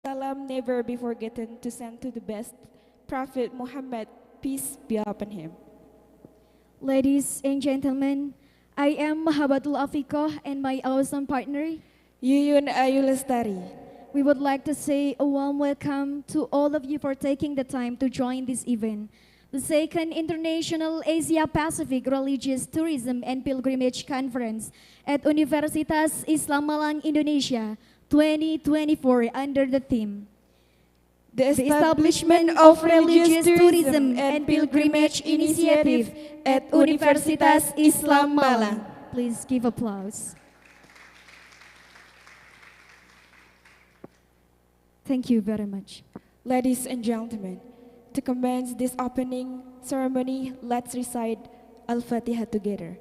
salam never be forgotten to send to the best Prophet Muhammad, peace be upon him. Ladies and gentlemen, I am Mahabatul Afikoh and my awesome partner, Yuyun Ayu Lestari. We would like to say a warm welcome to all of you for taking the time to join this event, the second International Asia Pacific Religious Tourism and Pilgrimage Conference at Universitas Islam Malang, Indonesia, 2024 under the theme, The establishment of religious tourism and pilgrimage initiative at Universitas Islam Malang. Please give applause. Thank you very much. Ladies and gentlemen, to commence this opening ceremony, let's recite Al-Fatiha together.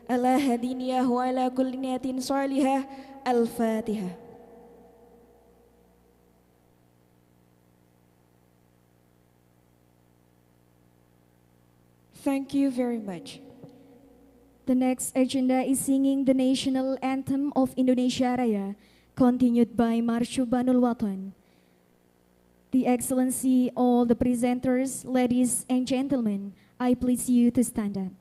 Ala hadiniya wa ala kulli niyatin salihah. Al-Fatiha. Thank you very much. The next agenda is singing the national anthem of Indonesia Raya, continued by Marsyu Banul Watan. The Excellency, all the presenters, ladies and gentlemen, I please you to stand up.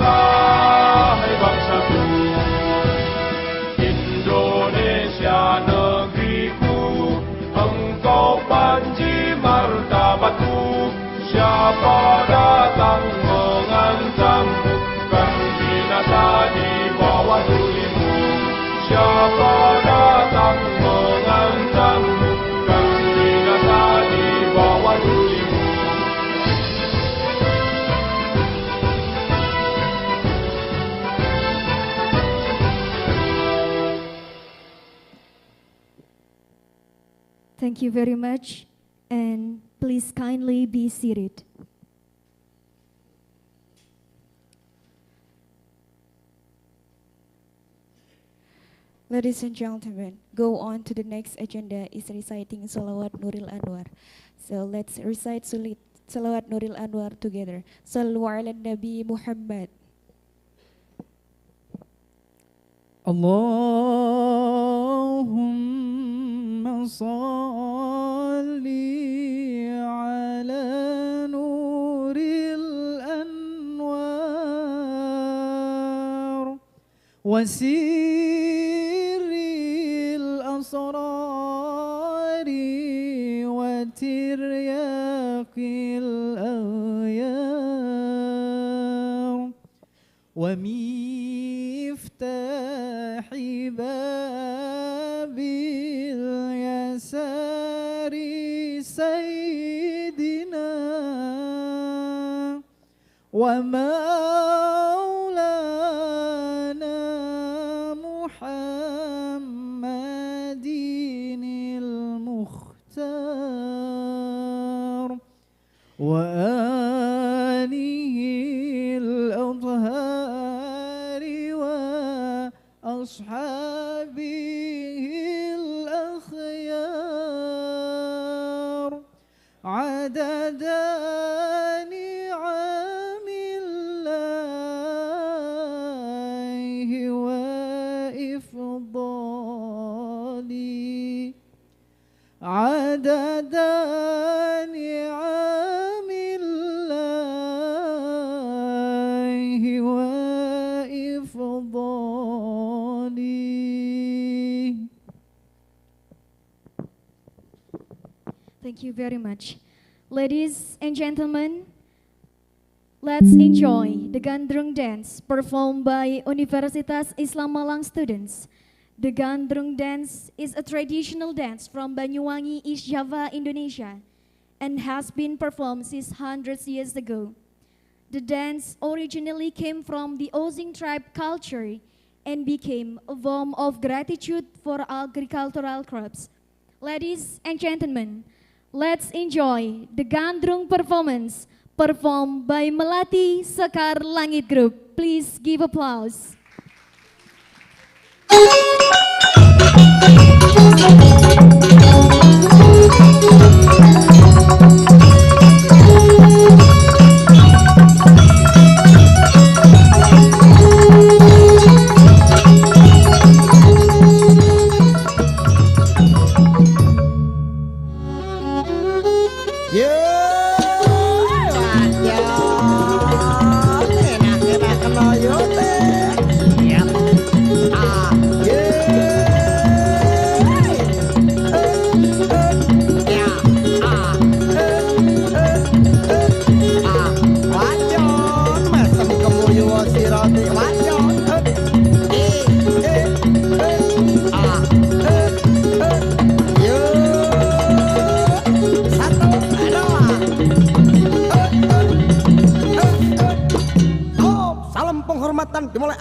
marilah hai bangsaku, Indonesia negeriku, engkau panji martabatku. Siapa datang mengancammu, kan binasa di bawah tulimu. Siapa datang mengancammu, kan binasa di bawah tulimu. Thank you very much, and please kindly be seated. Ladies and gentlemen, go on to the next agenda is reciting Salawat Nuril Anwar. So let's recite Salawat Nuril Anwar together. Sallu ala Nabi Muhammad. Allahumma salli ala nuril anwar wasiril asrari wa tiryaqil aghyar wa miftahi babil yasari sayyidina wa maulana Muhammadinil Mukhtar wa alihil adhari wa ashabihil akhyar adada ni'amillahi wa ifdali adada ni'amillahi wa ifdali. Thank you very much. Ladies and gentlemen, let's enjoy the Gandrung dance performed by Universitas Islam Malang students. The Gandrung dance is a traditional dance from Banyuwangi, East Java, Indonesia, and has been performed since hundreds years ago. The dance originally came from the Osing tribe culture and became a form of gratitude for agricultural crops. Ladies and gentlemen, let's enjoy the Gandrung performance performed by Melati Sekar Langit Group. Please give applause. Penghormatan dimulai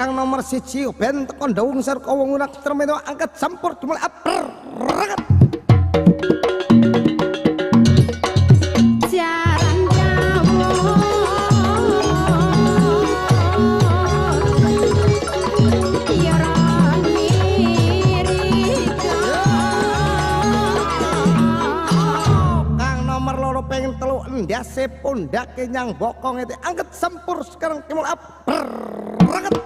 kang nomor 1 ben tekan daung sarta wong unak termeno angkat sampur dimulai berangkat. Ndase pundake nyang bokong itu angkat sempur sekarang dimulai berangkat.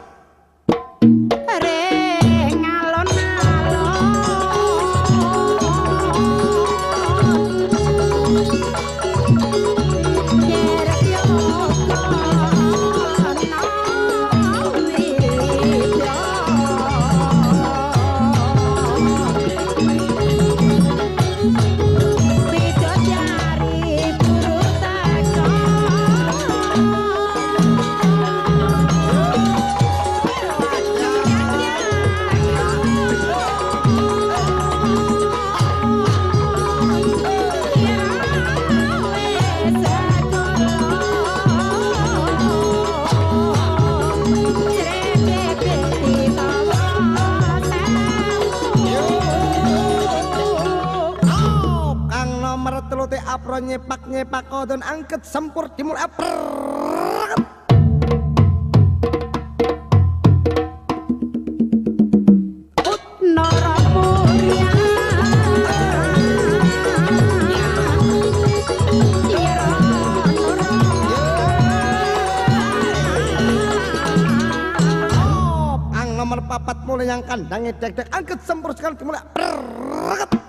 Nyepak kodon angkat sempur dimulai berangkat. Ang nomor 4 mulai yang kandangnya dek-dek angkat sempur sekali dimulai berangkat.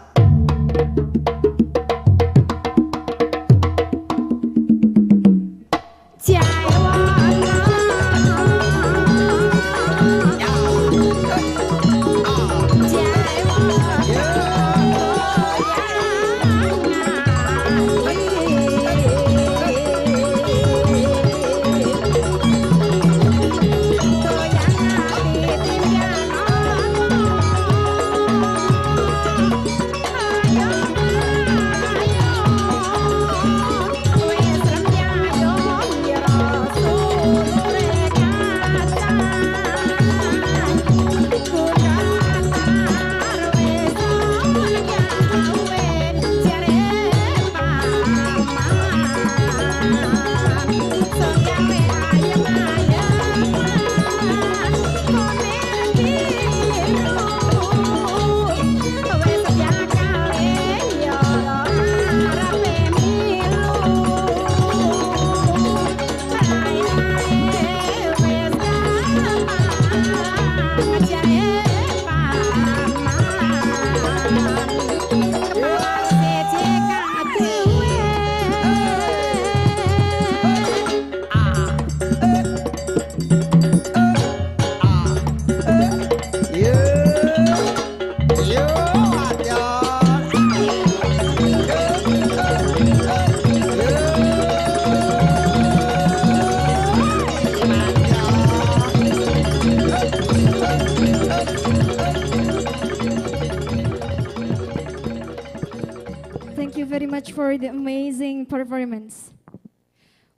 For the amazing performance.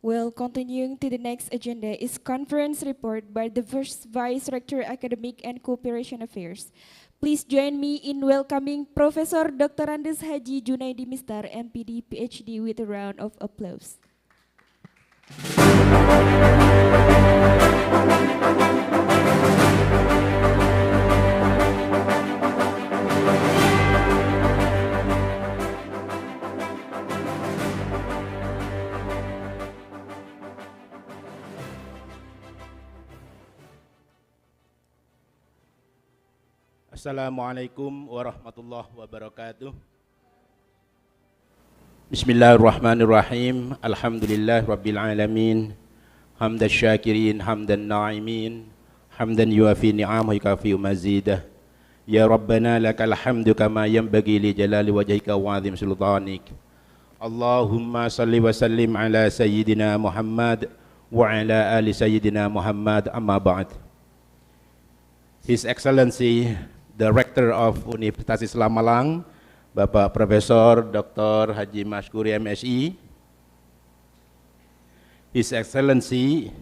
Well, continuing to the next agenda is conference report by the Vice Rector Academic and Cooperation Affairs. Please join me in welcoming Professor Dr. Andes Haji Junaidi Mistar, MPD, PhD with a round of applause. Assalamualaikum warahmatullahi wabarakatuh. Bismillahirrahmanirrahim. Alhamdulillah rabbil alamin. Hamdan syakirin, hamdan na'imin, hamdan yuafi ni'amahu yukafi mazidah. Ya Rabbana lakal hamdu kama yanbaghi li jalali wajhika wa 'azim sultanik. Allahumma salli wa sallim ala sayyidina Muhammad wa ala ali sayyidina Muhammad, amma ba'd. His Excellency the Rector of Universitas Islam Malang, Bapak Profesor Dr. Haji Maskuri MSI, His Excellency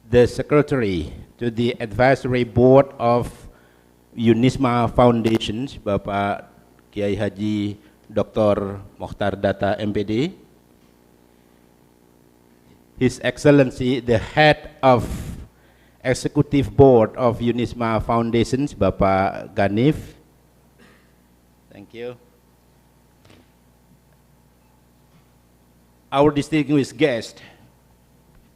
the Secretary to the Advisory Board of Unisma Foundations, Bapak Kiai Haji Dr. Mokhtar Datta MPD, His Excellency the Head of Executive Board of Unisma Foundations, Bapak Ganif. Thank you. Our distinguished guest,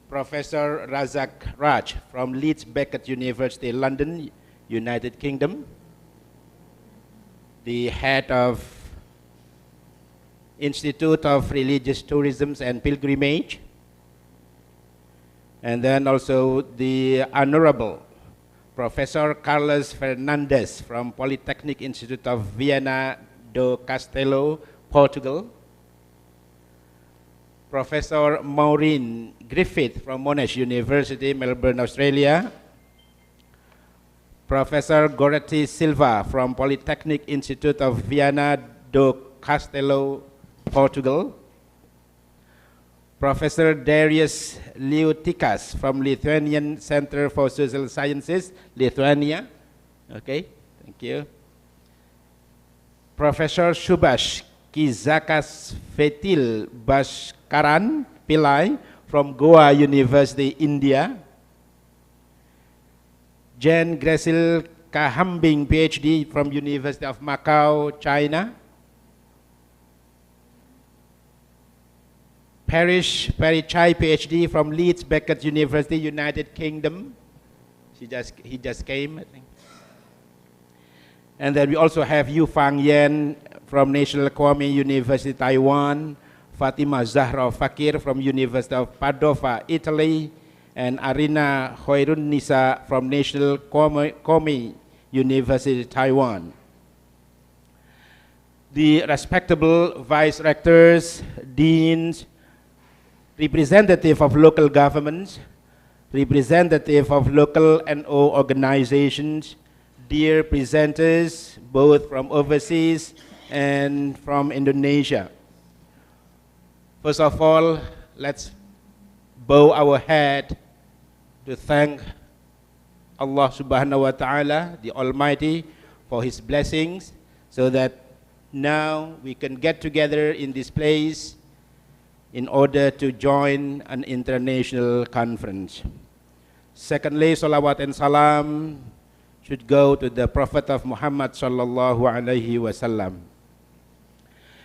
Professor Razak Raj from Leeds Beckett University, London, United Kingdom, the head of Institute of Religious Tourism and Pilgrimage, and then also the Honorable Professor Carlos Fernandez from Polytechnic Institute of Viana do Castelo, Portugal, Professor Maureen Griffith from Monash University, Melbourne, Australia, Professor Goretti Silva from Polytechnic Institute of Viana do Castelo, Portugal, Professor Darius Liutikas from Lithuanian Center for Social Sciences, Lithuania. Okay, thank you. Professor Subhash Kizakas Fetil Bhaskaran Pillai from Goa University, India. Jen Gresil Kahambing, PhD from University of Macau, China. Parish Perichai, PhD from Leeds Beckett University, United Kingdom. He just came, I think. And then we also have Yu Fang Yen from National Kwame University, Taiwan, Fatima Zahra Fakir from University of Padova, Italy, and Arina Hoirun Nisa from National Kwame University, Taiwan. The respectable vice rectors, deans, representative of local governments, representative of local NO organizations, dear presenters, both from overseas and from Indonesia. First of all, let's bow our head to thank Allah subhanahu wa ta'ala, the Almighty, for His blessings, so that now we can get together in this place in order to join an international conference. Secondly, salawat and salam should go to the Prophet of Muhammad sallallahu alaihi wasallam.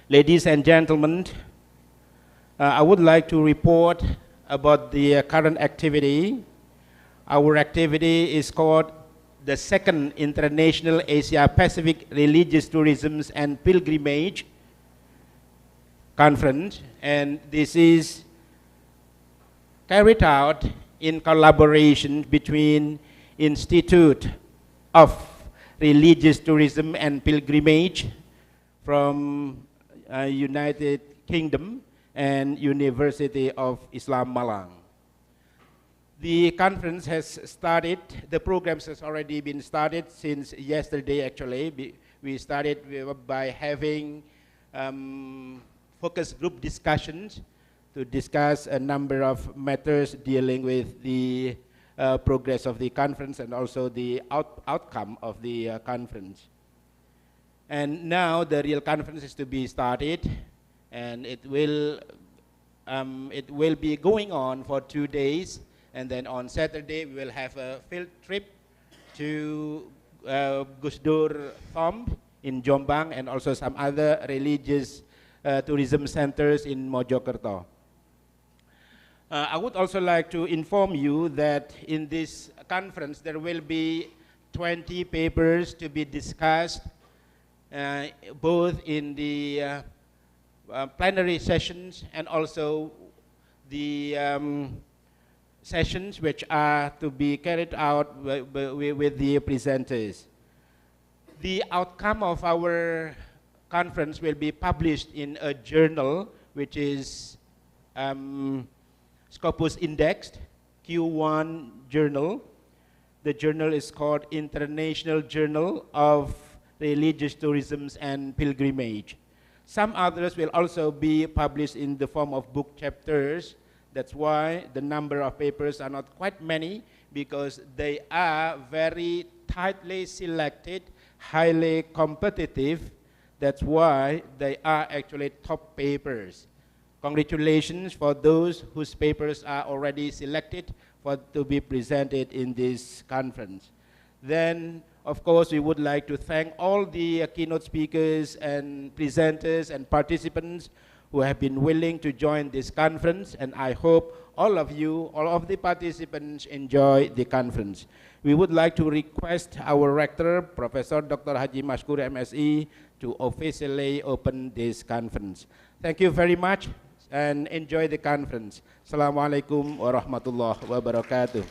Ladies and gentlemen, I would like to report about the current activity. Our activity is called the Second International Asia Pacific Religious Tourism and Pilgrimage Conference, and this is carried out in collaboration between Institute of Religious Tourism and Pilgrimage from United Kingdom and University of Islam Malang. The conference has started, the programs has already been started since yesterday actually. We started by having focus group discussions to discuss a number of matters dealing with the progress of the conference and also the outcome of the conference. And now the real conference is to be started, and it will be going on for 2 days, and then on Saturday we will have a field trip to Gusdur Thomb in Jombang and also some other religious tourism centers in Mojokerto. I would also like to inform you that in this conference there will be 20 papers to be discussed, both in the plenary sessions and also the sessions which are to be carried out with the presenters. The outcome of our conference will be published in a journal which is Scopus indexed, Q1 journal. The journal is called International Journal of Religious Tourism and Pilgrimage. Some others will also be published in the form of book chapters That's why the number of papers are not quite many, because they are very tightly selected, highly competitive. That's why they are actually top papers. Congratulations for those whose papers are already selected for to be presented in this conference. Then, of course, we would like to thank all the keynote speakers and presenters and participants who have been willing to join this conference, and I hope all of you, all of the participants enjoy the conference. We would like to request our rector, Professor Dr. Haji Mashkur MSE, to officially open this conference. Thank you very much and enjoy the conference. Assalamualaikum warahmatullahi wabarakatuh.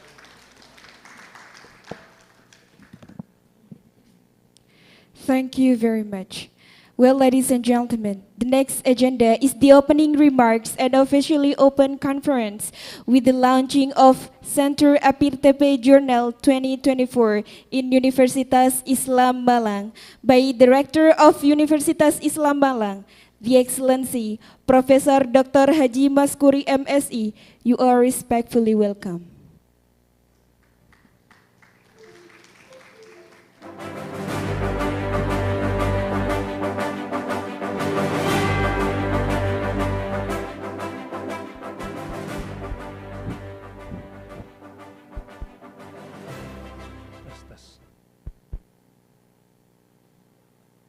Thank you very much. Well, ladies and gentlemen, the next agenda is the opening remarks and officially open conference with the launching of Center APIRTP Journal 2024 in Universitas Islam Malang by Director of Universitas Islam Malang, The Excellency Professor Dr. Haji Maskuri MSE. You are respectfully welcome.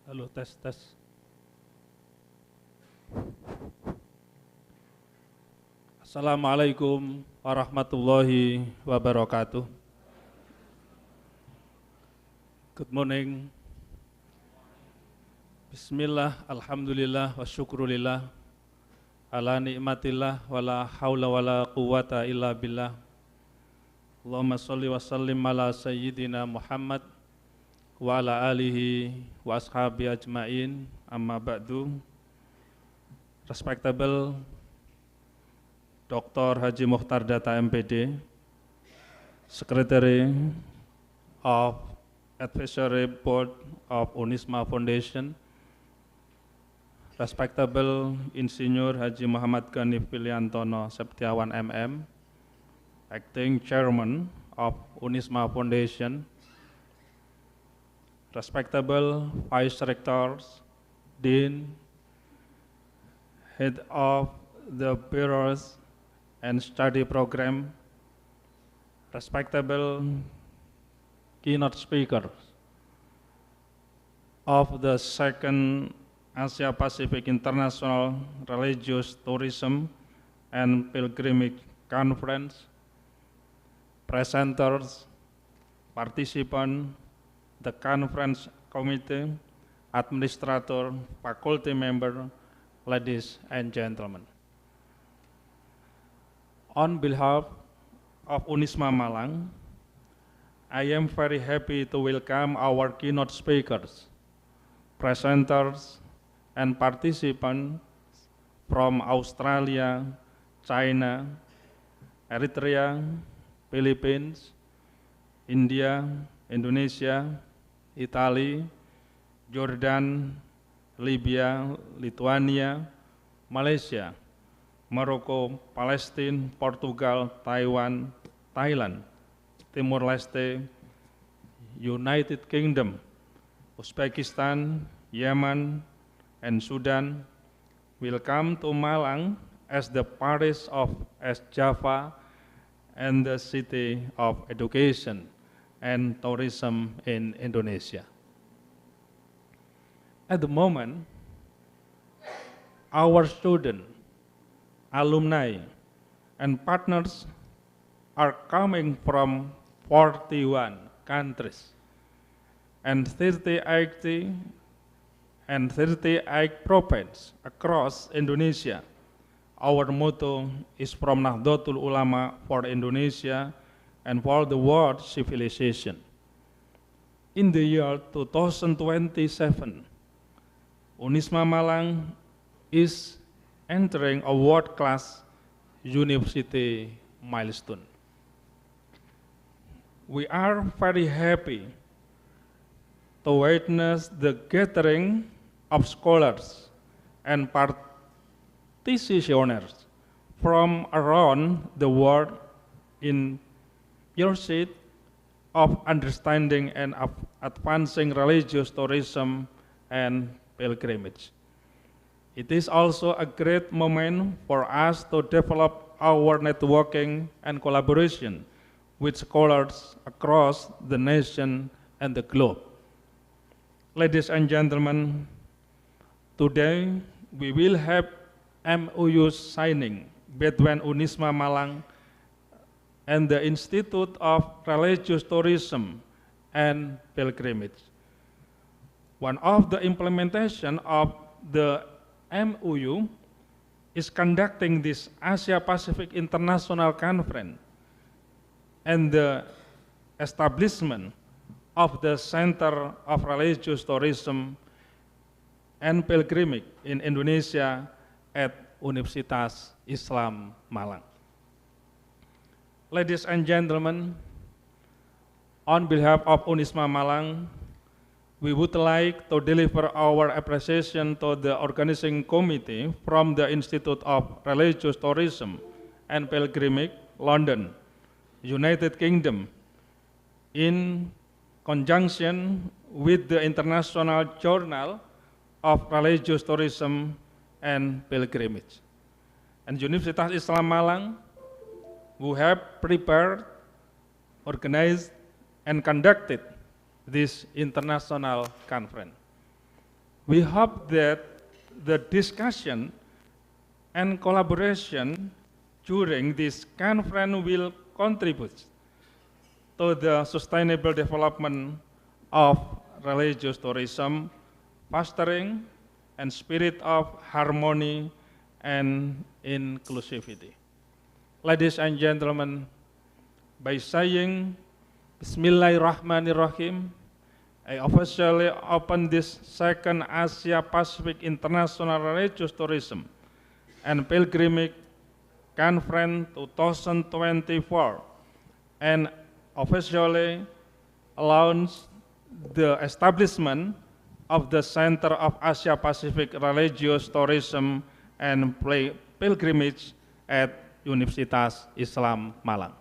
Halo, tes. Assalamualaikum warahmatullahi wabarakatuh. Good morning. Bismillah, alhamdulillah, wa syukrulillah, ala ni'matillah, wa la hawla wa la quwata illa billah. Allahumma salli wa sallim ala sayyidina Muhammad wa ala alihi wa ashabi ajma'in, amma ba'du. Respectable Dr. Haji Mukhtar Data MPD, Secretary of Advisory Board of Unisma Foundation, Respectable Insinyur Haji Muhammad Ghanif Piliantono Septiawan MM, Acting Chairman of Unisma Foundation, Respectable Vice Rectors, Dean, Head of the Bureaus and Study Program, Respectable Keynote Speakers of the Second Asia Pacific International Religious Tourism and Pilgrimage Conference, presenters, participants, the conference committee, administrator, faculty member, ladies and gentlemen. On behalf of Unisma Malang, I am very happy to welcome our keynote speakers, presenters, and participants from Australia, China, Eritrea, Philippines, India, Indonesia, Italy, Jordan, Libya, Lithuania, Malaysia, Morocco, Palestine, Portugal, Taiwan, Thailand, Timor-Leste, United Kingdom, Uzbekistan, Yemen, and Sudan. Welcome to Malang as the parish of East Java and the city of education and tourism in Indonesia. At the moment, our students, alumni, and partners are coming from 41 countries and 38 provinces across Indonesia. Our motto is from Nahdlatul Ulama for Indonesia and for the world civilization. In the year 2027, Unisma Malang is entering a world-class university milestone. We are very happy to witness the gathering of scholars and practitioners from around the world in pursuit of understanding and of advancing religious tourism and pilgrimage. It is also a great moment for us to develop our networking and collaboration with scholars across the nation and the globe. Ladies and gentlemen, today we will have MOU signing between Unisma Malang and the Institute of Religious Tourism and Pilgrimage. One of the implementation of the MOU is conducting this Asia Pacific International Conference and the establishment of the Center of Religious Tourism and Pilgrimage in Indonesia at Universitas Islam Malang. Ladies and gentlemen, on behalf of Unisma Malang, we would like to deliver our appreciation to the organizing committee from the Institute of Religious Tourism and Pilgrimage, London, United Kingdom, in conjunction with the International Journal of Religious Tourism and Pilgrimage. And Universitas Islam Malang, who have prepared, organized, and conducted this international conference. We hope that the discussion and collaboration during this conference will contribute to the sustainable development of religious tourism, fostering and spirit of harmony and inclusivity. Ladies and gentlemen, by saying Bismillahirrahmanirrahim, I officially open this second Asia Pacific International Religious Tourism and Pilgrimage Conference 2024 and officially launch the establishment of the Center of Asia Pacific Religious Tourism and Pilgrimage at Universitas Islam Malang.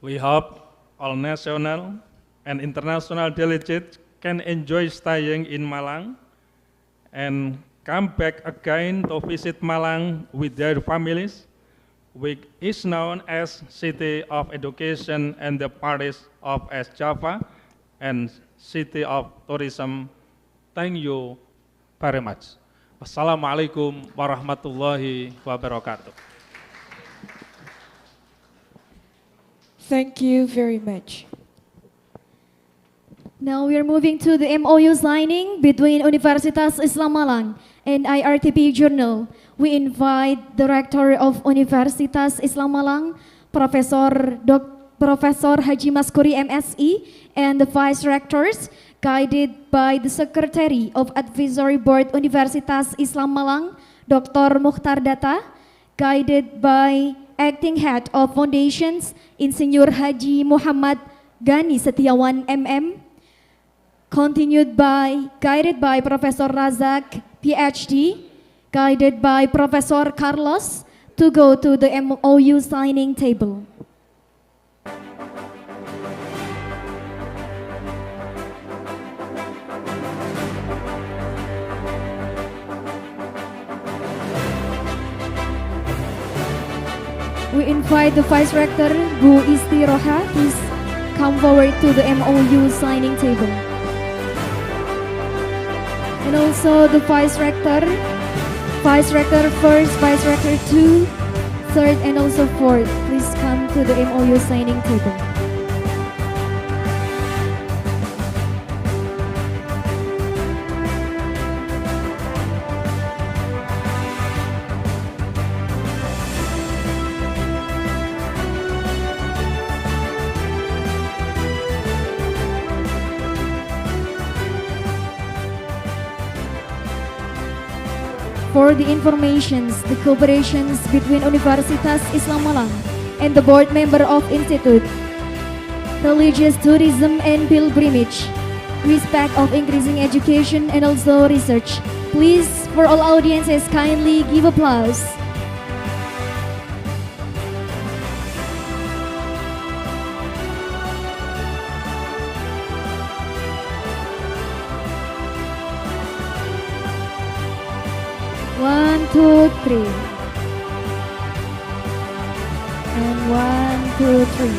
We hope all national and international delegates can enjoy staying in Malang and come back again to visit Malang with their families, which is known as City of Education and the Paris of East Java and City of Tourism. Thank you very much. Wassalamualaikum warahmatullahi wabarakatuh. Thank you very much. Now we are moving to the MOU signing between Universitas Islam Malang and IRTP Journal. We invite the Rector of Universitas Islam Malang, Professor Haji Maskuri MSI, and the Vice Rectors, guided by the Secretary of Advisory Board Universitas Islam Malang, Dr. Mukhtar Datta, guided by Acting Head of Foundations, Insinyur Haji Muhammad Gani Setiawan MM, guided by Professor Razak, PhD, guided by Professor Carlos, to go to the MOU signing table. We invite the Vice Rector, Bu Isti Roha, please come forward to the MOU signing table. And also the Vice Rector 1, Vice Rector 2, third and also fourth, please come to the MOU signing table. For the informations, the cooperations between Universitas Islam Malang and the board member of Institute, Religious Tourism and Pilgrimage, respect of increasing education and also research. Please, for all audiences, kindly give applause. One, two, three. And one, two, three.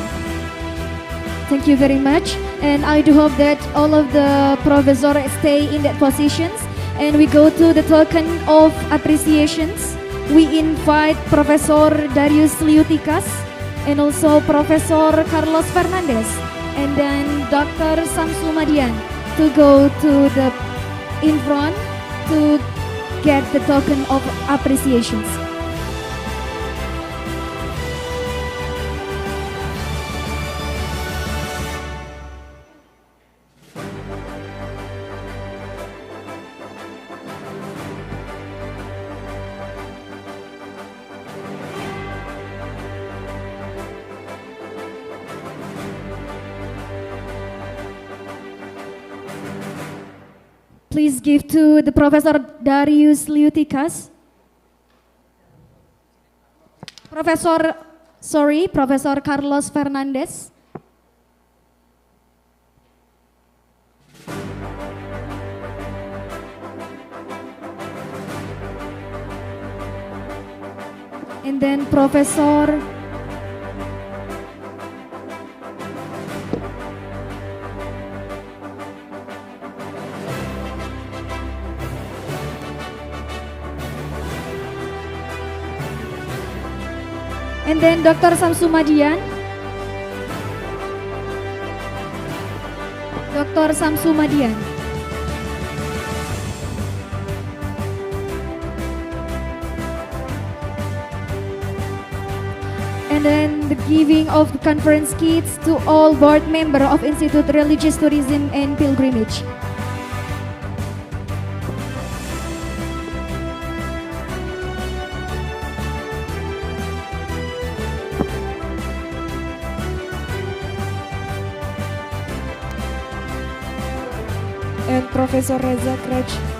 Thank you very much. And I do hope that all of the professors stay in that positions. And we go to the token of appreciations. We invite Professor Darius Liutikas and also Professor Carlos Fernandez and then Dr. Samsul Madian to go to the in front to get the token of appreciations. Please give to the Professor Darius Liutikas. Professor Carlos Fernandez. And then Professor and then Dr. Samsul Madian. Dr. Samsul Madian. And then the giving of the conference kits to all board member of Institute Religious Tourism and Pilgrimage. And Professor Reza Kraj.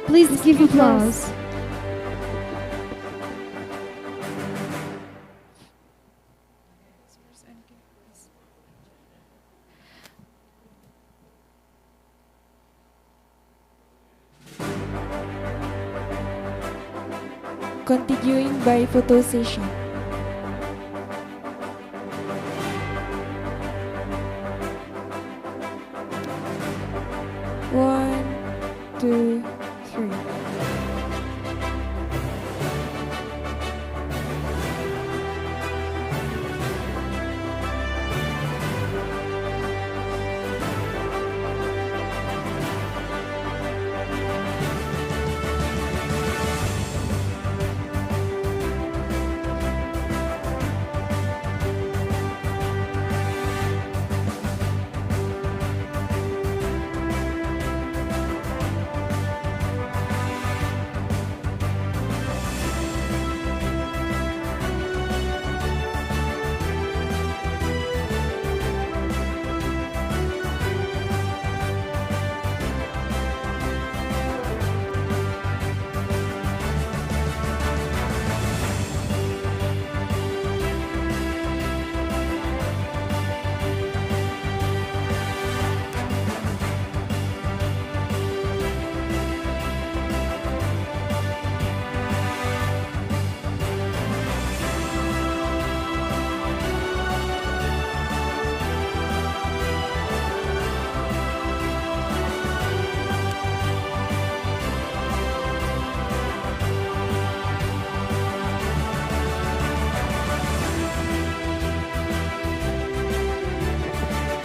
Please give applause. Continuing by photo session. One, two, three.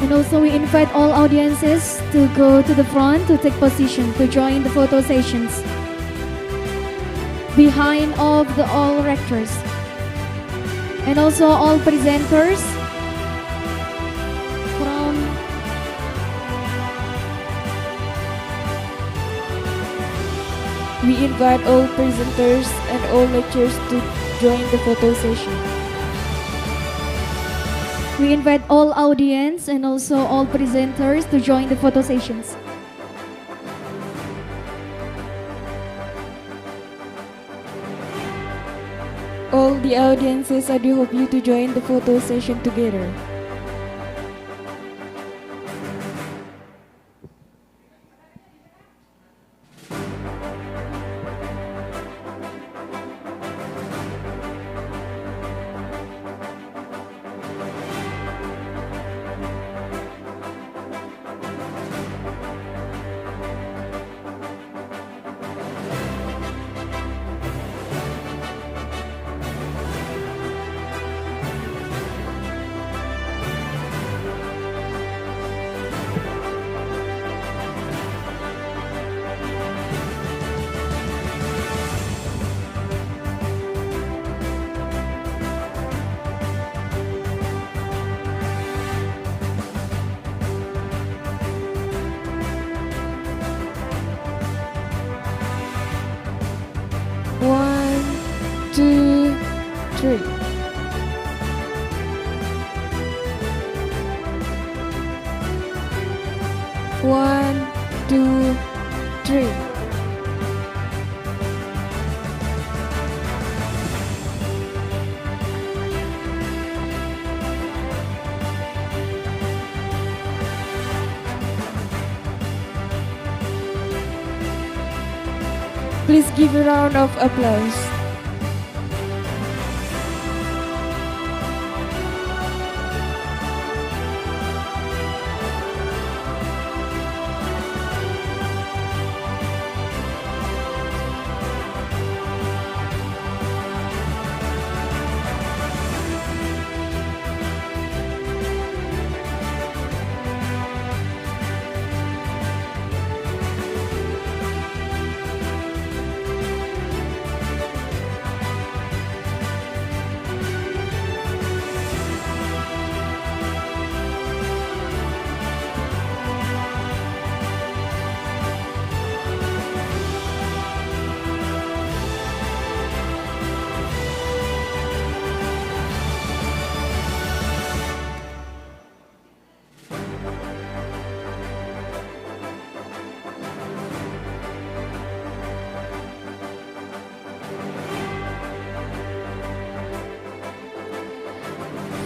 And also we invite all audiences to go to the front to take position to join the photo sessions behind of the all rectors. And also all presenters from We invite all presenters and all lecturers to join the photo session. We invite all audience and also all presenters to join the photo sessions. All the audiences, I do hope you to join the photo session together. One, two, three. One, two, three. Please give a round of applause.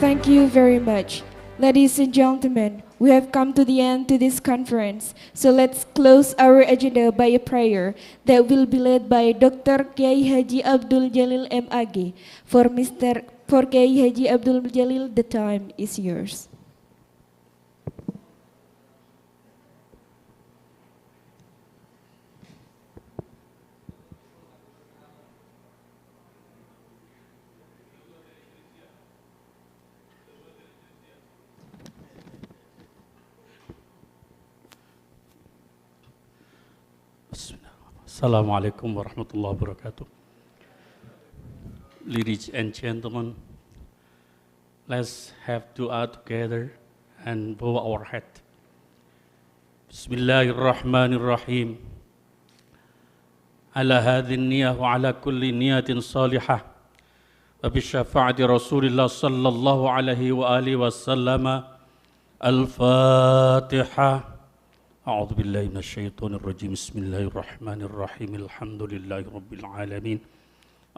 Thank you very much. Ladies and gentlemen, we have come to the end to this conference. So let's close our agenda by a prayer that will be led by Dr. Kiai Haji Abdul Jalil MAG. For Kiai Haji Abdul Jalil, the time is yours. Assalamualaikum warahmatullahi wabarakatuh. Ladies and gentlemen, let's have dua together and bow our head. Bismillahirrahmanirrahim. Ala hadhihi niyah wa ala kulli niyatin salihah wa bisyafaati Rasulillah sallallahu alaihi wa alihi wasallam. Al-Fatihah. أعوذ بالله من الشيطان الرجيم بسم الله الرحمن الرحيم الحمد لله رب العالمين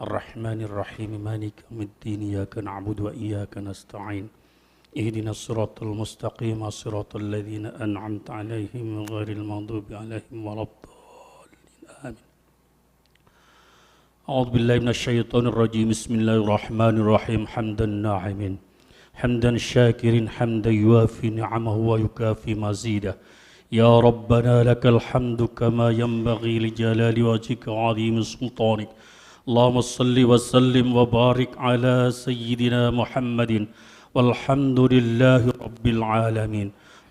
الرحمن الرحيم مالك يوم الدين إياك نعبد وإياك نستعين اهدنا الصراط المستقيم صراط الذين أنعمت عليهم غير المغضوب عليهم ولا الضالين آمين أعوذ بالله من الشيطان الرجيم بسم الله الرحمن الرحيم حمدا ناعمين حمدا شاكرين حمدا يوافي نعمه ويكافي مزيده يا ربنا لك الحمد كما ينبغي لجلال وجهك وعظيم سلطانك اللهم صل وسلم وبارك على سيدنا محمد والحمد لله رب العالمين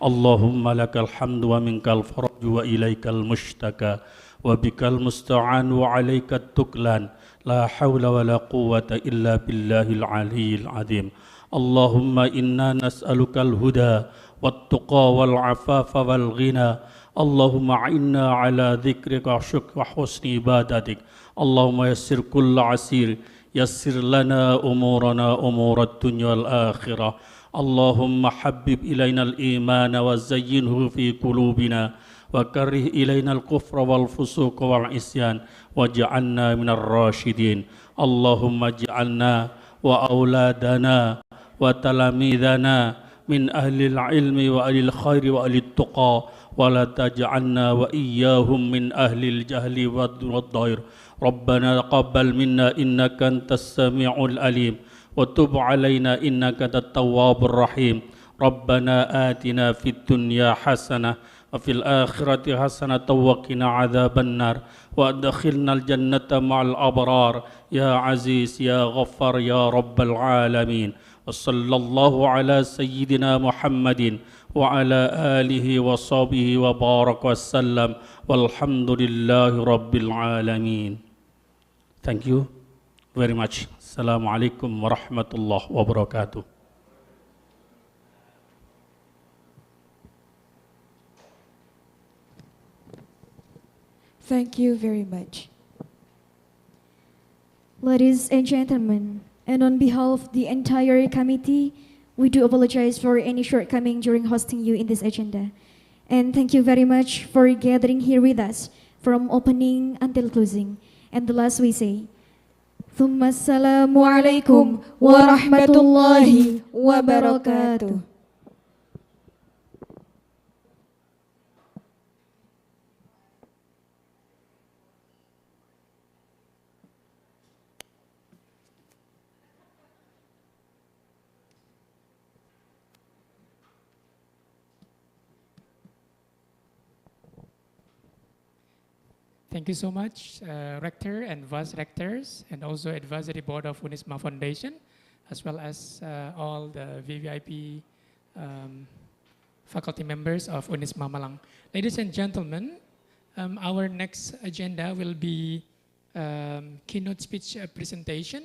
اللهم لك الحمد ومنك الفرج وإليك المشتكى وبك المستعان وعليك التكلان لا حول ولا قوة إلا بالله العلي العظيم اللهم إنا نسألك الهدى والتقى والعفاف والغنى اللهم أعنا على ذكرك وشكرك وحسن عبادتك اللهم يسر كل عسير يسر لنا أمورنا أمور الدنيا والآخرة اللهم حبب إلينا الإيمان وزينه في قلوبنا وكره إلينا الكفر والفسوق والعصيان واجعلنا من الراشدين اللهم اجعلنا وأولادنا وتلاميذنا من أهل العلم وأهل الخير وأهل التقى ولا تجعلنا وإياهم من أهل الجهل والضير ربنا تقبل منا إنك أنت السميع العليم وتب علينا إنك أنت التواب الرحيم ربنا آتنا في الدنيا حسنة وفي الآخرة حسنة وقنا عذاب النار وأدخلنا الجنة مع الأبرار يا عزيز يا غفار يا رب العالمين وصلى الله على سيدنا محمد وعلى آله وصحبه وبارك وسلم والحمد لله رب العالمين. Thank you very much. Assalamualaikum warahmatullahi wabarakatuh. Thank you very much. Ladies and gentlemen, and on behalf of the entire committee, we do apologize for any shortcoming during hosting you in this agenda. And thank you very much for gathering here with us from opening until closing. And the last we say, ثم السلام عليكم ورحمة الله وبركاته. Thank you so much, Rector and Vice Rectors, and also Advisory Board of Unisma Foundation, as well as all the VVIP faculty members of Unisma Malang. Ladies and gentlemen, our next agenda will be keynote speech presentation.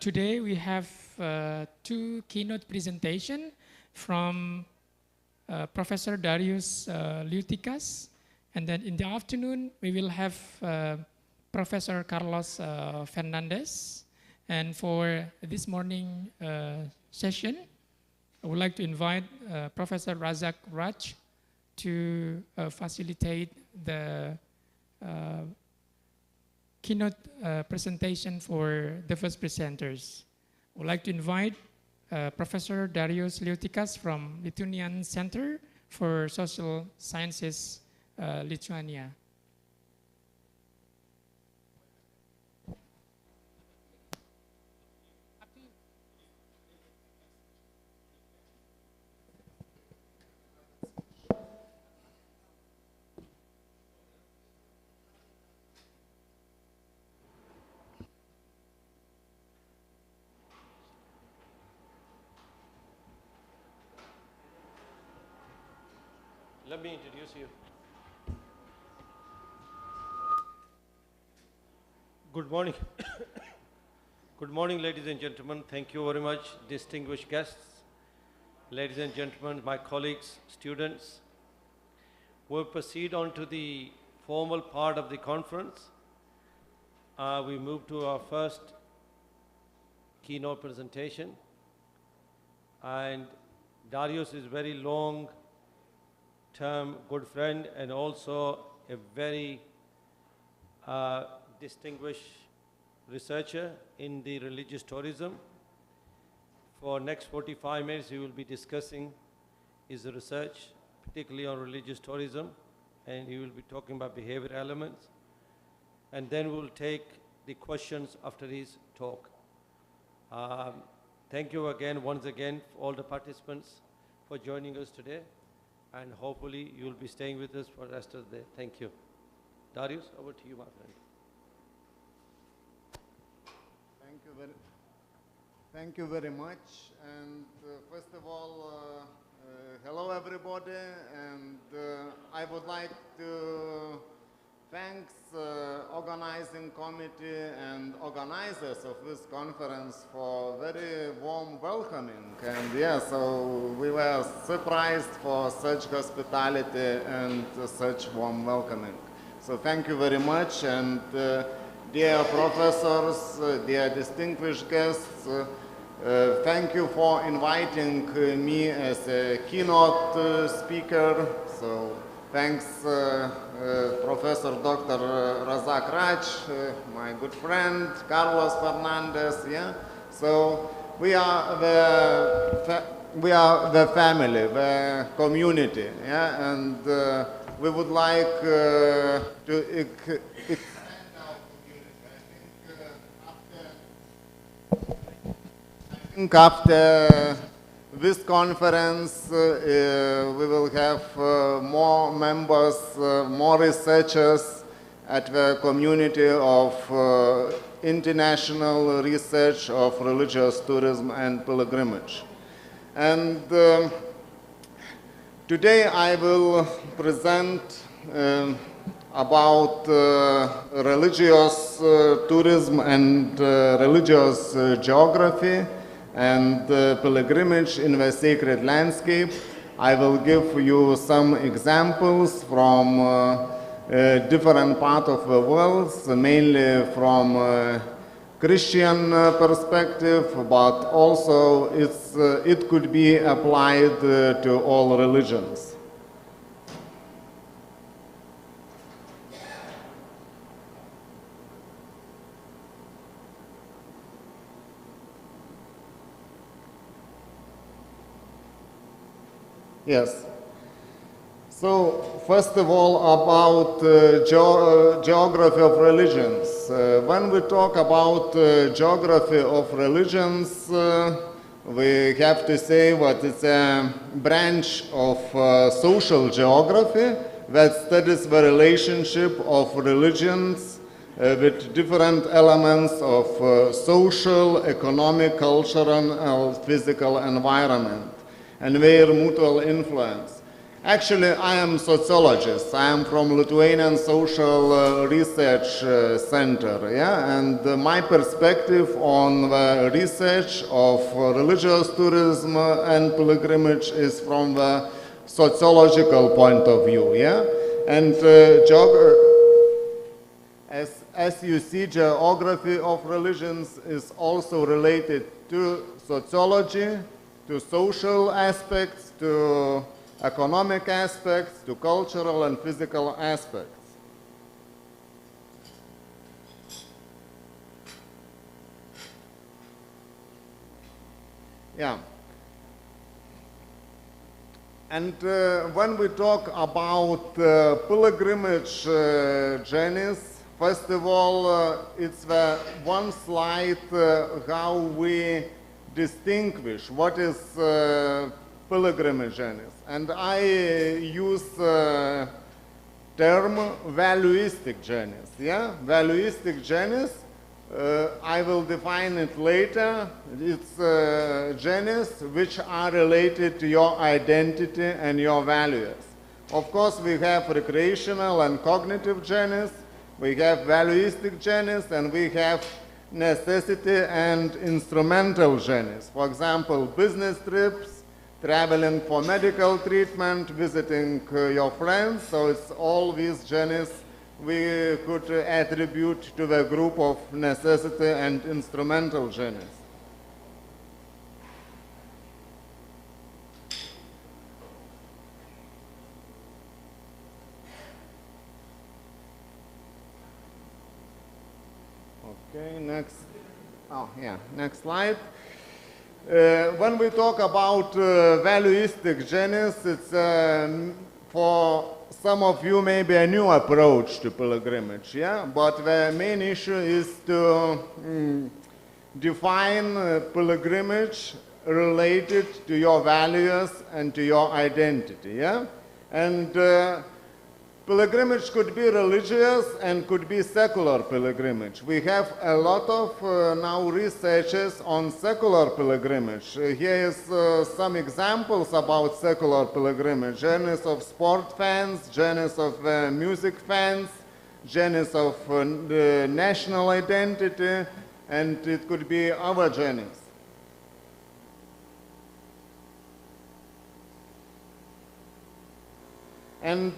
Today we have two keynote presentation from Professor Darius Liutikas. And then in the afternoon, we will have Professor Carlos Fernandez. And for this morning session, I would like to invite Professor Razak Raj to facilitate the keynote presentation for the first presenters. I would like to invite Professor Darius Liutikas from Lithuanian Center for Social Sciences, Lithuania. Let me introduce you. Good morning. Good morning, ladies and gentlemen. Thank you very much, distinguished guests. Ladies and gentlemen, my colleagues, students. We'll proceed on to the formal part of the conference. We move to our first keynote presentation. And Darius is very long-term good friend and also a very distinguished researcher in the religious tourism. For next 45 minutes, he will be discussing his research, particularly on religious tourism, and he will be talking about behavior elements. And then we'll take the questions after his talk. Thank you again, once again, for all the participants for joining us today. And hopefully you'll be staying with us for the rest of the day. Thank you. Darius, over to you, my friend. Thank you very much. And first of all, Hello everybody, and I would like to thank organizing committee and organizers of this conference for very warm welcoming. And yeah, so we were surprised for such hospitality and such warm welcoming. So thank you very much, and dear professors, dear distinguished guests, thank you for inviting me as a keynote speaker. So thanks Professor Dr. Razak Raj, my good friend, Carlos Fernandez. Yeah. So we are the family, the community. Yeah, and we would like to after this conference, we will have more members, more researchers at the community of international research of religious tourism and pilgrimage. And today I will present about religious tourism and religious geography and pilgrimage in the sacred landscape. I will give you some examples from different parts of the world, mainly from Christian perspective, but also it could be applied to all religions. Yes. So, first of all, about geography of religions. When we talk about geography of religions, we have to say that it's a branch of social geography that studies the relationship of religions with different elements of social, economic, cultural, and physical environment, and their mutual influence. Actually, I am sociologist. I am from Lithuanian Social Research Center, yeah? And my perspective on the research of religious tourism and pilgrimage is from the sociological point of view, yeah? And as you see, geography of religions is also related to sociology, to social aspects, to economic aspects, to cultural and physical aspects. Yeah. And when we talk about pilgrimage journeys, first of all, it's the one slide how we distinguish what is pilgrimage journeys. And I use term valuistic journeys. Yeah, valuistic journeys. I will define it later. It's journeys which are related to your identity and your values. Of course, we have recreational and cognitive journeys. We have valuistic journeys, and we have necessity and instrumental journeys. For example, business trips, traveling for medical treatment, visiting your friends. So it's all these journeys we could attribute to the group of necessity and instrumental journeys. Okay, next. Oh, yeah, next slide. When we talk about valuistic journeys, it's for some of you maybe a new approach to pilgrimage, yeah? But the main issue is to define pilgrimage related to your values and to your identity, yeah? And Pilgrimage could be religious and could be secular pilgrimage. We have a lot of now researches on secular pilgrimage. Here is some examples about secular pilgrimage. Journeys of sport fans, journeys of music fans, journeys of national identity, and it could be other journeys. And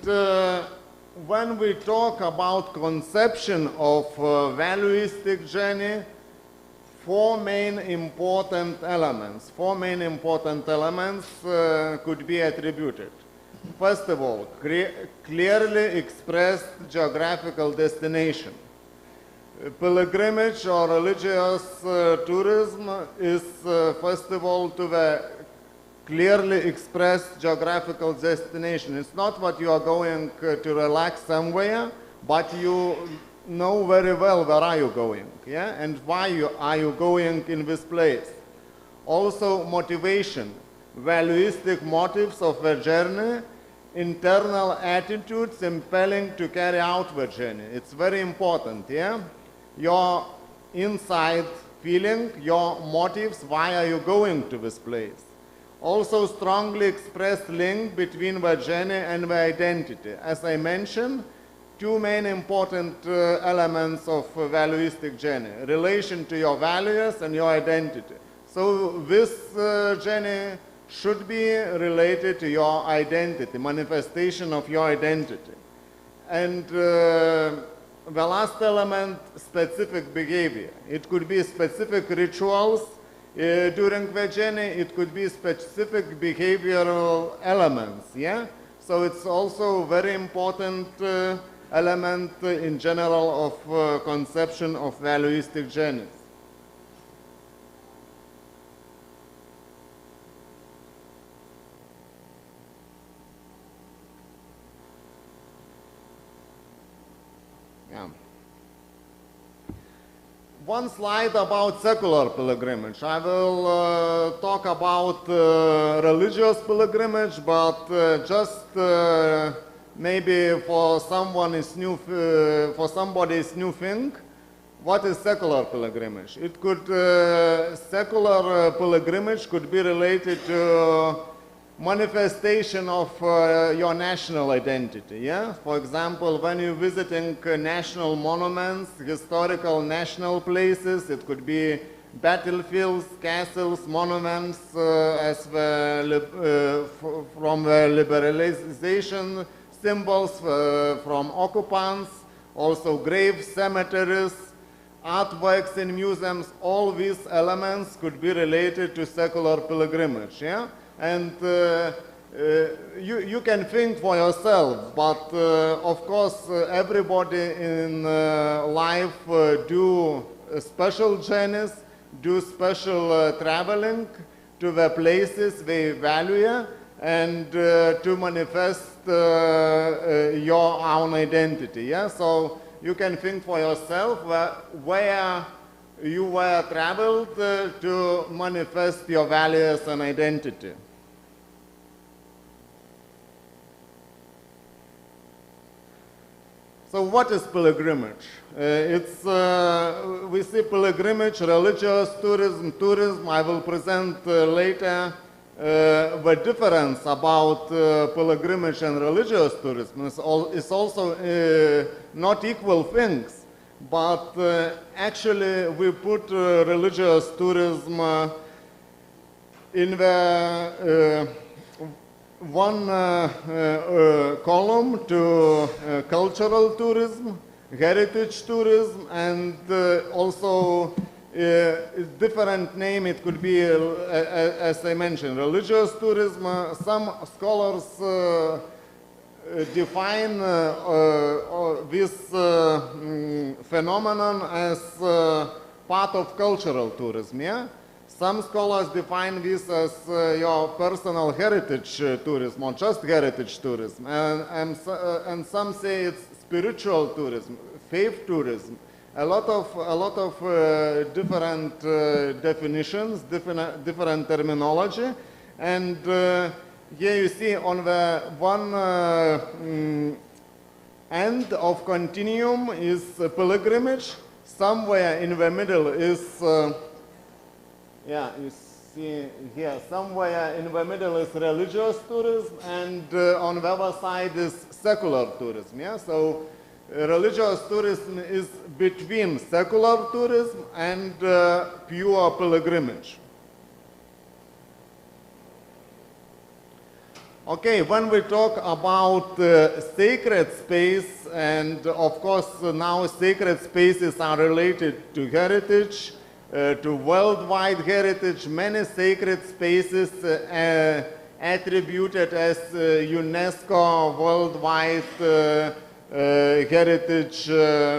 when we talk about conception of valuistic journey, four main important elements could be attributed. First of all, clearly expressed geographical destination. Pilgrimage or religious tourism is, first of all, to the clearly expressed geographical destination. It's not what you are going to relax somewhere, but you know very well where are you going, yeah? And why are you going in this place. Also motivation, valuistic motives of the journey, internal attitudes impelling to carry out the journey. It's very important, yeah? Your inside feeling, your motives, why are you going to this place. Also strongly expressed link between the journey and the identity. As I mentioned, two main important elements of valuistic journey, relation to your values and your identity. So this journey should be related to your identity, manifestation of your identity. And the last element, specific behavior. It could be specific rituals during the journey, it could be specific behavioral elements, yeah? So it's also a very important element in general of conception of valuistic journeys. Yeah. One slide about secular pilgrimage. I will talk about religious pilgrimage, but just maybe for someone is new, for somebody is new thing. What is secular pilgrimage? It could secular pilgrimage could be related to manifestation of your national identity, yeah? For example, when you're visiting national monuments, historical national places, it could be battlefields, castles, monuments, from the liberalization symbols from occupants, also graves, cemeteries, artworks in museums. All these elements could be related to secular pilgrimage, yeah? And you can think for yourself, but of course everybody in life do special journeys, do special traveling to the places they value and to manifest your own identity. Yeah? So you can think for yourself where you were traveled to manifest your values and identity. So what is pilgrimage? We see pilgrimage, religious tourism. I will present later the difference about pilgrimage and religious tourism. It's also not equal things. But actually we put religious tourism in the one column to cultural tourism, heritage tourism, and also different name. It could be, as I mentioned, religious tourism. Some scholars define this phenomenon as part of cultural tourism, yeah? Some scholars define this as your personal heritage tourism or just heritage tourism, and some say it's spiritual tourism, faith tourism. A lot of different definitions, different terminology, and here you see on the one end of continuum is pilgrimage. Somewhere in the middle is, yeah, you see here, somewhere in the middle is religious tourism, and on the other side is secular tourism. Yeah, so religious tourism is between secular tourism and pure pilgrimage. Okay, when we talk about sacred space, and of course now sacred spaces are related to heritage, to worldwide heritage, many sacred spaces attributed as UNESCO worldwide heritage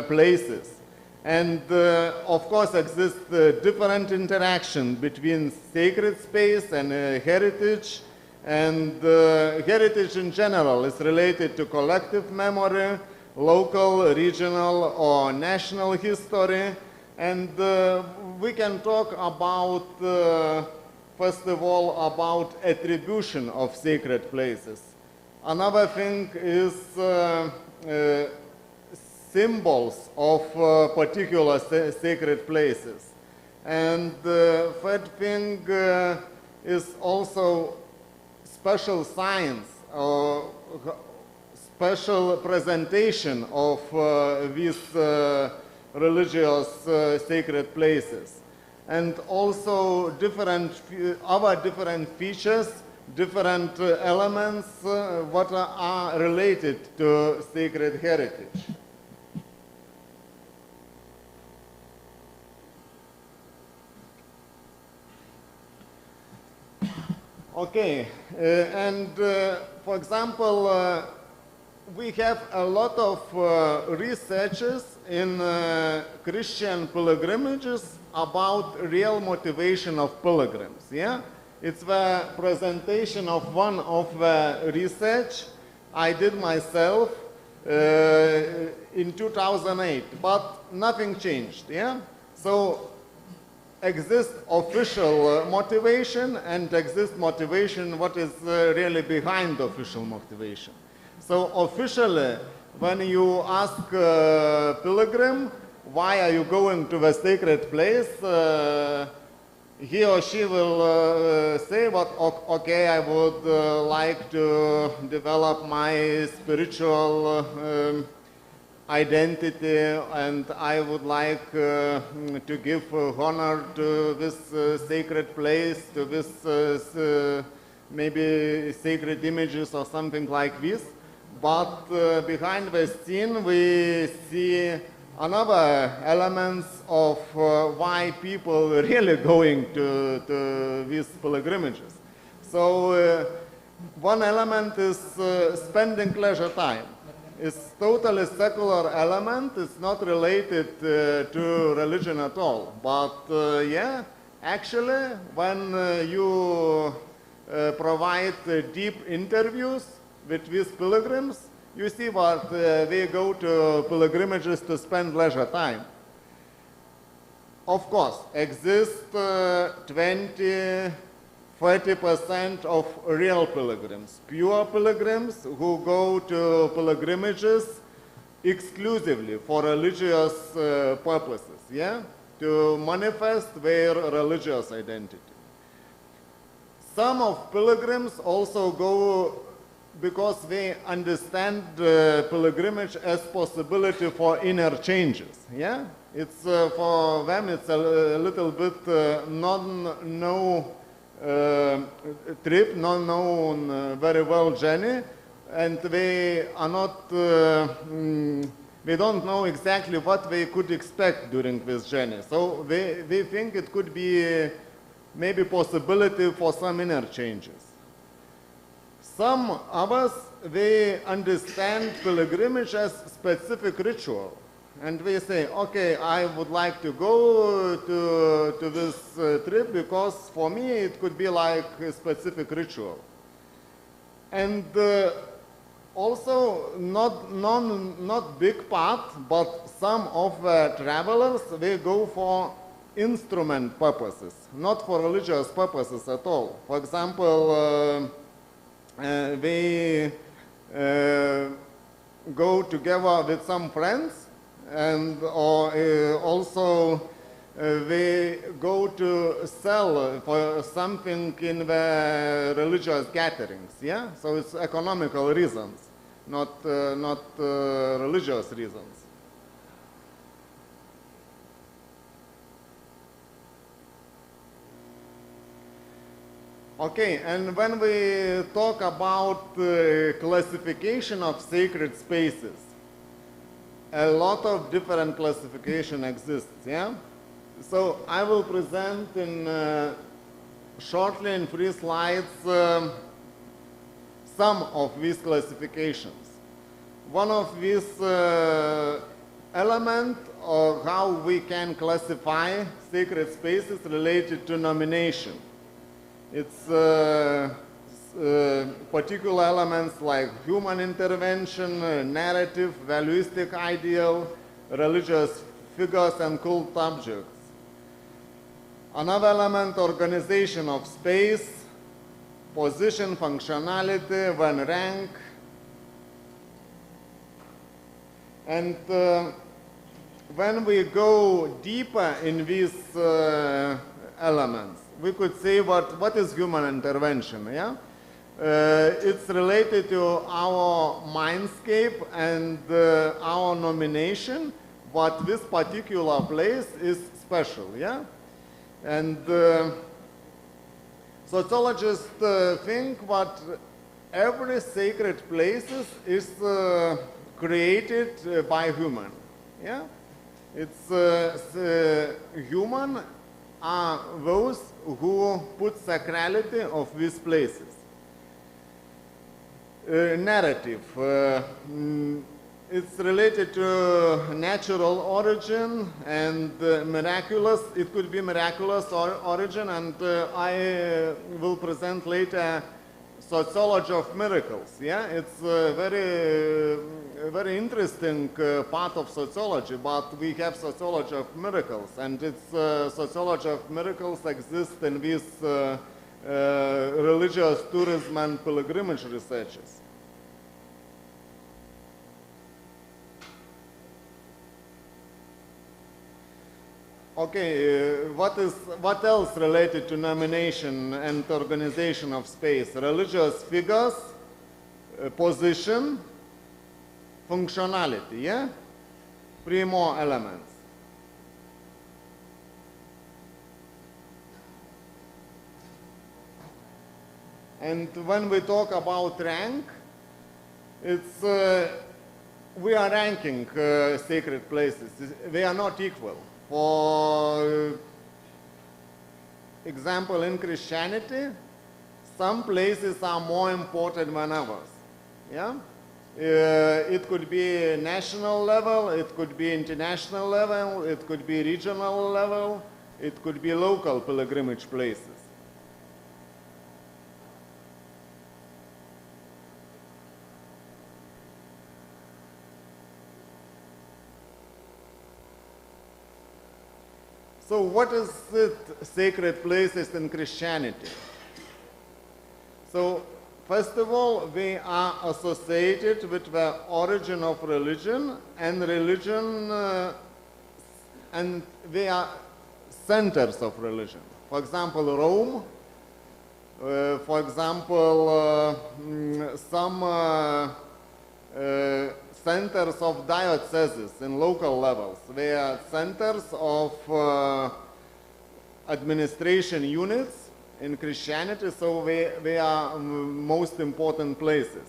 places. And of course exists different interaction between sacred space and heritage. And heritage in general is related to collective memory, local, regional, or national history. And we can talk about, first of all, about attribution of sacred places. Another thing is symbols of particular sacred places. And the third thing is also special signs or special presentation of these religious sacred places, and also other different features, different elements what are related to sacred heritage. Okay, for example, we have a lot of researches in Christian pilgrimages about real motivation of pilgrims. Yeah, it's the presentation of one of the research I did myself in 2008, but nothing changed. Yeah, so exists official motivation and exists motivation what is really behind official motivation. So officially, when you ask a pilgrim, why are you going to the sacred place, he or she will say, "But okay, I would like to develop my spiritual identity, and I would like to give honor to this sacred place, to this maybe sacred images or something like this." But behind the scene we see another elements of why people really going to these pilgrimages. So one element is spending leisure time. It's totally secular element. It's not related to religion at all. But yeah, actually, when you provide deep interviews with these pilgrims, you see what they go to pilgrimages to spend leisure time. Of course, exists 20–30% of real pilgrims, pure pilgrims who go to pilgrimages exclusively for religious purposes, yeah, to manifest their religious identity. Some of pilgrims also go because they understand pilgrimage as possibility for inner changes, yeah. It's for them it's a little bit non-known trip, non-known very well journey, and they are not, they don't know exactly what they could expect during this journey. So they think it could be maybe possibility for some inner changes. Some others, they understand pilgrimage as specific ritual. And they say, okay, I would like to go to this trip because for me it could be like a specific ritual. And also, not big part, but some of the travelers, they go for instrument purposes, not for religious purposes at all. For example, they go together with some friends, and also they go to sell for something in the religious gatherings. Yeah, so it's economical reasons, not religious reasons. Okay, and when we talk about classification of sacred spaces, a lot of different classification exists, yeah? So I will present in shortly in 3 slides some of these classifications. One of these elements of how we can classify sacred spaces related to nomination. It's particular elements like human intervention, narrative, valuistic ideal, religious figures and cult objects. Another element, organization of space, position, functionality, one rank. And when we go deeper in these elements, we could say what is human intervention, yeah? It's related to our mindscape and our nomination, but this particular place is special, yeah? And sociologists think that every sacred place is created by human, yeah? It's human are those who put sacrality of these places. Narrative. It's related to natural origin and miraculous. It could be miraculous origin, and I will present later sociology of miracles. Yeah, it's a very interesting part of sociology, but we have sociology of miracles, and it's sociology of miracles exists in these religious tourism and pilgrimage researches. Okay, what else related to nomination and organization of space? Religious figures, position, functionality, yeah? 3 more elements. And when we talk about rank, it's we are ranking sacred places. They are not equal. For example, in Christianity, some places are more important than others. Yeah? It could be national level, it could be international level, it could be regional level, it could be local pilgrimage places. So what is it, sacred places in Christianity? So first of all, they are associated with the origin of religion, and and they are centers of religion. For example, Rome, for example, some centers of dioceses in local levels. They are centers of administration units in Christianity, so they are most important places.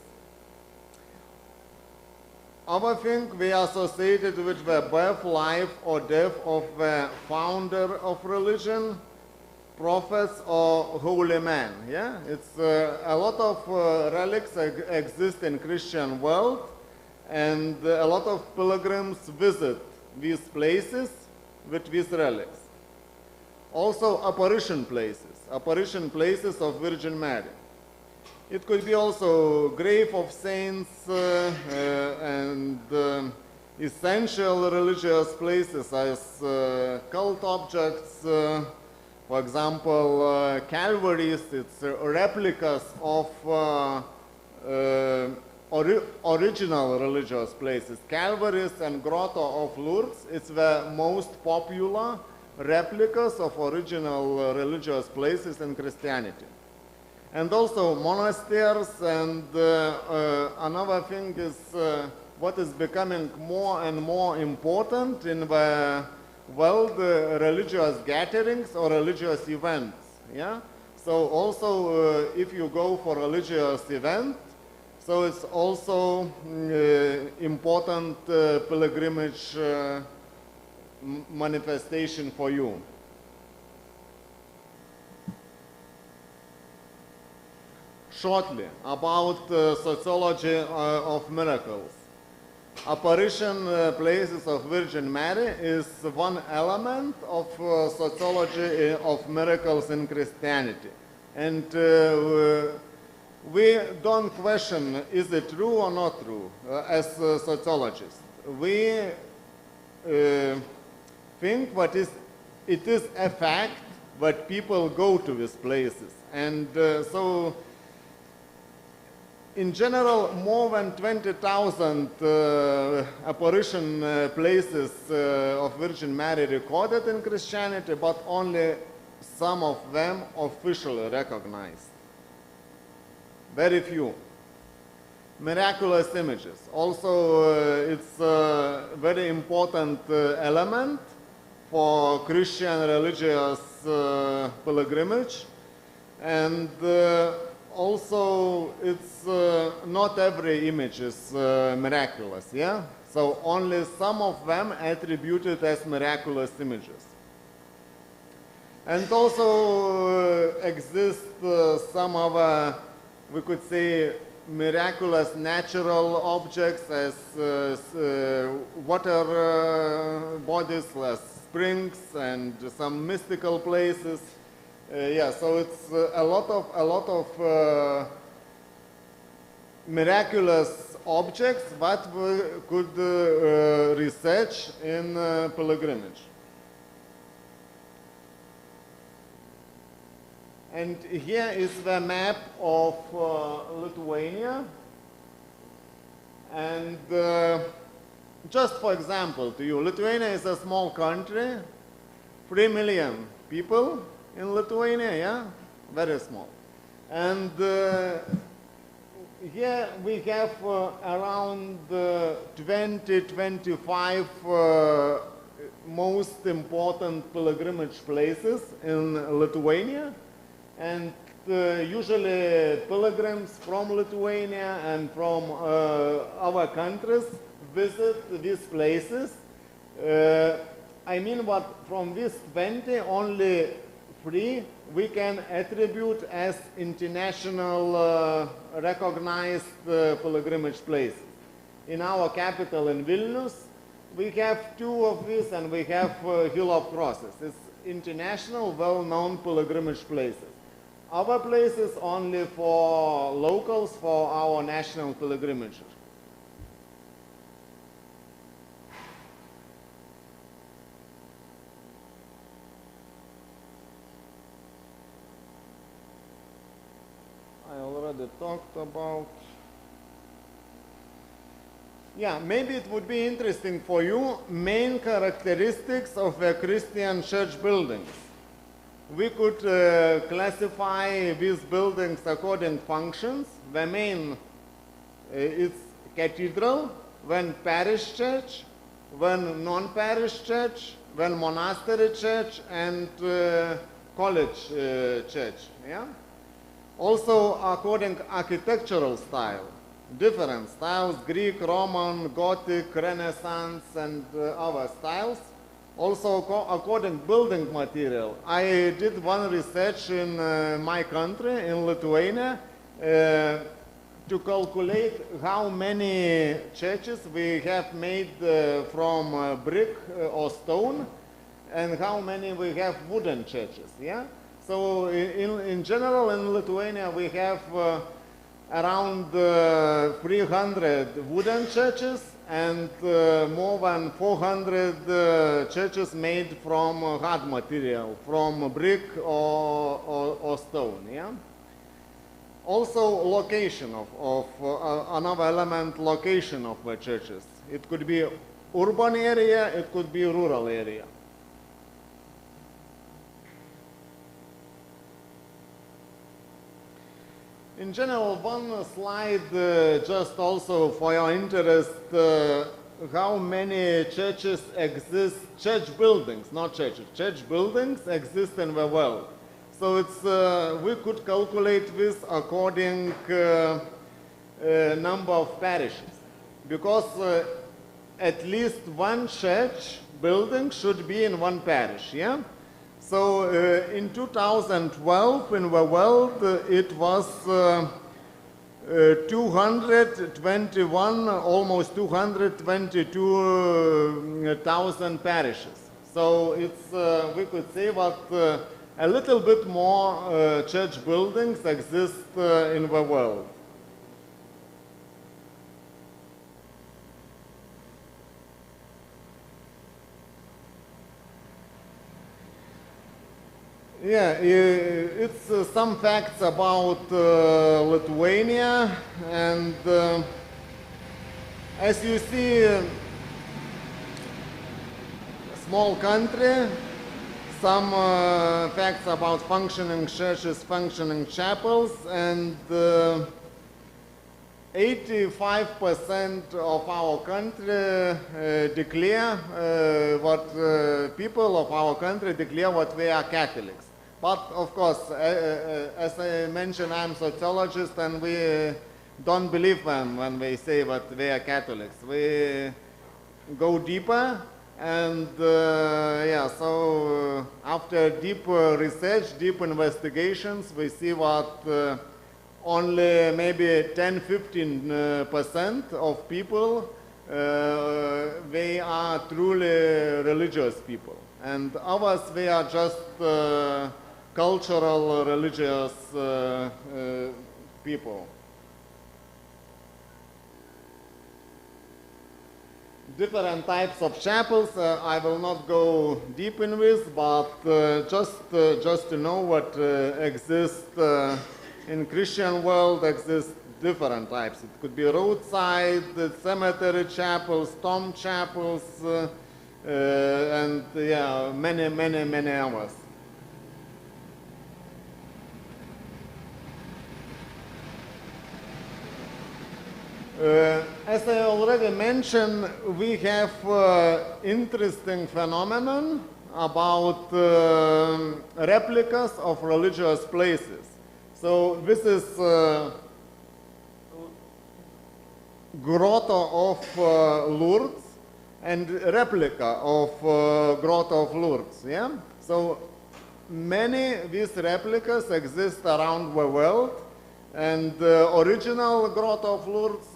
Other thing, they are associated with the birth, life, or death of the founder of religion, prophets, or holy man. Yeah, it's a lot of relics exist in Christian world, and a lot of pilgrims visit these places with these relics. Also apparition places of Virgin Mary. It could be also grave of saints and essential religious places as cult objects. For example, Calvaries, it's replicas of original religious places. Calvaries and Grotto of Lourdes, it's the most popular replicas of original religious places in Christianity. And also monasteries, and another thing is what is becoming more and more important in the world, religious gatherings or religious events. Yeah? So also if you go for religious event, so it's also important pilgrimage manifestation for you. Shortly about sociology of miracles. Apparition places of Virgin Mary is one element of sociology of miracles in Christianity. And we don't question is it true or not true as sociologists. We think that it is a fact that people go to these places. And so in general, more than 20,000 apparition places of Virgin Mary recorded in Christianity, but only some of them officially recognized. Very few. Miraculous images. Also, it's a very important element for Christian religious pilgrimage. And also, it's not every image is miraculous, yeah? So only some of them attributed as miraculous images. And also exist some other, we could say, miraculous natural objects as water bodies, as springs, and some mystical places. Yeah, so it's a lot of miraculous objects that we could research in pilgrimage. And here is the map of Lithuania. And just for example to you, Lithuania is a small country, 3 million people in Lithuania, yeah? Very small. And here we have around 20-25 most important pilgrimage places in Lithuania. And usually pilgrims from Lithuania and from other countries visit these places. I mean, what from these 20, only 3 we can attribute as international recognized pilgrimage places. In our capital, in Vilnius, we have 2 of these, and we have Hill of Crosses. It's international, well-known pilgrimage places. Other places only for locals, for our national pilgrimage. I already talked about. Yeah, maybe it would be interesting for you, main characteristics of the Christian church buildings. We could classify these buildings according to functions. The main is cathedral, then parish church, then non-parish church, then monastery church, and college church. Yeah? Also according to architectural style, different styles, Greek, Roman, Gothic, Renaissance, and other styles. Also according to building material. I did one research in my country, in Lithuania, to calculate how many churches we have made from brick or stone, and how many we have wooden churches. Yeah? So in general in Lithuania we have around 300 wooden churches and more than 400 churches made from hard material, from brick or stone. Yeah? Also location another element, location of the churches. It could be urban area, it could be rural area. In general, one slide just also for your interest, how many churches exist, church buildings, not churches, church buildings exist in the world. So it's, we could calculate this according number of parishes, because at least one church building should be in one parish, yeah? So in 2012 in the world it was 221, almost 222,000 parishes. So it's, we could say that a little bit more church buildings exist in the world. Yeah, it's some facts about Lithuania, and as you see, small country, some facts about functioning churches, functioning chapels, and 85% of our country declare what people of our country declare what they are Catholics. But of course, as I mentioned, I'm a sociologist, and we don't believe them when they say that they are Catholics. We go deeper, and yeah, so after deep research, deep investigations, we see what only maybe 10–15% of people, they are truly religious people. And others, they are just cultural, religious people. Different types of chapels, I will not go deep in this, but just to know what exists in Christian world, exists different types. It could be roadside, cemetery chapels, tomb chapels, and yeah, many others. As I already mentioned, we have interesting phenomenon about replicas of religious places. So this is grotto of Lourdes and replica of grotto of Lourdes. Yeah. So many these replicas exist around the world. And the original grotto of Lourdes,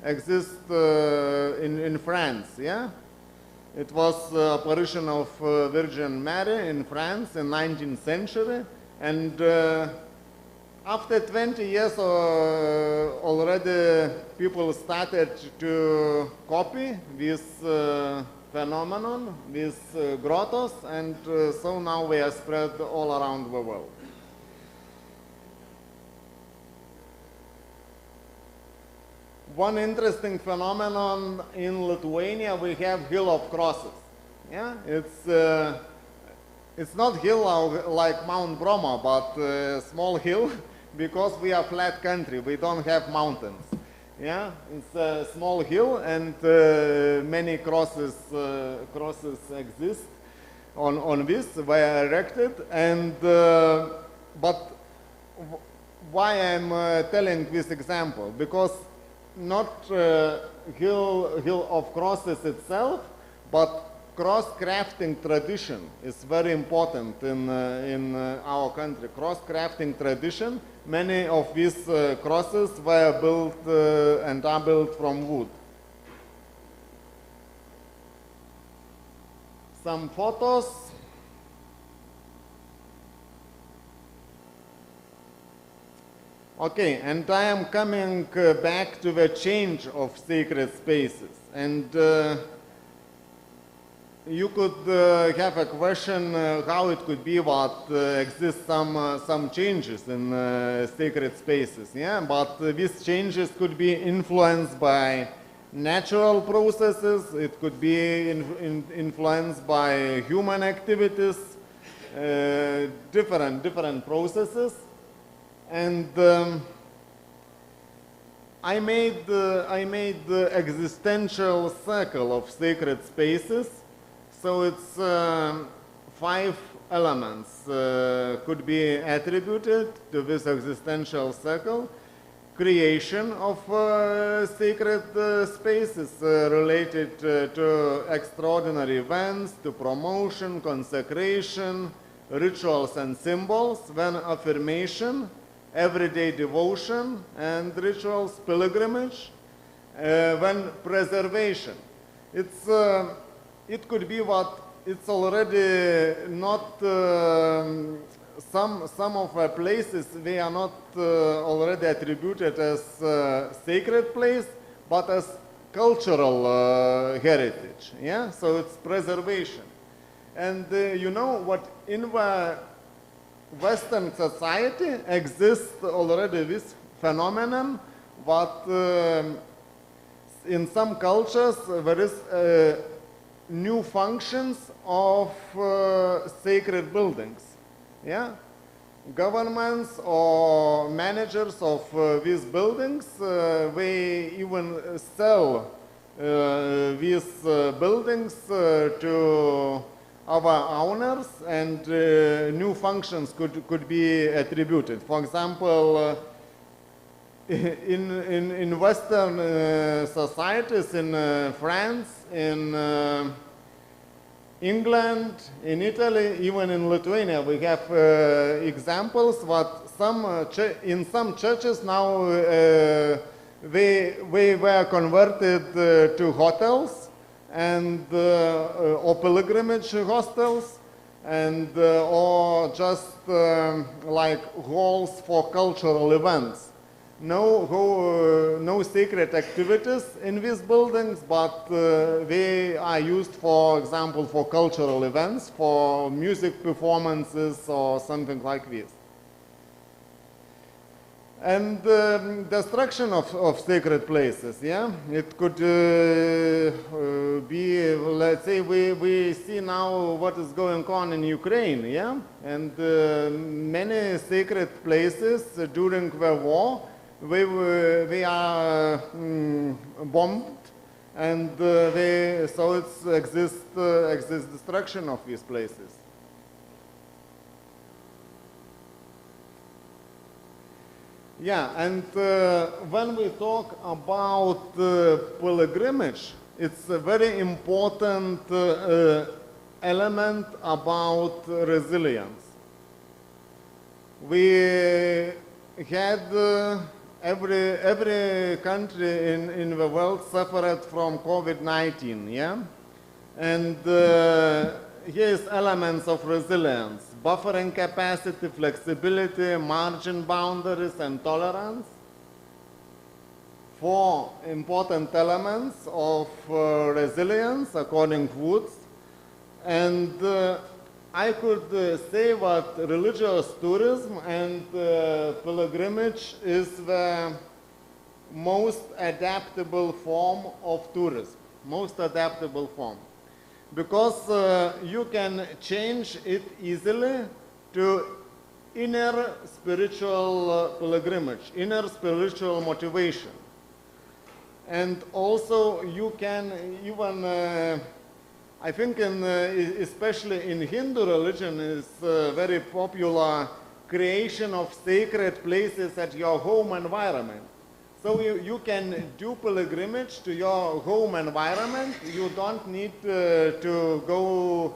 exists in France, yeah? It was apparition of Virgin Mary in France in 19th century. And after 20 years already people started to copy this phenomenon, these grottos, and so now they are spread all around the world. One interesting phenomenon in Lithuania, we have Hill of Crosses. Yeah, it's not hill like Mount Bromo, but small hill, because we are flat country. We don't have mountains. Yeah, it's a small hill, and many crosses exist on this. They are erected, and but why I'm telling this example? Because not hill of crosses itself, but cross-crafting tradition is very important in our country. Cross-crafting tradition, many of these crosses were built and are built from wood. Some photos. Okay, and I am coming back to the change of sacred spaces. And you could have a question how it could be that exist some changes in sacred spaces, yeah? But these changes could be influenced by natural processes, it could be influenced by human activities, different processes. And I made the existential circle of sacred spaces. So it's 5 elements could be attributed to this existential circle. Creation of sacred spaces related to extraordinary events, to promotion, consecration, rituals and symbols, then affirmation, everyday devotion and rituals, pilgrimage, then preservation. It could be what it's already not some of the places they are not already attributed as sacred place, but as cultural heritage. Yeah, so it's preservation. And you know what, in the Western society exists already this phenomenon, but in some cultures there is new functions of sacred buildings. Yeah, governments or managers of these buildings, they even sell these buildings to our owners, and new functions could be attributed. For example, in Western societies, in France, in England, in Italy, even in Lithuania, we have examples that in some churches now they were converted to hotels and or pilgrimage hostels, and or just like halls for cultural events. No sacred activities in these buildings, but they are used, for example, for cultural events, for music performances or something like this. And destruction of sacred places, yeah? It could be, let's say, we see now what is going on in Ukraine, yeah? And many sacred places during the war, they are bombed, and so it exists destruction of these places. Yeah, and when we talk about pilgrimage, it's a very important element about resilience. We had every country in the world suffered from COVID-19, yeah? And here's elements of resilience: buffering capacity, flexibility, margin boundaries, and tolerance. 4 important elements of resilience according to Woods. And I could say that religious tourism and pilgrimage is the most adaptable form of tourism, most adaptable form. Because you can change it easily to inner spiritual pilgrimage, inner spiritual motivation. And also you can even, I think especially in Hindu religion, is very popular creation of sacred places at your home environment. So you can do pilgrimage to your home environment. You don't need to go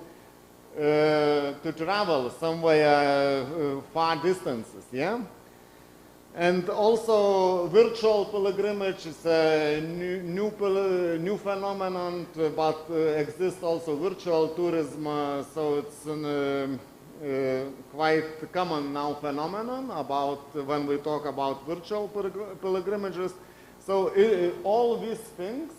to travel somewhere far distances, yeah? And also virtual pilgrimage is a new phenomenon, but exists also virtual tourism, so it's quite common now phenomenon about when we talk about virtual pilgrimages. So all these things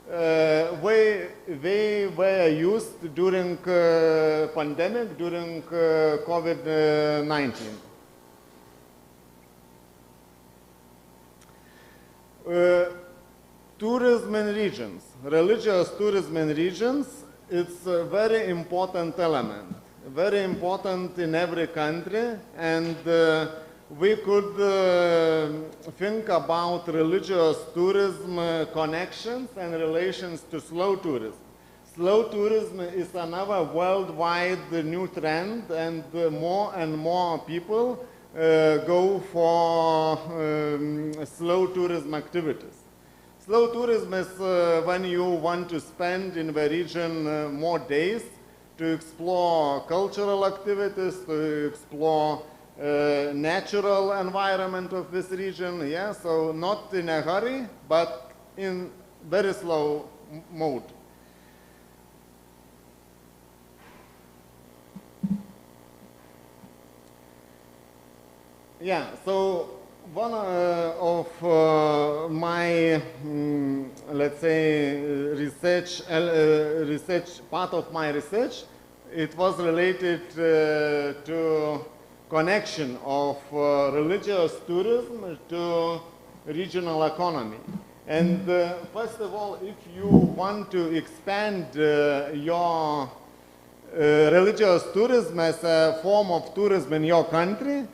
they were used during pandemic, during COVID-19. Tourism in regions, religious tourism in regions, it's a very important element, very important in every country, and we could think about religious tourism connections and relations to slow tourism. Slow tourism is another worldwide new trend, and more people go for slow tourism activities. Slow tourism is when you want to spend in the region more days to explore cultural activities, to explore natural environment of this region, yeah, so not in a hurry, but in very slow mode. Yeah, so one of my, let's say, part of my research, it was related to connection of religious tourism to regional economy. And first of all, if you want to expand your religious tourism as a form of tourism in your country,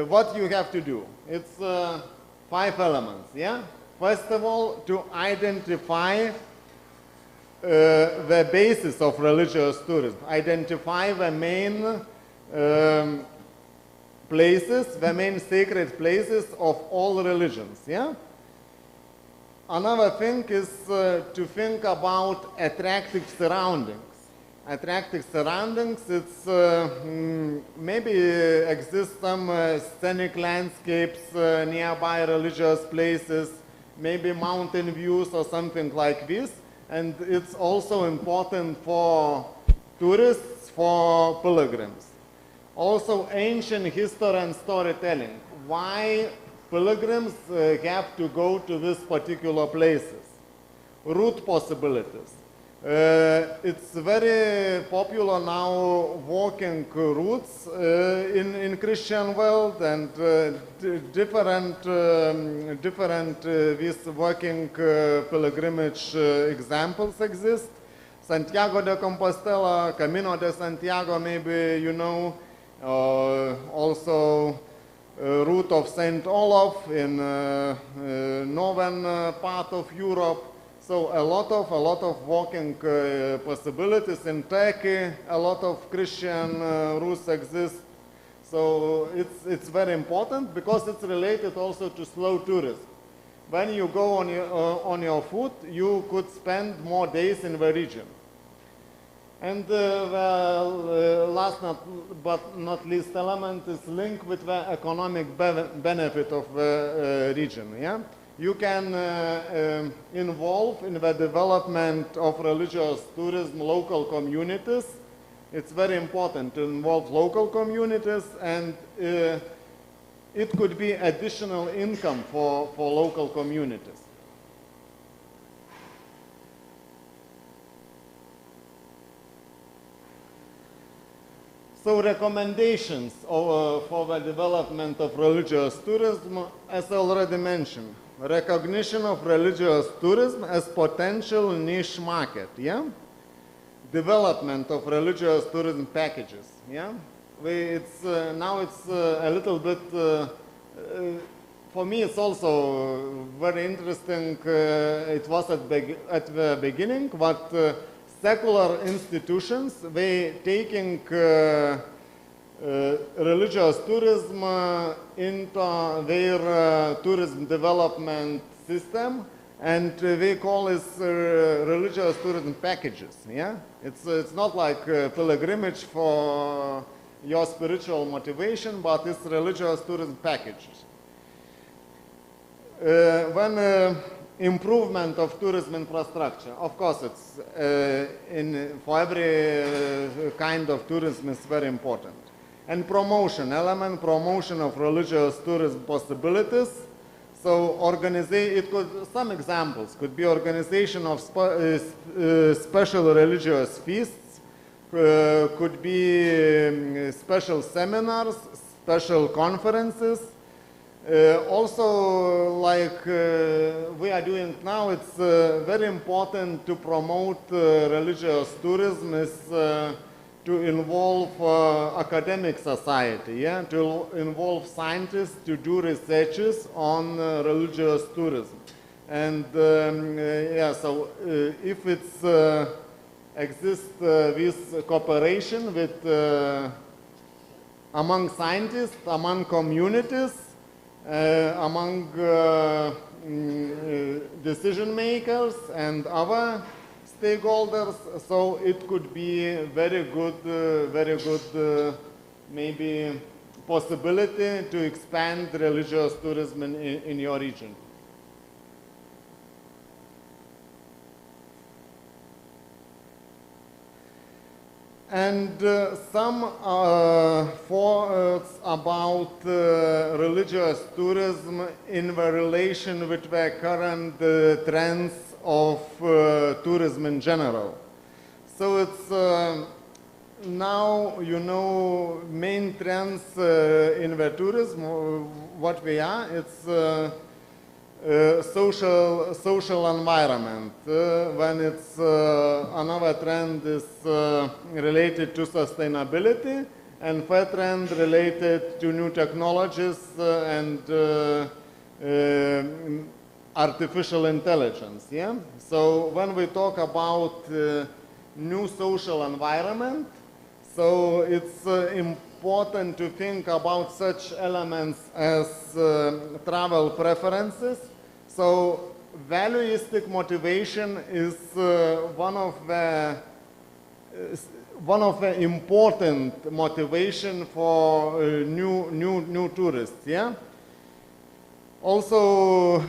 what you have to do? It's 5 elements, yeah? First of all, to identify the basis of religious tourism, identify the main places, the main sacred places of all religions, yeah? Another thing is to think about attractive surroundings. Attractive surroundings, it's maybe exist some scenic landscapes nearby religious places, maybe mountain views or something like this, and it's also important for tourists, for pilgrims. Also ancient history and storytelling. Why pilgrims have to go to these particular places? Route possibilities. It's very popular now walking routes in Christian world, and different these walking pilgrimage examples exist. Santiago de Compostela, Camino de Santiago, maybe you know, also route of Saint Olaf in northern part of Europe. So a lot of walking possibilities in Turkey. A lot of Christian routes exist. So it's very important because it's related also to slow tourism. When you go on your foot, you could spend more days in the region. And the last but not least element is linked with the economic benefit of the region. Yeah? You can involve in the development of religious tourism local communities. It's very important to involve local communities, and it could be additional income for local communities. So recommendations for the development of religious tourism, as I already mentioned. Recognition of religious tourism as potential niche market, yeah? Development of religious tourism packages, yeah? Now it's a little bit, for me it's also very interesting, it was at the beginning, but secular institutions, they taking religious tourism into their tourism development system, and they call it religious tourism packages. Yeah, it's not like pilgrimage for your spiritual motivation, but it's religious tourism packages. When improvement of tourism infrastructure, of course, it's for every kind of tourism is very important. And promotion of religious tourism possibilities. So some examples could be organization of special religious feasts, could be special seminars, special conferences. Also, like we are doing now, it's very important to promote religious tourism, to involve academic society, to involve scientists to do researches on religious tourism. And so if it's exists this cooperation with among scientists, among communities, among decision makers and other stakeholders, so it could be very good, maybe possibility to expand religious tourism in your region. And some thoughts about religious tourism in the relation with the current trends of tourism in general. So it's now, you know, main trends in the tourism, what we are, it's social environment. When it's another trend is related to sustainability, and third trend related to new technologies and artificial intelligence. Yeah. So when we talk about new social environment, so it's important to think about such elements as travel preferences. So valueistic motivation is one of the important motivation for new tourists. Yeah. Also,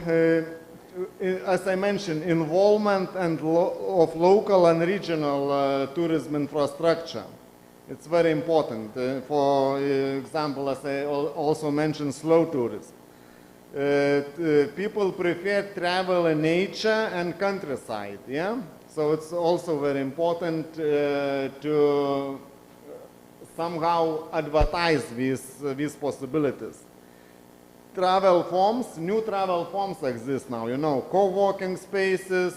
as I mentioned, involvement of local and regional tourism infrastructure. It's very important. For example, as I also mentioned, slow tourism. People prefer travel in nature and countryside, yeah? So it's also very important to somehow advertise these possibilities. Travel forms, new travel forms exist now, you know, co-working spaces,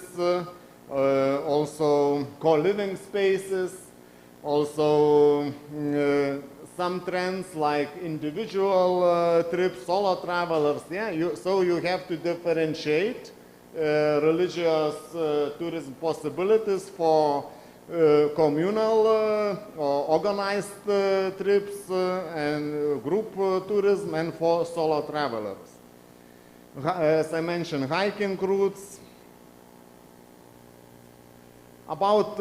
also co-living spaces, also some trends like individual trips, solo travelers, yeah, so you have to differentiate religious tourism possibilities for communal or organized trips and group tourism, and for solo travelers. As I mentioned, hiking routes. About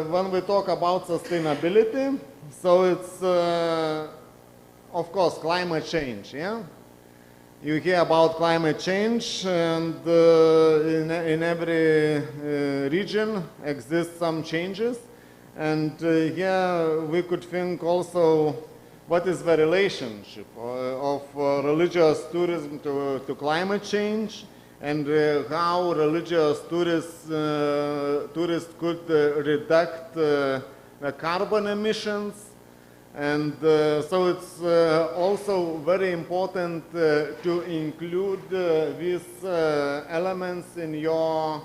when we talk about sustainability, so it's of course climate change. Yeah, you hear about climate change, and in every region exists some changes, and here we could think also what is the relationship of religious tourism to climate change, and how religious tourists could reduce the carbon emissions. And so it's also very important to include these elements in your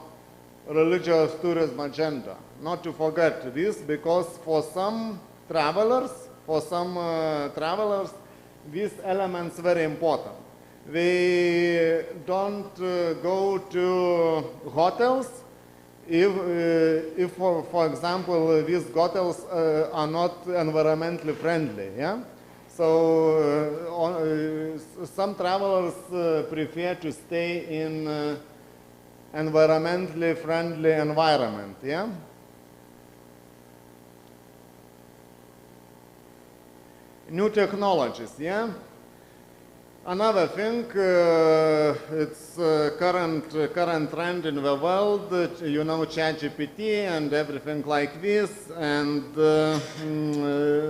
religious tourism agenda. Not to forget this, because for some travelers, these elements very important. They don't go to hotels if for example, these hotels are not environmentally friendly. Yeah? So some travelers prefer to stay in environmentally friendly environment. Yeah? New technologies. Yeah? Another thing, it's current trend in the world, you know, ChatGPT and everything like this, and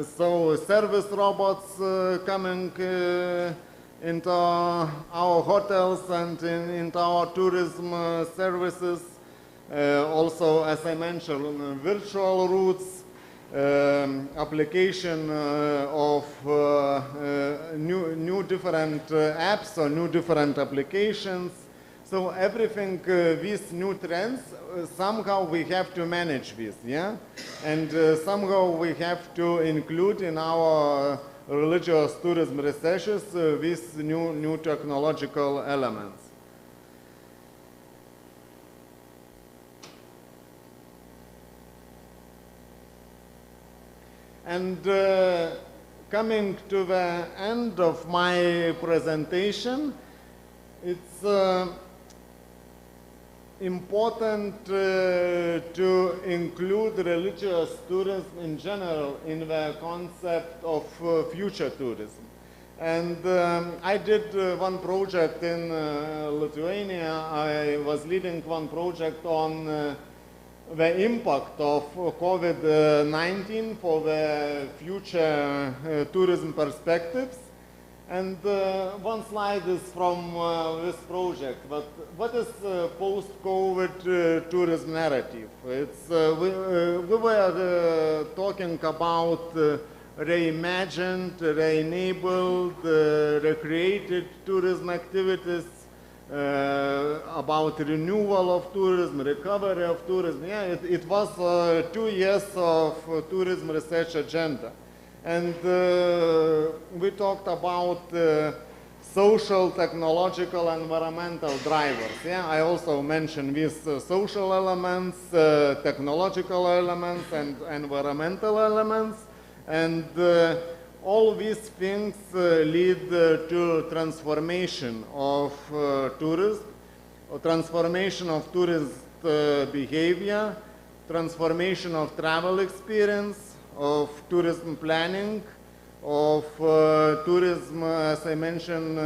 so service robots coming into our hotels and into our tourism services. Also, as I mentioned, virtual routes, application of new different apps or new different applications. So everything, these new trends, somehow we have to manage this, yeah? And somehow we have to include in our religious tourism researches these new technological elements. And coming to the end of my presentation, it's important to include religious tourism in general in the concept of future tourism. And I did one project in Lithuania. I was leading one project on the impact of COVID-19 for the future tourism perspectives. And one slide is from this project. But what is post-COVID tourism narrative? It's, we were talking about reimagined, re-enabled, recreated tourism activities, about renewal of tourism, recovery of tourism. Yeah, it was 2 years of tourism research agenda. And we talked about social, technological, environmental drivers. Yeah, I also mentioned these social elements, technological elements, and environmental elements. And all these things lead to transformation of tourism, or transformation of tourist behavior, transformation of travel experience, of tourism planning, of tourism, as I mentioned,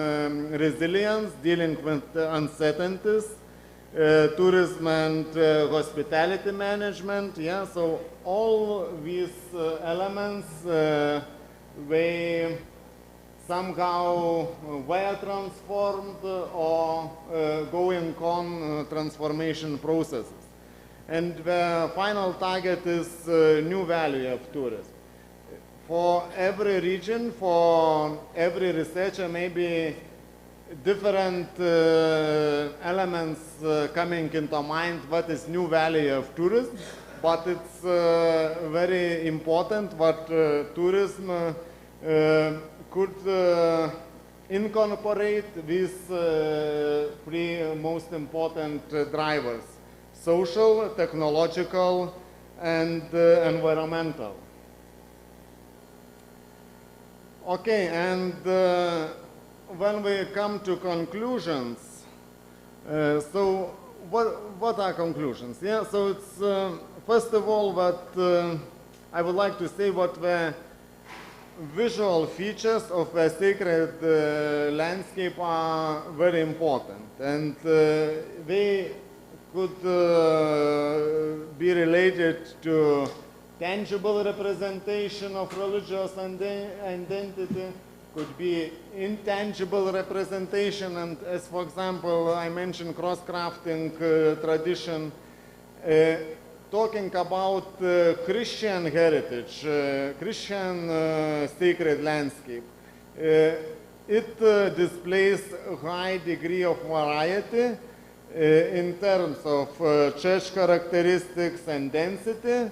resilience, dealing with uncertainties, tourism and hospitality management. Yeah, so all these elements, they somehow were transformed or going on transformation processes. And the final target is new value of tourism. For every region, for every researcher, maybe different elements coming into mind, what is new value of tourism, but it's very important what tourism could incorporate these three most important drivers: social, technological, and environmental. Okay, and when we come to conclusions, so what are conclusions? Yeah, so it's first of all what I would like to say what the visual features of the sacred landscape are very important, and they could be related to tangible representation of religious identity, could be intangible representation, and as for example, I mentioned cross-crafting tradition, talking about Christian heritage, Christian sacred landscape. It displays a high degree of variety in terms of church characteristics and density,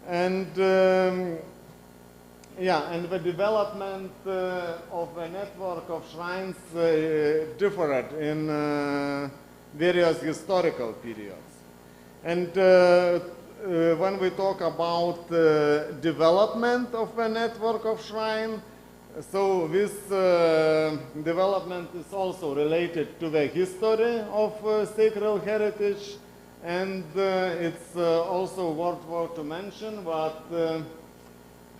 and yeah, and the development of a network of shrines differed in various historical periods. And when we talk about development of a network of shrine, so this development is also related to the history of sacred heritage, and it's also worthwhile to mention that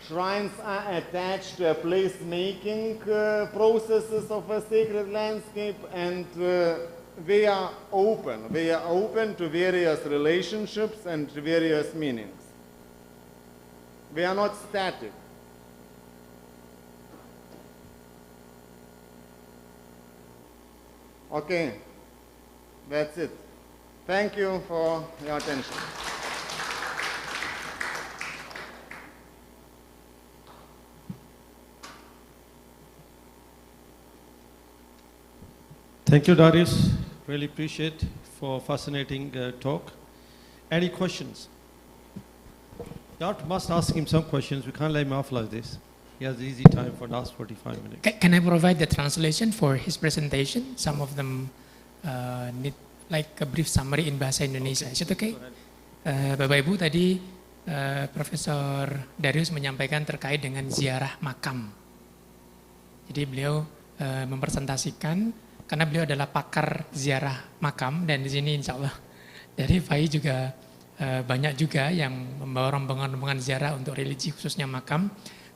shrines are attached to place-making processes of a sacred landscape, and they are open. They are open to various relationships and various meanings. They are not static. Okay, that's it. Thank you for your attention. Thank you, Darius. Really appreciate for fascinating talk. Any questions? You must ask him some questions. We can't let him off like this. He has easy time for the last 45 minutes. Can I provide the translation for his presentation? Some of them need like a brief summary in bahasa Indonesia. Is it okay? Bapak Ibu, tadi Profesor Darius menyampaikan terkait dengan ziarah makam. Jadi beliau mempresentasikan karena beliau adalah pakar ziarah makam, dan di sini insya Allah dari FAI juga banyak juga yang membawa rombongan-rombongan ziarah untuk religi khususnya makam.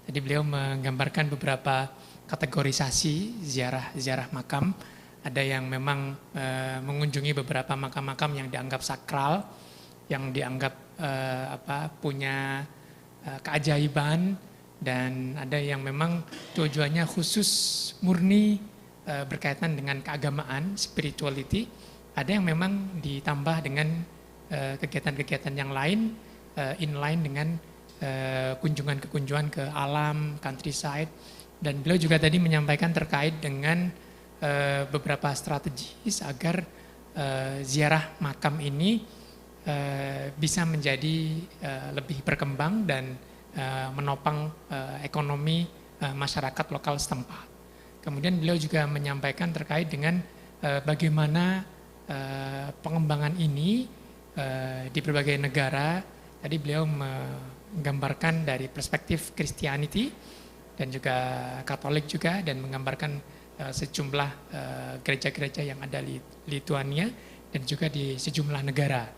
Tadi beliau menggambarkan beberapa kategorisasi ziarah makam. Ada yang memang mengunjungi beberapa makam-makam yang dianggap sakral, yang dianggap punya keajaiban, dan ada yang memang tujuannya khusus murni berkaitan dengan keagamaan, spirituality. Ada yang memang ditambah dengan kegiatan-kegiatan yang lain, inline dengan kunjungan ke alam, countryside. Dan beliau juga tadi menyampaikan terkait dengan beberapa strategi agar ziarah makam ini bisa menjadi lebih berkembang dan menopang ekonomi masyarakat lokal setempat. Kemudian beliau juga menyampaikan terkait dengan bagaimana pengembangan ini di berbagai negara. Tadi beliau menggambarkan dari perspektif Christianity dan juga Katolik juga, dan menggambarkan sejumlah gereja-gereja yang ada di Lithuania dan juga di sejumlah negara.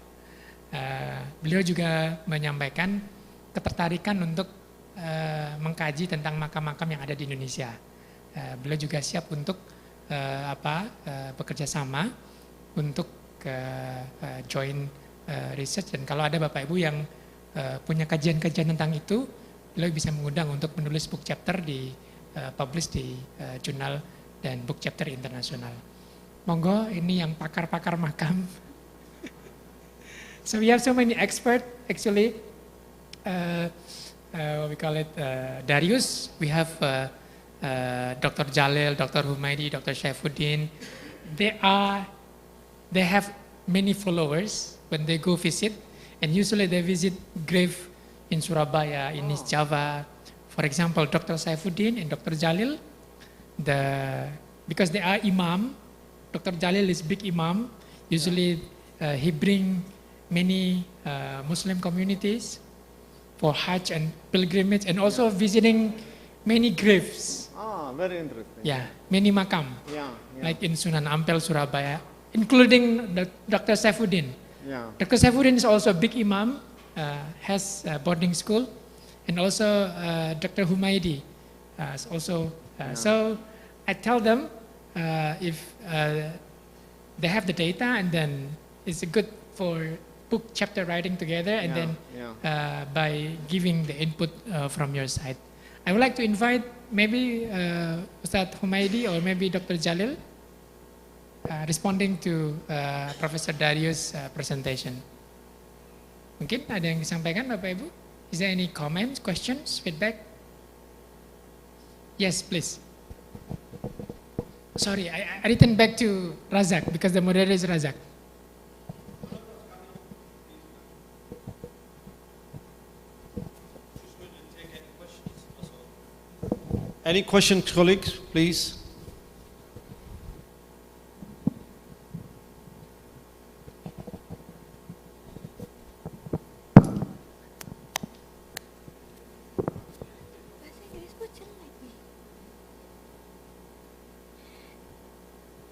Beliau juga menyampaikan ketertarikan untuk mengkaji tentang makam-makam yang ada di Indonesia. Beliau juga siap untuk bekerja sama untuk join research, dan kalau ada Bapak Ibu yang punya kajian-kajian tentang itu, beliau bisa mengundang untuk menulis book chapter di publish di jurnal dan book chapter internasional. Monggo, ini yang pakar-pakar makam. So we have so many experts actually. We call it Darius. We have Dr. Jalil, Dr. Humaydi, Dr. Syaifuddin. They have many followers when they go visit, and usually they visit grave in Surabaya, in East Java. For example, Dr. Syaifuddin and Dr. Jalil, because they are imam. Dr. Jalil is big imam. Usually he bring many Muslim communities for Hajj and pilgrimage, and also visiting many graves. Very interesting. Yeah, many makam. Like in Sunan Ampel, Surabaya, including Dr. Syaifuddin. Dr. Syaifuddin is also a big imam, has a boarding school, and also Dr. Humaydi is also. So I tell them if they have the data, and then it's good for book chapter writing together, and then by giving the input from your side. I would like to invite maybe Ustaz Humaydi or maybe Dr. Jalil responding to Professor Darius' presentation. Mungkin ada yang disampaikan Bapak Ibu? Is there any comments, questions, feedback? Yes, please. Sorry, I return back to Razak because the moderator is Razak. Any questions, colleagues, please?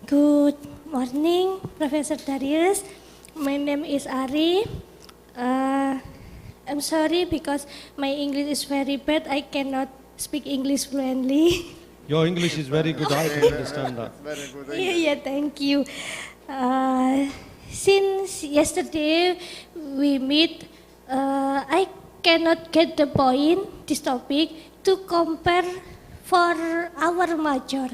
Good morning, Professor Darius. My name is Ari. I'm sorry because my English is very bad. I cannot speak English fluently. Your English is very good. I can understand that. Very good. Yeah, thank you. Since yesterday we meet, I cannot get the point, this topic, to compare for our major.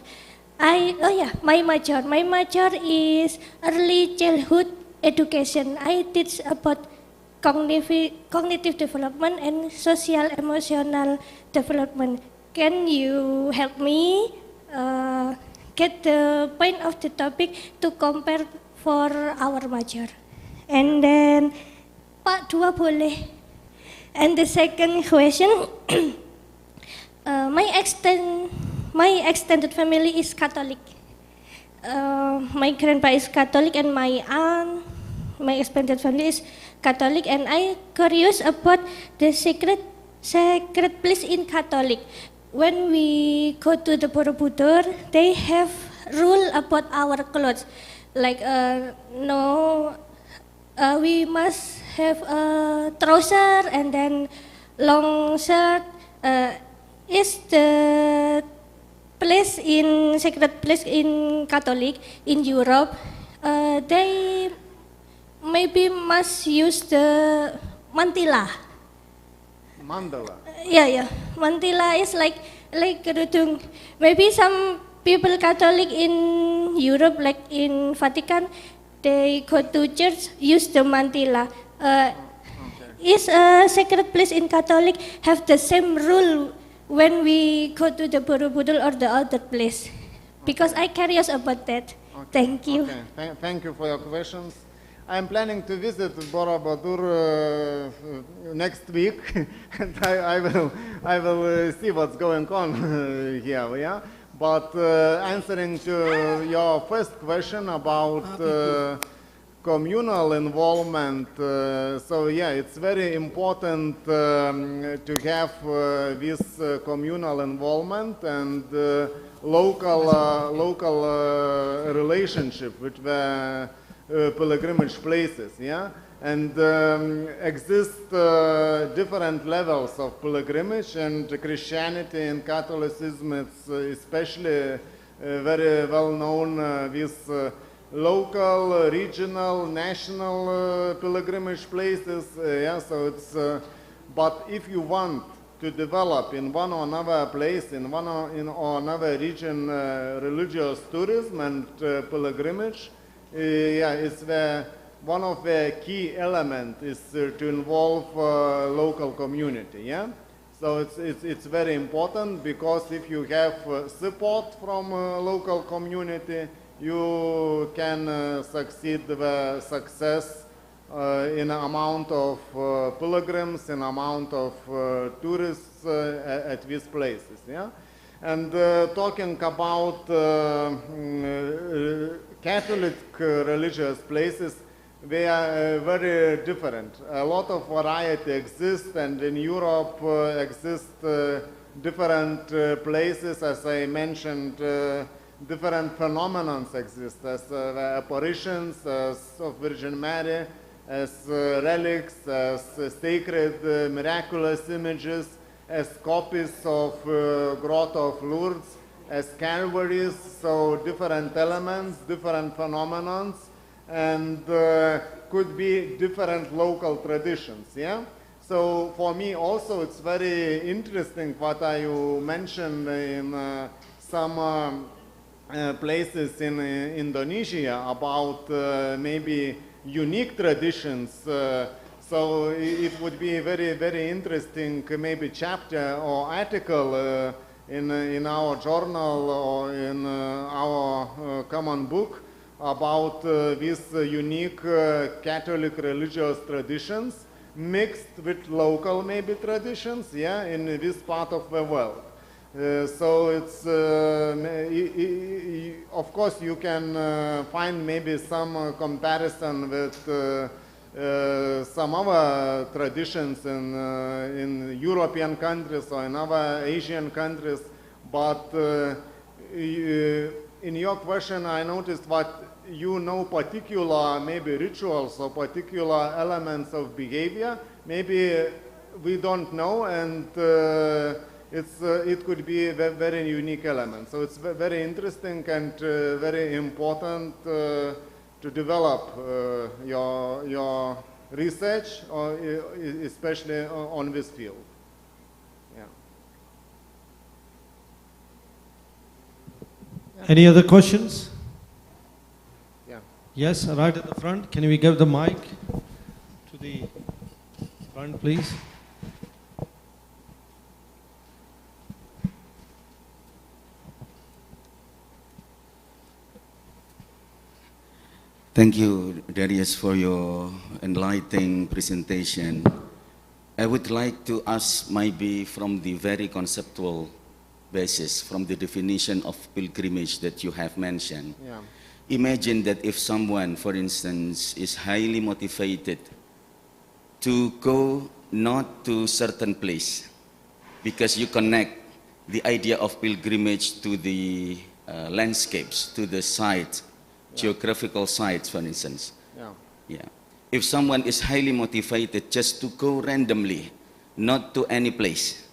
My major. My major is early childhood education. I teach about cognitive development and social emotional development. Can you help me get the point of the topic to compare for our major? And then Pak dua boleh. And the second question, my extended family is Catholic. My grandpa is Catholic and my aunt, my extended family is Catholic, and I curious about the sacred place in Catholic. When we go to the Borobudur, they have rule about our clothes, like we must have a trouser and then long shirt. Is the sacred place in Catholic in Europe? They maybe must use the mantilla. Mandala. Yeah. Mantilla is like kerudung. Maybe some people Catholic in Europe, like in Vatican, they go to church, use the mantilla. Is a sacred place in Catholic have the same rule when we go to the Borobudur or the other place? Because I curious about that. Thank you. Okay. Thank you for your questions. I'm planning to visit Borobudur next week, and I will see what's going on here. Yeah. But answering to your first question about communal involvement, so yeah, it's very important to have this communal involvement and local relationship with the pilgrimage places, yeah, and exist different levels of pilgrimage, and Christianity and Catholicism, it's especially very well known with local, regional, national pilgrimage places, yeah, so it's, but if you want to develop in one or another place, in one or another region, religious tourism and pilgrimage, yeah, it's one of the key elements is to involve local community, yeah. So it's very important, because if you have support from local community, you can succeed the success in amount of pilgrims, in amount of tourists at these places, yeah. And talking about Catholic religious places, they are very different. A lot of variety exists, and in Europe exist different places, as I mentioned, different phenomena exist, as apparitions, as of Virgin Mary, as relics, as sacred miraculous images, as copies of Grotto of Lourdes, as Calvaries, so different elements, different phenomena, and could be different local traditions, yeah? So for me also it's very interesting what you mentioned in some places in Indonesia about maybe unique traditions. So it would be very, very interesting maybe chapter or article in our journal or in our common book about these unique Catholic religious traditions mixed with local maybe traditions, yeah, in this part of the world. So it's, of course you can find maybe some comparison with some other traditions in European countries or in other Asian countries, but in your question I noticed what you know particular maybe rituals or particular elements of behavior, maybe we don't know, and it could be a very unique element. So it's very interesting and very important to develop your research, especially on this field. Yeah. Any other questions? Yeah. Yes, right at the front. Can we give the mic to the front, please? Thank you, Darius, for your enlightening presentation. I would like to ask maybe from the very conceptual basis, from the definition of pilgrimage that you have mentioned. Yeah. Imagine that if someone, for instance, is highly motivated to go not to certain place, because you connect the idea of pilgrimage to the landscapes, to the sites, geographical sites, for instance. Yeah. Yeah. If someone is highly motivated just to go randomly, not to any place,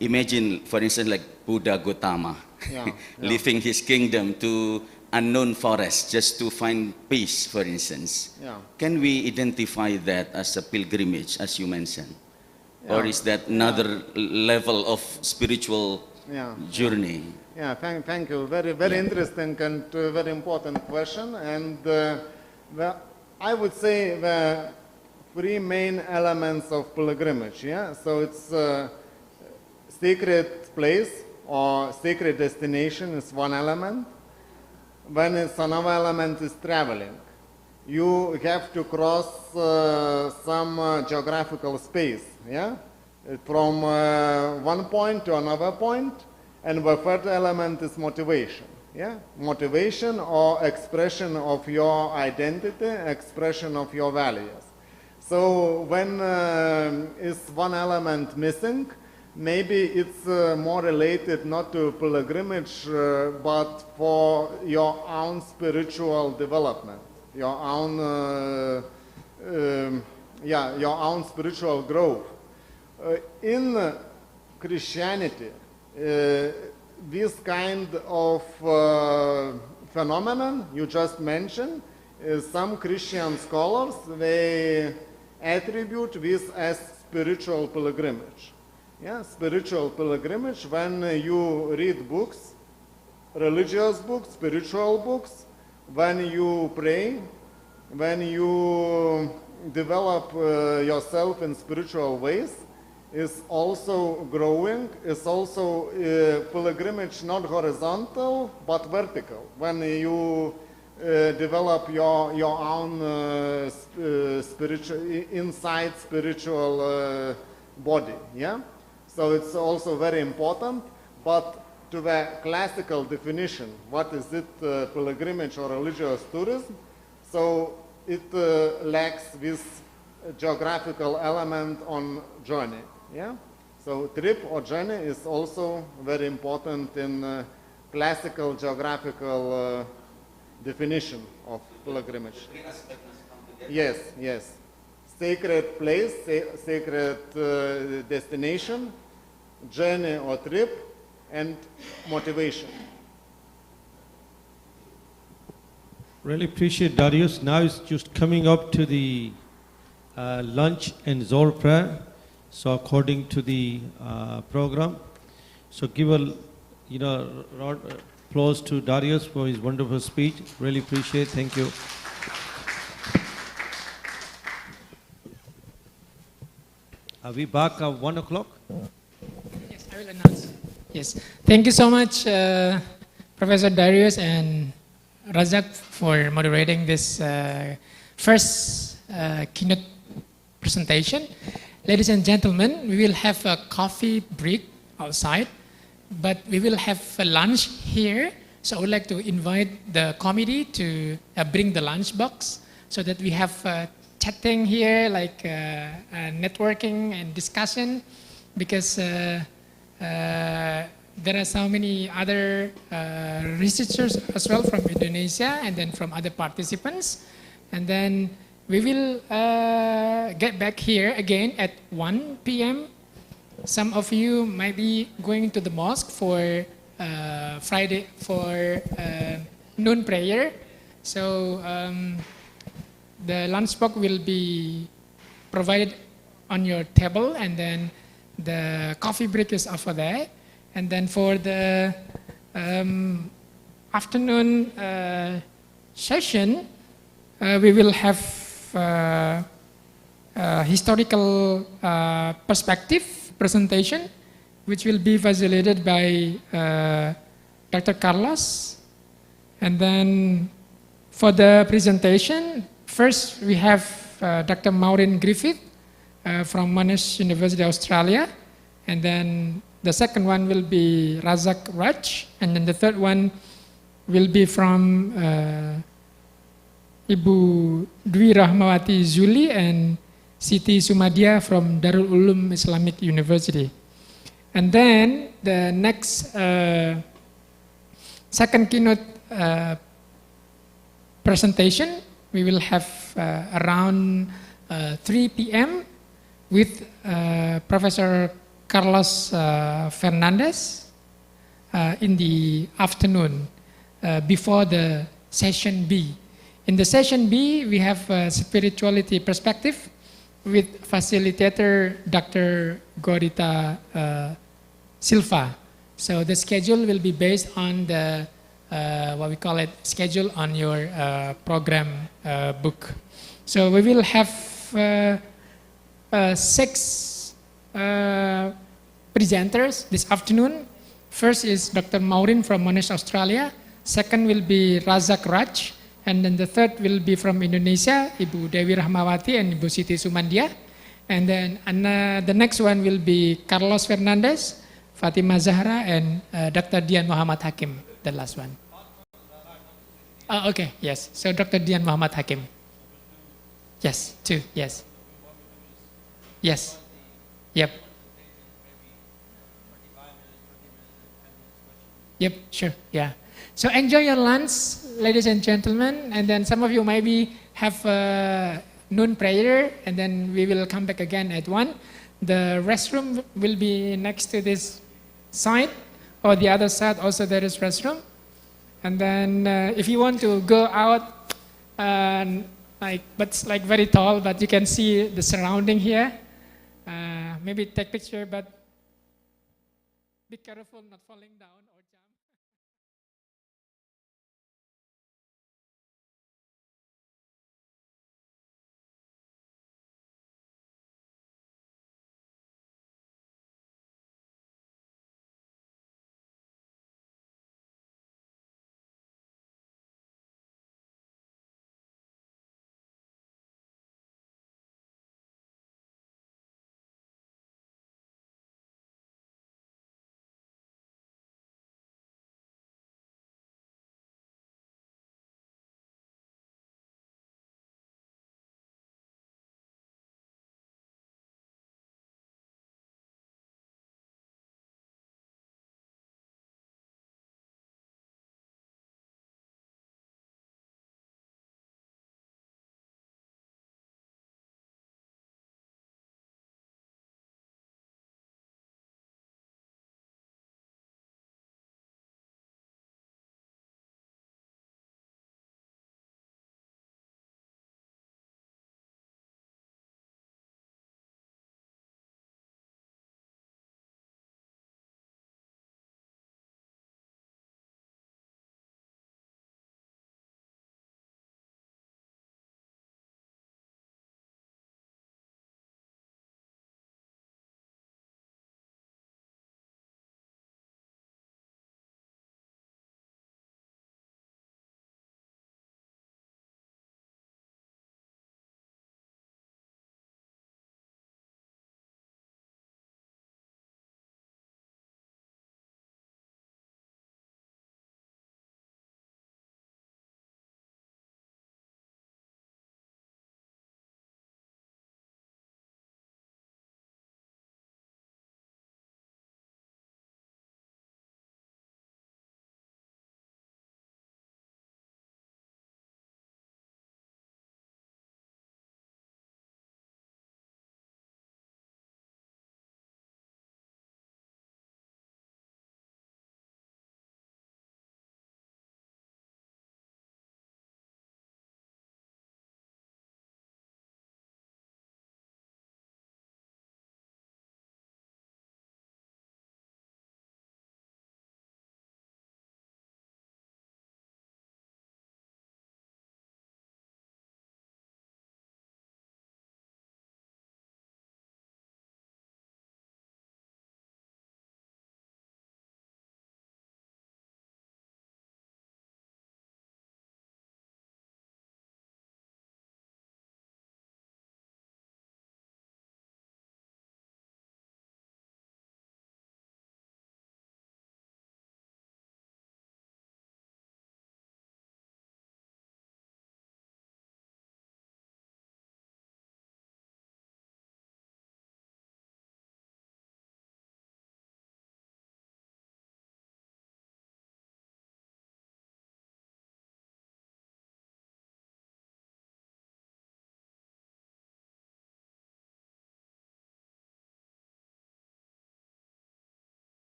imagine, for instance, like Buddha Gautama, Yeah, yeah. leaving his kingdom to unknown forest just to find peace, for instance. Yeah. Can we identify that as a pilgrimage, as you mentioned? Yeah. Or is that another level of spiritual journey? Yeah, thank you. Very interesting and very important question. And I would say the three main elements of pilgrimage. Yeah, so it's sacred place or sacred destination is one element. When it's another element is traveling. You have to cross some geographical space. Yeah, from one point to another point. And the third element is motivation. Yeah, motivation or expression of your identity, expression of your values. So when is one element missing, maybe it's more related not to pilgrimage, but for your own spiritual development, your own, your own spiritual growth. In Christianity, this kind of phenomenon you just mentioned, some Christian scholars, they attribute this as spiritual pilgrimage. Yeah, spiritual pilgrimage, when you read books, religious books, spiritual books, when you pray, when you develop yourself in spiritual ways, is also growing, is also pilgrimage not horizontal but vertical. When you develop your own spiritual, inside spiritual body, yeah? So it's also very important, but to the classical definition, what is it, pilgrimage or religious tourism? So it lacks this geographical element on journey. Yeah, so trip or journey is also very important in classical geographical definition of pilgrimage. Yes, yes. Sacred place, sacred destination, journey or trip, and motivation. Really appreciate Darius. Now it's just coming up to the lunch and Zohar prayer. So according to the program, so give a round of applause to Darius for his wonderful speech. Really appreciate. Thank you. Are we back at 1 o'clock? Yes, I will announce. Yes, thank you so much, Professor Darius and Razak, for moderating this first keynote presentation. Ladies and gentlemen, we will have a coffee break outside, but we will have a lunch here. So I would like to invite the committee to bring the lunch box so that we have chatting here, like networking and discussion, because there are so many other researchers as well from Indonesia and then from other participants. And then we will get back here again at 1 p.m. Some of you might be going to the mosque for Friday for noon prayer. So the lunch box will be provided on your table, and then the coffee break is over there. And then for the afternoon session, we will have historical perspective presentation, which will be facilitated by Dr. Carlos. And then for the presentation, first we have Dr. Maureen Griffith from Monash University, Australia. And then the second one will be Razak Raj. And then the third one will be from Ibu Dwi Rahmawati Zuli and Siti Sumadia from Darul Ulum Islamic University. And then the next second keynote presentation, we will have around 3 p.m. with Professor Carlos Fernandez in the afternoon before the session B. In the session B, we have a spirituality perspective with facilitator Dr. Gorita Silva. So the schedule will be based on the what we call it schedule on your program book. So we will have 6 presenters this afternoon. First is Dr. Maureen from Monash, Australia. Second will be Razak Raj. And then the third will be from Indonesia, Ibu Dewi Rahmawati and Ibu Siti Sumandia. And then the next one will be Carlos Fernandez, Fatima Zahra, and Dr. Dian Muhammad Hakim, the last one. Oh, okay, yes. So Dr. Dian Muhammad Hakim. Yes, 2, yes. Yes, yep. Yep, sure, yeah. So enjoy your lunch, ladies and gentlemen, and then some of you maybe have noon prayer, and then we will come back again at 1. The restroom will be next to this side, or the other side also there is restroom. And then if you want to go out, but it's like very tall, but you can see the surrounding here. Maybe take picture, but be careful not falling down.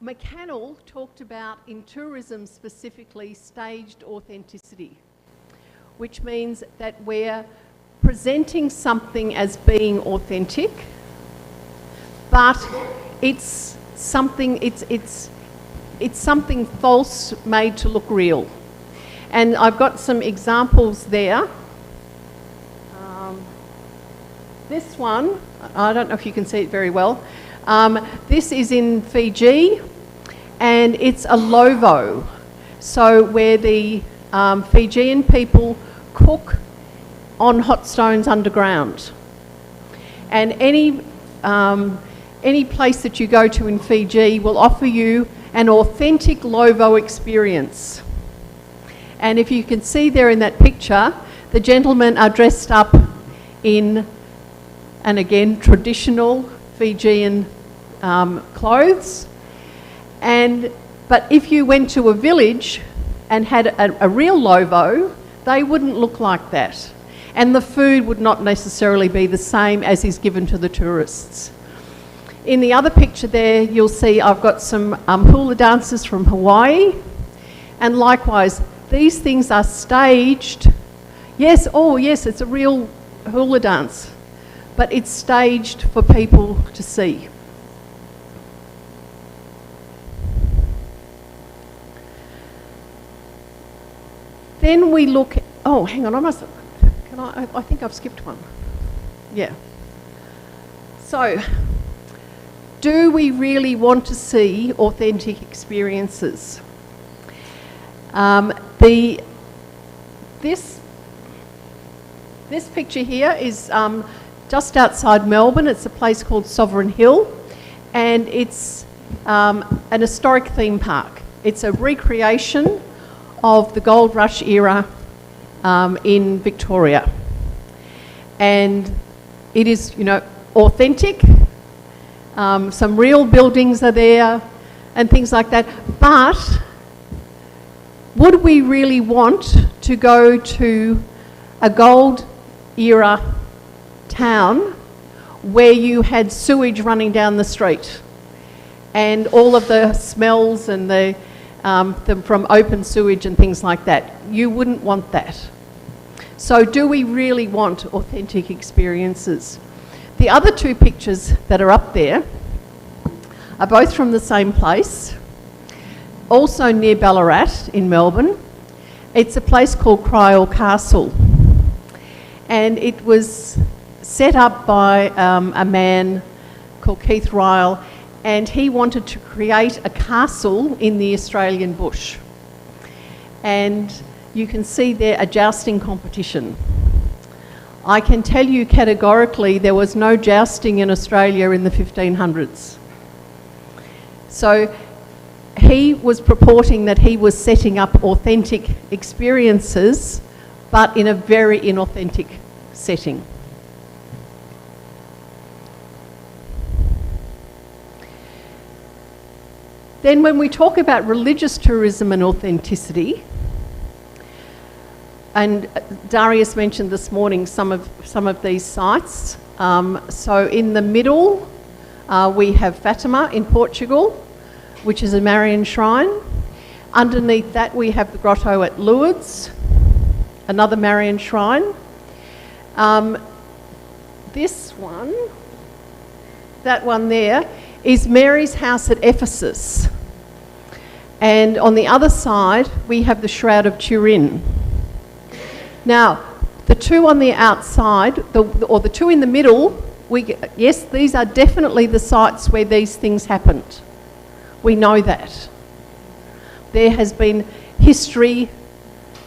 McCannell talked about, in tourism specifically, staged authenticity, which means that we're presenting something as being authentic, but it's something false made to look real. And I've got some examples there. This one, I don't know if you can see it very well. This is in Fiji, and it's a lovo. So where the Fijian people cook on hot stones underground. And any place that you go to in Fiji will offer you an authentic lovo experience. And if you can see there in that picture, the gentlemen are dressed up in, and again, traditional Fijian clothes. But if you went to a village and had a real lovo, they wouldn't look like that. And the food would not necessarily be the same as is given to the tourists. In the other picture there, you'll see I've got some hula dancers from Hawaii. And likewise, these things are staged. Yes, oh yes, it's a real hula dance, but it's staged for people to see. Then we look, oh, hang on, I think I've skipped one. Yeah. So, do we really want to see authentic experiences? This picture here is just outside Melbourne. It's a place called Sovereign Hill, and it's an historic theme park. It's a recreation of the Gold Rush era in Victoria. And it is, authentic. Some real buildings are there and things like that. But would we really want to go to a gold era town where you had sewage running down the street and all of the smells and from open sewage and things like that? You wouldn't want that. So do we really want authentic experiences? The other two pictures that are up there are both from the same place, also near Ballarat in Melbourne. It's a place called Cryall Castle, and it was set up by a man called Keith Ryle, and he wanted to create a castle in the Australian bush. And you can see there a jousting competition. I can tell you categorically there was no jousting in Australia in the 1500s. So he was purporting that he was setting up authentic experiences, but in a very inauthentic setting. Then when we talk about religious tourism and authenticity, and Darius mentioned this morning some of these sites. So in the middle, we have Fatima in Portugal, which is a Marian shrine. Underneath that, we have the grotto at Lourdes, another Marian shrine. This one, that one there, is Mary's house at Ephesus. And on the other side, we have the Shroud of Turin. Now, the two on the outside, or the two in the middle, yes, these are definitely the sites where these things happened. We know that. There has been history,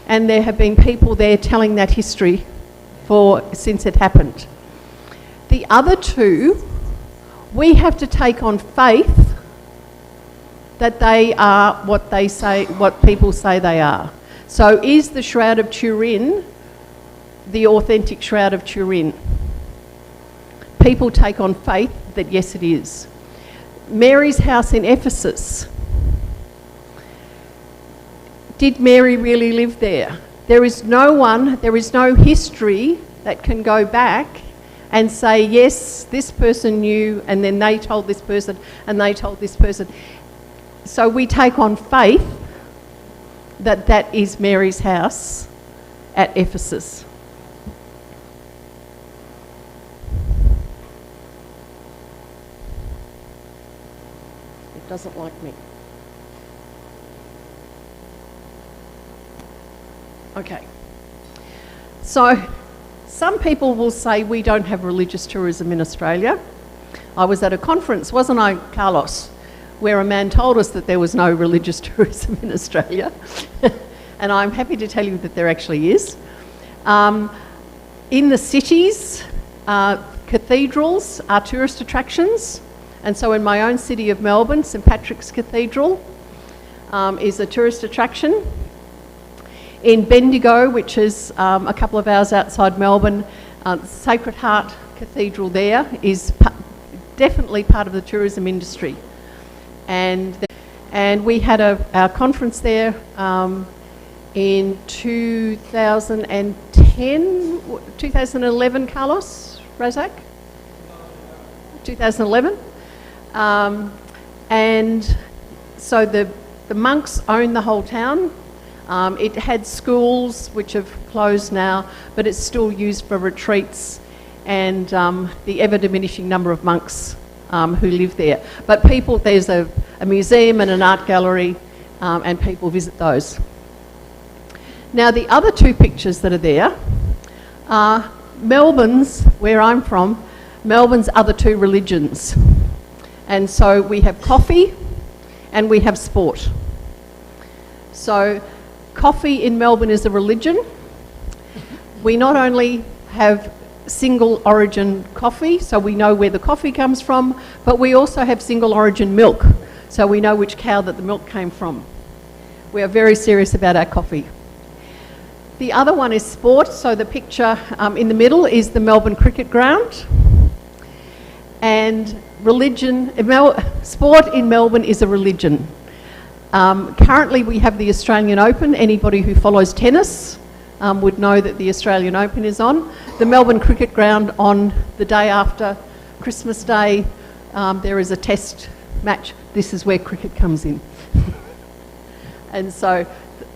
and there have been people there telling that history since it happened. The other two, we have to take on faith that they are what they say, what people say they are. So is the Shroud of Turin the authentic Shroud of Turin? People take on faith that yes, it is. Mary's house in Ephesus. Did Mary really live there? There is no history that can go back and say, yes, this person knew, and then they told this person, and they told this person. so we take on faith that that is Mary's house at Ephesus. It doesn't like me. Okay. So some people will say we don't have religious tourism in Australia. I was at a conference, wasn't I, Carlos, where a man told us that there was no religious tourism in Australia. And I'm happy to tell you that there actually is. In the cities, cathedrals are tourist attractions. And so in my own city of Melbourne, St Patrick's Cathedral is a tourist attraction. In Bendigo, which is a couple of hours outside Melbourne, Sacred Heart Cathedral there is definitely part of the tourism industry. And we had our conference there in 2011, Carlos, Razak? 2011. And so the monks own the whole town. It had schools which have closed now, but it's still used for retreats and the ever-diminishing number of monks who live there. But people, there's a museum and an art gallery, and people visit those. Now, the other two pictures that are there are Melbourne's, where I'm from, Melbourne's other two religions. And so we have coffee and we have sport. So coffee in Melbourne is a religion. We not only have single origin coffee, so we know where the coffee comes from, but we also have single origin milk, so we know which cow that the milk came from. We are very serious about our coffee. The other one is sport, so the picture in the middle is the Melbourne cricket ground. And sport in Melbourne is a religion. Currently we have the Australian Open. Anybody who follows tennis would know that the Australian Open is on. The Melbourne cricket ground, on the day after Christmas Day, there is a test match. This is where cricket comes in. And so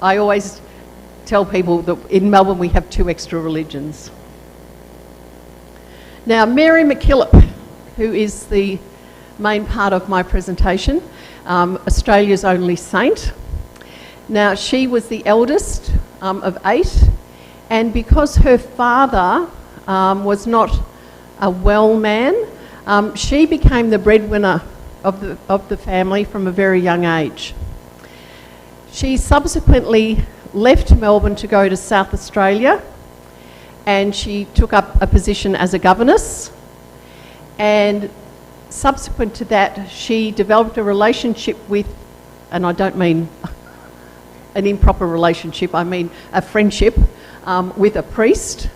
I always tell people that in Melbourne we have two extra religions. Now, Mary MacKillop, who is the main part of my presentation, Australia's only saint. Now, she was the eldest of 8, and because her father was not a well man, she became the breadwinner of the family from a very young age. She subsequently left Melbourne to go to South Australia, and she took up a position as a governess. And subsequent to that, she developed a relationship with, and I don't mean an improper relationship, I mean a friendship with a priest,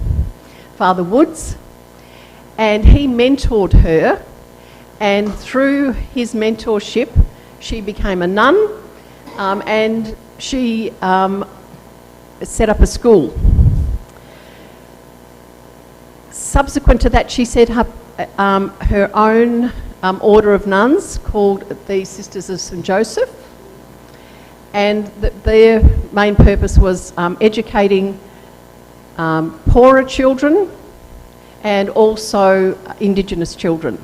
Father Woods, and he mentored her, and through his mentorship, she became a nun, and she set up a school. Subsequent to that, she set up her own order of nuns called the Sisters of St Joseph, and their main purpose was educating poorer children and also Indigenous children.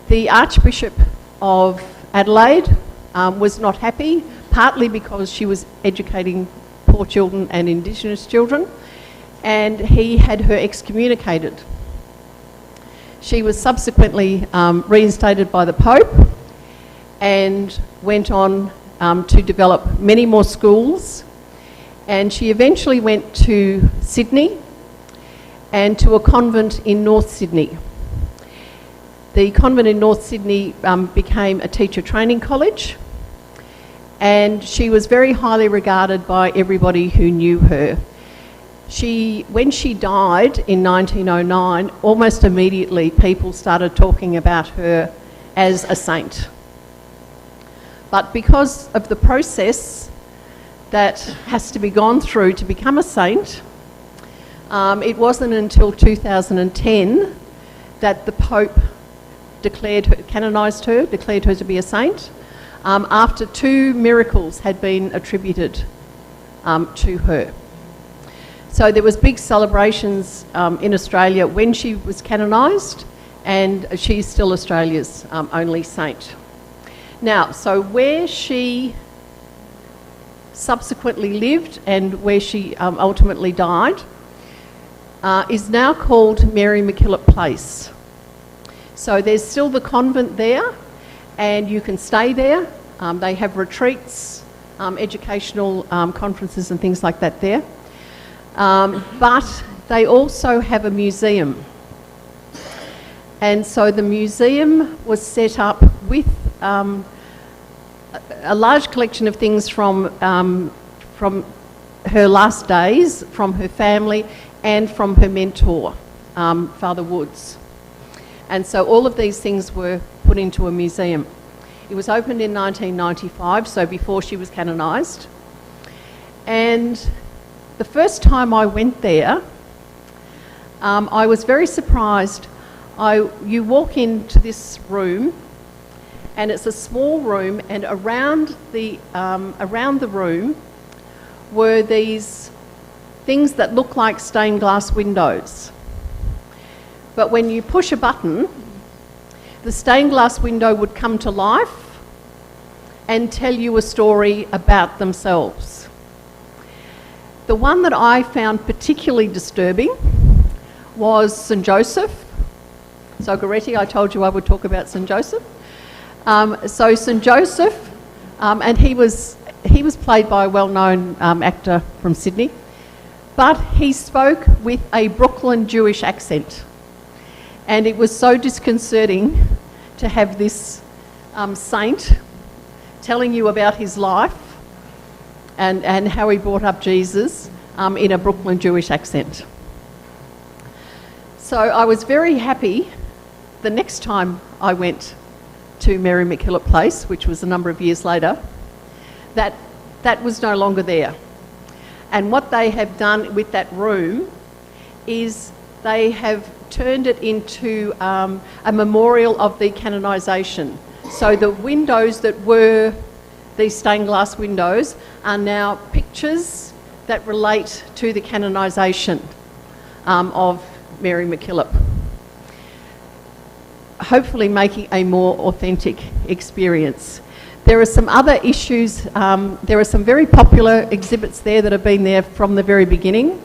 The Archbishop of Adelaide was not happy, partly because she was educating poor children and Indigenous children, and he had her excommunicated. She was subsequently reinstated by the Pope and went on to develop many more schools, and she eventually went to Sydney and to a convent in North Sydney. The convent in North Sydney became a teacher training college, and she was very highly regarded by everybody who knew her. When she died in 1909, almost immediately people started talking about her as a saint. But because of the process that has to be gone through to become a saint, it wasn't until 2010 that the Pope declared her, canonised her, declared her to be a saint. after 2 miracles had been attributed to her. So there was big celebrations in Australia when she was canonised, and she's still Australia's only saint. Now, so where she subsequently lived and where she ultimately died is now called Mary MacKillop Place. So there's still the convent there, and you can stay there. They have retreats, educational conferences and things like that there. But they also have a museum. And so the museum was set up with a large collection of things from her last days, from her family, and from her mentor, Father Woods. And so all of these things were put into a museum. It was opened in 1995, so before she was canonised. And the first time I went there, I was very surprised. You walk into this room, and it's a small room, and around the room were these things that look like stained glass windows. But when you push a button, the stained glass window would come to life and tell you a story about themselves. The one that I found particularly disturbing was St. Joseph. So Goretti, I told you I would talk about St. Joseph. So St. Joseph, and he was played by a well-known actor from Sydney, but he spoke with a Brooklyn Jewish accent. And it was so disconcerting to have this saint telling you about his life and how he brought up Jesus in a Brooklyn Jewish accent. So I was very happy the next time I went to Mary MacKillop Place, which was a number of years later, that was no longer there. And what they have done with that room is they have turned it into a memorial of the canonisation. So the windows that were these stained glass windows are now pictures that relate to the canonisation of Mary MacKillop, hopefully making a more authentic experience. There are some other issues. There are some very popular exhibits there that have been there from the very beginning.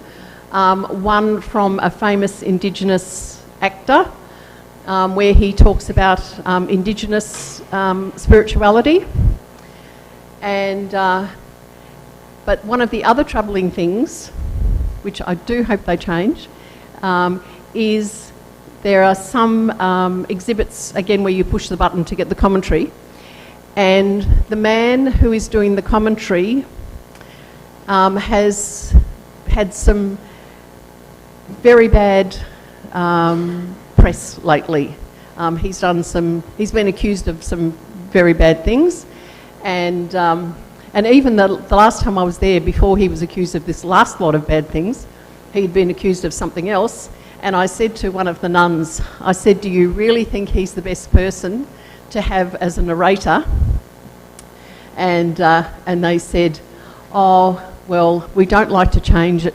One from a famous Indigenous actor, where he talks about Indigenous spirituality. And but one of the other troubling things, which I do hope they change, is there are some exhibits, again, where you push the button to get the commentary, and the man who is doing the commentary has had some very bad press lately. He's been accused of some very bad things, and even the last time I was there, before he was accused of this last lot of bad things, he'd been accused of something else. And I said to one of the nuns, I said, do you really think he's the best person to have as a narrator? And they said, oh, well, we don't like to change it.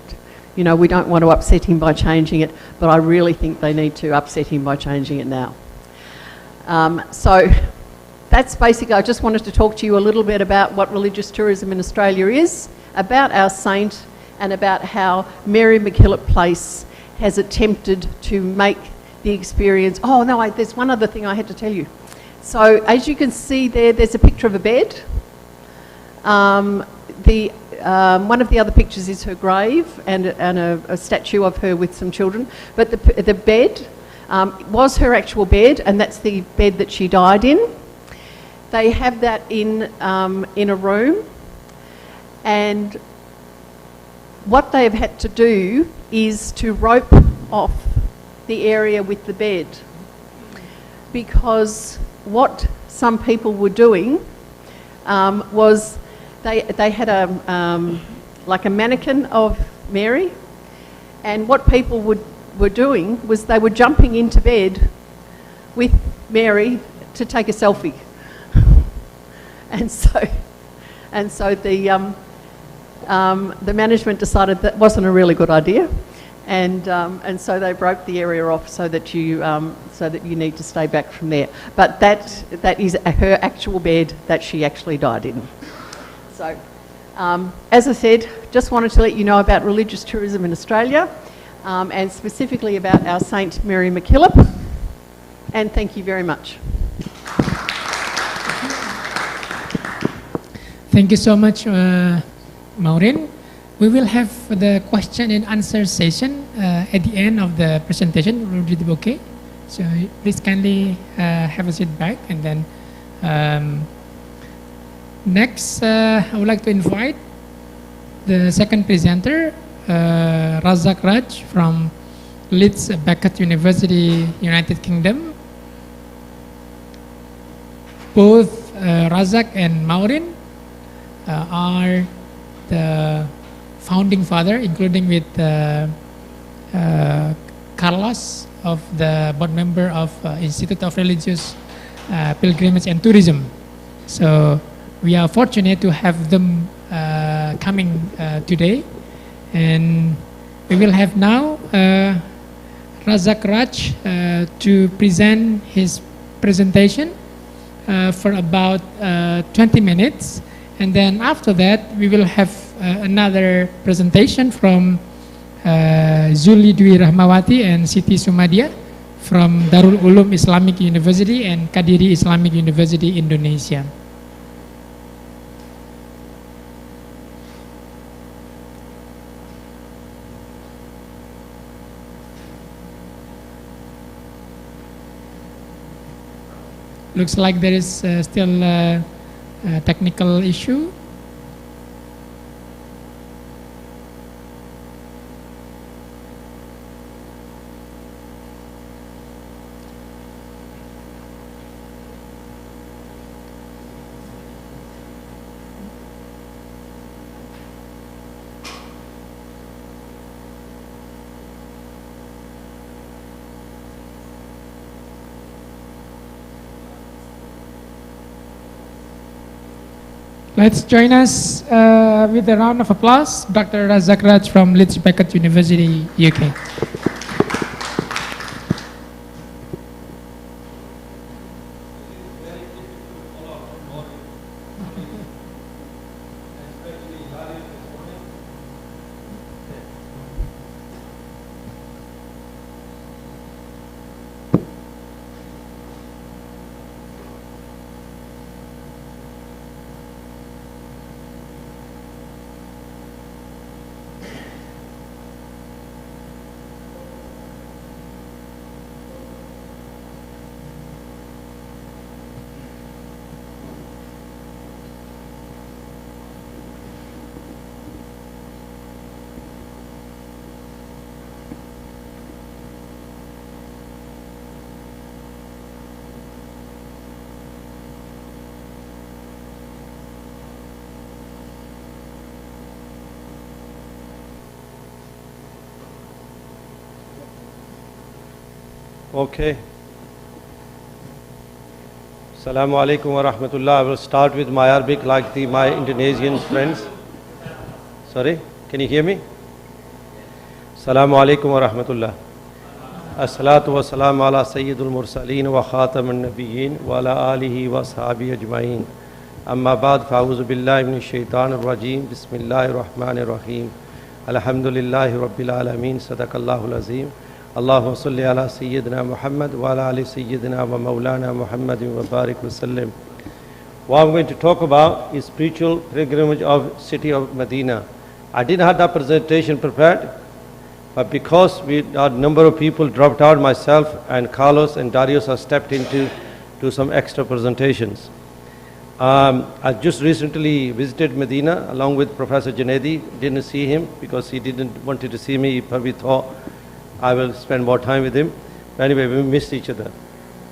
You know, we don't want to upset him by changing it, but I really think they need to upset him by changing it now. So that's basically, I just wanted to talk to you a little bit about what religious tourism in Australia is, about our saint, and about how Mary MacKillop Place has attempted to make the experience. Oh no, there's one other thing I had to tell you. So as you can see there's a picture of a bed. One of the other pictures is her grave and a statue of her with some children. But the bed was her actual bed, and that's the bed that she died in. They have that in a room, and what they have had to do is to rope off the area with the bed, because what some people were doing was they had like a mannequin of Mary, and what people were doing was they were jumping into bed with Mary to take a selfie. And so the management decided that wasn't a really good idea, and so they broke the area off so that you need to stay back from there. But that is her actual bed that she actually died in. So, as I said, just wanted to let you know about religious tourism in Australia, and specifically about our Saint Mary MacKillop. And thank you very much. Thank you so much, Maureen. We will have the question and answer session at the end of the presentation. Will it be okay? So please kindly have a seat back, and then next I would like to invite the second presenter, Razak Raj from Leeds Beckett University, United Kingdom. Both Razak and Maureen are the founding father, including with Carlos, of the board member of Institute of Religious Pilgrimage and Tourism. So we are fortunate to have them coming today, and we will have now Razak Raj to present his presentation for about 20 minutes, and then after that we will have another presentation from Zuli Dwi Rahmawati and Siti Sumadia from Darul Ulum Islamic University and Kadiri Islamic University, Indonesia. Looks like there is still a technical issue. Let's join us with a round of applause, Dr. Razak Raj from Leeds Beckett University, UK. Okay. Assalamu alaikum wa rahmatullah. I will start with my Arabic like my Indonesian friends. Sorry, can you hear me? Assalamu alaikum wa rahmatullah. As-salatu wa salam ala sayyidul mursaleen wa khataman nabiyyin wa ala alihi wa ashabihi ajma'in. Amma ba'd, fa'uzu billahi minash shaitanir rajim. Bismillahir rahmanir rahim. Alhamdulillahi rabbil alameen. Sadaqallahul azim. Allahumma salli ala Sayyidina Muhammad wa ala ali Sayyidina wa Maulana Muhammadin wa barik wa sallim. What I'm going to talk about is spiritual pilgrimage of city of Medina. I didn't have that presentation prepared, but because a number of people dropped out, myself and Carlos and Darius have stepped in to do some extra presentations. I just recently visited Medina along with Professor Janedi. Didn't see him because he didn't wanted to see me. He probably thought I will spend more time with him. But anyway, we missed each other.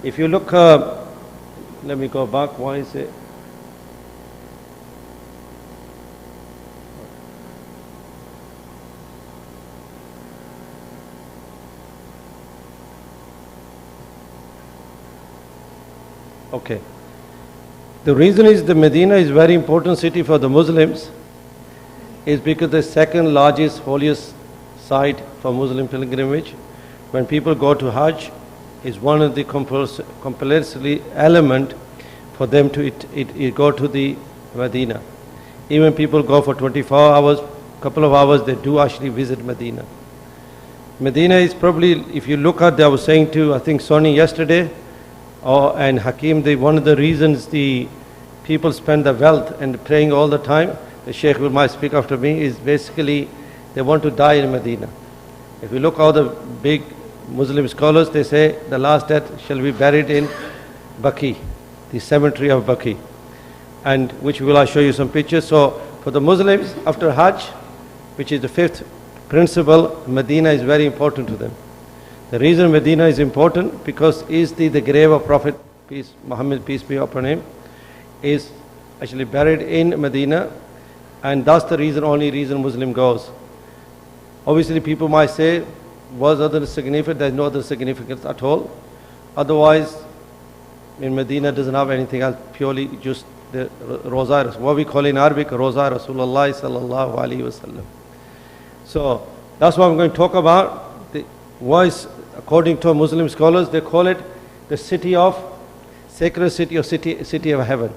If you look, let me go back. Why is it? Okay. The reason is the Medina is very important city for the Muslims is because the second largest holiest site for Muslim pilgrimage. When people go to Hajj, is one of the compulsory element for them to go to the Medina. Even people go for 24 hours, couple of hours, they do actually visit Medina. Medina is probably, if you look at, I was saying to, I think Sonny yesterday, and Hakim, one of the reasons the people spend the wealth and praying all the time, the Sheikh will might speak after me, is basically they want to die in Medina. If you look all the big Muslim scholars, they say the last death shall be buried in Baqi, the cemetery of Baqi, and which will I show you some pictures. So for the Muslims, after Hajj, which is the fifth principle, Medina is very important to them. The reason Medina is important because is the grave of Prophet Muhammad, peace be upon him, is actually buried in Medina, and that's the reason, only reason Muslim goes. Obviously people might say, was other significant? There's no other significance at all. Otherwise, in Medina doesn't have anything else, purely just the Roza, what we call in Arabic, Roza Rasulullah sallallahu alaihi wasallam. So that's what I'm going to talk about. The voice, according to Muslim scholars, they call it the city of, sacred city or city of heaven.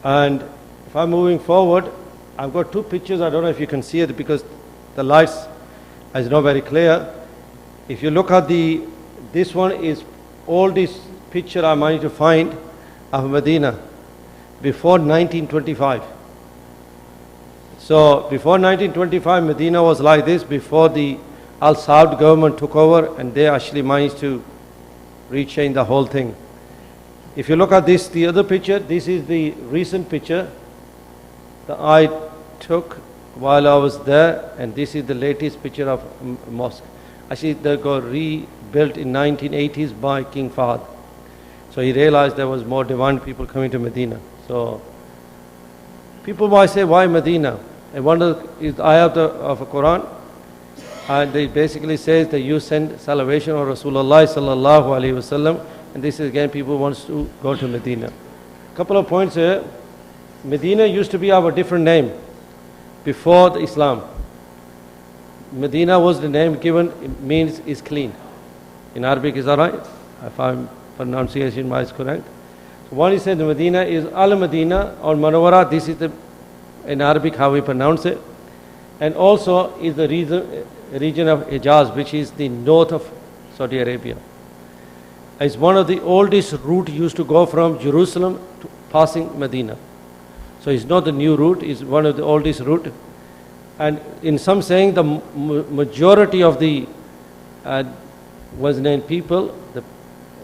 And if I'm moving forward, I've got two pictures. I don't know if you can see it because the lights is not very clear. If you look at this one is oldest picture I managed to find of Medina before 1925. So before 1925, Medina was like this before the Al Saud government took over, and they actually managed to rechange the whole thing. If you look at this, the other picture, this is the recent picture that I took while I was there, and this is the latest picture of mosque. Actually, they got rebuilt in 1980s by King Fahd. So he realized there was more divine people coming to Medina. So people might say, why Medina? And one is the ayah of the Quran, and it basically says that you send salvation of Rasulullah sallallahu alaihi wasallam, and this is again people wants to go to Medina. Couple of points here. Medina used to be our different name before the Islam. Medina was the name given, it means is clean. In Arabic, is that right? If I'm pronunciation is correct. So one is said Medina is Al-Medina or Manawara, this is the, in Arabic how we pronounce it. And also is the region of Hijaz, which is the north of Saudi Arabia. It's one of the oldest route used to go from Jerusalem to passing Medina. So it's not the new route, it's one of the oldest route. And in some saying, the majority of the people,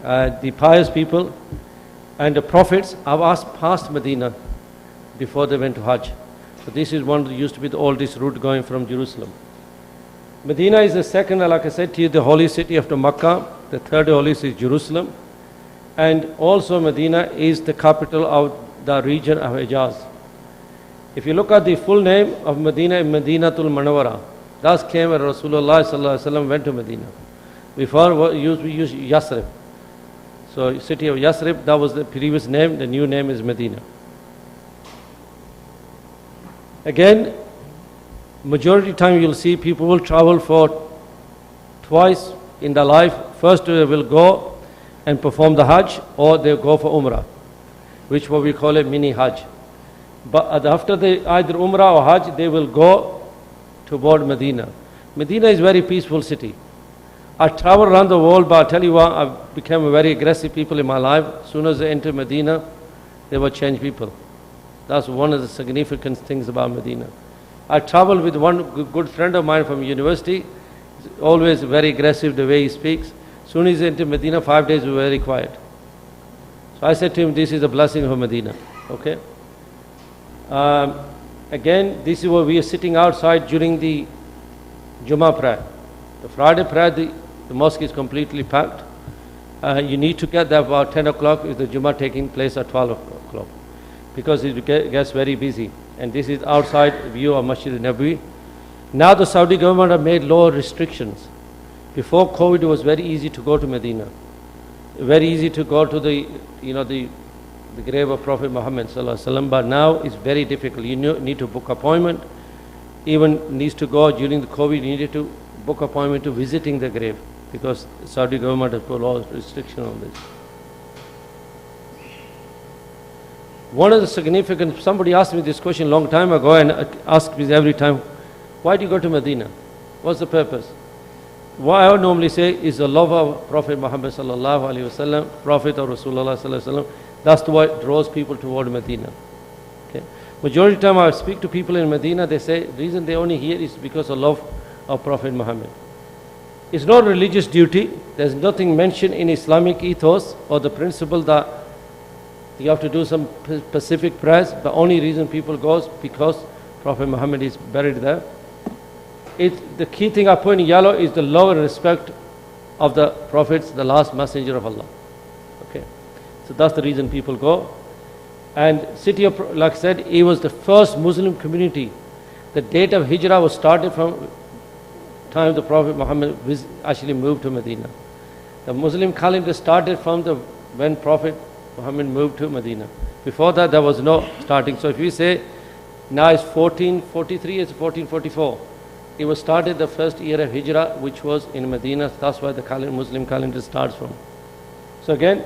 the pious people and the prophets have passed Medina before they went to Hajj. So this is one that used to be the oldest route going from Jerusalem. Medina is the second, like I said to you, the holy city after Makkah. The third holiest is Jerusalem. And also Medina is the capital of the region of Hijaz. If you look at the full name of Medina, Madinatul Manawara, that came when Rasulullah sallallahu alaihi wasallam went to Medina. Before we used Yasrib. So city of Yasrib, that was the previous name, the new name is Medina. Again, majority time you'll see people will travel for twice in their life. First they will go and perform the Hajj, or they go for Umrah, which what we call a mini Hajj. But after either Umrah or Hajj, they will go toward Medina. Medina is a very peaceful city. I travel around the world, but I tell you what, I've become a very aggressive people in my life. As soon as I enter Medina, they will change people. That's one of the significant things about Medina. I travel with one good friend of mine from university. He's always very aggressive the way he speaks. As soon as he entered Medina, 5 days we were very quiet. So I said to him, this is a blessing of Medina. Okay? Again, this is where we are sitting outside during the Jummah prayer. The Friday prayer, the mosque is completely packed. You need to get there about 10 o'clock if the Jummah taking place at 12 o'clock, because it gets very busy. And this is outside view of Masjid al-Nabawi. Now the Saudi government have made law restrictions. Before COVID, it was very easy to go to Medina. Very easy to go to the the grave of Prophet Muhammad sallallahu alaihi wasallam, but now it's very difficult. You need to book appointment. Even needs to go during the COVID, you needed to book appointment to visiting the grave because Saudi government has put a lot of restriction on this. One of the significant, somebody asked me this question a long time ago and asked me every time, why do you go to Medina? What's the purpose? What I would normally say is the love of Prophet Muhammad sallallahu alaihi wasallam, Prophet of Rasulullah sallallahu alaihi wasallam. That's what draws people toward Medina. Okay. Majority of the time I speak to people in Medina, they say the reason they only here is because of love of Prophet Muhammad. It's not religious duty. There's nothing mentioned in Islamic ethos or the principle that you have to do some specific prayers. The only reason people go is because Prophet Muhammad is buried there. The key thing I put in yellow is the love and respect of the prophets, the last messenger of Allah. Okay, so that's the reason people go. And city of, like I said, it was the first Muslim community. The date of Hijrah was started from time the Prophet Muhammad actually moved to Medina. The Muslim calendar started from when Prophet Muhammad moved to Medina. Before that, there was no starting. So if you say now it's 1443, it's 1444. It was started the first year of Hijrah, which was in Medina. That's why the Muslim calendar starts from. So again,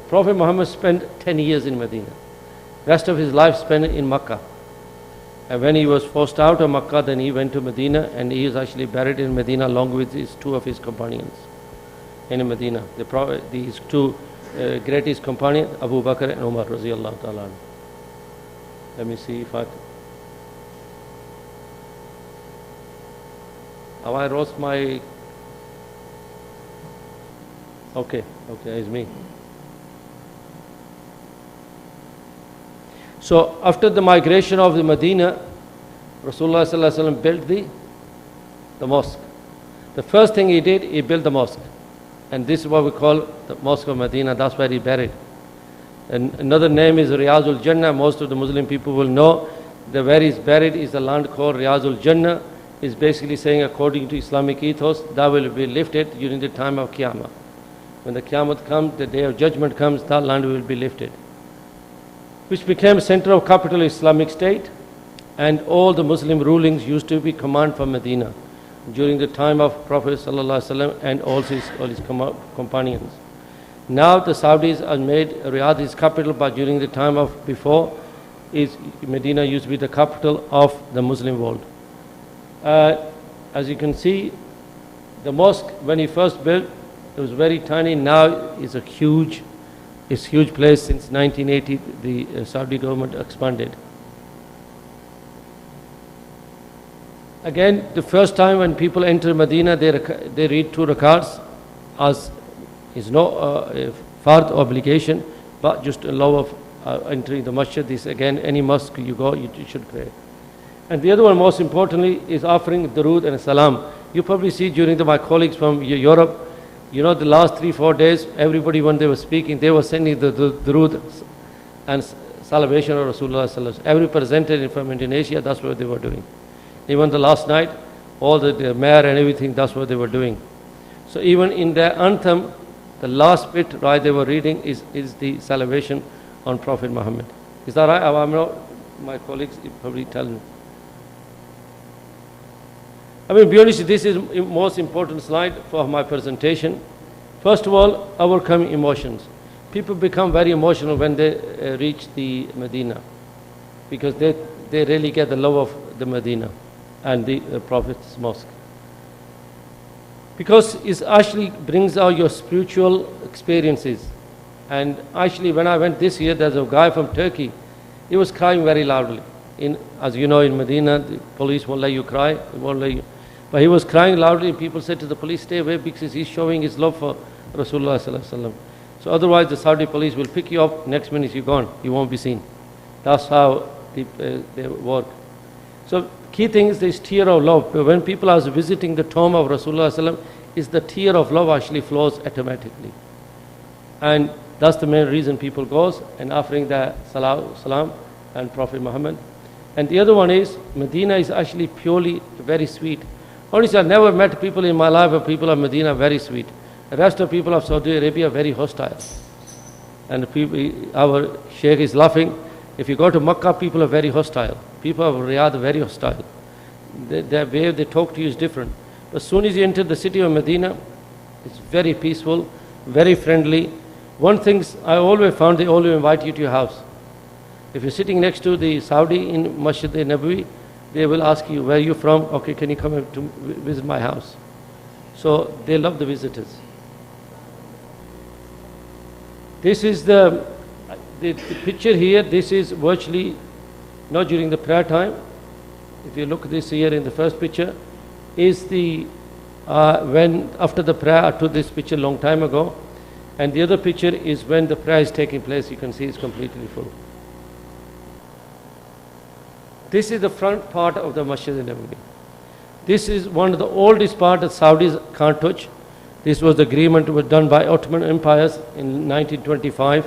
Prophet Muhammad spent 10 years in Medina. Rest of his life spent in Makkah. And when he was forced out of Makkah, then he went to Medina, and he is actually buried in Medina along with two of his companions in Medina. These two greatest companions, Abu Bakr and Umar radiallahu ta'ala. Let me see if have I lost my... Okay, it's me. So after the migration of the Medina, Rasulullah sallallahu alaihi wasallam built the mosque. The first thing he did, he built the mosque. And this is what we call the Mosque of Medina. That's where he buried. And another name is Riyazul Jannah. Most of the Muslim people will know that where he's buried is a land called Riyazul Jannah. Is basically saying, according to Islamic ethos, that will be lifted during the time of Qiyamah. When the Qiyamah comes, the day of judgment comes, that land will be lifted. Which became center of capital Islamic state, and all the Muslim rulings used to be commanded from Medina during the time of Prophet sallallahu alaihi wasallam and all his companions. Now the Saudis have made Riyadh his capital, but during the time of before, Medina used to be the capital of the Muslim world. As you can see, the mosque, when he first built, it was very tiny. Now it's a huge place. Since 1980, the Saudi government expanded. Again, the first time when people enter Medina, they read 2 rakats, as is no fard obligation, but just a law of entering the masjid. This again, any mosque you go, you should pray. And the other one, most importantly, is offering durood and salam. You probably see during my colleagues from Europe, the last 3-4 days, everybody when they were speaking, they were sending the durood and salvation of Rasulullah sallallahu alaihi wasallam. Every representative from Indonesia, that's what they were doing. Even the last night, all the mayor and everything, that's what they were doing. So even in their anthem, the last bit, right, they were reading is the salvation on Prophet Muhammad. Is that right? I'm not, my colleagues probably tell me. I mean, be honest, this is the most important slide for my presentation. First of all, overcoming emotions. People become very emotional when they reach the Medina, because they really get the love of the Medina and the Prophet's mosque. Because it actually brings out your spiritual experiences. And actually, when I went this year, there's a guy from Turkey. He was crying very loudly. As you know, in Medina, the police won't let you cry. They won't let you. But he was crying loudly, and people said to the police, stay away, because he's showing his love for Rasulullah sallallahu alaihi wasallam. So otherwise, the Saudi police will pick you up, next minute you're gone, you won't be seen. That's how they work. So key thing is this tear of love. When people are visiting the tomb of Rasulullah sallallahu alaihi wasallam, is the tear of love actually flows automatically. And that's the main reason people goes and offering the salam and Prophet Muhammad. And the other one is, Medina is actually purely very sweet. Honestly, I've never met people in my life, but people of Medina very sweet. The rest of people of Saudi Arabia are very hostile. And people, our Sheikh is laughing. If you go to Makkah, people are very hostile. People of Riyadh are very hostile. The way they talk to you is different. But as soon as you enter the city of Medina, it's very peaceful, very friendly. One thing I always found, they always invite you to your house. If you're sitting next to the Saudi in Masjid al-Nabawi, they will ask you, where are you from? Okay, can you come to visit my house? So they love the visitors. This is the picture here. This is virtually not during the prayer time. If you look this here in the first picture, is the when after the prayer. I took this picture a long time ago, and the other picture is when the prayer is taking place. You can see it's completely full. This is the front part of the Masjid al-Nabawi. This is one of the oldest part that Saudis can't touch. This was the agreement was done by Ottoman empires in 1925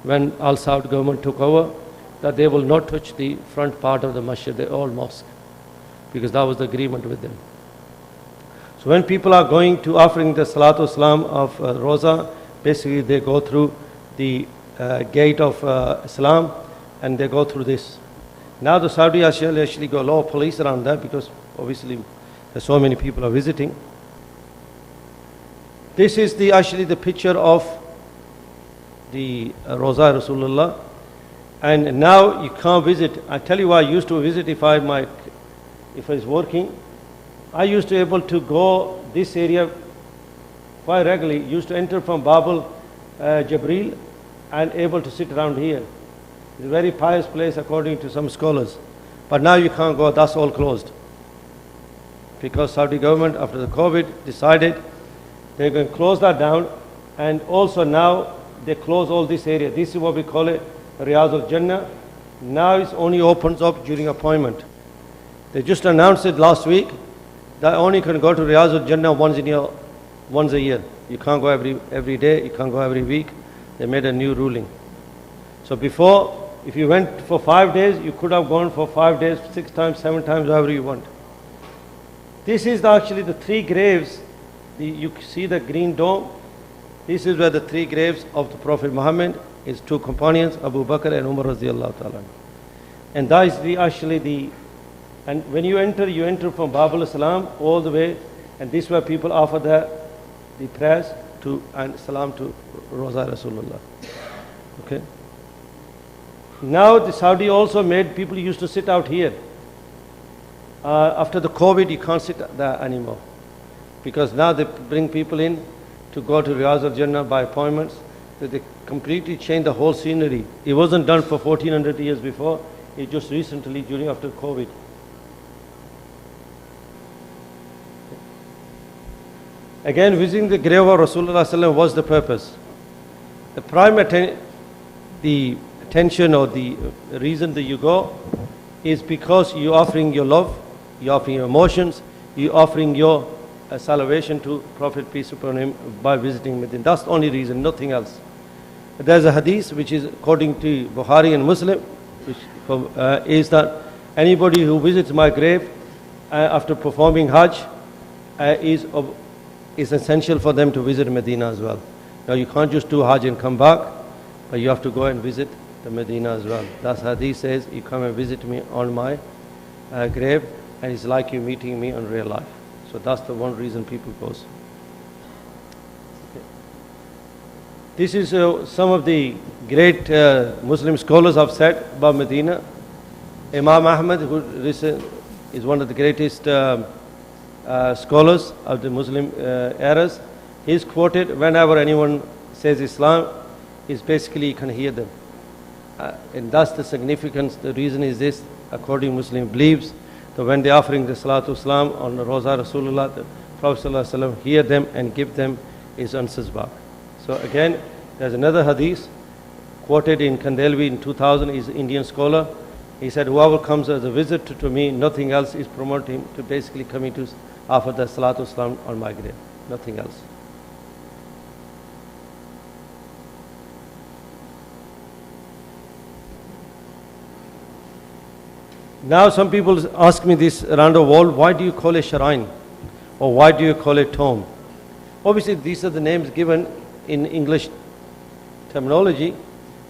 when Al Saud government took over, that they will not touch the front part of the masjid, the old mosque, because that was the agreement with them. So when people are going to offering the Salatu Islam of Roza, basically they go through the gate of Islam and they go through this. Now the Saudi actually got a lot of police around that because obviously there's so many people are visiting. This is actually the picture of the Roza Rasulullah, and now you can't visit. I tell you why I used to visit if I was working. I used to be able to go this area quite regularly. Used to enter from Babel, Jabril, and able to sit around here. It's a very pious place according to some scholars. But now you can't go, that's all closed. Because Saudi government after the COVID decided they're going to close that down, and also now they close all this area. This is what we call it Riyadh al-Jannah. Now it only opens up during appointment. They just announced it last week that only can go to Riyadh al-Jannah once a year. You can't go every day, you can't go every week. They made a new ruling. So before, if you went for 5 days, you could have gone for 5 days, 6 times, 7 times, however you want. This is actually the 3 graves. You see the green dome. This is where the 3 graves of the Prophet Muhammad, his 2 companions, Abu Bakr and Umar radiallahu ta'ala. And that is and when you enter from Babul Salam all the way, and this is where people offer the prayers and salam to Roza Rasulullah. Okay. Now the Saudi also made people used to sit out here. After the COVID, you can't sit there anymore, because now they bring people in to go to Riyadh al-Jannah by appointments. So they completely changed the whole scenery. It wasn't done for 1400 years before. It just recently, after COVID. Again, visiting the grave of Rasulullah was the purpose. The prime attention or the reason that you go is because you're offering your love, you're offering your emotions, you're offering your salvation to Prophet peace upon him by visiting Medina. That's the only reason, nothing else. There's a hadith which is according to Bukhari and Muslim, which is that anybody who visits my grave after performing Hajj is essential for them to visit Medina as well. Now you can't just do Hajj and come back, but you have to go and visit the Medina as well. That's hadith says, you come and visit me on my grave, and it's like you meeting me in real life. So that's the one reason people goes. Okay. This is some of the great Muslim scholars have said about Medina. Imam Ahmad, who is one of the greatest scholars of the Muslim eras, he's quoted whenever anyone says Islam, is basically you can hear them. And that's the significance. The reason is this, according to Muslim beliefs, that when they're offering the Salatu Islam on the Roza Rasulullah, the Prophet ﷺ hear them and give them his answers back. So again, there's another hadith quoted in Kandelvi in 2000, he's an Indian scholar. He said, whoever comes as a visitor to me, nothing else is promoting him to basically coming to offer the Salatu Islam on my grave, nothing else. Now some people ask me this around the world, why do you call it shrine? Or why do you call it tomb? Obviously these are the names given in English terminology.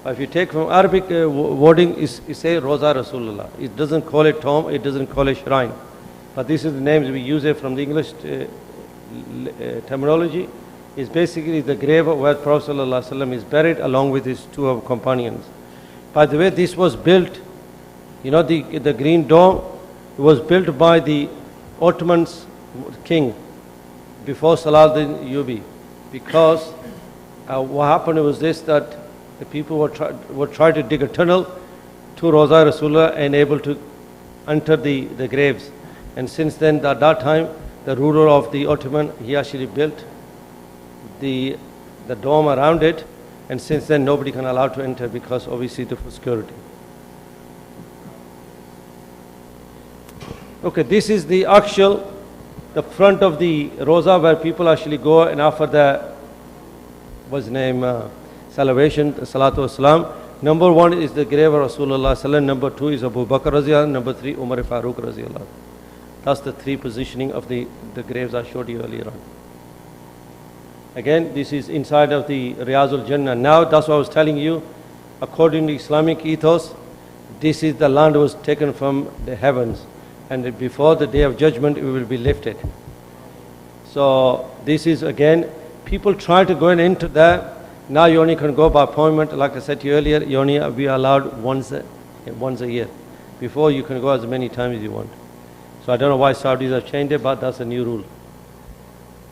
But if you take from Arabic wording, you say Roza Rasulullah. It doesn't call it tomb, it doesn't call it shrine. But this is the names we use it from the English terminology. Is basically the grave where Prophet ﷺ is buried along with his two companions. By the way, this was built, you know, the green dome was built by the Ottoman king before Salahuddin Ayyubi, because what happened was this, that the people were trying to dig a tunnel to Roza Rasulullah and able to enter the graves. And since then, at that time, the ruler of the Ottoman, he actually built the dome around it, and since then nobody can allow to enter because obviously for security. Okay, this is the front of the Roza where people actually go and offer the salvation, Salatu Wasalam. Number 1 is the grave of Rasulullah Sallallahu. Number 2 is Abu Bakr Raziyallahu. Number 3 Umar Farooq Raziyallahu. That's the 3 positioning of the graves I showed you earlier on. Again, this is inside of the Riyazul Jannah. Now, that's what I was telling you. According to Islamic ethos, this is the land was taken from the heavens. And before the day of judgment, it will be lifted. So, this is again, people try to go and enter there. Now you only can go by appointment. Like I said to you earlier, you only be allowed once a year. Before, you can go as many times as you want. So, I don't know why Saudis have changed it, but that's a new rule.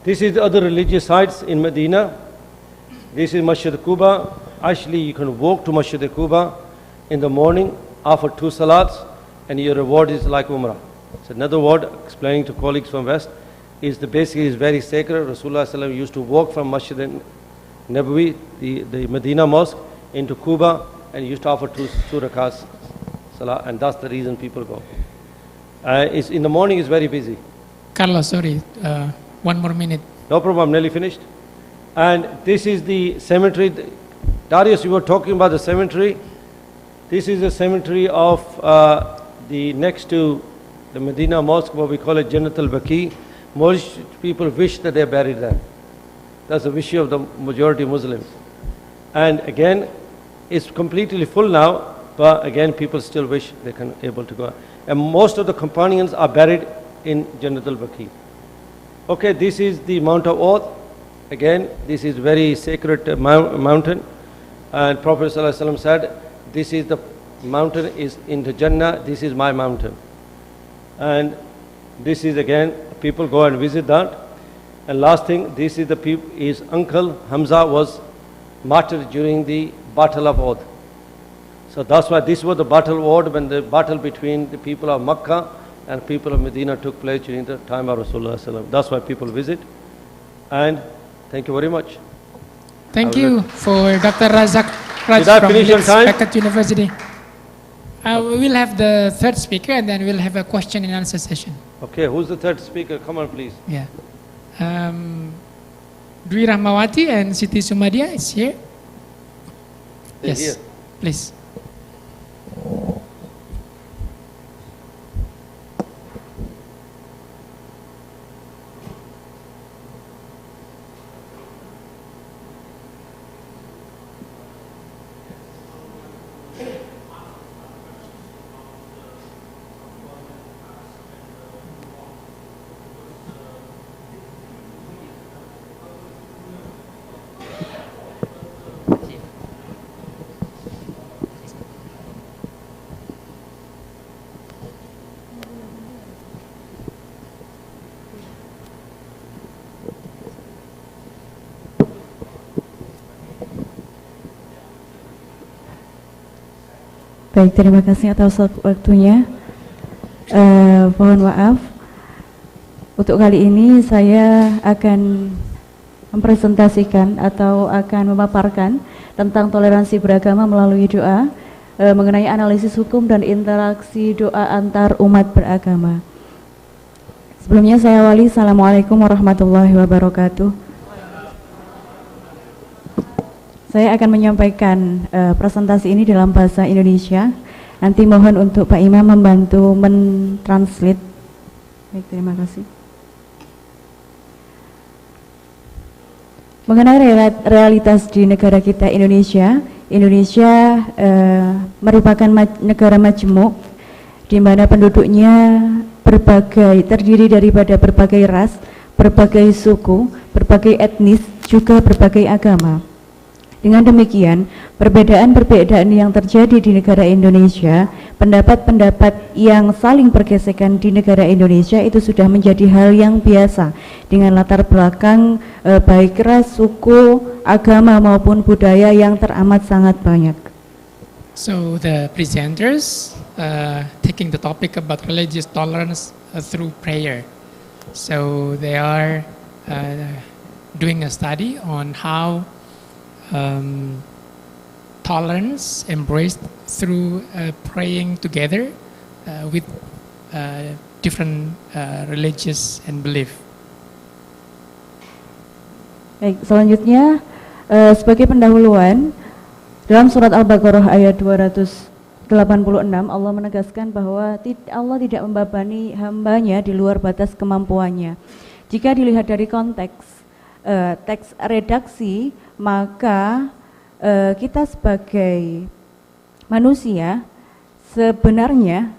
This is the other religious sites in Medina. This is Masjid Quba. Actually, you can walk to Masjid Quba in the morning, offer 2 salats, and your reward is like Umrah. So another word, explaining to colleagues from West, is the basically is very sacred. Rasulullah ﷺ used to walk from Masjid Nabawi, the Medina mosque, into Quba, and used to offer 2 rakats salat, and that's the reason people go. It's in the morning, it's very busy. Carlos, sorry. 1 more minute. No problem, I'm nearly finished. And this is the cemetery. Darius, you were talking about the cemetery. This is the cemetery of the next to the Medina Mosque, what we call it Jannat al-Baqi. Most people wish that they're buried there. That's the wish of the majority Muslims. And again, it's completely full now, but again, people still wish they can able to go. And most of the companions are buried in Jannat al-Baqi. Okay, this is the Mount of Oath. Again, this is very sacred mountain. And Prophet ﷺ said, this is the mountain is in the Jannah, this is my mountain. And this is again, people go and visit that. And last thing, this is his uncle Hamza was martyred during the Battle of Oath. So that's why this was the battle word when the battle between the people of Makkah and people of Medina took place during the time of Rasulullah ﷺ. That's why people visit. And thank you very much. Thank you for Dr. Razak Did I from finish on time? Beckett University. We will have the 3rd speaker and then we'll have a question and answer session. Okay, who's the 3rd speaker? Come on, please. Yeah. Dwi Rahmawati and Siti Sumadia is here. They're yes, here. Please. Baik, terima kasih atas waktunya. Mohon maaf, untuk kali ini saya akan mempresentasikan atau akan memaparkan tentang toleransi beragama melalui doa, mengenai analisis hukum dan interaksi doa antar umat beragama. Sebelumnya saya awali, Assalamualaikum warahmatullahi wabarakatuh. Saya akan menyampaikan presentasi ini dalam bahasa Indonesia. Nanti mohon untuk Pak Imam membantu mentranslate. Baik, terima kasih. Mengenai realitas di negara kita Indonesia, Indonesia merupakan negara majemuk di mana penduduknya terdiri daripada berbagai ras, berbagai suku, berbagai etnis, juga berbagai agama. Dengan demikian, perbedaan-perbedaan yang terjadi di negara Indonesia, pendapat-pendapat yang saling bergesekan di negara Indonesia itu sudah menjadi hal yang biasa dengan latar belakang baik ras, suku, agama maupun budaya yang teramat sangat banyak. So the presenters taking the topic about religious tolerance through prayer. So they are doing a study on how tolerance embraced through praying together with different religious and belief. Baik, selanjutnya sebagai pendahuluan dalam surat Al-Baqarah ayat 286 Allah menegaskan bahwa Allah tidak membebani hambanya di luar batas kemampuannya. Jika dilihat dari konteks teks redaksi, maka kita sebagai manusia sebenarnya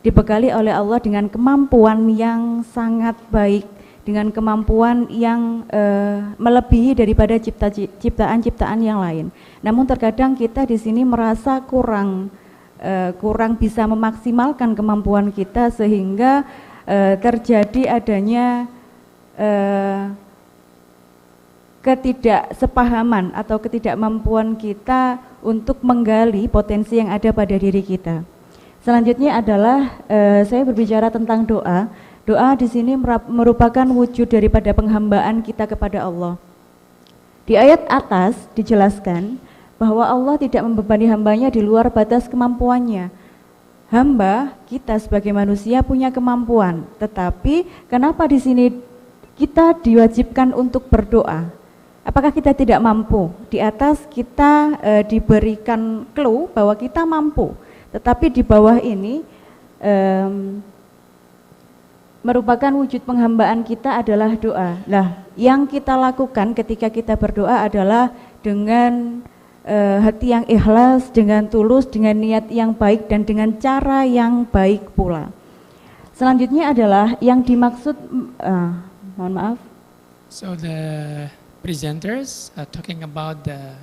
dibekali oleh Allah dengan kemampuan yang sangat baik, dengan kemampuan yang melebihi daripada ciptaan-ciptaan yang lain. Namun terkadang kita di sini merasa kurang bisa memaksimalkan kemampuan kita sehingga terjadi adanya ketidaksepahaman atau ketidakmampuan kita untuk menggali potensi yang ada pada diri kita. Selanjutnya adalah saya berbicara tentang doa. Doa di sini merupakan wujud daripada penghambaan kita kepada Allah. Di ayat atas dijelaskan bahwa Allah tidak membebani hambanya di luar batas kemampuannya. Hamba kita sebagai manusia punya kemampuan, tetapi kenapa di sini kita diwajibkan untuk berdoa? Apakah kita tidak mampu? Di atas kita diberikan clue bahwa kita mampu, tetapi di bawah ini merupakan wujud penghambaan kita adalah doa. Nah, yang kita lakukan ketika kita berdoa adalah dengan hati yang ikhlas, dengan tulus, dengan niat yang baik dan dengan cara yang baik pula. Selanjutnya adalah yang dimaksud, mohon maaf. So the presenters are talking about the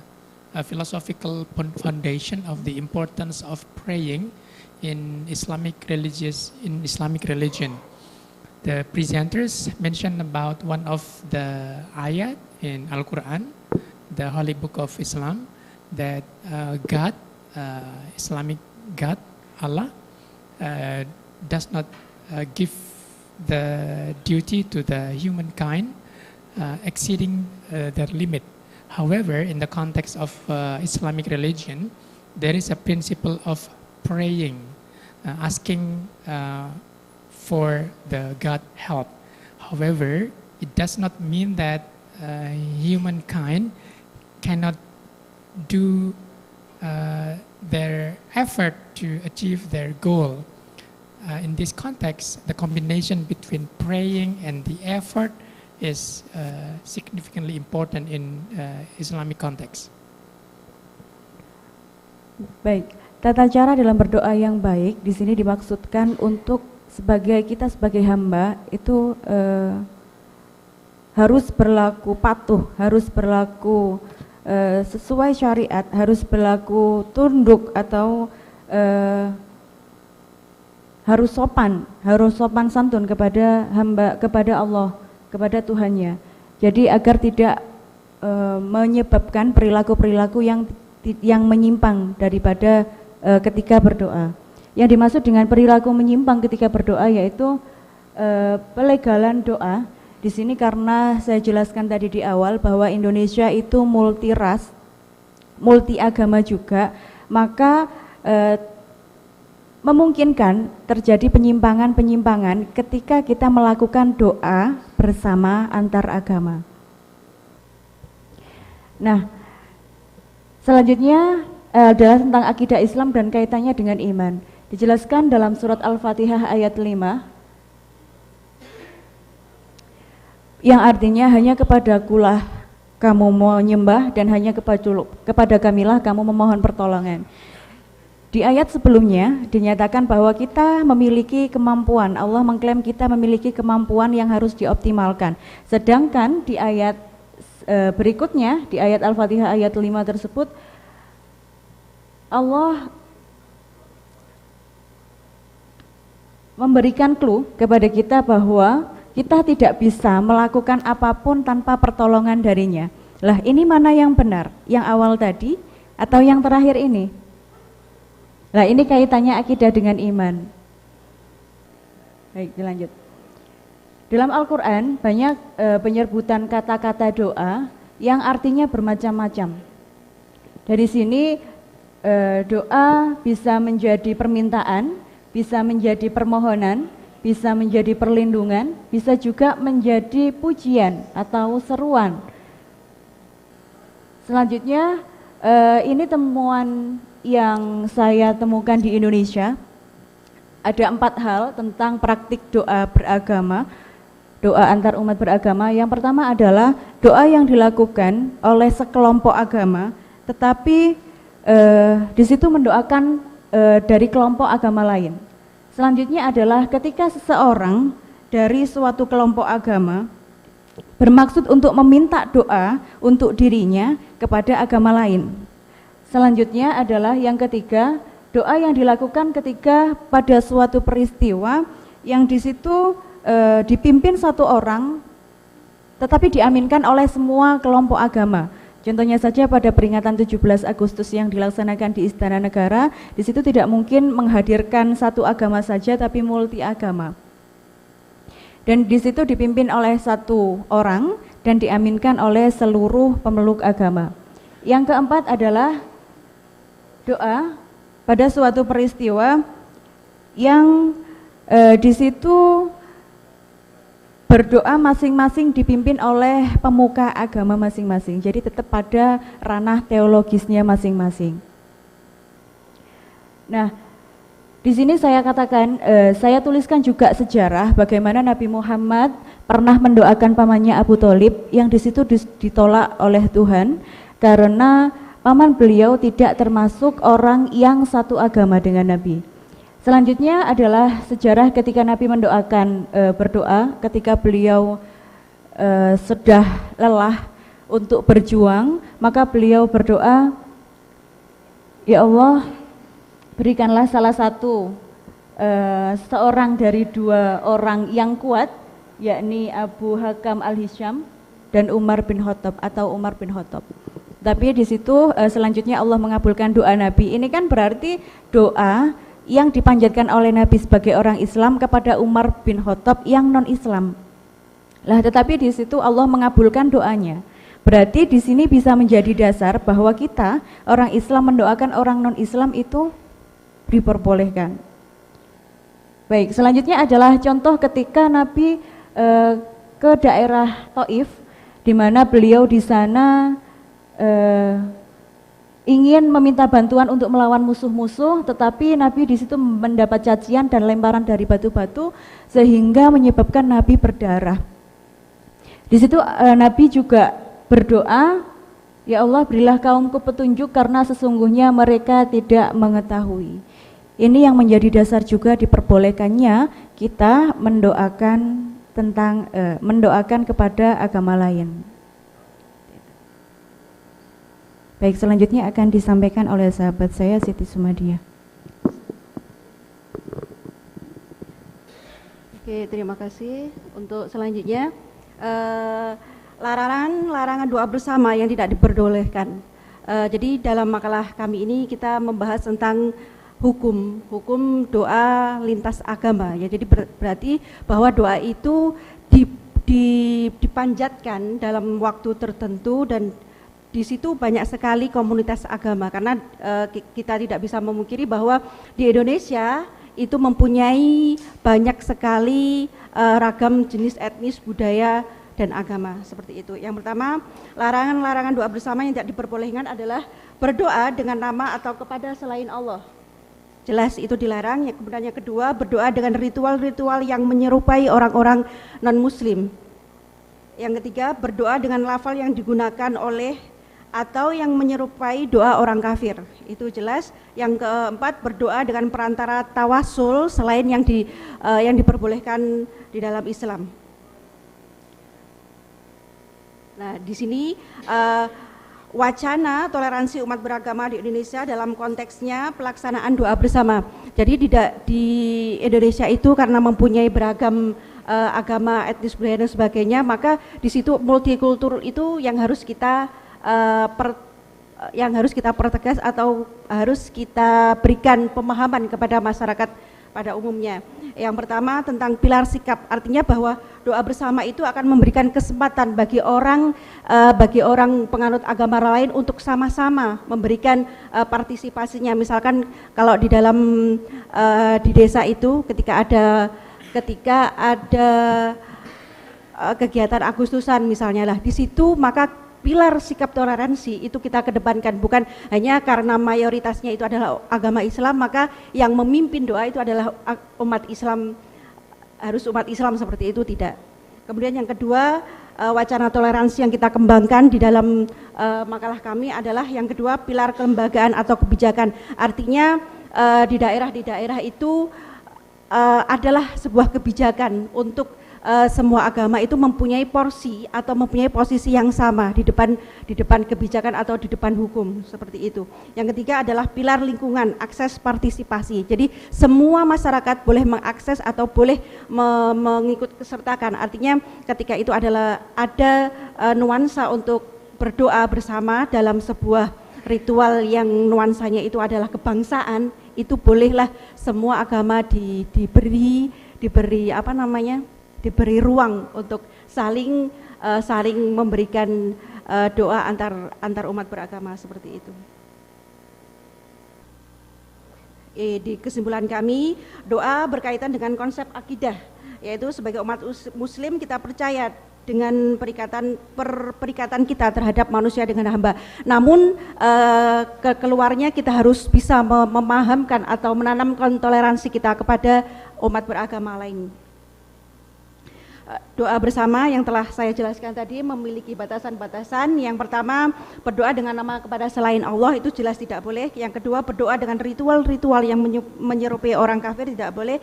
philosophical foundation of the importance of praying in Islamic religion. The presenters mentioned about one of the ayat in Al-Quran, the Holy Book of Islam, that God, Islamic God, Allah, does not give the duty to the humankind exceeding their limit. However, in the context of Islamic religion, there is a principle of praying, asking for the God help. However, it does not mean that humankind cannot do their effort to achieve their goal. In this context, the combination between praying and the effort is significantly important in Islamic context. Baik, tata cara dalam berdoa yang baik di sini dimaksudkan untuk kita sebagai hamba itu harus berlaku patuh, harus berlaku sesuai syariat, harus berlaku tunduk atau harus sopan santun kepada hamba, kepada Allah, kepada Tuhannya. Jadi agar tidak menyebabkan perilaku-perilaku yang menyimpang daripada ketika berdoa. Yang dimaksud dengan perilaku menyimpang ketika berdoa yaitu pelegalan doa. Di sini karena saya jelaskan tadi di awal bahwa Indonesia itu multi ras, multi agama juga, maka memungkinkan terjadi penyimpangan-penyimpangan ketika kita melakukan doa bersama antar agama. Nah, selanjutnya adalah tentang akidah Islam dan kaitannya dengan iman. Dijelaskan dalam surat Al-Fatihah ayat 5 yang artinya hanya kepadakulah kamu menyembah dan hanya kepada kamilah kamu memohon pertolongan. Di ayat sebelumnya dinyatakan bahwa kita memiliki kemampuan, Allah mengklaim kita memiliki kemampuan yang harus dioptimalkan. Sedangkan di ayat berikutnya, di ayat Al-Fatihah ayat 5 tersebut, Allah memberikan clue kepada kita bahwa kita tidak bisa melakukan apapun tanpa pertolongan darinya. Lah ini mana yang benar? Yang awal tadi atau yang terakhir ini? Nah ini kaitannya akidah dengan iman. Baik, dilanjut. Dalam Al-Quran banyak penyebutan kata-kata doa yang artinya bermacam-macam. Dari sini doa bisa menjadi permintaan, bisa menjadi permohonan, bisa menjadi perlindungan, bisa juga menjadi pujian atau seruan. Selanjutnya ini temuan yang saya temukan di Indonesia. Ada 4 hal tentang praktik doa beragama, doa antar umat beragama. Yang pertama adalah doa yang dilakukan oleh sekelompok agama, tetapi di situ mendoakan dari kelompok agama lain. Selanjutnya adalah ketika seseorang dari suatu kelompok agama bermaksud untuk meminta doa untuk dirinya kepada agama lain. Selanjutnya adalah yang ketiga, doa yang dilakukan ketika pada suatu peristiwa yang di situ dipimpin satu orang tetapi diaminkan oleh semua kelompok agama. Contohnya saja pada peringatan 17 Agustus yang dilaksanakan di Istana Negara, di situ tidak mungkin menghadirkan satu agama saja tapi multi agama. Dan di situ dipimpin oleh satu orang dan diaminkan oleh seluruh pemeluk agama. Yang keempat adalah doa pada suatu peristiwa yang di situ berdoa masing-masing dipimpin oleh pemuka agama masing-masing. Jadi tetap pada ranah teologisnya masing-masing. Nah, di sini saya katakan, saya tuliskan juga sejarah bagaimana Nabi Muhammad pernah mendoakan pamannya Abu Thalib yang di situ ditolak oleh Tuhan karena paman beliau tidak termasuk orang yang satu agama dengan Nabi. Selanjutnya adalah sejarah ketika Nabi mendoakan berdoa ketika beliau sudah lelah untuk berjuang, maka beliau berdoa, ya Allah, berikanlah salah satu seorang dari 2 orang yang kuat, yakni Abu Hakam Al-Hisham dan Umar bin Khattab atau Umar bin Khattab. Tapi di situ selanjutnya Allah mengabulkan doa Nabi. Ini kan berarti doa yang dipanjatkan oleh Nabi sebagai orang Islam kepada Umar bin Khattab yang non-Islam. Lah, tetapi di situ Allah mengabulkan doanya. Berarti di sini bisa menjadi dasar bahwa kita orang Islam mendoakan orang non-Islam itu diperbolehkan. Baik, selanjutnya adalah contoh ketika Nabi ke daerah Taif, di mana beliau di sana ingin meminta bantuan untuk melawan musuh-musuh, tetapi Nabi di situ mendapat cacian dan lemparan dari batu-batu sehingga menyebabkan Nabi berdarah. Di situ Nabi juga berdoa, ya Allah, berilah kaumku petunjuk karena sesungguhnya mereka tidak mengetahui. Ini yang menjadi dasar juga diperbolehkannya kita mendoakan tentang mendoakan kepada agama lain. Baik, selanjutnya akan disampaikan oleh sahabat saya Siti Sumadia. Oke, terima kasih. Untuk selanjutnya, larangan doa bersama yang tidak diperbolehkan. Jadi dalam makalah kami ini kita membahas tentang hukum doa lintas agama. Ya, jadi berarti bahwa doa itu dipanjatkan dalam waktu tertentu dan di situ banyak sekali komunitas agama karena kita tidak bisa memungkiri bahwa di Indonesia itu mempunyai banyak sekali ragam jenis etnis, budaya, dan agama seperti itu. Yang pertama, larangan doa bersama yang tidak diperbolehkan adalah berdoa dengan nama atau kepada selain Allah. Jelas itu dilarang. Kemudian yang kedua, berdoa dengan ritual-ritual yang menyerupai orang-orang non-muslim. Yang ketiga, berdoa dengan lafal yang digunakan oleh atau yang menyerupai doa orang kafir. Itu jelas. Yang keempat, berdoa dengan perantara tawasul selain yang diperbolehkan di dalam Islam. Nah, di sini wacana toleransi umat beragama di Indonesia dalam konteksnya pelaksanaan doa bersama. Jadi di Indonesia itu karena mempunyai beragam agama, etnis, budaya dan sebagainya, maka di situ multikultur itu yang harus kita pertegas atau harus kita berikan pemahaman kepada masyarakat pada umumnya. Yang pertama tentang pilar sikap, artinya bahwa doa bersama itu akan memberikan kesempatan bagi orang penganut agama lain untuk sama-sama memberikan partisipasinya. Misalkan kalau di dalam di desa itu ketika ada kegiatan Agustusan misalnya lah, di situ maka pilar sikap toleransi itu kita kedepankan, bukan hanya karena mayoritasnya itu adalah agama Islam maka yang memimpin doa itu adalah umat Islam, harus umat Islam seperti itu, tidak. Kemudian yang kedua, wacana toleransi yang kita kembangkan di dalam makalah kami adalah yang kedua, pilar kelembagaan atau kebijakan. Artinya di daerah itu adalah sebuah kebijakan untuk semua agama itu mempunyai porsi atau mempunyai posisi yang sama di depan kebijakan atau di depan hukum, seperti itu. Yang ketiga adalah pilar lingkungan, akses partisipasi. Jadi semua masyarakat boleh mengakses atau boleh mengikut kesertakan. Artinya ketika itu adalah ada nuansa untuk berdoa bersama dalam sebuah ritual yang nuansanya itu adalah kebangsaan, itu bolehlah semua agama diberi ruang untuk saling memberikan doa antar umat beragama, seperti itu. Di kesimpulan kami, doa berkaitan dengan konsep akidah, yaitu sebagai umat muslim kita percaya dengan perikatan kita terhadap manusia dengan hamba. Namun keluarnya kita harus bisa memahamkan atau menanamkan toleransi kita kepada umat beragama lain. Doa bersama yang telah saya jelaskan tadi memiliki batasan-batasan. Yang pertama, berdoa dengan nama kepada selain Allah itu jelas tidak boleh. Yang kedua, berdoa dengan ritual-ritual yang menyerupai orang kafir tidak boleh.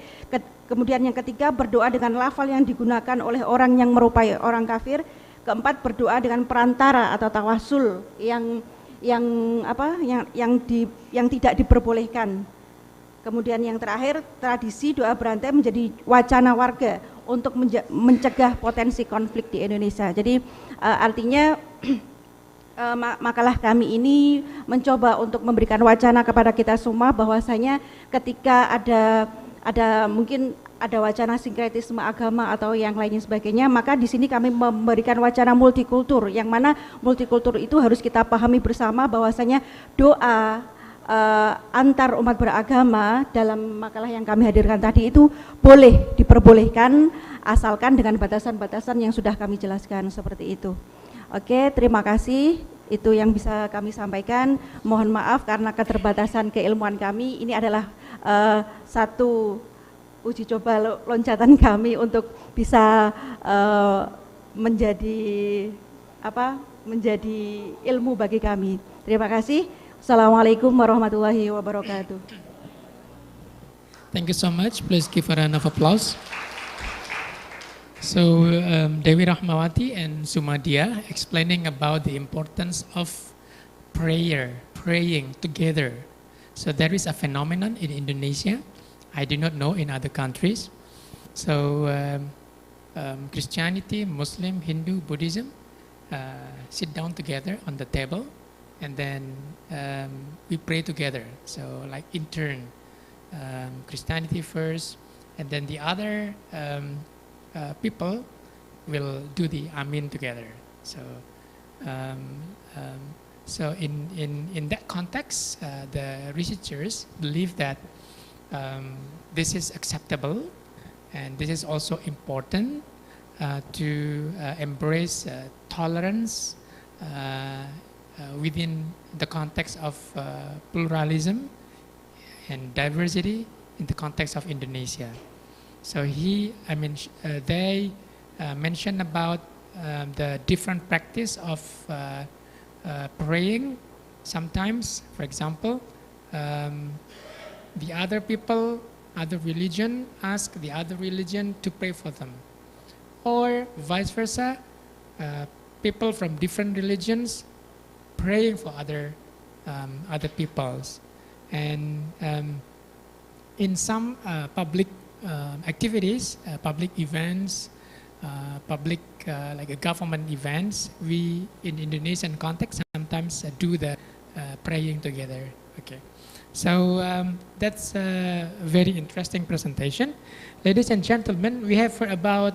Kemudian yang ketiga, berdoa dengan lafal yang digunakan oleh orang yang merupai orang kafir. Keempat, berdoa dengan perantara atau tawasul yang tidak diperbolehkan. Kemudian yang terakhir, tradisi doa berantai menjadi wacana warga untuk mencegah potensi konflik di Indonesia. Jadi artinya makalah kami ini mencoba untuk memberikan wacana kepada kita semua bahwasanya ketika mungkin ada wacana sinkretisme agama atau yang lainnya sebagainya, maka di sini kami memberikan wacana multikultur, yang mana multikultur itu harus kita pahami bersama bahwasanya doa antar umat beragama dalam makalah yang kami hadirkan tadi itu boleh diperbolehkan asalkan dengan batasan-batasan yang sudah kami jelaskan, seperti itu. Oke, terima kasih. Itu yang bisa kami sampaikan. Mohon maaf karena keterbatasan keilmuan kami. Ini adalah satu uji coba loncatan kami untuk bisa menjadi ilmu bagi kami. Terima kasih. Assalamualaikum warahmatullahi wabarakatuh. Thank you so much. Please give a round of applause. So Dewi Rahmawati and Sumadia explaining about the importance of praying together. So there is a phenomenon in Indonesia. I do not know in other countries. So Christianity, Muslim, Hindu, Buddhism sit down together on the table. And then we pray together. So like in turn, Christianity first, and then the other people will do the Amin together. So in that context, the researchers believe that this is acceptable, and this is also important to embrace tolerance within the context of pluralism and diversity in the context of Indonesia. So they mentioned about the different practice of praying. Sometimes, for example, the other people, other religion, ask the other religion to pray for them. Or vice versa, people from different religions praying for other peoples. And in some public activities, public events, public like government events, we in Indonesian context sometimes do the praying together. Okay, so that's a very interesting presentation. Ladies and gentlemen, we have for about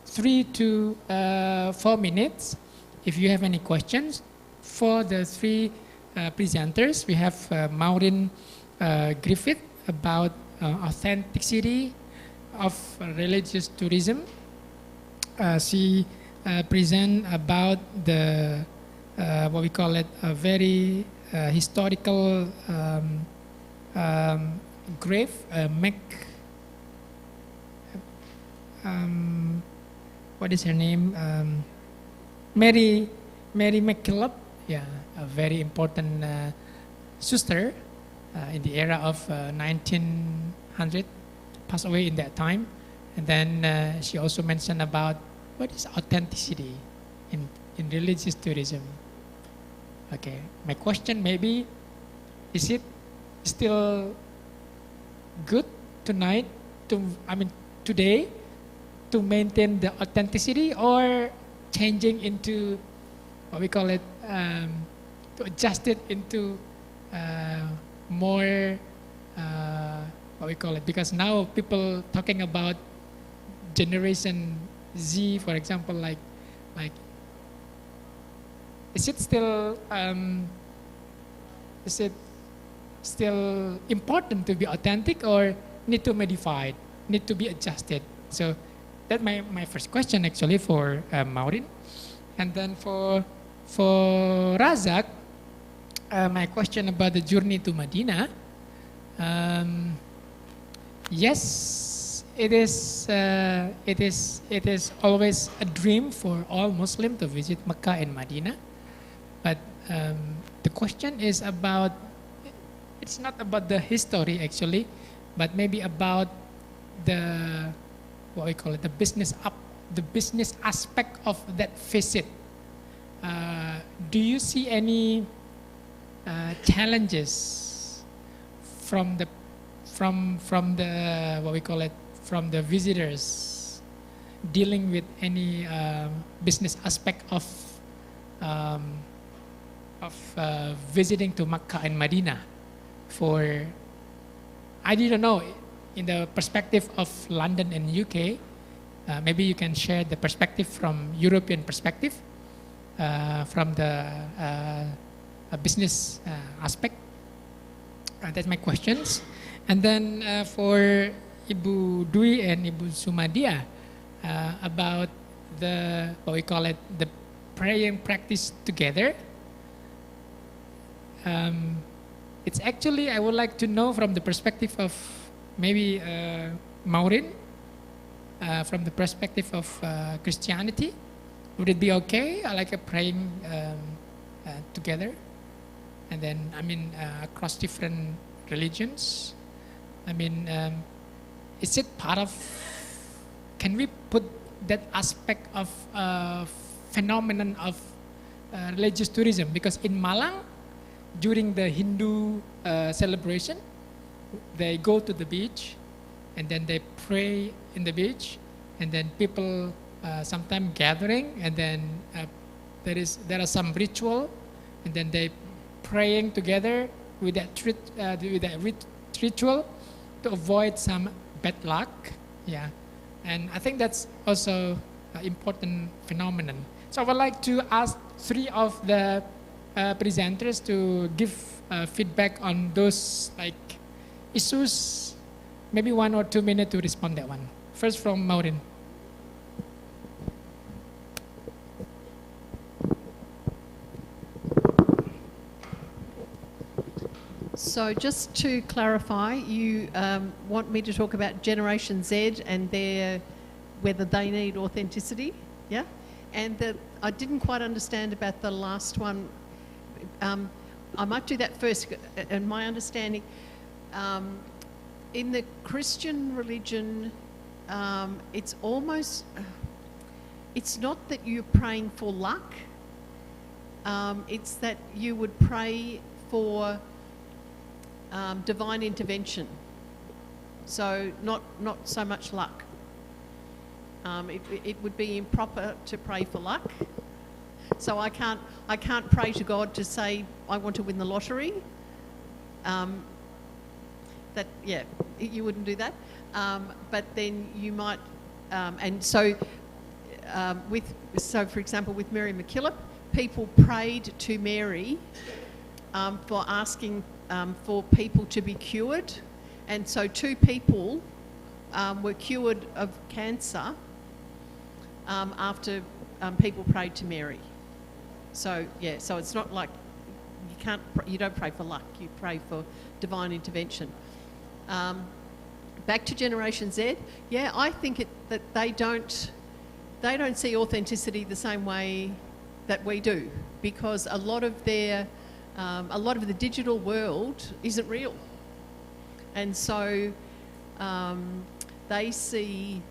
3 to 4 minutes. If you have any questions for the 3 presenters, we have Maureen Griffith about authenticity of religious tourism. She present about the what we call it a very historical grave, what is her name? Mary McKillop. Yeah, a very important sister in the era of 1900, passed away in that time. And then she also mentioned about what is authenticity in religious tourism. Okay, my question maybe, is it still good tonight today to maintain the authenticity, or changing into what we call it, to adjust it into more what we call it, because now people talking about generation Z, for example, like is it still important to be authentic, or need to modify it, need to be adjusted? So that's my first question actually for Maureen. And then for Razak, my question about the journey to Medina. Yes, it is always a dream for all Muslims to visit Mecca and Medina. But the question is about, it's not about the history actually, but maybe about the, what we call it, the business aspect of that visit. Do you see any challenges from the what we call it, from the visitors dealing with any business aspect of visiting to Mecca and Medina? For, I didn't know, in the perspective of London and UK, maybe you can share the perspective from European perspective, from the business aspect. That's my questions. And then for Ibu Dwi and Ibu Sumadia, about the, what we call it, the praying practice together. It's actually, I would like to know from the perspective of maybe Maureen, from the perspective of Christianity. Would it be okay, like a praying together? And then, across different religions. Is it part of, can we put that aspect of phenomenon of religious tourism? Because in Malang, during the Hindu celebration, they go to the beach and then they pray in the beach, and then people sometimes gathering, and then there are some ritual, and then they praying together with that ritual to avoid some bad luck. Yeah, and I think that's also an important phenomenon. So I would like to ask 3 of the presenters to give feedback on those issues, maybe 1 or 2 minutes to respond that one. First from Maureen. So just to clarify, you want me to talk about Generation Z and whether they need authenticity, yeah? And I didn't quite understand about the last one. I might do that first. And my understanding, in the Christian religion, it's almost, it's not that you're praying for luck. It's that you would pray for divine intervention. So not so much luck. It would be improper to pray for luck. So I can't pray to God to say I want to win the lottery. You wouldn't do that. But then you might, and so for example with Mary MacKillop, people prayed to Mary for asking for people to be cured, and so 2 people were cured of cancer after people prayed to Mary. So so it's not like you don't pray for luck, you pray for divine intervention. Back to Generation Z, I think that they don't see authenticity the same way that we do, because a lot of the digital world isn't real, and so they see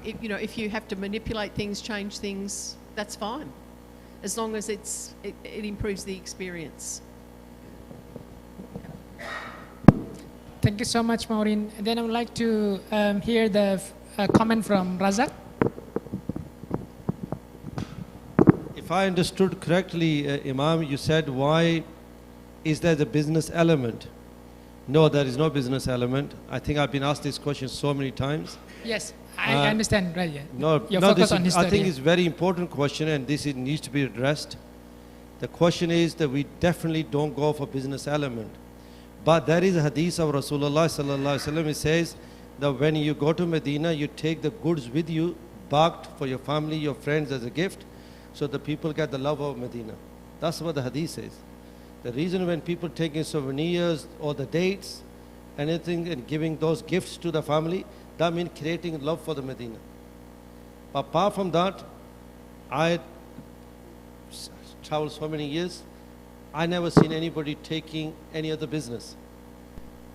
if you have to manipulate things, change things, that's fine, as long as it improves the experience. Thank you so much, Maureen. And then I would like to hear the comment from Razak. If I understood correctly, Imam, you said, why is there the business element? No, there is no business element. I think I've been asked this question so many times. Yes, I understand, right? Yeah. No, focus on history. I think it's a very important question, and this needs to be addressed. The question is that we definitely don't go for business element. But there is a hadith of Rasulullah sallallahu alaihi wasallam. It says that when you go to Medina, you take the goods with you, backed for your family, your friends as a gift, so the people get the love of Medina. That's what the hadith says. The reason when people taking souvenirs or the dates, anything, and giving those gifts to the family, that means creating love for the Medina. But apart from that, I traveled so many years, I never seen anybody taking any other business.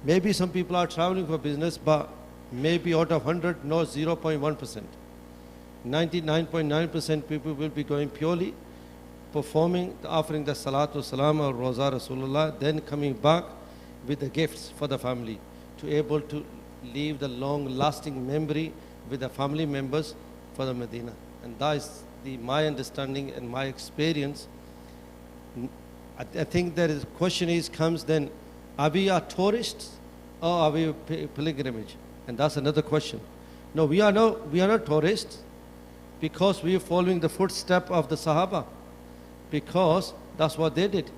Maybe some people are traveling for business, but maybe out of 100, no, 0.1%. 99.9% people will be going purely, performing, offering the Salatu Salam or Roza Rasulullah, then coming back with the gifts for the family, to able to leave the long-lasting memory with the family members for the Medina. And that is my understanding and my experience. I think there is question comes then, are we tourists or are we pilgrimage? And that's another question. No, we are not tourists, because we are following the footstep of the Sahaba, because that's what they did.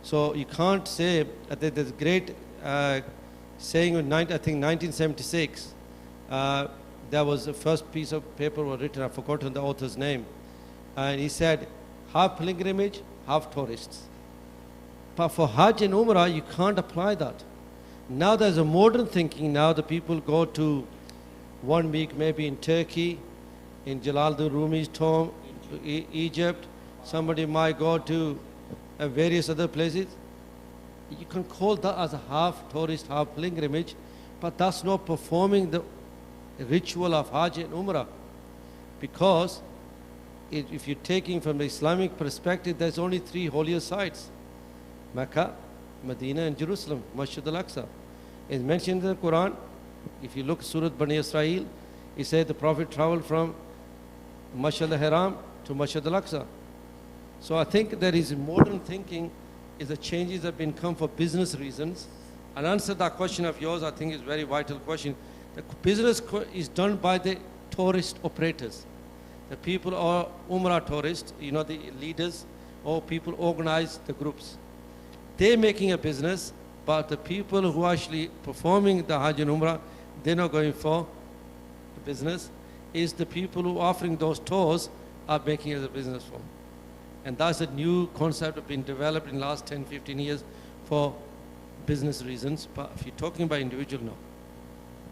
So you can't say that there's a great saying in I think 1976, there was the first piece of paper was written, I've forgotten the author's name, and he said, half pilgrimage, half tourists. But for Hajj and Umrah, you can't apply that. Now there's a modern thinking. Now the people go to 1 week maybe in Turkey, in Jalaluddin Rumi's tomb, Egypt. Somebody might go to various other places. You can call that as a half tourist, half pilgrimage, but that's not performing the ritual of Hajj and Umrah. Because if you're taking from the Islamic perspective, there's only 3 holier sites: Mecca, Medina, and Jerusalem, Masjid al-Aqsa. It's mentioned in the Quran. If you look at Surah Bani Israel, it said the Prophet traveled from Masjid al-Haram to Masjid al-Aqsa. So I think there is modern thinking, is the changes have been come for business reasons. And answer that question of yours, I think is a very vital question. The business is done by the tourist operators. The people are Umrah tourists, the leaders, or people organize the groups. They're making a business, but the people who are actually performing the Hajj and Umrah, they're not going for the business. Is the people who are offering those tours are making it as a business form. And that's a new concept that's been developed in the last 10, 15 years for business reasons. But if you're talking about individual, no.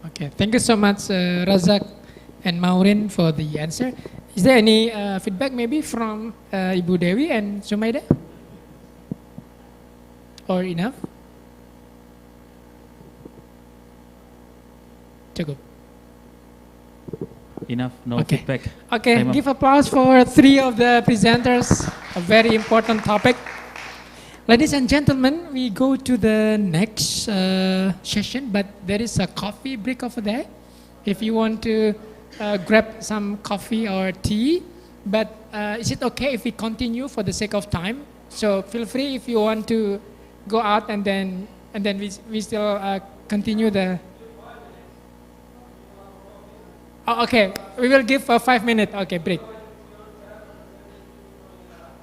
Okay, thank you so much, Razak and Maureen, for the answer. Is there any feedback maybe from Ibu Dewi and Sumaida? Or enough? Cukup. Enough, no feedback. Okay, give applause for 3 of the presenters, a very important topic. Ladies and gentlemen, we go to the next session, but there is a coffee break over there. If you want to grab some coffee or tea, but is it okay if we continue for the sake of time? So feel free if you want to go out and then we still continue the. Oh, okay, we will give a 5 minute. Okay, break.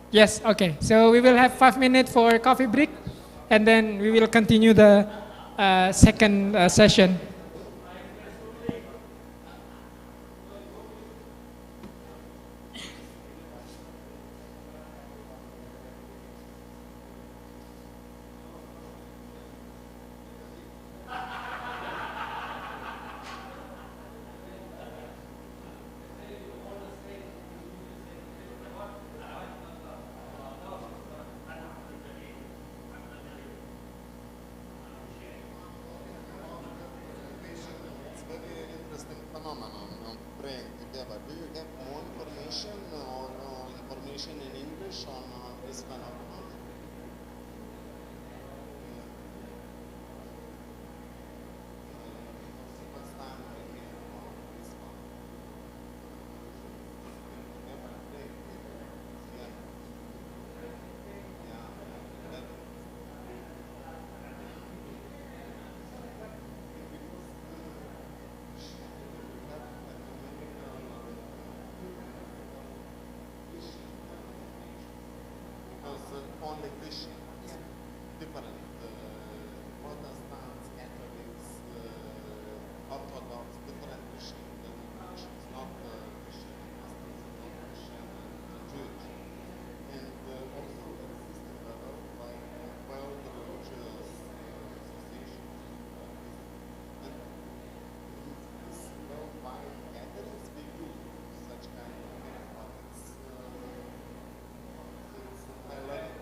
Yes, okay. So we will have 5 minutes for coffee break, and then we will continue the second session. Only Christians, different Protestants, Catholics, Orthodox, different Christian denominations, not Christian Muslims, not Christian Jewish. And also there exists a lot like 12 religious associations. And this worldwide gatherings we do such kind of things, but it's I love it.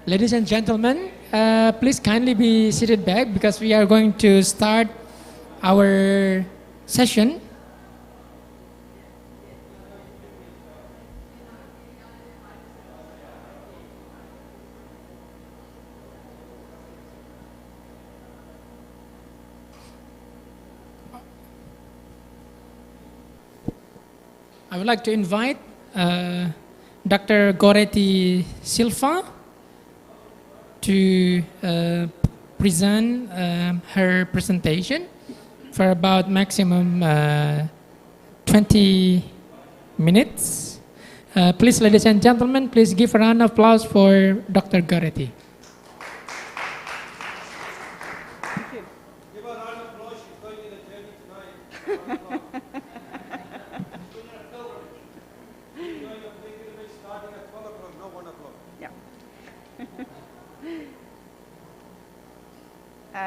Ladies and gentlemen, please kindly be seated back because we are going to start our session. I would like to invite Dr. Goreti Silva to present her presentation for about maximum 20 minutes. Please, ladies and gentlemen, please give a round of applause for Dr. Goreti.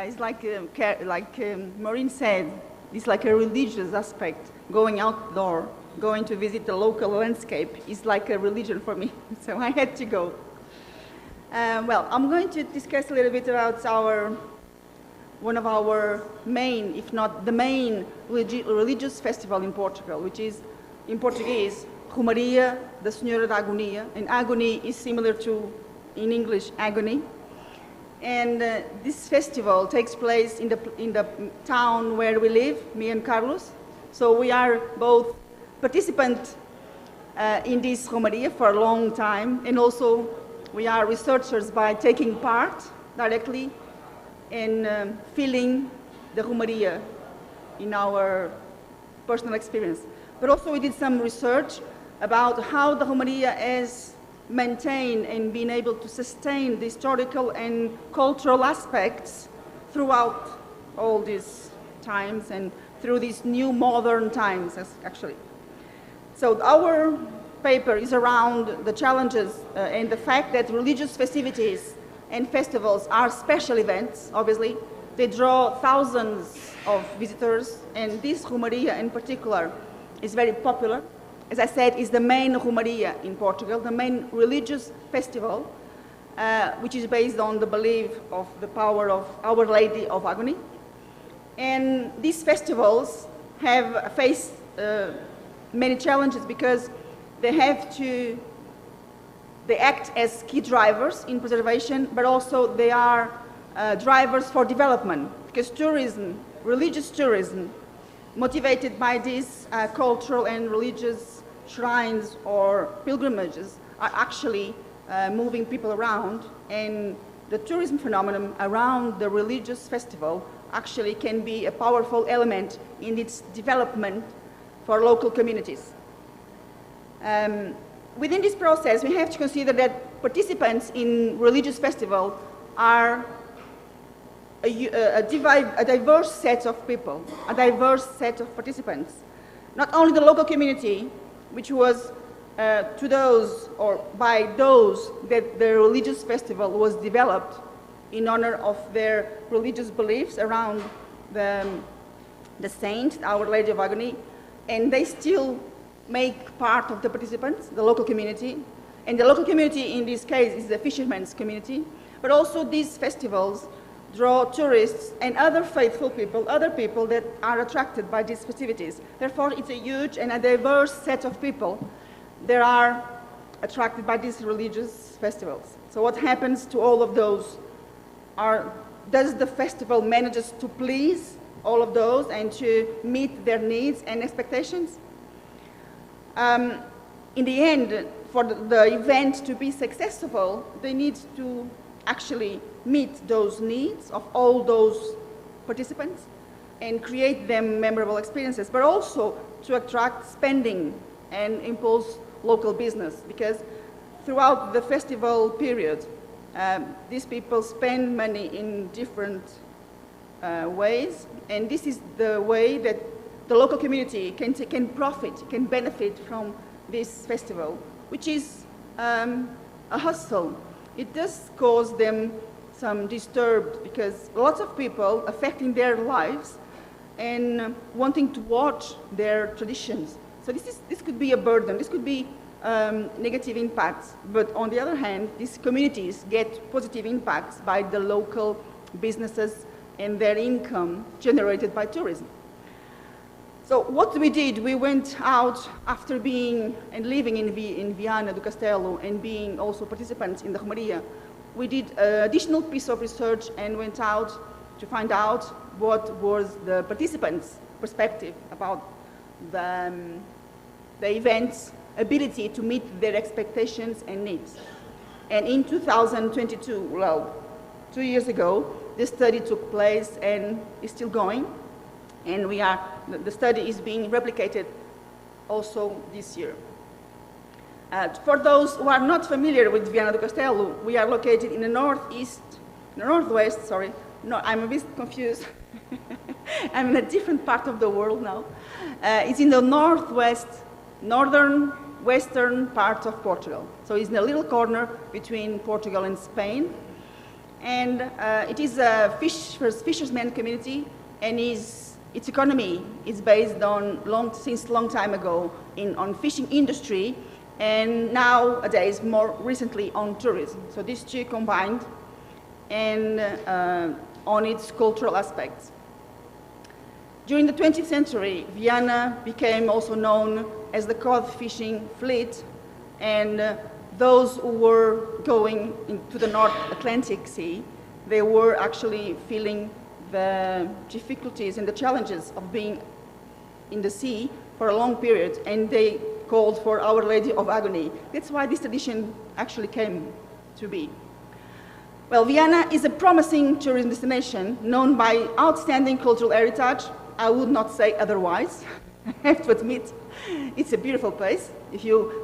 It's like Maureen said, it's like a religious aspect. Going outdoor, going to visit the local landscape is like a religion for me, so I had to go. Well, I'm going to discuss a little bit about one of our main, if not the main, religious festival in Portugal, which is, in Portuguese, Romaria da Senhora da Agonia, and agony is similar to, in English, agony. And this festival takes place in the town where we live, me and Carlos. So we are both participants in this Romaria for a long time, and also we are researchers by taking part directly in feeling the Romaria in our personal experience. But also we did some research about how the Romaria is maintain and being able to sustain the historical and cultural aspects throughout all these times and through these new modern times, actually. So our paper is around the challenges and the fact that religious festivities and festivals are special events, obviously. They draw thousands of visitors, and this Romaria in particular is very popular. As I said, is the main Romaria in Portugal, the main religious festival, which is based on the belief of the power of Our Lady of Agony. And these festivals have faced many challenges because they act as key drivers in preservation, but also they are drivers for development, because tourism, religious tourism, motivated by these cultural and religious shrines or pilgrimages are actually moving people around, and the tourism phenomenon around the religious festival actually can be a powerful element in its development for local communities. Within this process, we have to consider that participants in religious festival are a diverse set of people, a diverse set of participants. Not only the local community, which was to those or by those that the religious festival was developed in honor of their religious beliefs around the saint, Our Lady of Agony, and they still make part of the participants, the local community. And the local community in this case is the fishermen's community, but also these festivals draw tourists and other faithful people, other people that are attracted by these festivities. Therefore, it's a huge and a diverse set of people that are attracted by these religious festivals. So what happens to all of those? Does the festival manages to please all of those and to meet their needs and expectations? In the end, for the event to be successful, they need to actually meet those needs of all those participants and create them memorable experiences, but also to attract spending and impulse local business, because throughout the festival period, these people spend money in different ways, and this is the way that the local community can profit, can benefit from this festival, which is a hustle. It does cause them some disturbed, because lots of people affecting their lives and wanting to watch their traditions. So this could be a burden. This could be negative impacts, but on the other hand, these communities get positive impacts by the local businesses and their income generated by tourism. So what we did, we went out after being and living in Viana do Castelo and being also participants in the Romaria. We did an additional piece of research and went out to find out what was the participants' perspective about the event's ability to meet their expectations and needs. And in 2022, well, 2 years ago, this study took place and is still going. And the study is being replicated also this year. For those who are not familiar with Viana do Castelo, we are located in the northwest, sorry. No, I'm a bit confused. I'm in a different part of the world now. It's in the northern western part of Portugal. So it's in a little corner between Portugal and Spain. And it is a fisherman community, and its economy is based on since long time ago on fishing industry, and nowadays more recently on tourism. So these two combined, and on its cultural aspects. During the 20th century, Viana became also known as the cod fishing fleet, and those who were going into the North Atlantic Sea, they were actually feeling the difficulties and the challenges of being in the sea for a long period, and they called for Our Lady of Agony. That's why this tradition actually came to be. Well, Viana is a promising tourism destination known by outstanding cultural heritage. I would not say otherwise. I have to admit, it's a beautiful place.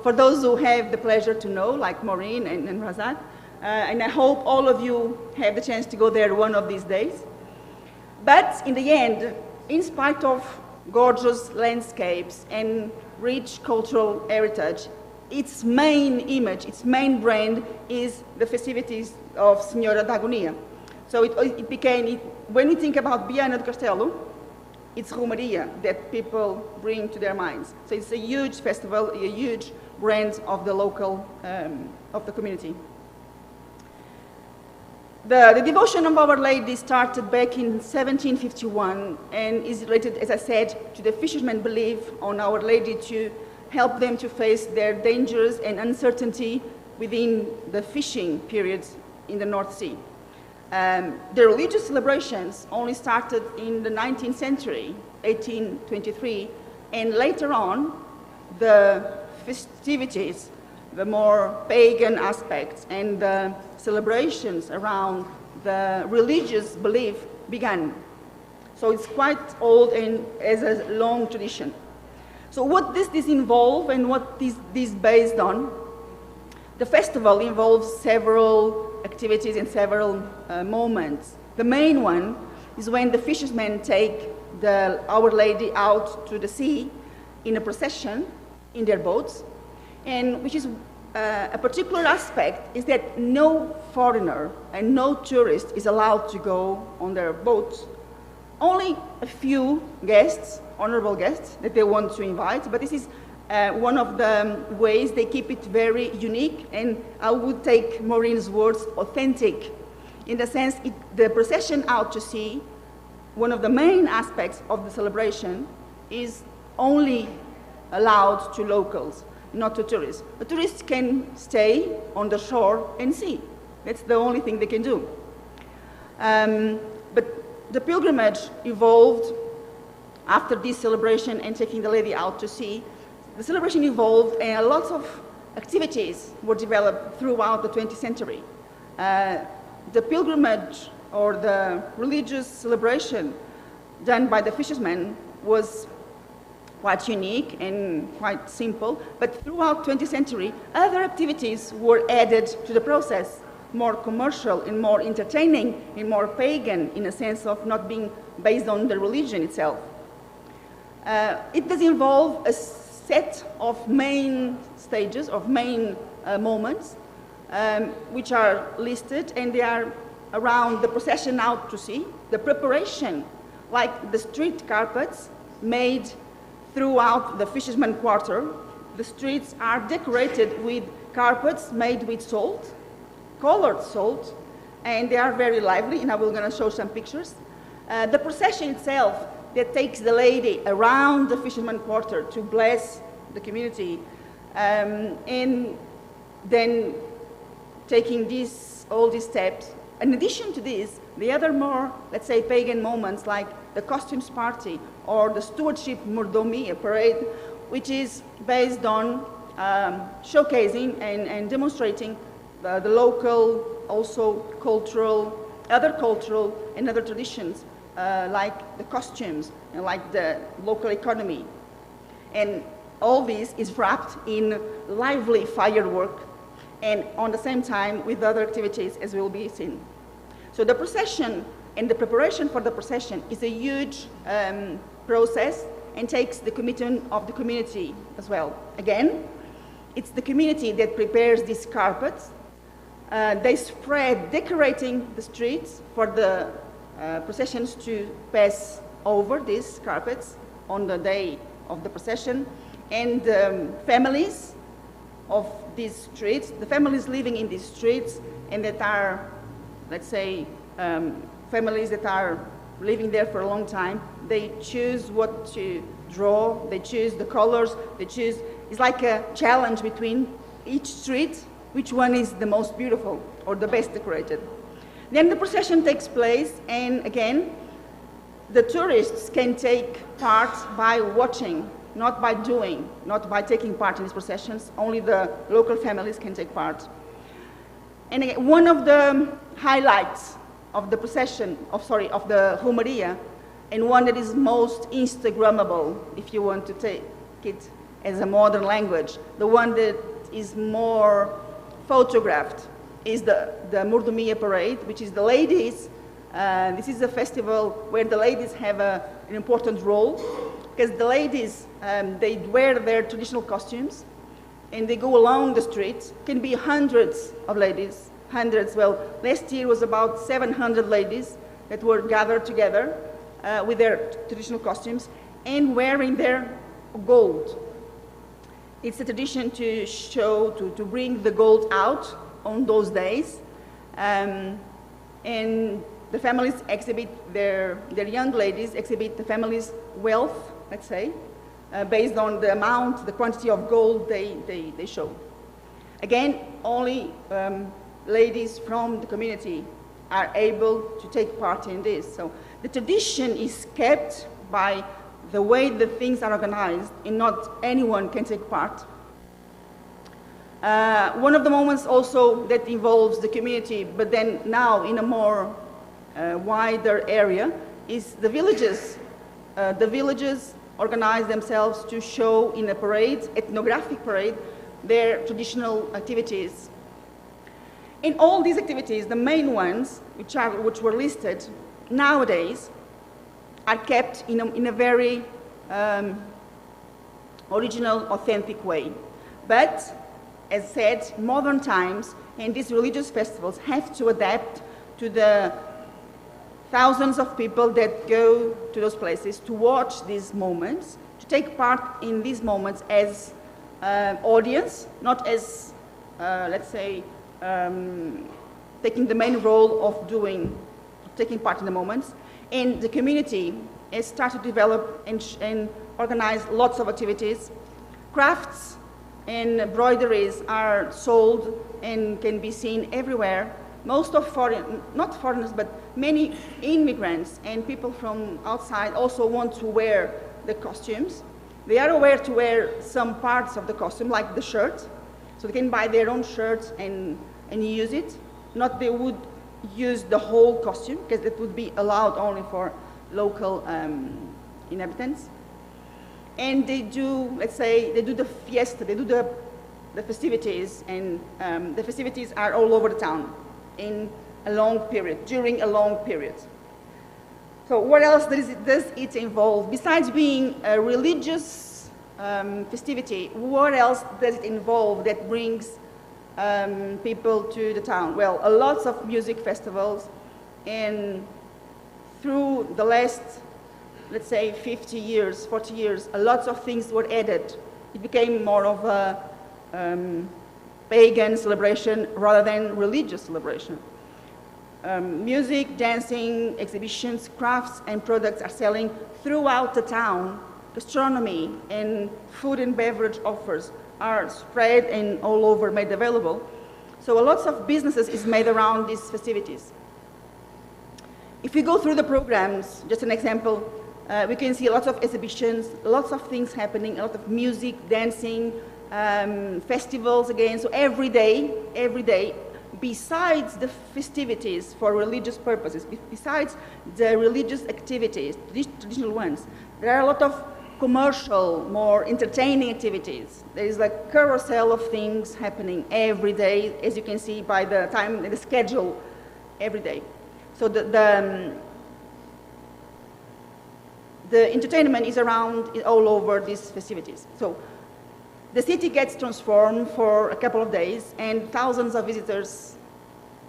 For those who have the pleasure to know, like Maureen and Razak, and I hope all of you have the chance to go there one of these days. But in the end, in spite of gorgeous landscapes and rich cultural heritage, its main image, its main brand is the festivities of Senhora da Agonia. So it became, when you think about Viana do Castelo, it's Romaria that people bring to their minds. So it's a huge festival, a huge brand of the local, of the community. The devotion of Our Lady started back in 1751 and is related, as I said, to the fishermen' belief on Our Lady to help them to face their dangers and uncertainty within the fishing periods in the North Sea. The religious celebrations only started in the 19th century, 1823, and later on, the festivities, the more pagan aspects and the celebrations around the religious belief began. So it's quite old and has a long tradition. So what does this involve and what is this based on? The festival involves several activities and several moments. The main one is when the fishermen take Our Lady out to the sea in a procession in their boats, and which is a particular aspect is that no foreigner and no tourist is allowed to go on their boats. Only a few guests, honorable guests, that they want to invite, but this is one of the ways they keep it very unique, and I would take Maureen's words, authentic, in the sense the procession out to sea, one of the main aspects of the celebration is only allowed to locals, not to tourists. The tourists can stay on the shore and see. That's the only thing they can do. But the pilgrimage evolved after this celebration and taking the lady out to sea. The celebration evolved and a lot of activities were developed throughout the 20th century. The pilgrimage or the religious celebration done by the fishermen was quite unique and quite simple, but throughout 20th century, other activities were added to the process, more commercial and more entertaining and more pagan in a sense of not being based on the religion itself. It does involve a set of main stages, of main moments, which are listed, and they are around the procession out to sea, the preparation, like the street carpets made throughout the fisherman quarter, the streets are decorated with carpets made with salt, colored salt, and they are very lively, and I will going to show some pictures. The procession itself that takes the lady around the fisherman quarter to bless the community, and then taking all these steps. In addition to this, the other more, let's say, pagan moments like the costumes party or the stewardship Murdomi parade, which is based on showcasing and demonstrating the local, also other cultural and other traditions, like the costumes and like the local economy. And all this is wrapped in lively firework and on the same time with other activities as will be seen. So the procession and the preparation for the procession is a huge process and takes the commitment of the community as well. Again, it's the community that prepares these carpets. They spread, decorating the streets for the processions to pass over these carpets on the day of the procession. And families of these streets, the families living in these streets and that are, let's say, families that are living there for a long time, they choose what to draw, they choose the colors, they choose, it's like a challenge between each street, which one is the most beautiful or the best decorated. Then the procession takes place, and again, the tourists can take part by watching, not by doing, not by taking part in these processions. Only the local families can take part. And again, one of the highlights of the procession, of the Romaria, and one that is most Instagrammable, if you want to take it as a modern language, the one that is more photographed, is the Murdomia parade, which is the ladies. This is a festival where the ladies have an important role, because the ladies, they wear their traditional costumes, and they go along the streets. Can be hundreds of ladies, hundreds. Well, last year was about 700 ladies that were gathered together with their traditional costumes and wearing their gold. It's a tradition to show, to bring the gold out on those days. And the families exhibit, their young ladies exhibit the family's wealth, let's say, based on the amount, the quantity of gold they show. Again, only ladies from the community are able to take part in this. So the tradition is kept by the way the things are organized, and not anyone can take part. One of the moments also that involves the community, but then now in a more wider area, is the villages. The villages organize themselves to show in a parade, ethnographic parade, their traditional activities. In all these activities, the main ones, which were listed nowadays, are kept in a very original, authentic way. But, as said, modern times and these religious festivals have to adapt to the thousands of people that go to those places to watch these moments, to take part in these moments as audience, not as, let's say, taking the main role of taking part in the moments. And the community has started to develop and organize lots of activities. Crafts and embroideries are sold and can be seen everywhere. Most of not foreigners, but many immigrants and people from outside also want to wear the costumes. They are aware to wear some parts of the costume, like the shirt. So they can buy their own shirts and use it. Not they would use the whole costume, because it would be allowed only for local inhabitants. And they do, let's say, they do the fiesta, they do the festivities, and the festivities are all over the town in a long period, during a long period. So what else does it involve? Besides being a religious festivity, what else does it involve that brings people to the town? Well, a lot of music festivals, and through the last, let's say, 50 years, 40 years, a lot of things were added it became more of a pagan celebration rather than religious celebration. Music, dancing, exhibitions, crafts, and products are selling throughout the town. Gastronomy and food and beverage offers are spread and all over made available. So a lot of businesses is made around these festivities. If we go through the programs, just an example, we can see lots of exhibitions, lots of things happening, a lot of music, dancing, festivals again. So every day, besides the festivities for religious purposes, besides the religious activities, traditional ones, there are a lot of commercial, more entertaining activities. There is like carousel of things happening every day, as you can see by the time, the schedule every day. So the entertainment is around all over these festivities. So the city gets transformed for a couple of days and thousands of visitors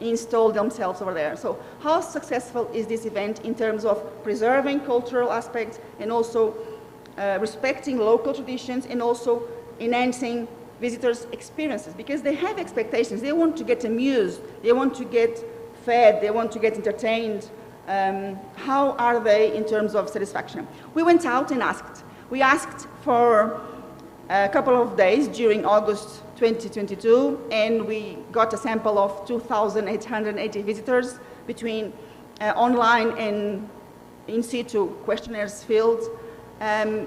install themselves over there. So how successful is this event in terms of preserving cultural aspects and also respecting local traditions and also enhancing visitors' experiences? Because they have expectations. They want to get amused. They want to get fed. They want to get entertained. How are they in terms of satisfaction? We went out and asked. We asked for a couple of days during August 2022, and we got a sample of 2,880 visitors between online and in situ questionnaires filled.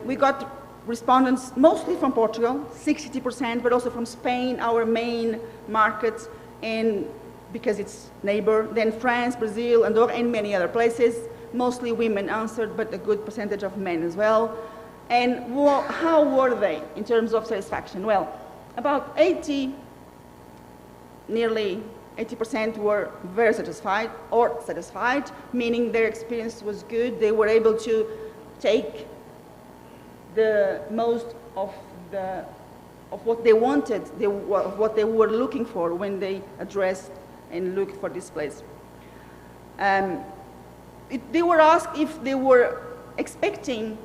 We got respondents mostly from Portugal, 60%, but also from Spain, our main market, and because it's neighbor, then France, Brazil, Andorra, and many other places. Mostly women answered, but a good percentage of men as well. And how were they in terms of satisfaction? Well, about nearly 80% were very satisfied or satisfied, meaning their experience was good. They were able to take the most of what they wanted, what they were looking for when they addressed and looked for this place. They were asked if they were expecting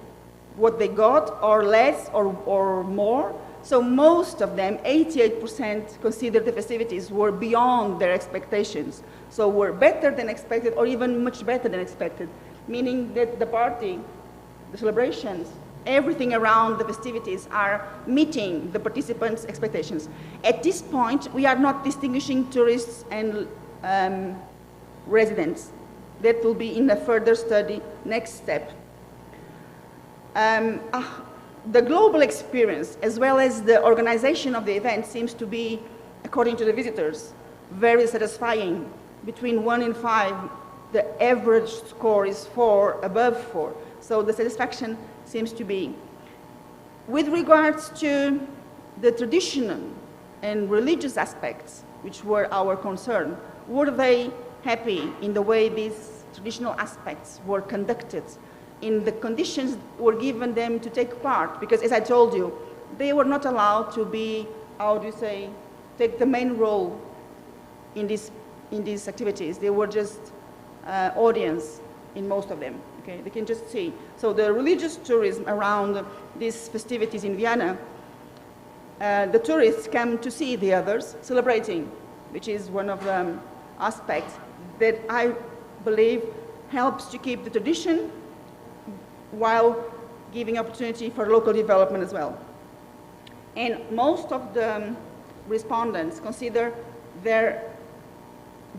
what they got, or less, or more. So most of them, 88%, considered the festivities were beyond their expectations. So were better than expected, or even much better than expected, meaning that the party, the celebrations, everything around the festivities are meeting the participants' expectations. At this point, we are not distinguishing tourists and residents. That will be in a further study, next step. The global experience, as well as the organization of the event, seems to be, according to the visitors, very satisfying. Between 1 and 5, the average score is 4, above 4. So the satisfaction seems to be. With regards to the traditional and religious aspects, which were our concern, were they happy in the way these traditional aspects were conducted, in the conditions were given them to take part? Because as I told you, they were not allowed to be, how do you say, take the main role in these activities. They were just audience in most of them. Okay, they can just see. So the religious tourism around these festivities in Vienna, the tourists come to see the others celebrating, which is one of the aspects that I believe helps to keep the tradition while giving opportunity for local development as well. And most of the respondents consider the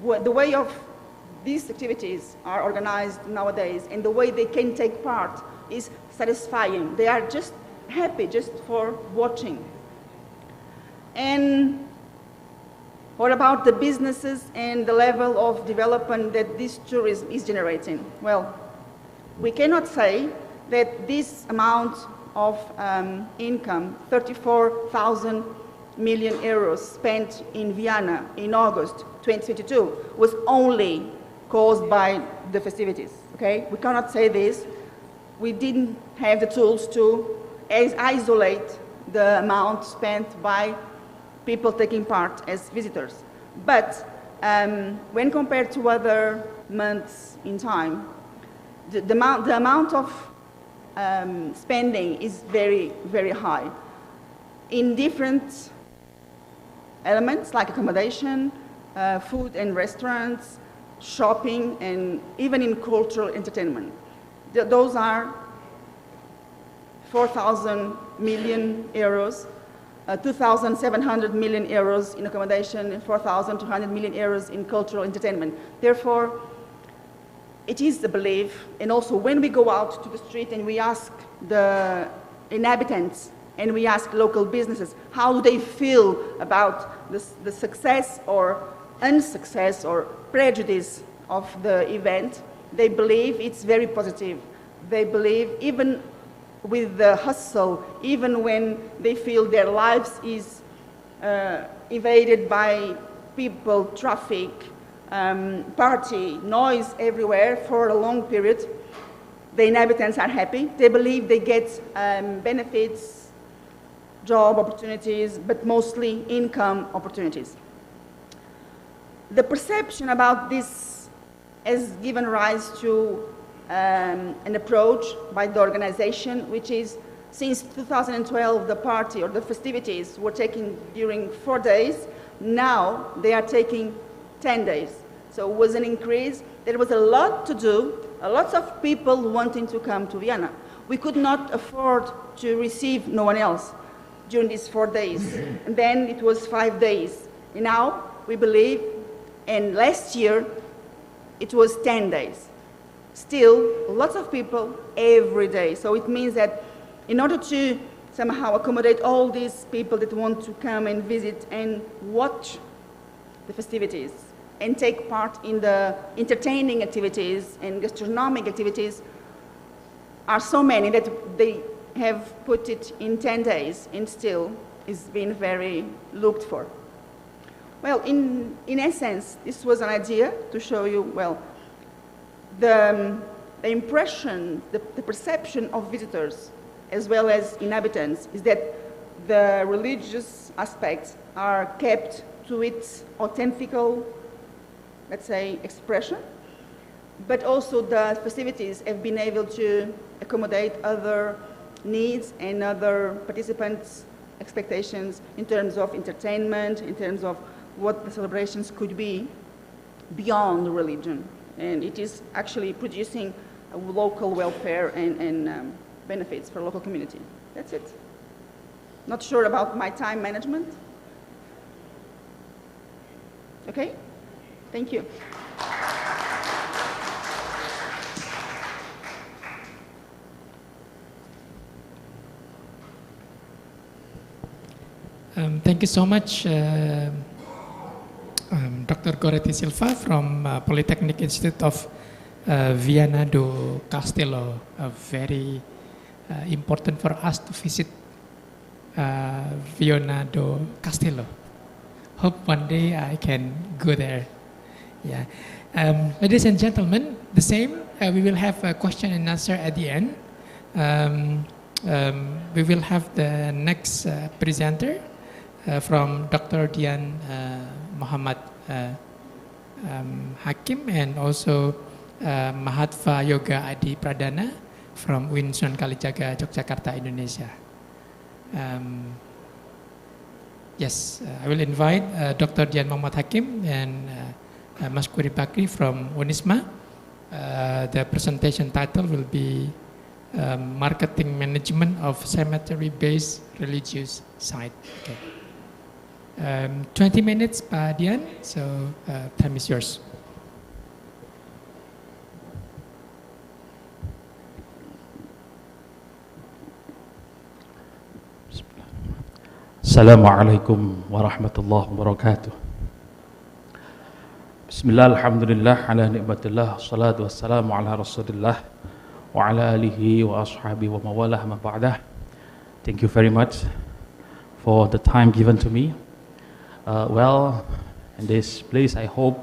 way of these activities are organized nowadays and the way they can take part is satisfying. They are just happy just for watching. And what about the businesses and the level of development that this tourism is generating? Well, we cannot say that this amount of income, 34,000 million euros spent in Vienna in August 2022, was only caused by the festivities, okay? We cannot say this. We didn't have the tools to isolate the amount spent by people taking part as visitors. But when compared to other months in time, the amount of spending is very, very high. in different elements like accommodation, food and restaurants, shopping, and even in cultural entertainment. Those are 4,000 million euros, 2,700 million euros in accommodation, and 4,200 million euros in cultural entertainment. Therefore, it is the belief, and also when we go out to the street and we ask the inhabitants and we ask local businesses how do they feel about the success or unsuccess or prejudice of the event, they believe it's very positive. They believe even with the hustle, even when they feel their lives is invaded by people, traffic, party, noise everywhere for a long period, the inhabitants are happy. They believe they get benefits, job opportunities, but mostly income opportunities. The perception about this has given rise to an approach by the organization, which is since 2012 the party or the festivities were taken during 4 days. Now they are taking 10 days. So it was an increase. There was a lot to do, lots of people wanting to come to Vienna. We could not afford to receive no one else during these 4 days. And then it was 5 days. And now we believe, and last year it was 10 days. Still, lots of people every day. So it means that in order to somehow accommodate all these people that want to come and visit and watch the festivities and take part in the entertaining activities and gastronomic activities are so many that they have put it in 10 days and still is being very looked for. Well, in essence, this was an idea to show you, well, the impression, the perception of visitors as well as inhabitants is that the religious aspects are kept to its authentical, let's say, expression, but also the festivities have been able to accommodate other needs and other participants' expectations in terms of entertainment, in terms of what the celebrations could be beyond religion. And it is actually producing a local welfare and benefits for local community. That's it. Not sure about my time management. Okay? Thank you. Thank you so much, Dr. Goretti Silva from Polytechnic Institute of Viana do Castelo. Very important for us to visit Viana do Castelo. Hope one day I can go there. Yeah. Ladies and gentlemen, the same. We will have a question and answer at the end. We will have the next presenter from Dr. Dian Muhammad Hakim and also Mahatva Yoga Adi Pradana from Unisma Kalijaga, Yogyakarta, Indonesia. Yes, I will invite Dr. Dian Muhammad Hakim and Mas Kuri Bakri from Unisma. The presentation title will be Marketing Management of Cemetery-Based Religious Site. Okay. 20 minutes, Pak Dian, so time is yours. Assalamualaikum warahmatullahi wabarakatuh. Bismillah, alhamdulillah, ala ni'matillah, salatu wassalamu ala rasulillah wa ala alihi wa ashabihi wa mawalah ma ba'dah. Thank you very much for the time given to me. Well, in this place I hope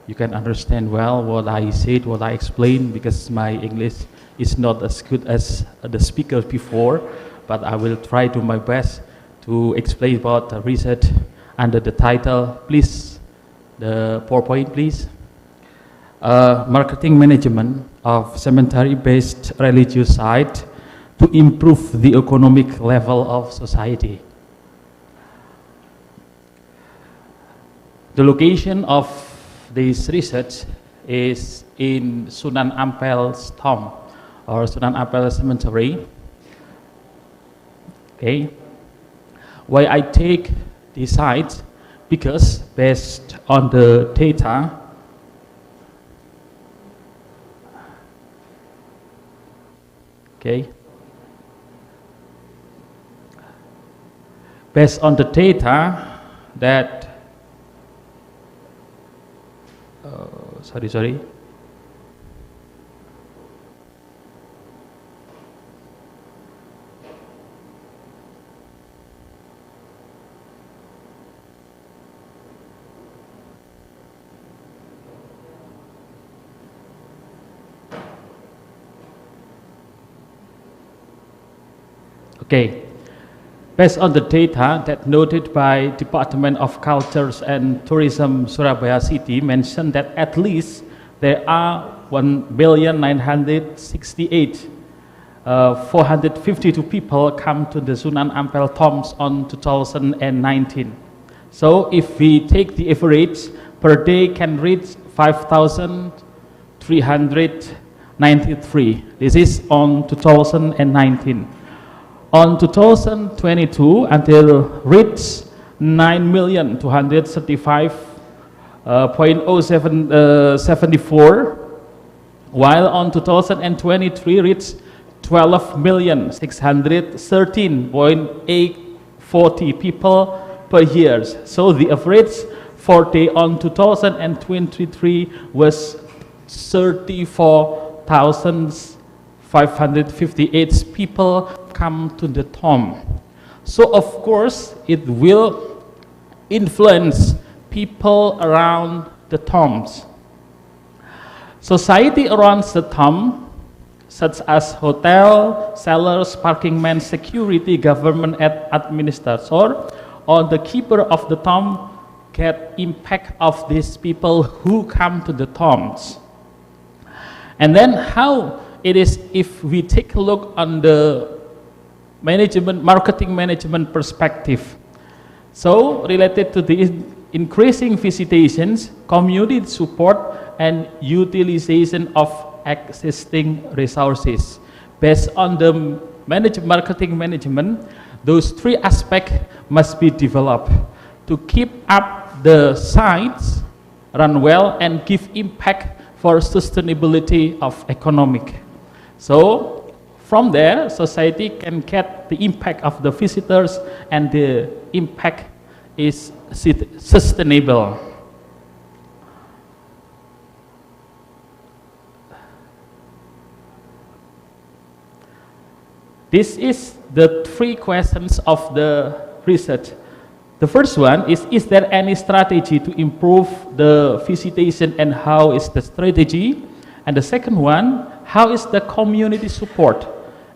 you can understand well what I said, what I explained, because my English is not as good as the speakers before, but I will try to my best to explain about the research under the title. Please, the PowerPoint, please. Marketing management of cemetery-based religious site to improve the economic level of society. The location of this research is in Sunan Ampel's tomb, or Sunan Ampel Cemetery. Okay. Why I take this site? Because based on the data, okay, based on the data that sorry. Okay, based on the data that noted by Department of Cultures and Tourism Surabaya City mentioned that at least there are 1,968,452 people come to the Sunan Ampel tombs on 2019. So if we take the average per day can reach 5,393. This is on 2019. On 2022 until reach 9,235,074, while on 2023 reached 12,613,840 people per year. So the average for day on 2023 was 34,558 people come to the tomb. So of course it will influence people around the tombs. Society around the tomb, such as hotel, sellers, parking men, security, government administrator, or the keeper of the tomb get impact of these people who come to the tombs. And then how it is if we take a look on the marketing management perspective. So related to the increasing visitations, community support, and utilization of existing resources. Based on the marketing management, those three aspects must be developed to keep up the sites run well and give impact for sustainability of economic. So from there, society can get the impact of the visitors, and the impact is sustainable. This is the three questions of the research. The first one is there any strategy to improve the visitation, and how is the strategy? And the second one, how is the community support?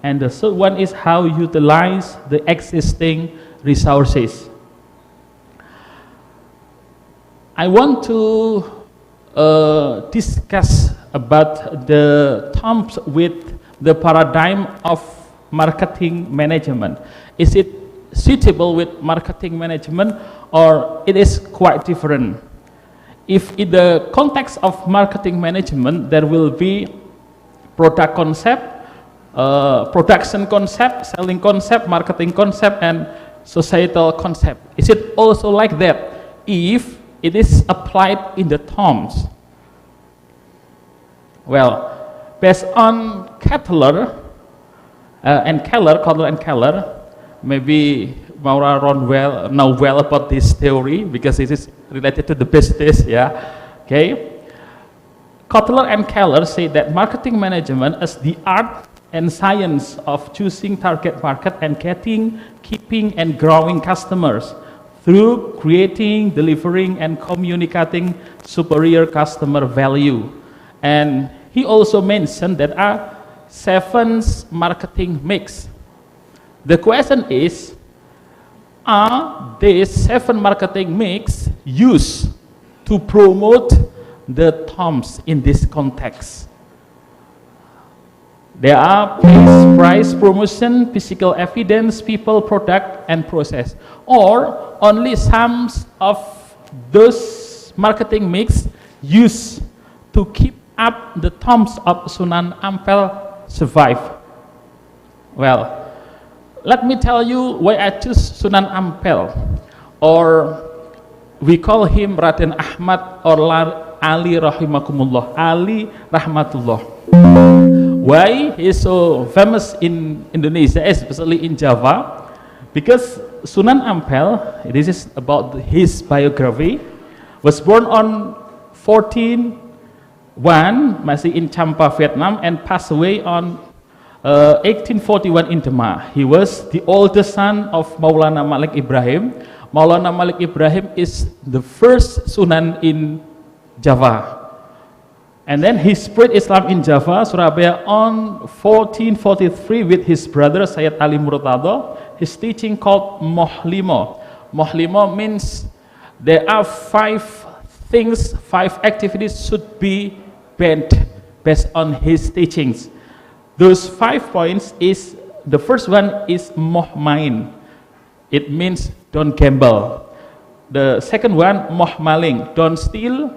And the third one is how utilize the existing resources. I want to discuss about the tombs with the paradigm of marketing management. Is it suitable with marketing management, or it is quite different? If in the context of marketing management, there will be product concept, production concept, selling concept, marketing concept, and societal concept. Is it also like that if it is applied in the tombs? Well, based on Kotler and Keller, maybe Maura know well about this theory because it is related to the business, yeah. Okay. Kotler and Keller say that marketing management is the art and science of choosing target market and keeping and growing customers through creating, delivering, and communicating superior customer value. And he also mentioned that are 7 marketing mix. The question is, are these 7 marketing mix used to promote the tombs in this context? There are place, price, promotion, physical evidence, people, product, and process, or only some of those marketing mix used to keep up the tombs of Sunan Ampel survive? Well, let me tell you why I choose Sunan Ampel, or we call him Raden Ahmad or Ali Rahimakumullah, Ali Rahmatullah. Why he is so famous in Indonesia, especially in Java? Because Sunan Ampel, this is about his biography, was born on 1401, masih in Champa, Vietnam, and passed away on 1841 in Demak. He was the oldest son of Maulana Malik Ibrahim. Maulana Malik Ibrahim is the first Sunan in Java. And then he spread Islam in Java, Surabaya, on 1443 with his brother Sayyid Ali Murtado. His teaching called Mohlimo. Mohlimo means there are 5 things, 5 activities should be banned based on his teachings. Those 5 points is, the first one is Mohmain. It means don't gamble. The second one, Mohmaling, don't steal.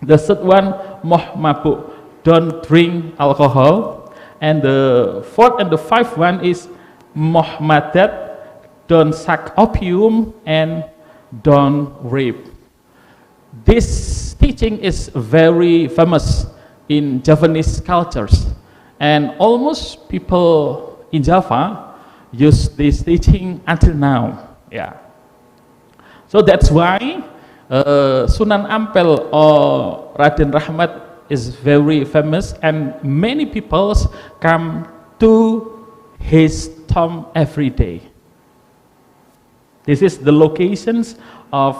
The third one, Mohmabu, don't drink alcohol. And the fourth and the 5th one is Mohmadat, don't suck opium and don't rape. This teaching is very famous in Javanese cultures, and almost people in Java use this teaching until now. Yeah. So that's why Sunan Ampel or Raden Rahmat is very famous, and many people come to his tomb every day. This is the locations of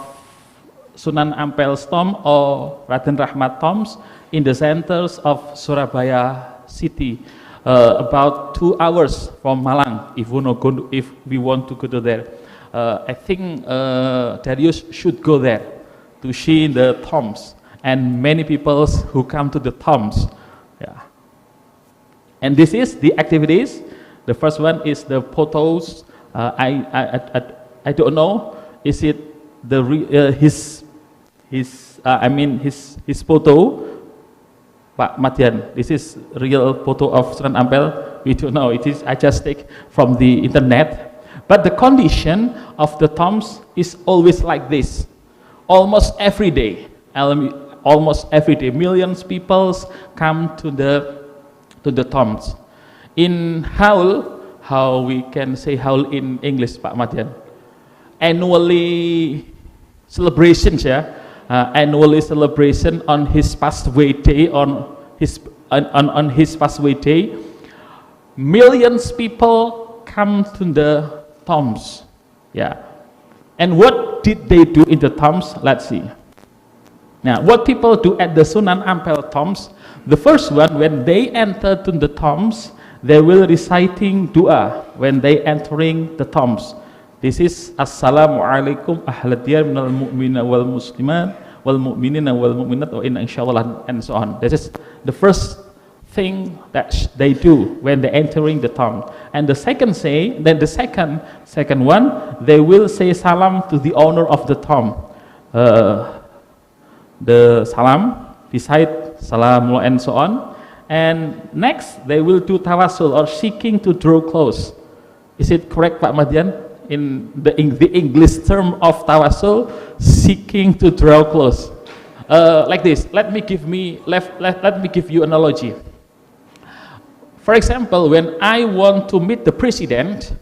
Sunan Ampel's tomb or Raden Rahmat tombs in the centers of Surabaya city, about 2 hours from Malang. If we want to go to there, I think Darius should go there to see the tombs, and many people who come to the tombs. Yeah. And this is the activities. The first one is the photos. I don't know, is it the his photo, Pak Matian? This is real photo of Sunan Ampel. We don't know. It is, I just take from the internet. But the condition of the tombs is always like this. Almost every day, millions of people come to the tombs. In Haul, how we can say Haul in English, Pak Matian? Annually celebrations, yeah. Annually celebration on his passed away day, on his passed away day. Millions of people come to the tombs, yeah. And what did they do in the tombs? Let's see. Now, what people do at the Sunan Ampel tombs? The first one, when they enter to the tombs, they will reciting dua when they entering the tombs. This is Assalamualaikum ahladiyar minal mu'mina wal muslimat wal mu'minina wal mu'minat wa inna insyaAllah, and so on. This is the first thing that they do when they entering the tomb. And the second one, they will say salam to the owner of the tomb. The salam, beside salam and so on. And next, they will do tawassul or seeking to draw close. Is it correct, Pak Madian? In the English term of tawassul, seeking to draw close. Like this. Let me give you an analogy. For example, when I want to meet the president,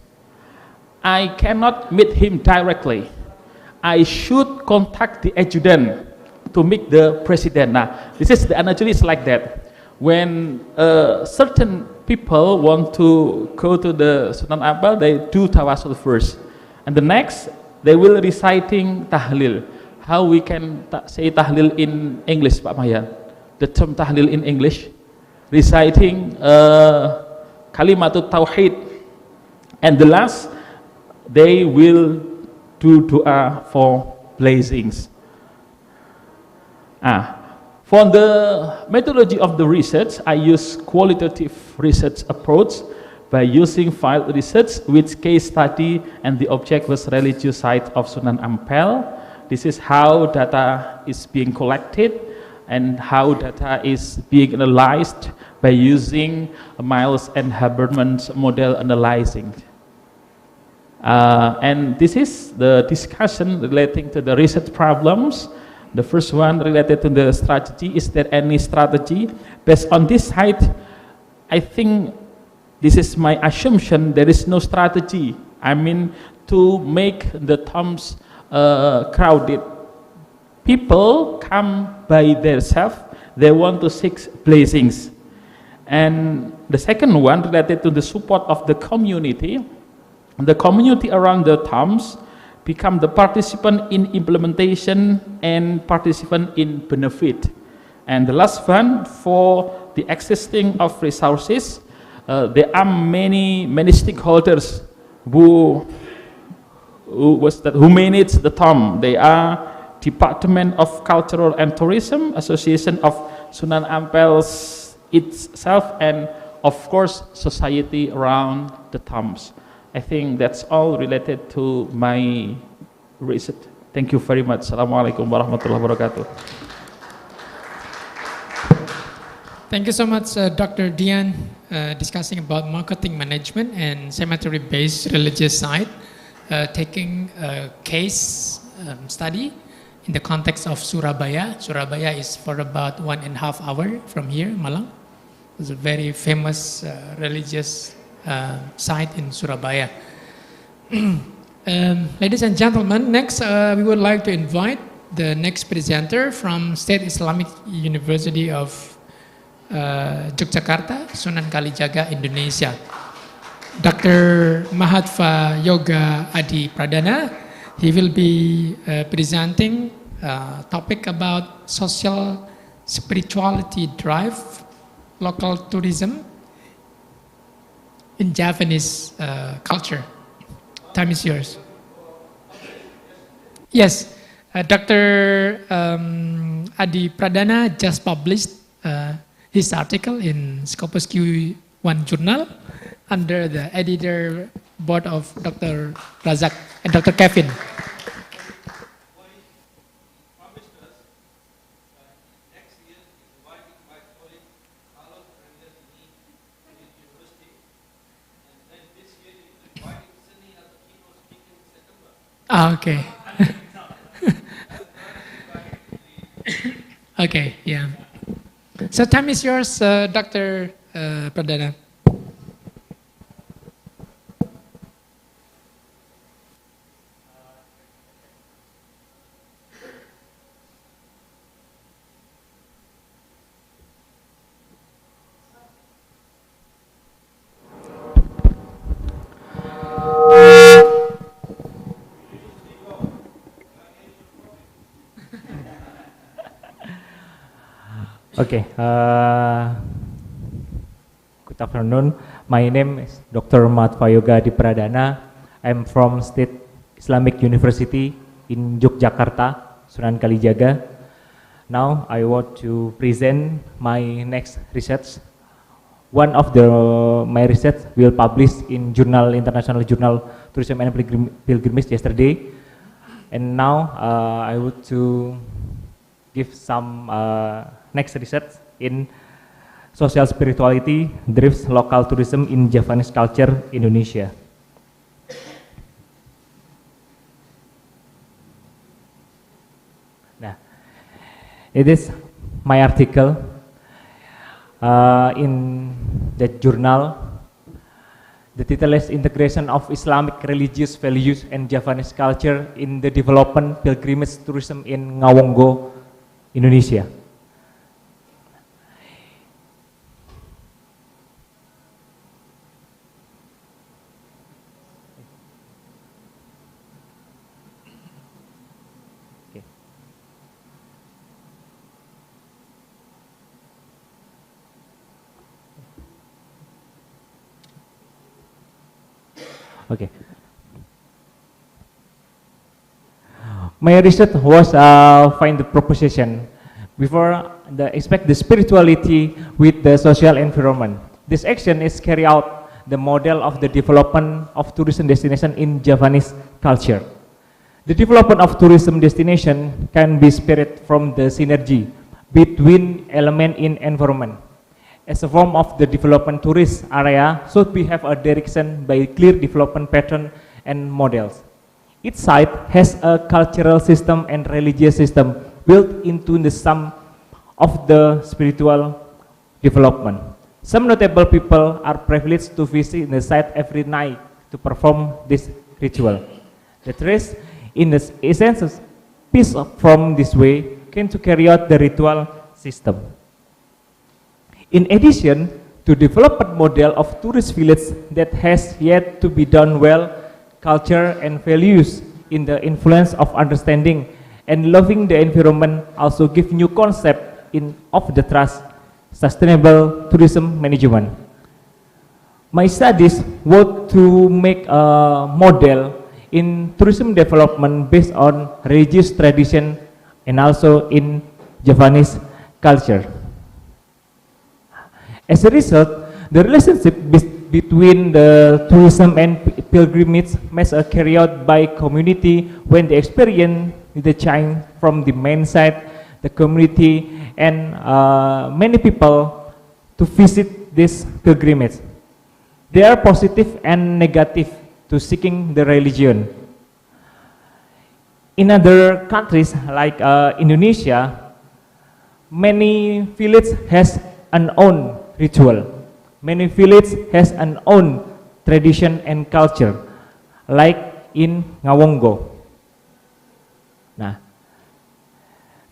I cannot meet him directly. I should contact the adjutant to meet the president. Now, this is the analogy is like that. When certain people want to go to the Sunan Ampel, they do tawassul first, and the next they will reciting tahlil. How we can say tahlil in English, Pak Mayan? The term tahlil in English, reciting kalimatut tauhid, and the last they will do dua for blessings. For the methodology of the research, I use qualitative research approach by using field research with case study, and the object was religious site of Sunan Ampel. This is how data is being collected and how data is being analyzed by using Miles and Haberman's model analyzing. And this is the discussion relating to the research problems. The first one related to the strategy. Is there any strategy? Based on this side, I think this is my assumption, there is no strategy. I mean, to make the tombs crowded. People come by themselves, they want to seek blessings. And the second one related to the support of the community around the tombs become the participant in implementation and participant in benefit. And the last one, for the existing of resources, there are many stakeholders who manage the tomb. They are Department of Cultural and Tourism, Association of Sunan Ampels itself, and of course society around the tombs. I think that's all related to my research. Thank you very much. Assalamualaikum warahmatullahi wabarakatuh. Thank you so much, Dr. Dian, discussing about marketing management and cemetery-based religious site, taking a case study in the context of Surabaya. Surabaya is for about 1.5 hours from here, Malang. It's a very famous religious site in Surabaya. Ladies and gentlemen, next we would like to invite the next presenter from State Islamic University of Yogyakarta, Sunan Kalijaga, Indonesia. Dr. Mahatva Yoga Adi Pradana. He will be presenting a topic about social spirituality drive, local tourism in Japanese culture. Time is yours. Yes, Dr. Adi Pradana just published his article in Scopus Q1 journal under the editor board of Dr. Razak and Dr. Kevin. Okay. Okay, yeah. So time is yours, Dr. Pradana. Okay, good afternoon. My name is Dr. Mahatva Yoga Adi Pradana. I'm from State Islamic University in Yogyakarta, Sunan Kalijaga. Now I want to present my next research. One of my research will publish in International Journal Tourism and Pilgrimage yesterday. And now I want to give some next research in social spirituality drives local tourism in Javanese culture, Indonesia. Nah, it is my article in that journal. The title is Integration of Islamic Religious Values and Javanese Culture in the Development Pilgrimage Tourism in Ngawonggo, Indonesia. Okay. My research was find the proposition before expect the spirituality with the social environment. This action is carry out the model of the development of tourism destination in Javanese culture. The development of tourism destination can be spirit from the synergy between element in environment. As a form of the development, tourist area should be have a direction by clear development pattern and models. Each site has a cultural system and religious system built into the sum of the spiritual development. Some notable people are privileged to visit the site every night to perform this ritual. The tourists, in the essence, peace from this way, came to carry out the ritual system. In addition to development model of tourist village that has yet to be done well, culture and values in the influence of understanding and loving the environment also give new concept of the trust, sustainable tourism management. My studies were to make a model in tourism development based on religious tradition and also in Javanese culture. As a result, the relationship between the tourism and pilgrimage must carried out by community when they experience the change from the main site, the community, and many people to visit this pilgrimage. They are positive and negative to seeking the religion. In other countries like Indonesia, many villages has an own ritual. Many villages has an own tradition and culture, like in Ngawonggo. Nah,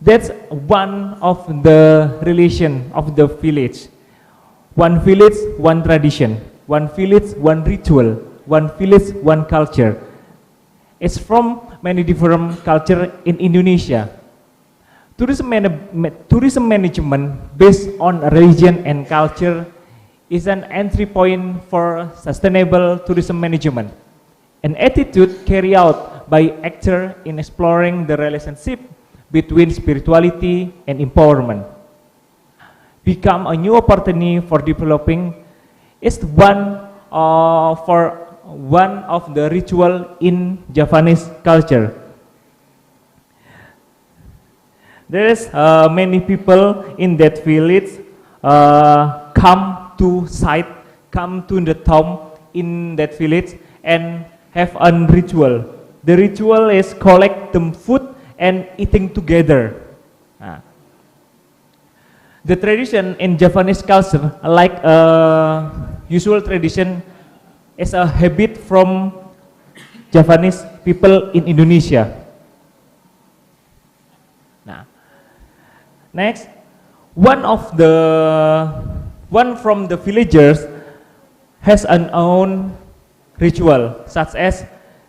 that's one of the relation of the village. One village, one tradition. One village, one ritual. One village, one culture. It's from many different culture in Indonesia. Tourism management based on religion and culture is an entry point for sustainable tourism management. An attitude carried out by actors in exploring the relationship between spirituality and empowerment become a new opportunity for developing is one of the ritual in Javanese culture. There is many people in that village come to the tomb in that village and have a ritual. The ritual is collect the food and eating together. The tradition in Javanese culture, like usual tradition, is a habit from Javanese people in Indonesia. Next, one from the villagers has an own ritual, such as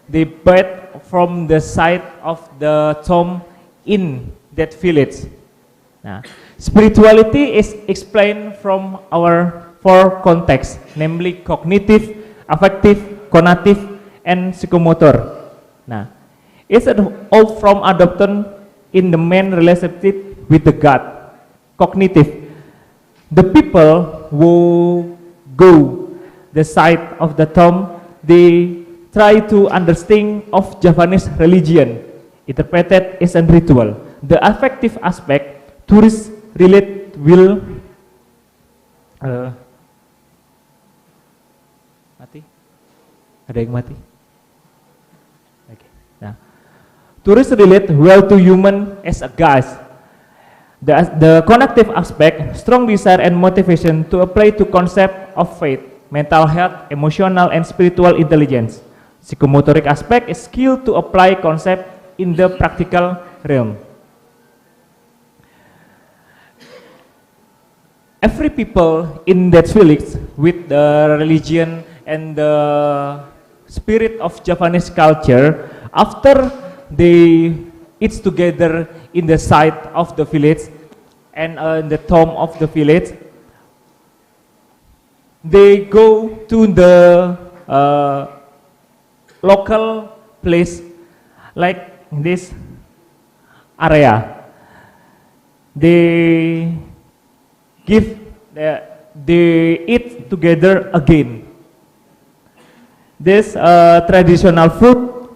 they bathe from the side of the tomb in that village. Spirituality is explained from our four contexts, namely cognitive, affective, conative, and psychomotor. It's all from adoption in the main relationship with the God. Cognitive, the people who go the site of the tomb, they try to understand of Javanese religion, interpreted as a ritual. The affective aspect, tourists relate will mati? Ada yang mati? Okay. Tourists relate well to human as a guide. The connective aspect, strong desire and motivation to apply to concept of faith, mental health, emotional and spiritual intelligence. Psychomotoric aspect is skill to apply concept in the practical realm. Every people in that village with the religion and the spirit of Javanese culture, after they eat together in the site of the village and in the tomb of the village, they go to the local place like this area. They eat together again. This traditional food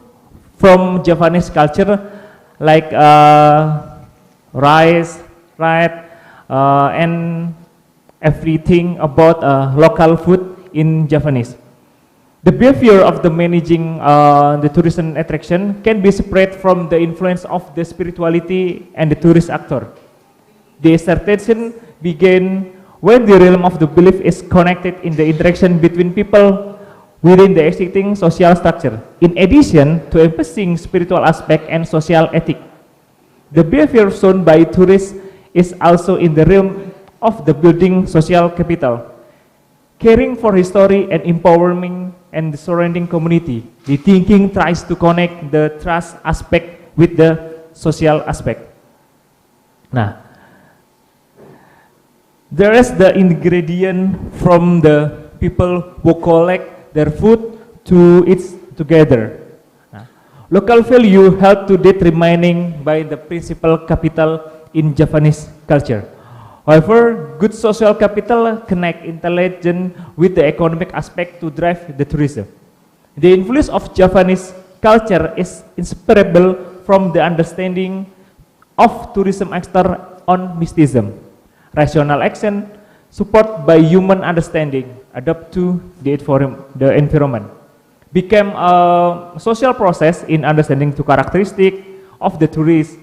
from Japanese culture, like rice, right, and everything about local food in Japanese. The behavior of the managing the tourism attraction can be separate from the influence of the spirituality and the tourist actor. The assertion began when the realm of the belief is connected in the interaction between people within the existing social structure. In addition to emphasizing spiritual aspect and social ethic, the behavior shown by tourists is also in the realm of the building social capital, caring for history and empowering and the surrounding community. The thinking tries to connect the trust aspect with the social aspect. Nah, there is the ingredient from the people who collect their food to eat together. Local value help to determining by the principal capital in Japanese culture. However, good social capital connect intelligence with the economic aspect to drive the tourism. The influence of Japanese culture is inseparable from the understanding of tourism actor on mysticism. Rational action support by human understanding adapt to the environment became a social process in understanding the characteristic of the tourist.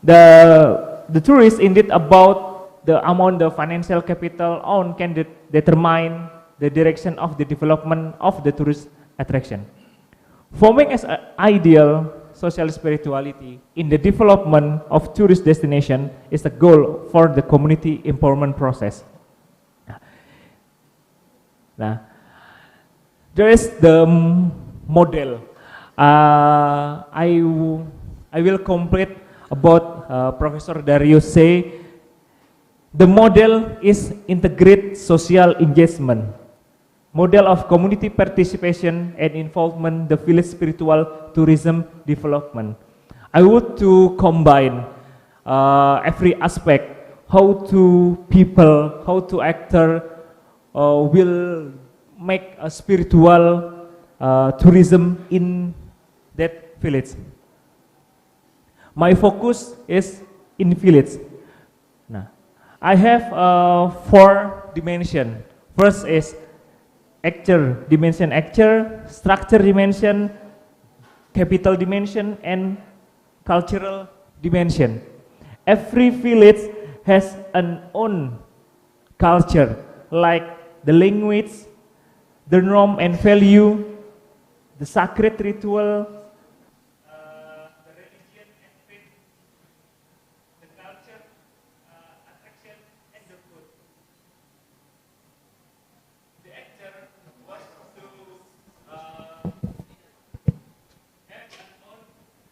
The tourist indeed about the amount of financial capital owned can determine the direction of the development of the tourist attraction. Forming as an ideal social spirituality in the development of tourist destination is a goal for the community empowerment process. Now, there is the model. I will complete about Professor Darius say the model is integrate social engagement, model of community participation and involvement the village spiritual tourism development. I would to combine every aspect, how to people, how to actor will make a spiritual tourism in that village. My focus is in village. Nah, I have 4 dimension. First is actor dimension, structure dimension, capital dimension, and cultural dimension. Every village has an own culture, like the language, the norm and value, the sacred ritual, the religion and faith, the culture, attraction, and the food. The actor was to have an own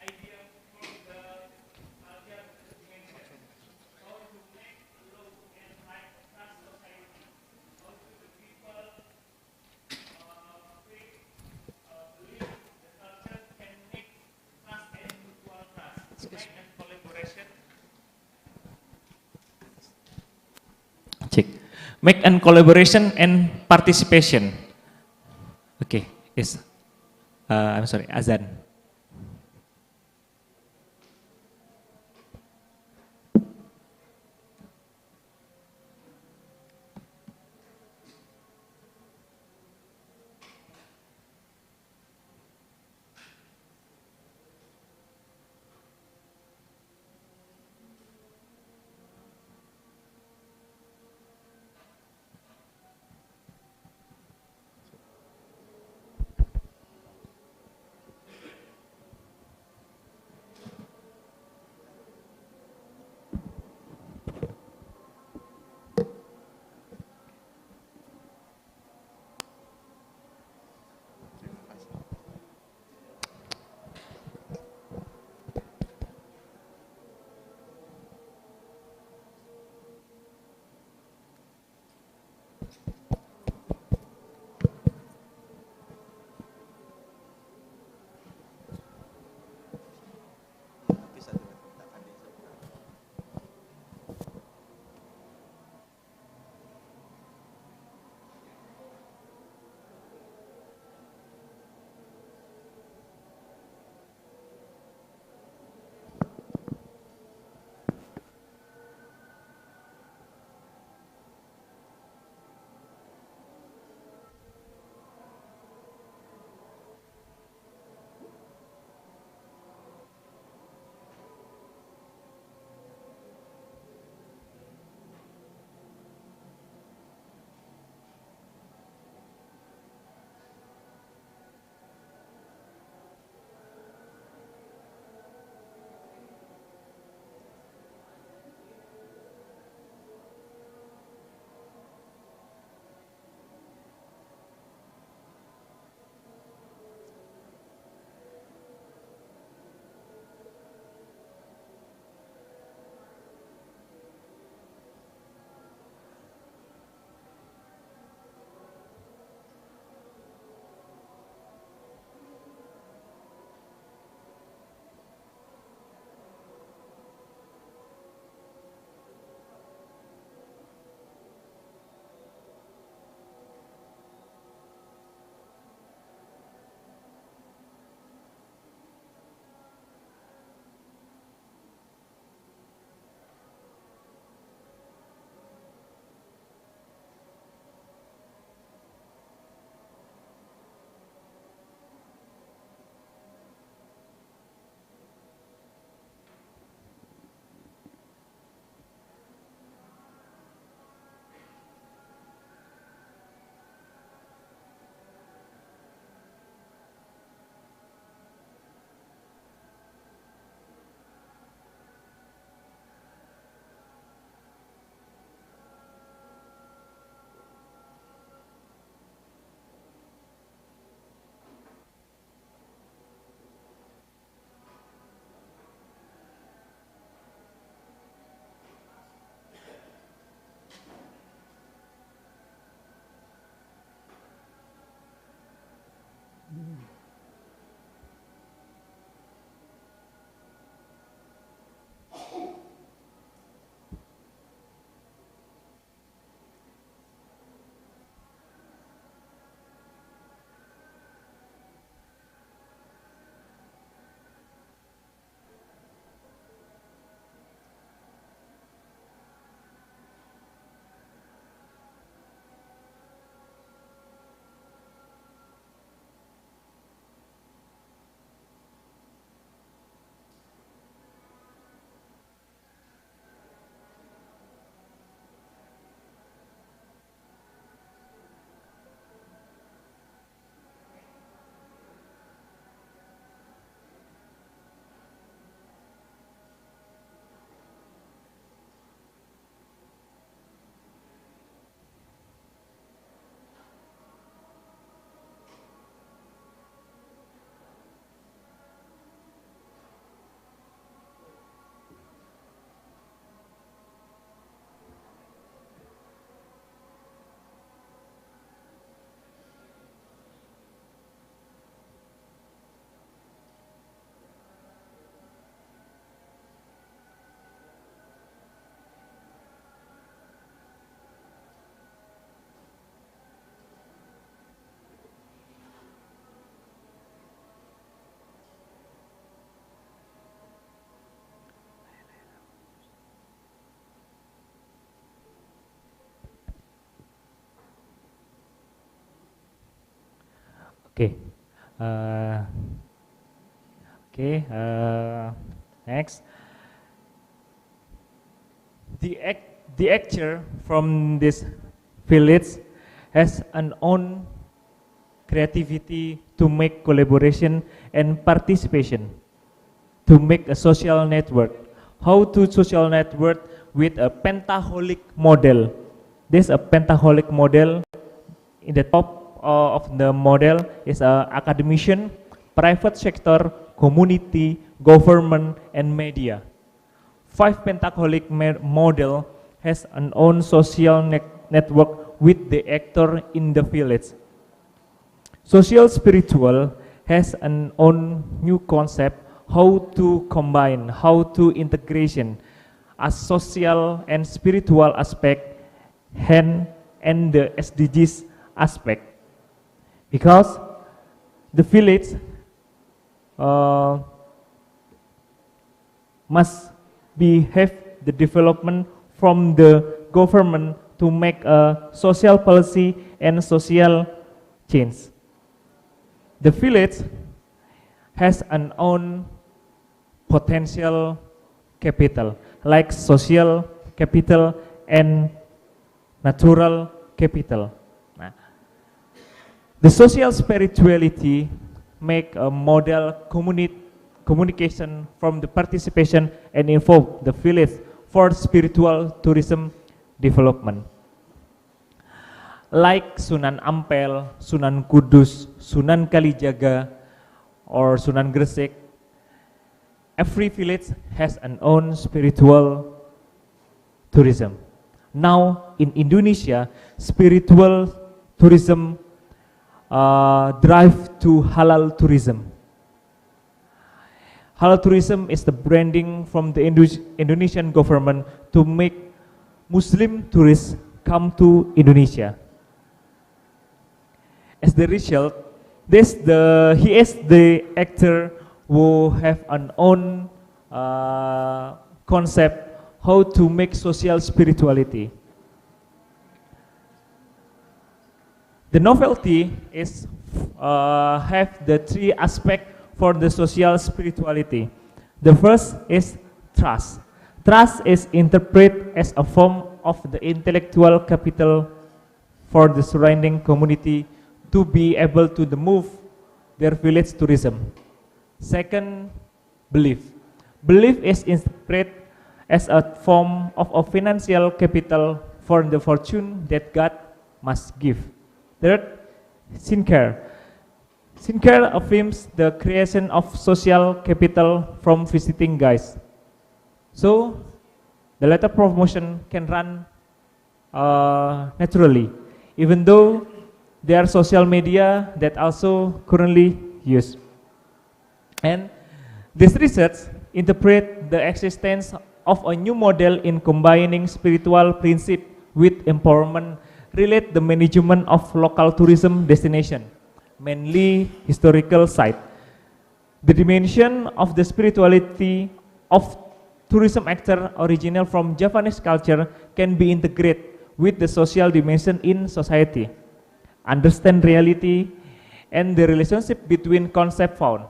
idea for the culture dimension, how to make low and high class society, how to the people believe the culture can make trust and mutual trust, make and collaboration. Check. Make and collaboration and participation. Okay, yes. I'm sorry, azan. Okay. Next. The actor from this village has an own creativity to make collaboration and participation, to make a social network. How to social network with a pentaholic model. This a pentaholic model. In the top of the model is a academician, private sector, community, government, and media. 5 pentaholic model has an own social network with the actor in the village. Social spiritual has an own new concept how to combine, how to integration a social and spiritual aspect and the SDGs aspect. Because the village must have the development from the government to make a social policy and social change. The village has an own potential capital, like social capital and natural capital. The social spirituality make a model communication from the participation and involve the village for spiritual tourism development. Like Sunan Ampel, Sunan Kudus, Sunan Kalijaga, or Sunan Gresik, every village has an own spiritual tourism. Now in Indonesia, spiritual tourism drive to halal tourism. Halal tourism is the branding from the Indonesian government to make Muslim tourists come to Indonesia. As the result, he is the actor who have an own concept how to make social spirituality. The novelty is have the 3 aspects for the social spirituality. The first is trust. Trust is interpreted as a form of the intellectual capital for the surrounding community to be able to move their village tourism. Second, belief. Belief is interpreted as a form of a financial capital for the fortune that God must give. Third, sincere. Sincere affirms the creation of social capital from visiting guides. So, the latter promotion can run naturally, even though there are social media that also currently used. And this research interpret the existence of a new model in combining spiritual principle with empowerment, relate the management of local tourism destination, mainly historical site. The dimension of the spirituality of tourism actor original from Javanese culture can be integrated with the social dimension in society, understand reality and the relationship between concept found.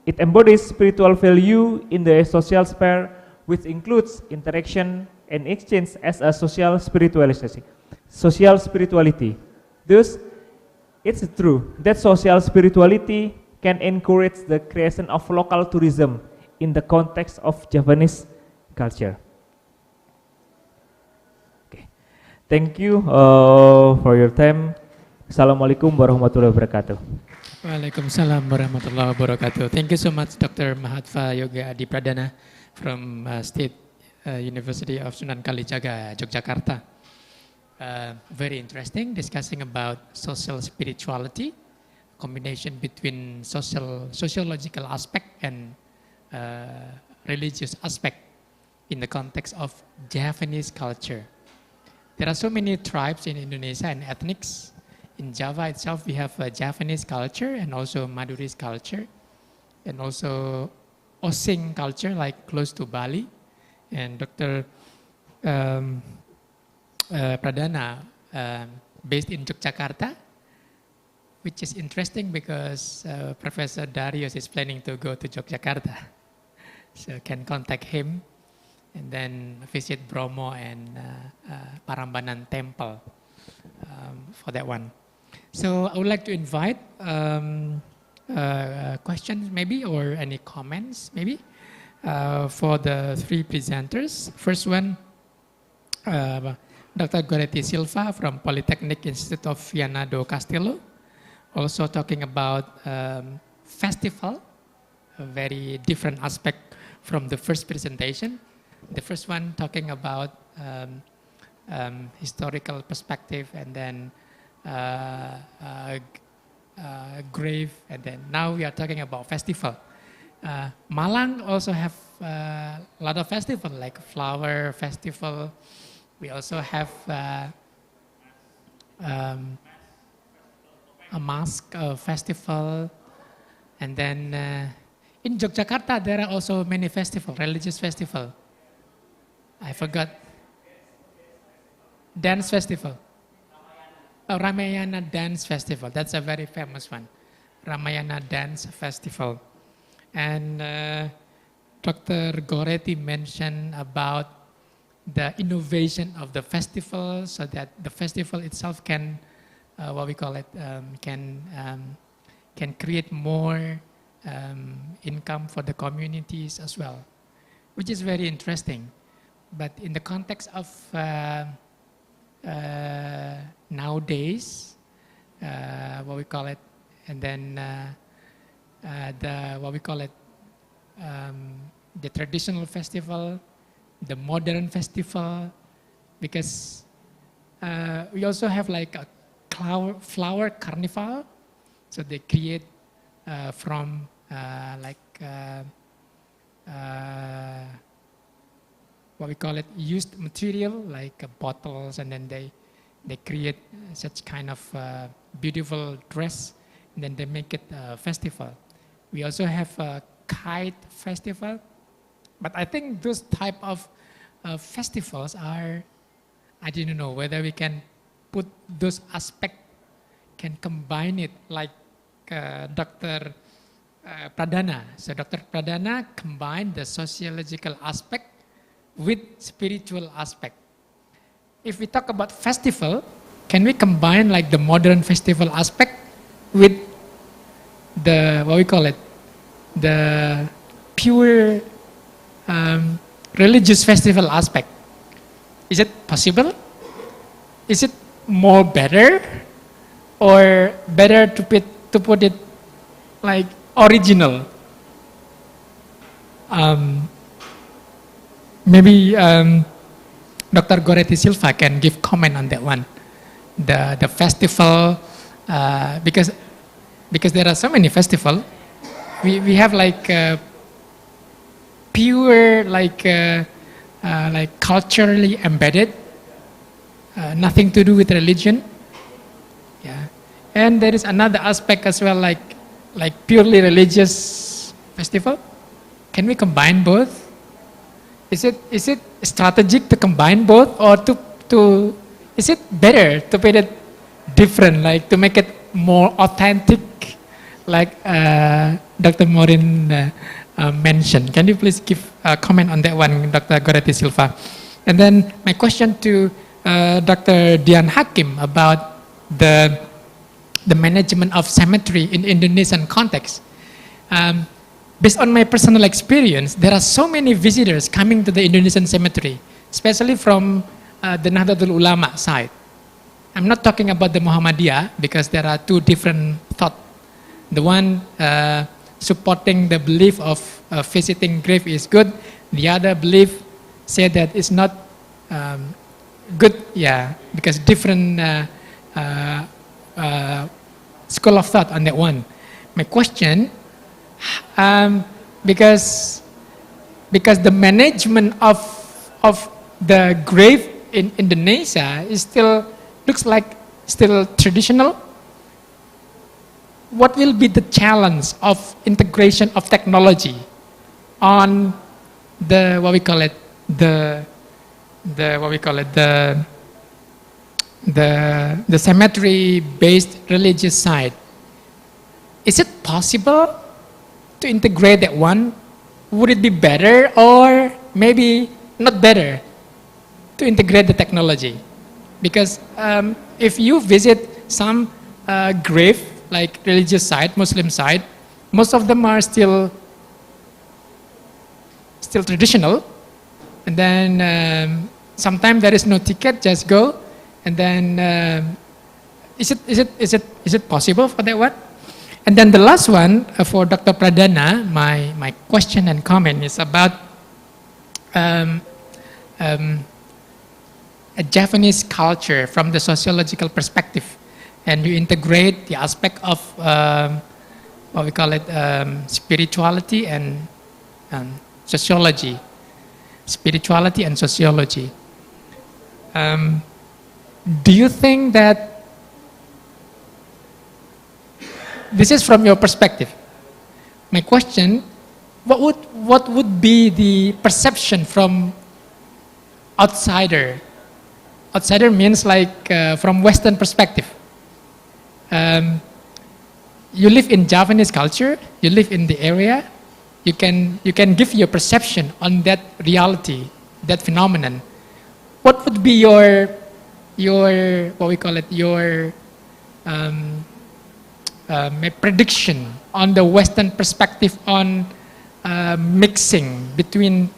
It embodies spiritual value in the social sphere, which includes interaction and exchange as a social spirituality. Thus, it's true that social spirituality can encourage the creation of local tourism in the context of Javanese culture. Okay. Thank you for your time. Assalamualaikum warahmatullahi wabarakatuh. Waalaikumsalam warahmatullahi wabarakatuh. Thank you so much, Dr. Mahatva Yoga Adi Pradana from State University of Sunan Kalijaga, Yogyakarta. Very interesting, discussing about social spirituality, combination between sociological aspect and religious aspect in the context of Javanese culture. There are so many tribes in Indonesia and ethnics. In Java itself, we have a Javanese culture and also Madurese culture, and also Osing culture, like close to Bali. And Dr. Pradana, based in Yogyakarta, which is interesting because Professor Darius is planning to go to Yogyakarta. So can contact him and then visit Bromo and Parambanan Temple for that one. So I would like to invite questions maybe or any comments maybe for the three presenters. First one, Dr. Goretti Silva from Polytechnic Institute of Viana do Castelo, also talking about festival, a very different aspect from the first presentation. The first one talking about historical perspective, and then grave, and then now we are talking about festival. Malang also have a lot of festival like flower festival. We also have a mask festival, and then in Yogyakarta there are also many festivals, religious festival. I forgot. Dance festival. Ramayana Dance Festival. That's a very famous one. Ramayana Dance Festival. And Dr. Goretti mentioned about the innovation of the festival, so that the festival itself can, what we call it, can create more income for the communities as well, which is very interesting. But in the context of nowadays, what we call it, and then what we call it, the traditional festival, the modern festival, because we also have like a flower carnival, so they create from what we call it, used material like bottles, and then they create such kind of beautiful dress, and then they make it a festival. We also have a kite festival, but I think those type of festivals are, I didn't know whether we can put those aspects, can combine it like Dr. Pradana. So Dr. Pradana combined the sociological aspect with spiritual aspect. If we talk about festival, can we combine like the modern festival aspect with the, what we call it, the pure religious festival aspect? Is it possible? Is it more better, or better to put it like original? Maybe Dr. Goretti Silva can give comment on that one. The festival, because there are so many festivals, we have like pure like culturally embedded, nothing to do with religion. Yeah, and there is another aspect as well, like purely religious festival. Can we combine both? Is it strategic to combine both, or to is it better to put it different, like to make it more authentic, like Dr. Morin mentioned? Can you please give a comment on that one, Dr. Goretti Silva? And then my question to Dr. Dian Hakim about the management of cemetery in Indonesian context. Based on my personal experience, there are so many visitors coming to the Indonesian cemetery, especially from the Nahdlatul Ulama side. I'm not talking about the Muhammadiyah, because there are two different thoughts. The one supporting the belief of visiting grave is good. The other belief say that it's not good, yeah, because different school of thought on that one. My question, because the management of the grave in Indonesia is still looks like still traditional. What will be the challenge of integration of technology on the what we call it the cemetery based religious side? is it possible to integrate that one? Would it be better or maybe not better to integrate the technology? Because if you visit some grave, like religious site, Muslim site, most of them are still traditional. And then sometimes there is no ticket, just go. And then is it possible for that one? And then the last one for Dr. Pradana, my question and comment is about a Japanese culture from the sociological perspective, and you integrate the aspect of what we call it spirituality and sociology. Spirituality and sociology. Do you think that this is from your perspective? My question: what would be the perception from outsider? Outsider means like from Western perspective. You live in Japanese culture. You live in the area. You can give your perception on that reality, that phenomenon. What would be your what we call it, your prediction on the Western perspective on mixing between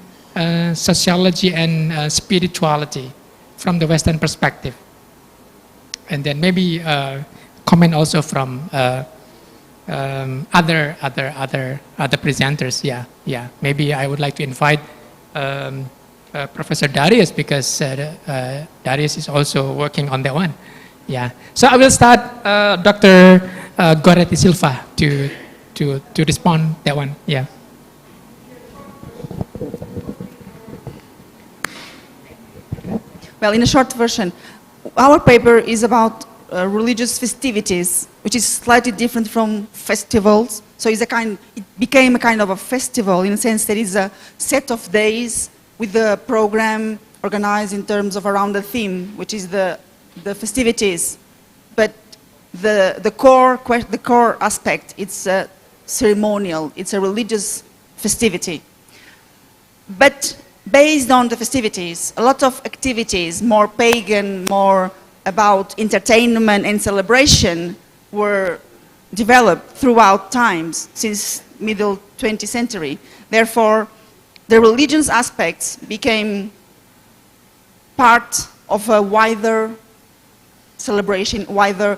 sociology and spirituality from the Western perspective? And then maybe comment also from other presenters. Yeah. Maybe I would like to invite Professor Darius, because Darius is also working on that one. Yeah. So I will start Dr. Goretti Silva to respond that one. Yeah. Well, in a short version, our paper is about religious festivities, which is slightly different from festivals. So it became a kind of a festival in a sense that is a set of days with the program organized in terms of around the theme, which is the festivities. But the core aspect, it's a ceremonial, it's a religious festivity. But based on the festivities, a lot of activities, more pagan, more about entertainment and celebration, were developed throughout times since middle 20th century. Therefore, the religious aspects became part of a wider celebration, wider,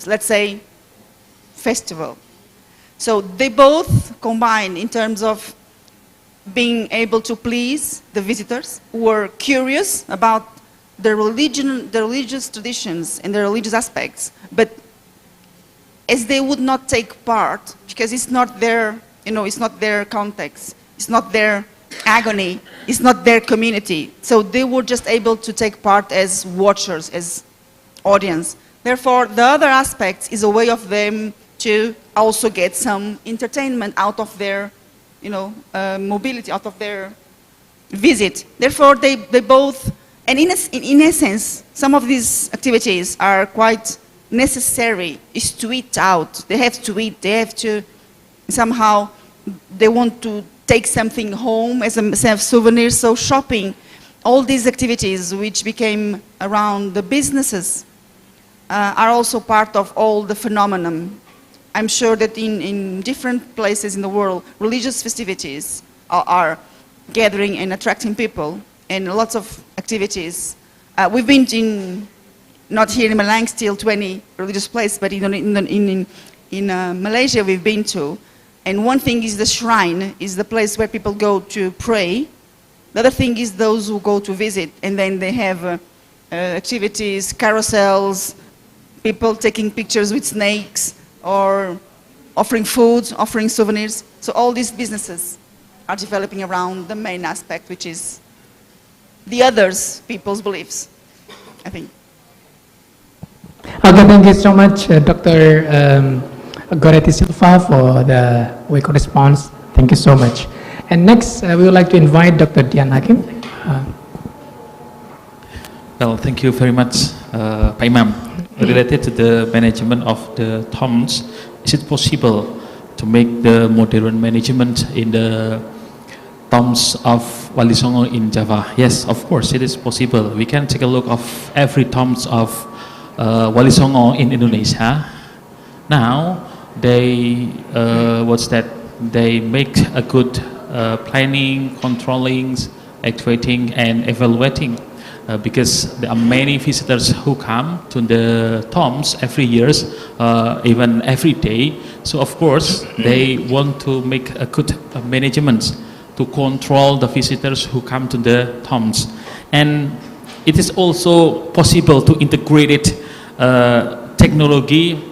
let's say, festival. So they both combine in terms of being able to please the visitors who were curious about the religious traditions and the religious aspects, but as they would not take part, because it's not their, it's not their context, it's not their agony, it's not their community. So they were just able to take part as watchers, as audience. Therefore, the other aspect is a way of them to also get some entertainment out of their, mobility, out of their visit. Therefore, they both, and in essence, some of these activities are quite necessary, is to eat out. They have to eat, they have to, somehow, they want to take something home as a souvenir, so shopping, all these activities which became around the businesses are also part of all the phenomenon. I'm sure that in different places in the world, religious festivities are gathering and attracting people, and lots of activities. We've been in, not here in Malang, still 20 religious places, but in Malaysia we've been to. And one thing is the shrine, is the place where people go to pray. The other thing is those who go to visit, and then they have activities, carousels, people taking pictures with snakes, or offering food, offering souvenirs. So all these businesses are developing around the main aspect, which is the others, people's beliefs, I think. Okay, thank you so much, Dr. Goretti Silva, for the quick response. Thank you so much. And next, we would like to invite Dr. Dian Hakim. Well, thank you very much, Pak Imam. Related to the management of the tombs, is it possible to make the modern management in the tombs of Wali Songo in Java? Yes, of course, it is possible. We can take a look of every tombs of Wali Songo in Indonesia. Now, they, they make a good planning, controlling, activating, and evaluating. Because there are many visitors who come to the tombs every year, even every day. So of course, they want to make a good management to control the visitors who come to the tombs. And it is also possible to integrate technology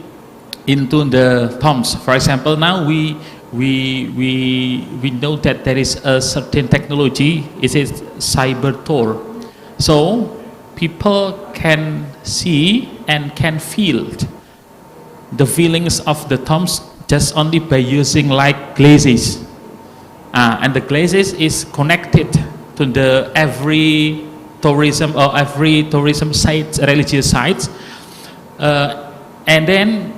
into the tombs. For example, now we know that there is a certain technology, it is cyber tour. So people can see and can feel the feelings of the tombs just only by using like glasses. And the glasses is connected to the every tourism or every tourism site, religious sites. And then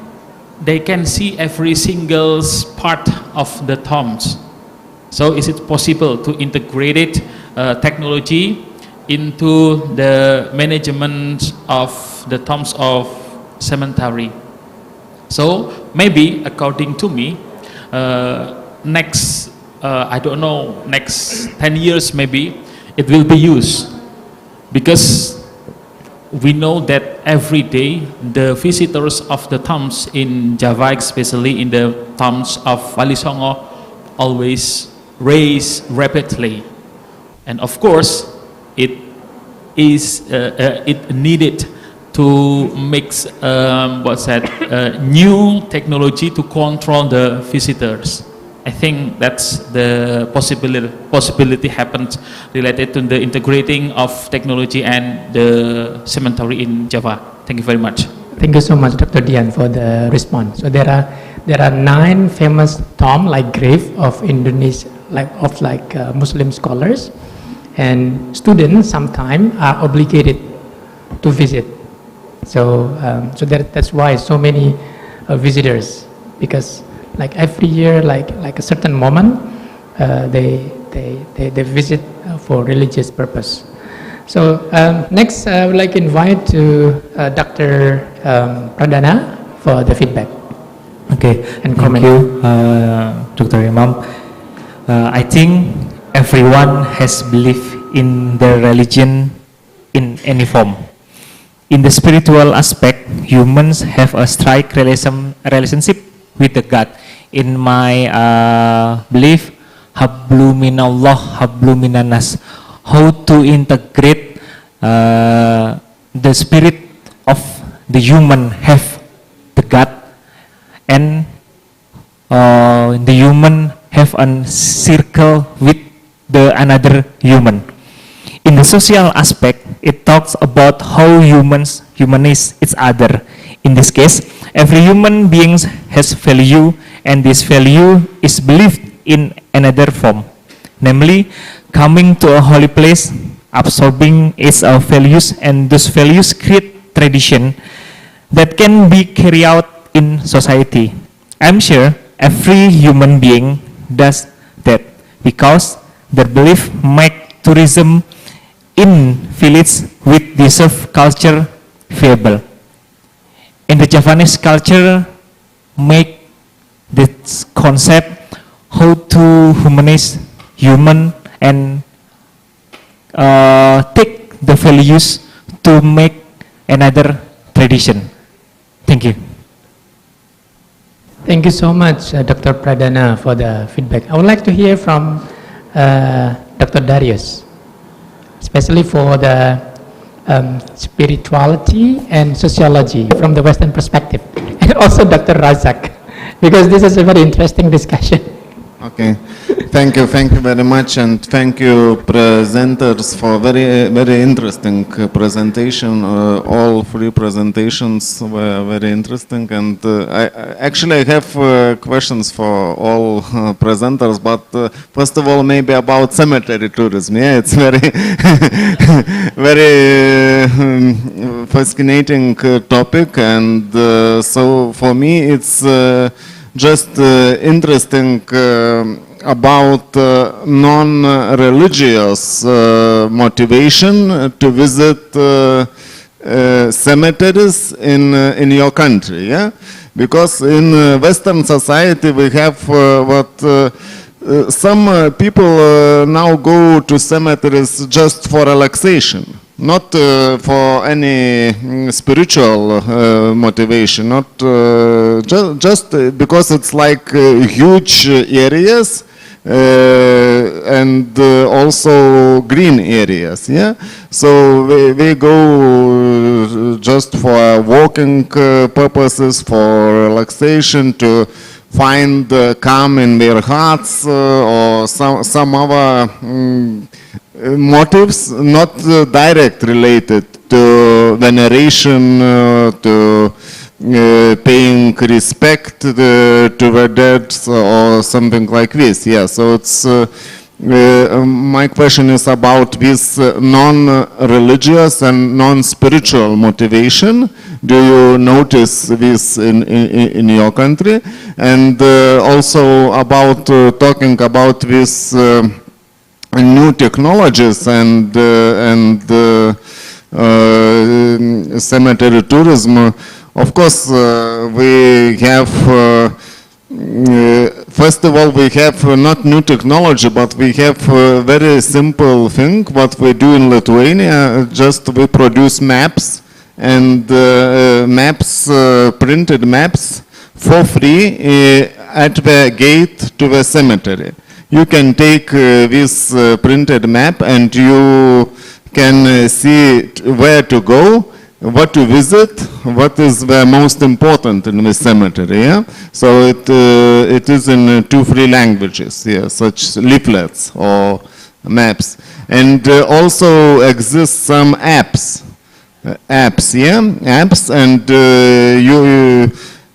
they can see every single part of the tombs. So is it possible to integrate technology into the management of the tombs of cemetery? So maybe according to me, next I don't know, next 10 years maybe it will be used, because we know that every day the visitors of the tombs in Java, especially in the tombs of Wali Songo, always raise rapidly, and of course it is it needed to mix new technology to control the visitors. I think that's the possibility happens related to the integrating of technology and the cemetery in Java. Thank you very much. Thank you so much, Dr. Dian, for the response. So there are 9 famous tomb like grave of Indonesia, Muslim scholars, and students sometimes are obligated to visit. So that's why so many visitors, because like every year, like a certain moment, they visit for religious purpose. So next, I would like to invite to Dr. Pradana for the feedback. Okay, and thank comment. you, Dr. Imam. I think everyone has belief in their religion in any form. In the spiritual aspect, humans have a strict relationship with the God. In my belief, hablu minallah, hablu minanas, how to integrate the spirit of the human have the God, and the human have a circle with the another human. In the social aspect, it talks about how humans humanize each other. In this case, every human being has value, and this value is believed in another form, namely coming to a holy place, absorbing its values, and those values create tradition that can be carried out in society. I'm sure every human being does that because their belief make tourism in village with deserved culture viable. In the Javanese culture, make this concept how to humanize human and take the values to make another tradition. Thank you. Thank you so much, Dr. Pradana, for the feedback. I would like to hear from Dr. Darius, especially for the spirituality and sociology from the Western perspective, and also Dr. Razak, because this is a very interesting discussion. Okay, thank you very much, and thank you presenters for very interesting presentation. All three presentations were very interesting, and I actually have questions for all presenters. But first of all, maybe about cemetery tourism. Yeah, it's very very fascinating topic, and so for me it's. Just interesting about non-religious motivation to visit cemeteries in your country, yeah? Because in Western society we have some people now go to cemeteries just for relaxation. Not for any spiritual motivation, not just because it's like huge areas and also green areas, yeah? So they go just for walking purposes, for relaxation, to find calm in their hearts or some other motives, not direct related to veneration, to paying respect to the dead or something like this. Yeah, so it's my question is about this non-religious and non-spiritual motivation. Do you notice this in your country? And also about talking about this new technologies and cemetery tourism. Of course, we have, first of all, we have not new technology, but we have a very simple thing. What we do in Lithuania, just we produce maps, and maps, printed maps for free at the gate to the cemetery. You can take this printed map and you can see where to go, what to visit, what is the most important in the cemetery. Yeah? So it is in 2-3 languages, yeah, such leaflets or maps. And also exist some apps, and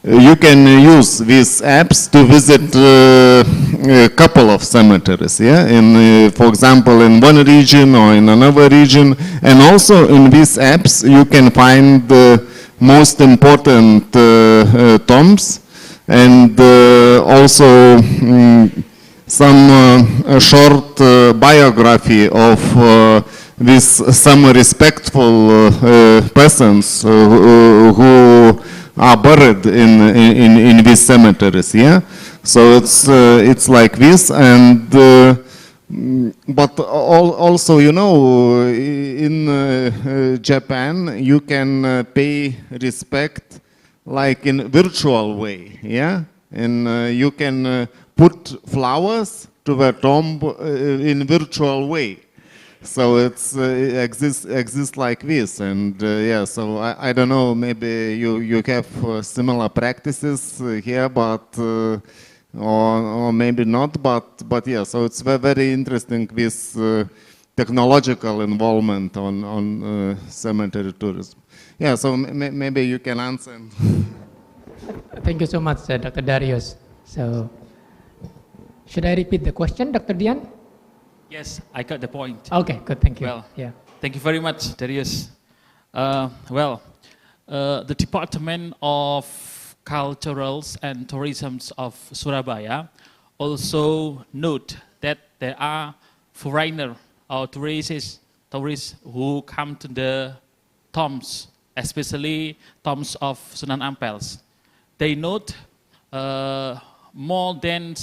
you can use these apps to visit a couple of cemeteries, yeah, in, for example, in one region or in another region. And also in these apps you can find the most important tombs, and also some short biography of some respectful persons who are buried in these cemeteries, yeah. So it's like this, and but also, you know, in Japan you can pay respect like in virtual way, yeah. And you can put flowers to the tomb in virtual way. So it exists like this, and yeah. So I don't know. Maybe you have similar practices here, but or maybe not. But yeah. So it's very interesting, this technological involvement on cemetery tourism. Yeah. So maybe you can answer. Thank you so much, Dr. Darius. So should I repeat the question, Dr. Dian? Yes, I got the point. Okay, good, thank you. Well, yeah. Thank you very much, Darius. The Department of Culturals and Tourism of Surabaya also note that there are foreigner or tourists who come to the tombs, especially tombs of Sunan Ampels. They note more than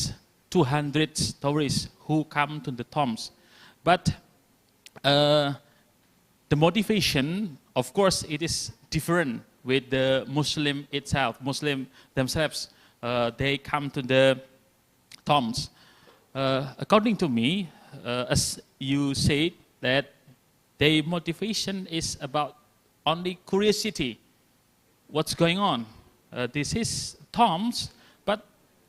200 tourists who come to the tombs. But the motivation, of course, it is different with the Muslim itself. Muslim themselves, they come to the tombs. According to me, as you said, that their motivation is about only curiosity. What's going on? This is tombs, but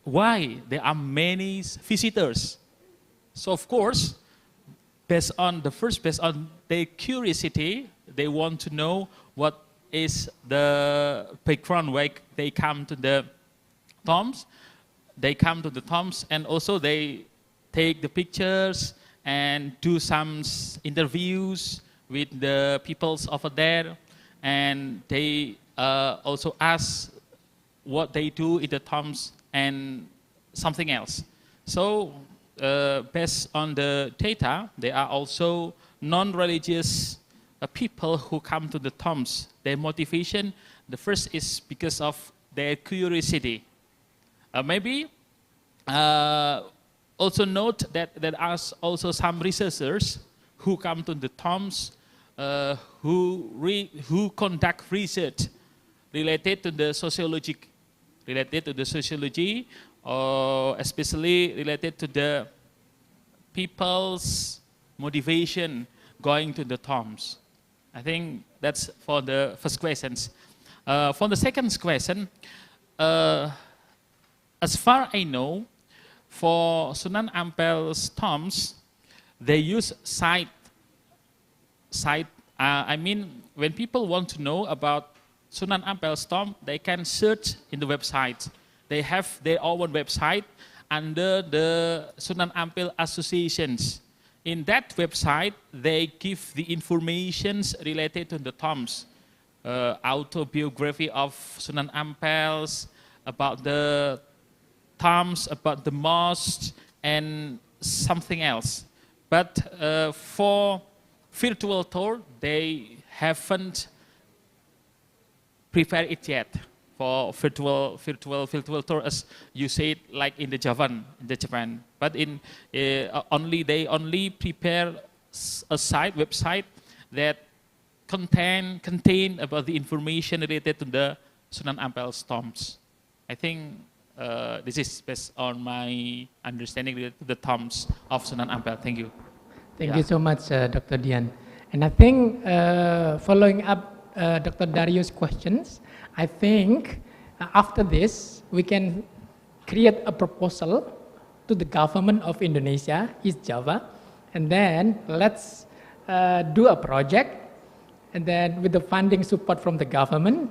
why there are many visitors. So of course, based on their curiosity, they want to know what is the background why they come to the tombs. They come to the tombs, and also they take the pictures and do some interviews with the peoples over there, and they also ask what they do in the tombs and something else. So based on the data, there are also non-religious people who come to the tombs. Their motivation, the first is because of their curiosity. Maybe also note that there are also some researchers who come to the tombs who conduct research related to the sociology, or especially related to the people's motivation going to the tombs. I think that's for the first questions. For the second question, as far I know, for Sunan Ampel's tombs, they use site. I mean, when people want to know about Sunan Ampel's tomb, they can search in the website. They have their own website under the Sunan Ampel associations. In that website, they give the informations related to the tombs, autobiography of Sunan Ampels, about the tombs, about the mosques, and something else. But for virtual tour, they haven't prepared it yet. For virtual tour, as you said, like in the Japan. But they only prepare a website that contain about the information related to the Sunan Ampel's tombs. I think this is based on my understanding related to the tombs of Sunan Ampel. Thank you. Thank you so much, Dr. Dian. And I think following up Dr. Dario's questions, I think after this we can create a proposal to the government of Indonesia, East Java, and then let's do a project, and then with the funding support from the government,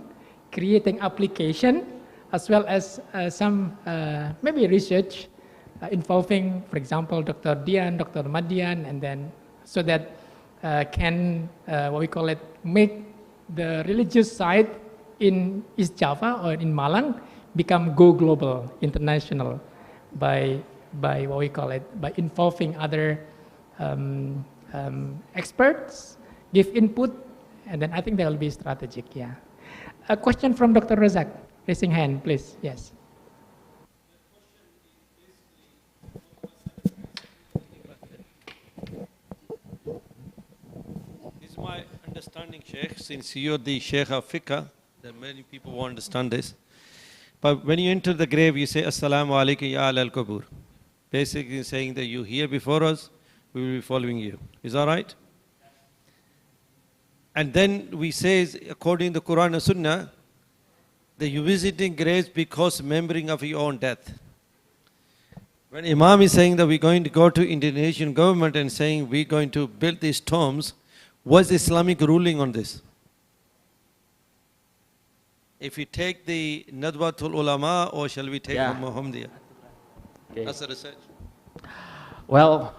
creating application as well as some maybe research involving, for example, Dr. Dian, Dr. Madian, and then so that can what we call it, make the religious side in East Java or in Malang become go global, international, by what we call it, by involving other experts, give input, and then I think that will be strategic. Yeah. A question from Dr. Razak, raising hand, please. Yes. This is my understanding, Sheikh, since you're the Sheikh of Fiqh, that many people won't understand this. But when you enter the grave, you say, Assalamu alaikum ya al kubur. Basically saying that you here before us, we will be following you. Is that right? And then we say, according to the Quran and Sunnah, that you visiting graves because remembering of your own death. When Imam is saying that we're going to go to Indonesian government and saying we're going to build these tombs, what's Islamic ruling on this? If we take the Nadwatul Ulama, or shall we take the Muhammadiyah? Okay. That's the research. Well,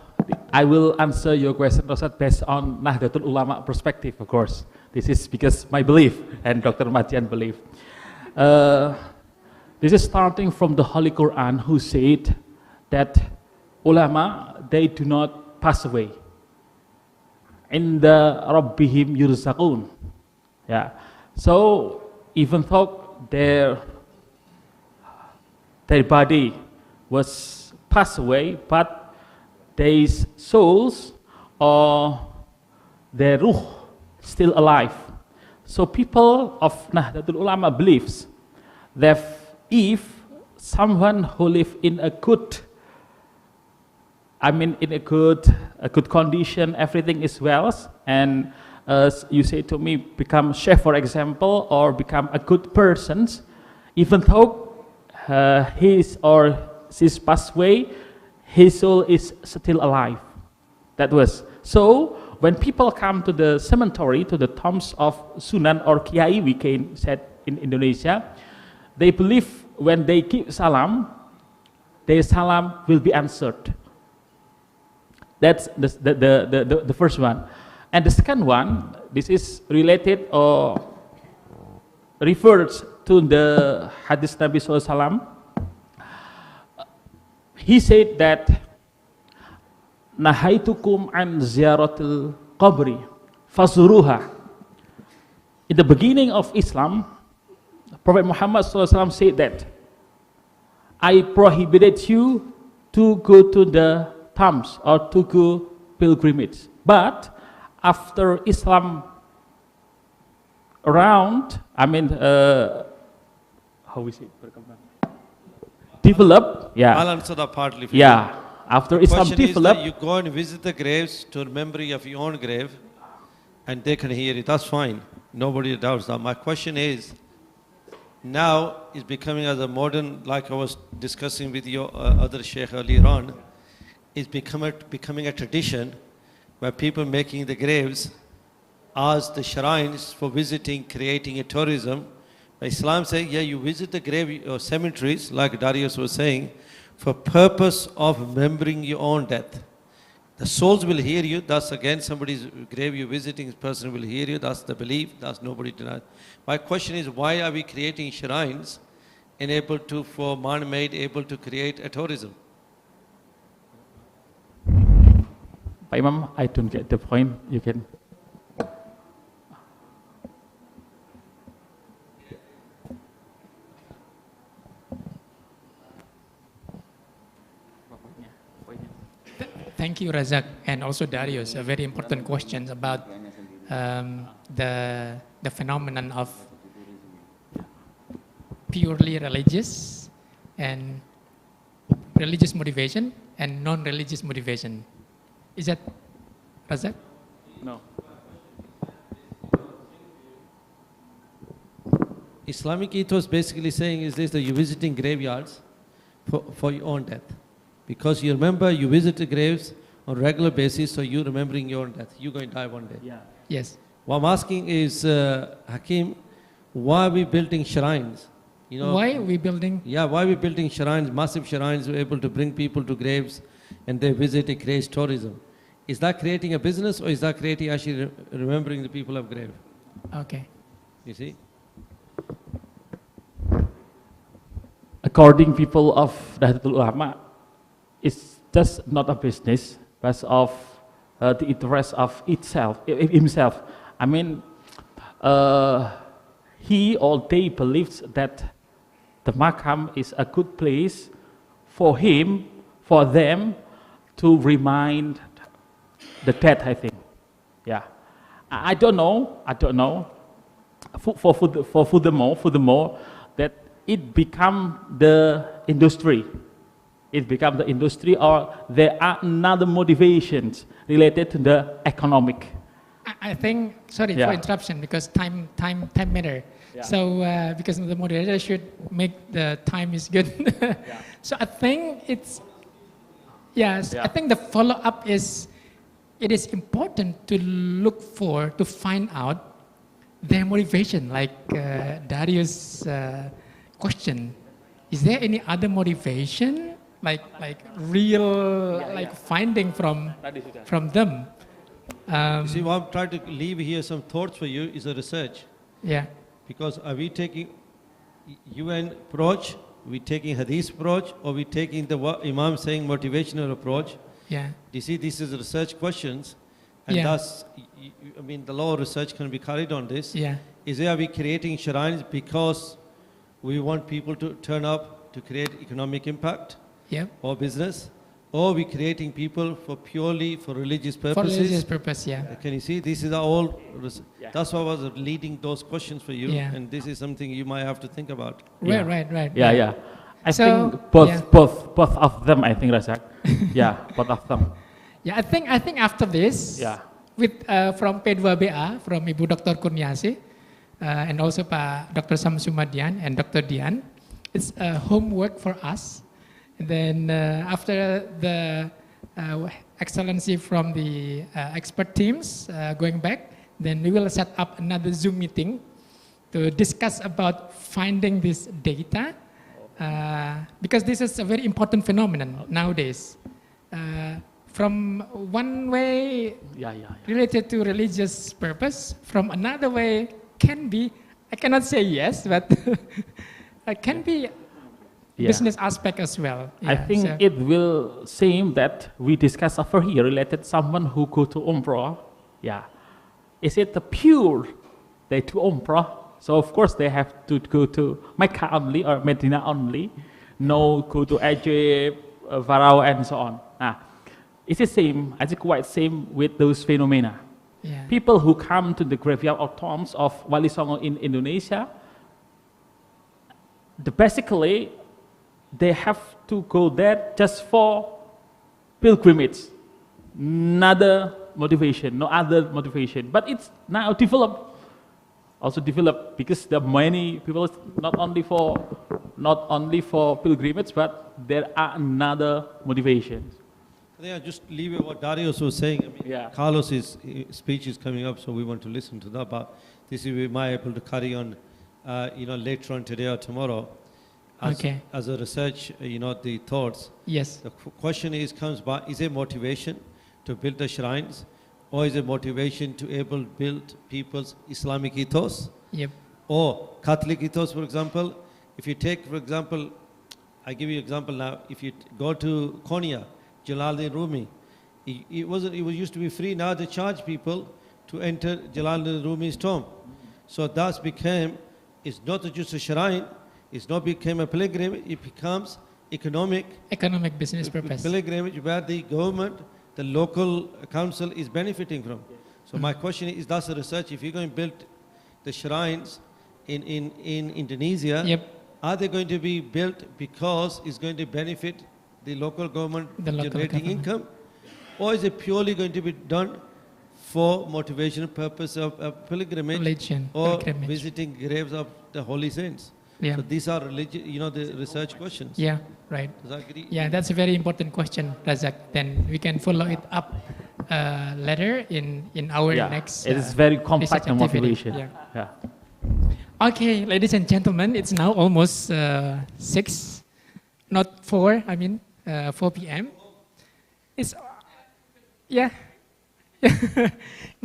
I will answer your question, Rosat, based on Nahdlatul Ulama perspective, of course. This is because my belief and Dr. Matian belief. This is starting from the Holy Quran, who said that ulama, they do not pass away. In the Rabbihim yurzaqun. Yeah. So even though their body was passed away, but their souls or their ruh still alive. So people of Nahdlatul Ulama believes that if someone who live in a good, in a good condition, everything is well, and you say to me, become chef, for example, or become a good person, even though his or his passed away, his soul is still alive. That was. So when people come to the cemetery, to the tombs of Sunan or Kiai, we can say in Indonesia, they believe when they give salam, their salam will be answered. That's the first one. And the second one, this is related or refers to the hadith Nabi SAW. He said that Nahaitukum an ziyaratil qabri fazuruha. In the beginning of Islam, Prophet Muhammad SAW said that I prohibited you to go to the tombs or to go pilgrimage. But after Islam around, how is it? Develop, yeah. I'll answer that partly for yeah. you. After The Islam question is developed, that you go and visit the graves to memory of your own grave, and they can hear it. That's fine. Nobody doubts that. My question is, now is becoming as a modern, like I was discussing with your other sheikh earlier on, is becoming a tradition where people making the graves as the shrines for visiting, creating a tourism. Islam says, yeah, you visit the grave or cemeteries, like Darius was saying, for purpose of remembering your own death. The souls will hear you. That's again somebody's grave you're visiting, this person will hear you. That's the belief. That's nobody denies. My question is, why are we creating shrines and able to, for man-made, able to create a tourism? Pak Imam, I don't get the point. You can. Thank you, Razak, and also Darius. A very important questions about the phenomenon of purely religious and religious motivation and non-religious motivation. Is that Razak? No. Islamic ethos basically saying is this, that you're visiting graveyards for your own death. Because you remember, you visit the graves on a regular basis, so you're remembering your own death. You're going to die one day. Yeah. Yes. What I'm asking is, Hakim, why are we building shrines? You know, why are we building? Yeah, why are we building shrines, massive shrines, we're able to bring people to graves and they visit, it creates tourism. Is that creating a business or is that creating actually remembering the people of grave? Okay. You see? According people of Nahdlatul Ulama, it's just not a business, but of the interest of himself. I mean, he or they believes that the makam is a good place for him, for them to remind the dead, I think. Yeah. I don't know. Furthermore, that it become the industry. It becomes the industry, or there are another motivations related to the economic. I think, sorry for interruption, because time matter. Yeah. So because the moderator should make the time is good. So I think it's, yes, I think the follow-up is, it is important to look for, to find out their motivation, like Darius' question. Is there any other motivation? Like real, finding from them. You see, what I'm trying to leave here some thoughts for you is a research. Yeah. Because are we taking UN approach, are we taking Hadith approach, or are we taking the Imam saying motivational approach? Yeah. You see, this is research questions, and that's, I mean, the law of research can be carried on this. Yeah. Are we creating shrines because we want people to turn up to create economic impact? Or business, or we creating people for purely for religious purposes? For religious purpose, yeah. Can you see, this is all, that's why I was leading those questions for you, and this is something you might have to think about. Right. Yeah. I think both of them, I think, Razak. Yeah, both of them. Yeah, I think after this, with from P2BA, from Ibu Dr. Kurniasi, and also Pak Dr. Samsumadian and Dr. Dian, it's homework for us. And then after the excellency from the expert teams going back, then we will set up another Zoom meeting to discuss about finding this data, because this is a very important phenomenon nowadays. From one way related to religious purpose, from another way can be, I cannot say yes, but it can be business aspect as well. I think it will seem that we discuss over here related someone who go to Umrah. Yeah. Is it the pure they to Umrah? So of course they have to go to Mecca only or Medina only. No go to Egypt, Pharaoh and so on. It's the same, I think quite same with those phenomena. Yeah. People who come to the graveyard or tombs of Wali Songo in Indonesia, basically they have to go there just for pilgrimage. No other motivation. But it's now developed, because there are many people, not only for pilgrimage, but there are another motivations. I think I'll just leave it what Darius was saying. I mean, Carlos's speech is coming up, so we want to listen to that. But this is we might able to carry on, later on today or tomorrow. As a research, the thoughts. Yes. The question comes back: is it motivation to build the shrines, or is it motivation to build people's Islamic ethos? Yep. Or Catholic ethos, for example. If you take, for example, I give you an example now. If you go to Konya, Jalaluddin Rumi, it used to be free. Now they charge people to enter Jalaluddin Rumi's tomb. So thus became, it's not just a shrine, it's not became a pilgrimage, it becomes economic business purpose. Pilgrimage where the government, the local council is benefiting from. So my question is, that's a research. If you're going to build the shrines in Indonesia, are they going to be built because it's going to benefit the local government generating income, or is it purely going to be done for motivational purpose of pilgrimage or visiting graves of the holy saints? Yeah. So these are the research questions. Yeah, right. Does that agree? Yeah, that's a very important question, Razak. Then we can follow it up later in our next. It is very complex motivation. Yeah. Okay, ladies and gentlemen, it's now almost 6, not 4. 4 p.m. It's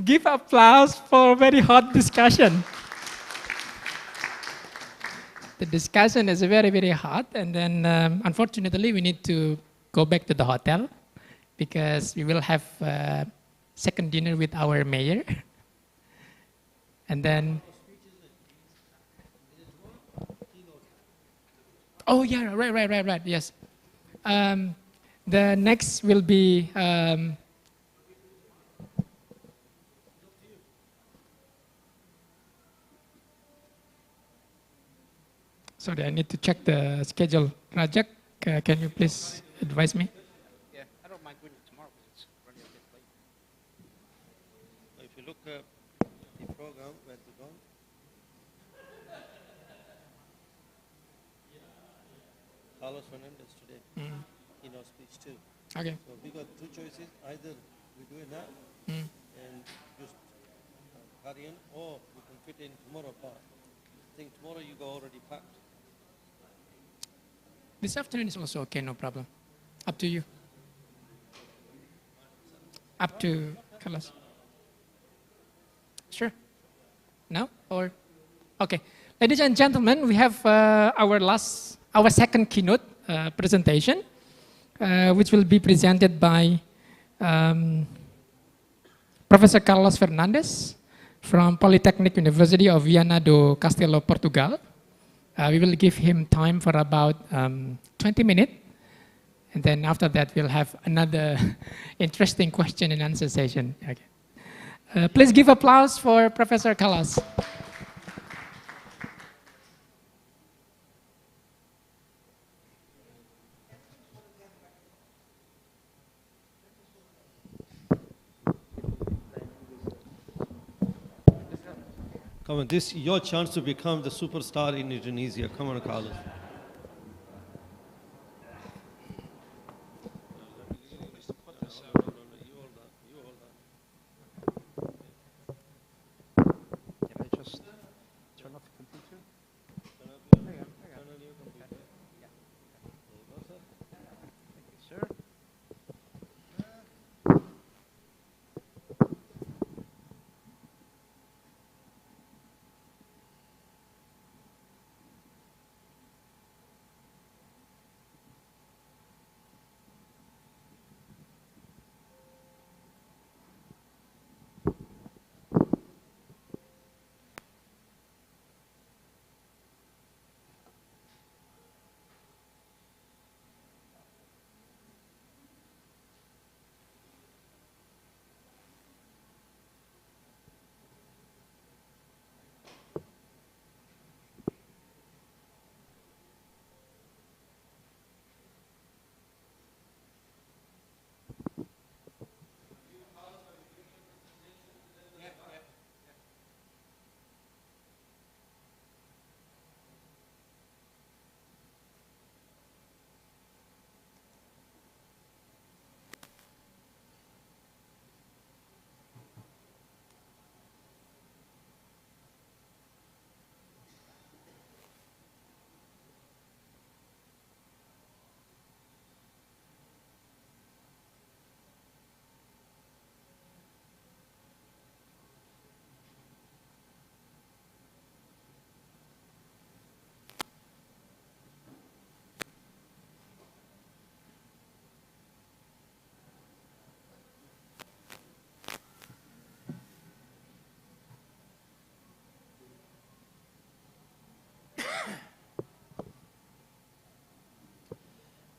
Give applause for a very hot discussion. The discussion is very, very hot, and then unfortunately we need to go back to the hotel because we will have a second dinner with our mayor. And then, oh yeah, right, yes. The next will be sorry, I need to check the schedule. Rajak, can you please advise me? Yeah, I don't mind doing it tomorrow because it's running a bit late. If you look at the program, where's it gone? Carlos Fernandez today. Speech too. Okay. So we got two choices. Either we do it now and just carry on, or we can fit in tomorrow. But I think tomorrow you go already packed. This afternoon is also okay, no problem. Up to you. Up to Carlos. Sure. Now or okay, ladies and gentlemen, we have our second keynote presentation. Which will be presented by Professor Carlos Fernandes from Polytechnic University of Viana do Castelo, Portugal. We will give him time for about 20 minutes, and then after that we'll have another interesting question and answer session. Okay. Please give applause for Professor Carlos. Come on, this is your chance to become the superstar in Indonesia. Come on, Carlos.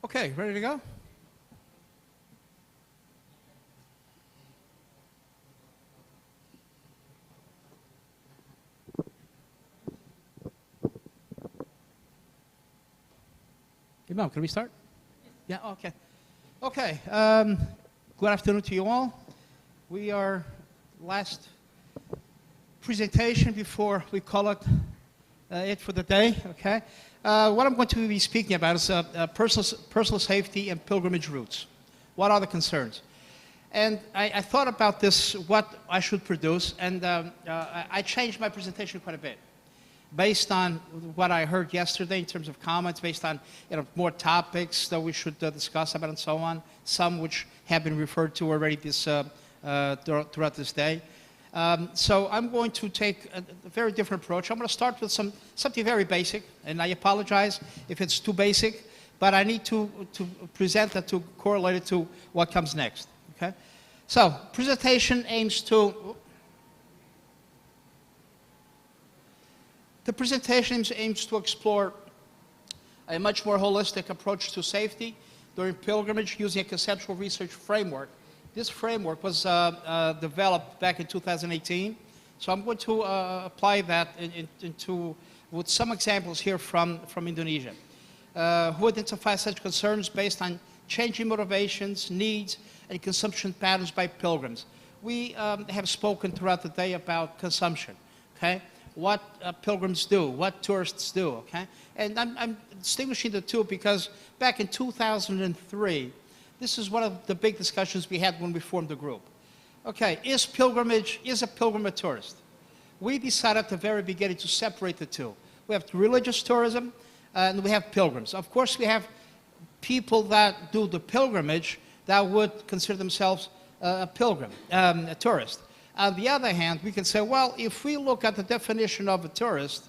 Okay, ready to go? Imam, can we start? Yeah, okay. Okay, good afternoon to you all. We are last presentation before we call it for the day, okay? What I'm going to be speaking about is personal safety and pilgrimage routes. What are the concerns? And I thought about this, what I should produce, and I changed my presentation quite a bit based on what I heard yesterday in terms of comments, based on more topics that we should discuss about and so on, some which have been referred to already throughout this day. So I'm going to take a very different approach. I'm going to start with something very basic, and I apologize if it's too basic, but I need to present that to correlate it to what comes next. Okay? So presentation aims to explore a much more holistic approach to safety during pilgrimage using a conceptual research framework. This framework was developed back in 2018, so I'm going to apply that with some examples here from Indonesia, who identify such concerns based on changing motivations, needs, and consumption patterns by pilgrims. We have spoken throughout the day about consumption, okay? What pilgrims do, what tourists do, okay? And I'm distinguishing the two because back in 2003, this is one of the big discussions we had when we formed the group. Okay, is a pilgrim a tourist? We decided at the very beginning to separate the two. We have religious tourism and we have pilgrims. Of course, we have people that do the pilgrimage that would consider themselves a pilgrim, a tourist. On the other hand, we can say, well, if we look at the definition of a tourist,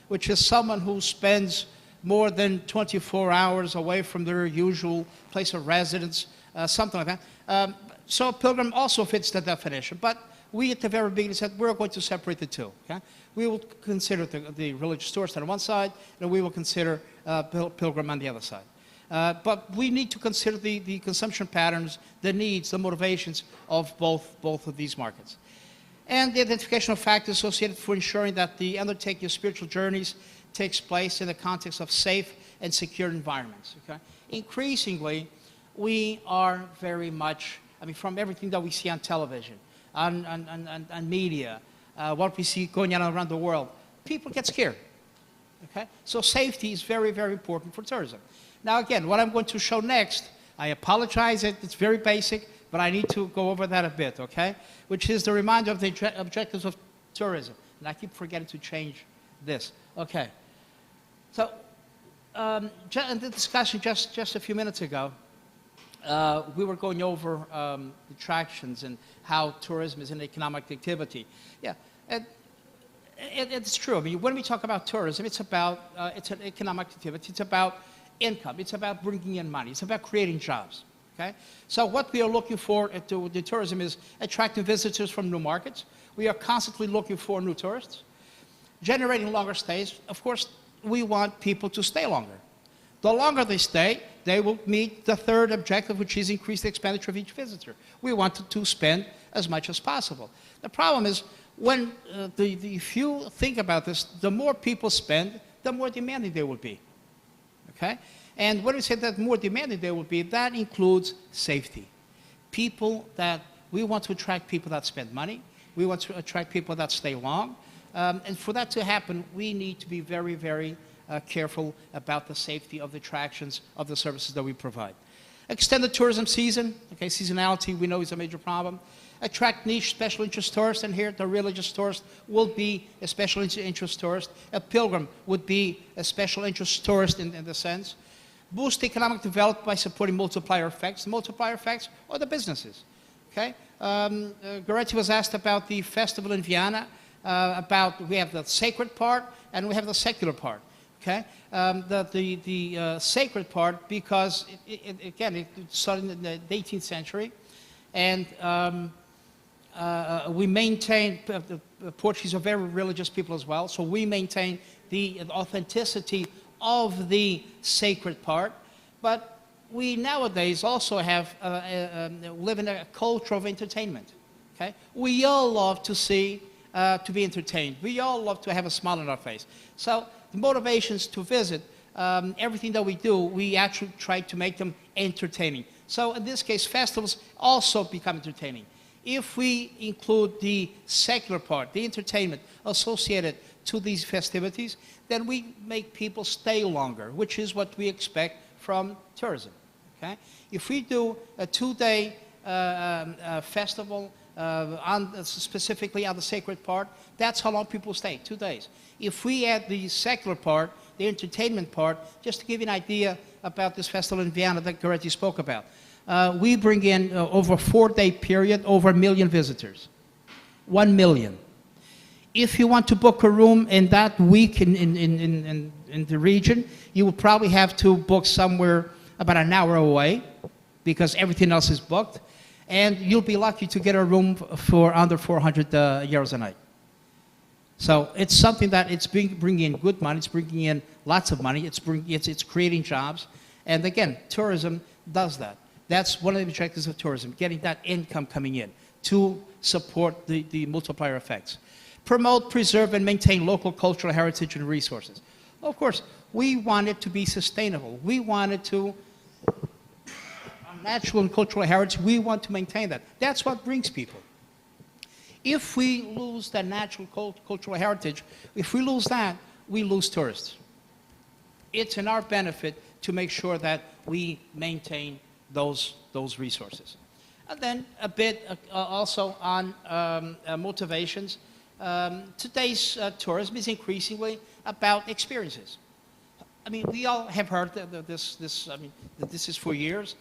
which is someone who spends more than 24 hours away from their usual place of residence, something like that. So a pilgrim also fits the definition. But we at the very beginning said we're going to separate the two. Okay? We will consider the religious tourist on one side, and we will consider pilgrim on the other side. But we need to consider the consumption patterns, the needs, the motivations of both of these markets. And the identification of factors associated for ensuring that the undertaking of spiritual journeys takes place in the context of safe and secure environments. Okay? Increasingly, we are very much, from everything that we see on television, on media, what we see going on around the world, people get scared. Okay? So safety is very, very important for tourism. Now again, what I'm going to show next, I apologize, it's very basic, but I need to go over that a bit, okay? Which is the reminder of the objectives of tourism. And I keep forgetting to change this. Okay. So, in the discussion just a few minutes ago, we were going over attractions and how tourism is an economic activity. Yeah, it's true. I mean, when we talk about tourism, it's an economic activity. It's about income. It's about bringing in money. It's about creating jobs. Okay. So what we are looking for at the tourism is attracting visitors from new markets. We are constantly looking for new tourists, generating longer stays. Of course, we want people to stay longer. The longer they stay, they will meet the third objective, which is increase the expenditure of each visitor. We want to spend as much as possible. The problem is, when if you think about this, the more people spend, the more demanding they will be. Okay? And when we say that more demanding they will be, that includes safety. We want to attract people that spend money. We want to attract people that stay long. And for that to happen, we need to be very, very careful about the safety of the attractions of the services that we provide. Extended tourism season, okay, seasonality we know is a major problem. Attract niche special interest tourists, and here the religious tourist will be a special interest tourist. A pilgrim would be a special interest tourist in the sense. Boost economic development by supporting multiplier effects. The multiplier effects are the businesses. Okay? Goretti was asked about the festival in Vienna, we have the sacred part and we have the secular part. Okay? The sacred part, because it started in the 18th century, and we maintain, the Portuguese are very religious people as well, so we maintain the authenticity of the sacred part, but we nowadays also have live in a culture of entertainment. Okay? We all love to see, to be entertained. We all love to have a smile on our face. So the motivations to visit, everything that we do, we actually try to make them entertaining. So in this case, festivals also become entertaining. If we include the secular part, the entertainment associated to these festivities, then we make people stay longer, which is what we expect from tourism. Okay? If we do a 2-day festival specifically on the sacred part, that's how long people stay, 2 days. If we add the secular part, the entertainment part, just to give you an idea about this festival in Vienna that Goretti spoke about, we bring in over a 4-day period over 1 million visitors. 1 million. If you want to book a room in that week in the region, you will probably have to book somewhere about an hour away because everything else is booked. And you'll be lucky to get a room for under 400 euros a night. So it's something that it's bringing in good money, it's bringing in lots of money, it's creating jobs. And again, tourism does that. That's one of the objectives of tourism, getting that income coming in to support the multiplier effects. Promote, preserve, and maintain local cultural heritage and resources. Of course, we want it to be sustainable. We want it to, our natural and cultural heritage, we want to maintain that. That's what brings people. If we lose that natural cultural heritage, if we lose that, we lose tourists. It's in our benefit to make sure that we maintain those resources. And then a bit also on motivations. Today's tourism is increasingly about experiences. I mean, we all have heard this is for years.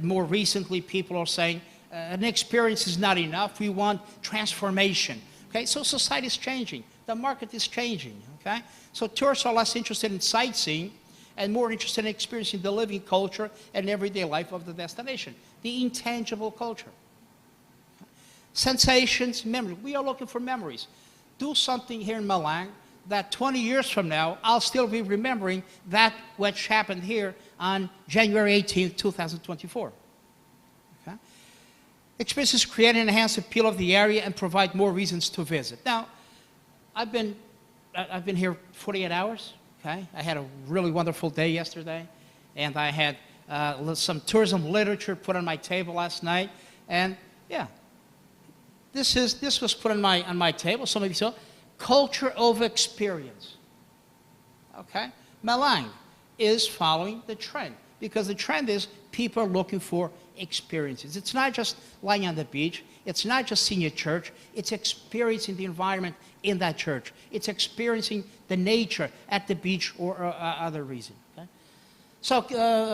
More recently, people are saying an experience is not enough. We want transformation. Okay, so society is changing. The market is changing. Okay, so tourists are less interested in sightseeing and more interested in experiencing the living culture and everyday life of the destination, the intangible culture. Sensations, memory. We are looking for memories. Do something here in Malang that 20 years from now, I'll still be remembering that which happened here on January 18th, 2024. Okay? Experiences create and enhance the appeal of the area and provide more reasons to visit. Now, I've been here 48 hours. Okay? I had a really wonderful day yesterday, and I had some tourism literature put on my table last night, and yeah, this was put on my table. Some of you saw culture of experience. Okay, Malang is following the trend. Because the trend is people are looking for experiences. It's not just lying on the beach. It's not just seeing a church. It's experiencing the environment in that church. It's experiencing the nature at the beach or other reason. Okay? So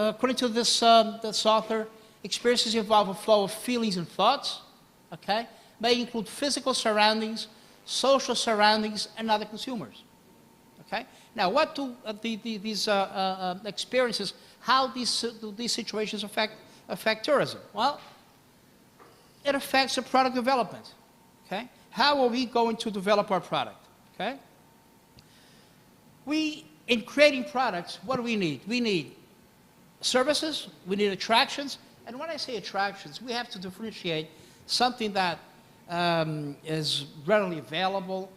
according to this author, experiences involve a flow of feelings and thoughts, okay? May include physical surroundings, social surroundings, and other consumers. Okay? Now, what do these experiences, how do these situations affect tourism? Well, it affects the product development. Okay? How are we going to develop our product? Okay? In creating products, what do we need? We need services, we need attractions, and when I say attractions, we have to differentiate something that is readily available.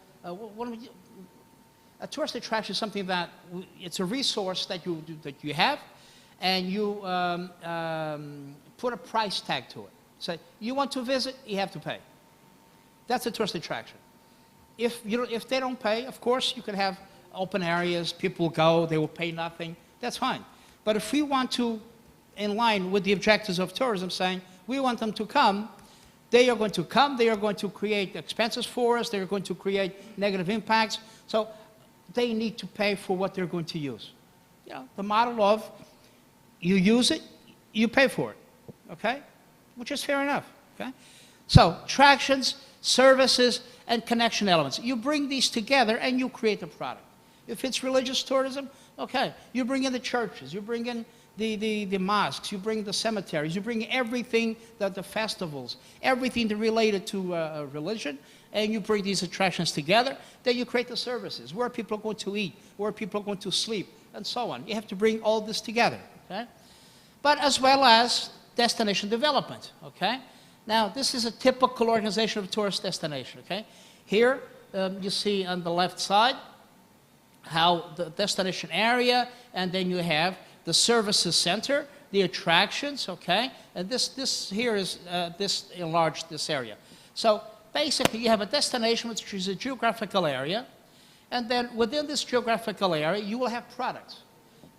A tourist attraction is something that it's a resource that you have, and you put a price tag to it. So you want to visit, you have to pay. That's a tourist attraction. If they don't pay, of course, you can have open areas, people go, they will pay nothing, that's fine. But if we want to, in line with the objectives of tourism, saying we want them to come, they are going to come, they are going to create expenses for us, they are going to create negative impacts, so they need to pay for what they're going to use. You know, the model of you use it, you pay for it, okay? Which is fair enough, okay? So, attractions, services, and connection elements. You bring these together and you create a product. If it's religious tourism, okay, you bring in the churches, you bring in the mosques, you bring the cemeteries, you bring everything, the festivals, everything related to religion, and you bring these attractions together, then you create the services, where people are going to eat, where people are going to sleep, and so on. You have to bring all this together, okay? But as well as destination development, okay? Now, this is a typical organization of a tourist destination, okay? Here, you see on the left side how the destination area, and then you have the services center, the attractions, okay? And this here is, this enlarged this area. So basically you have a destination which is a geographical area, and then within this geographical area you will have products.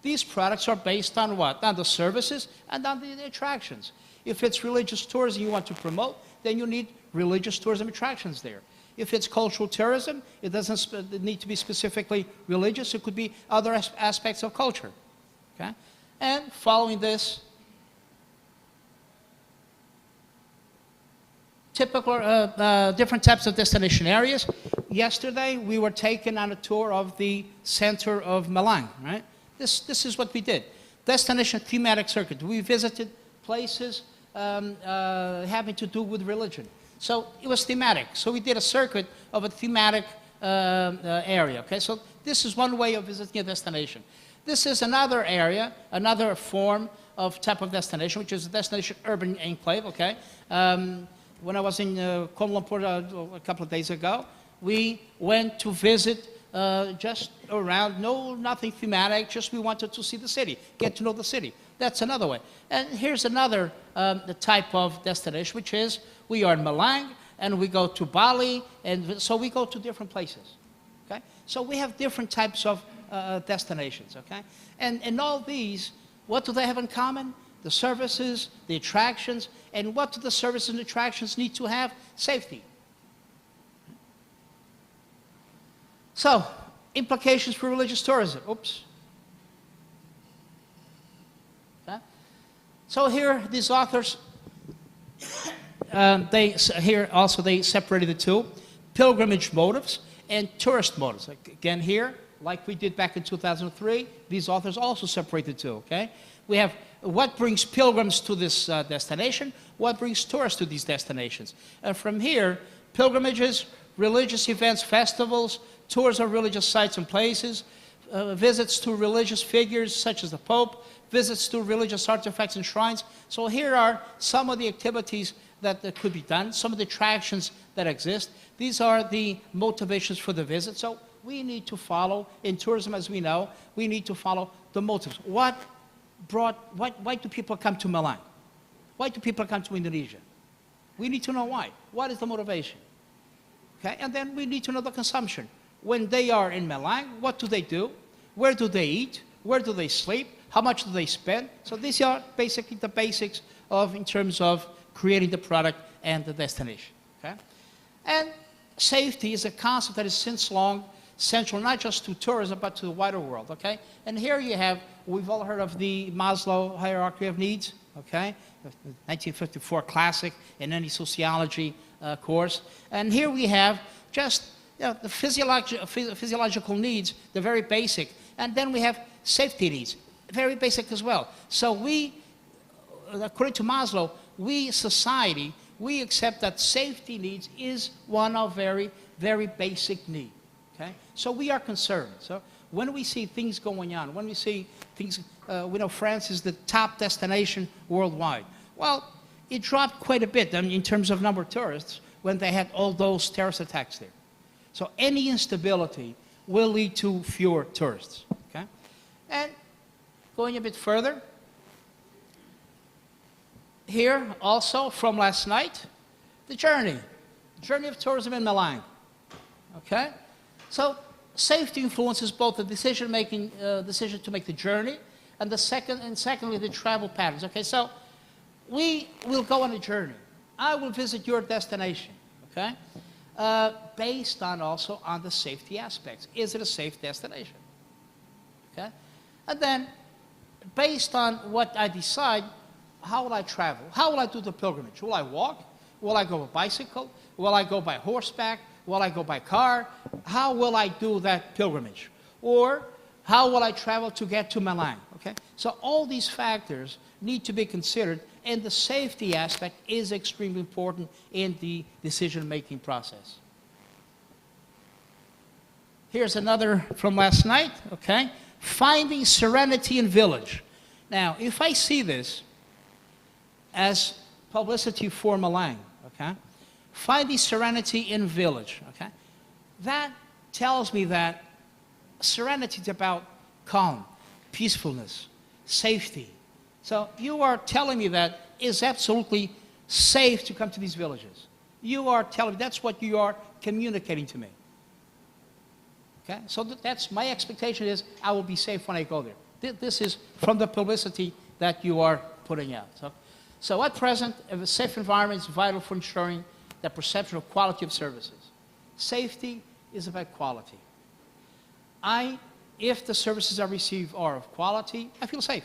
These products are based on what? On the services and on the attractions. If it's religious tourism you want to promote, then you need religious tourism attractions there. If it's cultural tourism, it doesn't need to be specifically religious, it could be other aspects of culture. Okay? And following this, typical different types of destination areas. Yesterday we were taken on a tour of the center of Malang, right? This is what we did. Destination thematic circuit. We visited places having to do with religion. So it was thematic. So we did a circuit of a thematic area, okay? So this is one way of visiting a destination. This is another area, another form of type of destination, which is a destination urban enclave, okay? When I was in Kuala Lumpur a couple of days ago, we went to visit just around, nothing thematic, just we wanted to see the city, get to know the city. That's another way. And here's another the type of destination, which is we are in Malang, and we go to Bali, and so we go to different places, okay? So we have different types of destinations, okay? And all these, what do they have in common? The services, the attractions, and what do the services and attractions need to have? Safety. So, implications for religious tourism. Oops. Okay. So here, these authors, they separated the two, pilgrimage motives and tourist motives. Again here, like we did back in 2003, these authors also separate the two, okay? We have what brings pilgrims to this destination, what brings tourists to these destinations. And from here, pilgrimages, religious events, festivals, tours of religious sites and places, visits to religious figures such as the Pope, visits to religious artifacts and shrines. So here are some of the activities that could be done, some of the attractions that exist. These are the motivations for the visit. So we need to follow, in tourism as we know, we need to follow the motives. Why do people come to Malang? Why do people come to Indonesia? We need to know why. What is the motivation? Okay, and then we need to know the consumption. When they are in Malang, what do they do? Where do they eat? Where do they sleep? How much do they spend? So these are basically the basics of, in terms of creating the product and the destination. Okay? And safety is a concept that is since long central not just to tourism but to the wider world. Okay? And here you have, we've all heard of the Maslow hierarchy of needs. Okay? 1954 classic in any sociology course. And here we have just the physiological needs, the very basic. And then we have safety needs, very basic as well. So we, according to Maslow, we, society, we accept that safety needs is one of very, very basic needs. Okay? So we are concerned. So when we see things going on, when we see things, we know France is the top destination worldwide. Well, it dropped quite a bit in terms of number of tourists when they had all those terrorist attacks there. So any instability will lead to fewer tourists. Okay? And going a bit further, here also from last night, the journey of tourism in Malang. Okay? So safety influences both the decision to make the journey and secondly the travel patterns. Okay, so we will go on a journey. I will visit your destination. Okay, based on also on the safety aspects. Is it a safe destination? Okay, and then based on what I decide, how will I travel? How will I do the pilgrimage? Will I walk? Will I go by bicycle? Will I go by horseback? Will I go by car? How will I do that pilgrimage? Or how will I travel to get to Malang? Okay? So all these factors need to be considered, and the safety aspect is extremely important in the decision-making process. Here's another from last night, okay? Finding serenity in village. Now, if I see this as publicity for Malang, okay? Finding serenity in village, okay? That tells me that serenity is about calm, peacefulness, safety. So you are telling me that it's absolutely safe to come to these villages. You are telling me, that's what you are communicating to me. Okay? So that's my expectation is I will be safe when I go there. This is from the publicity that you are putting out. So at present, a safe environment is vital for ensuring the perception of quality of services. Safety is about quality. If the services I receive are of quality, I feel safe.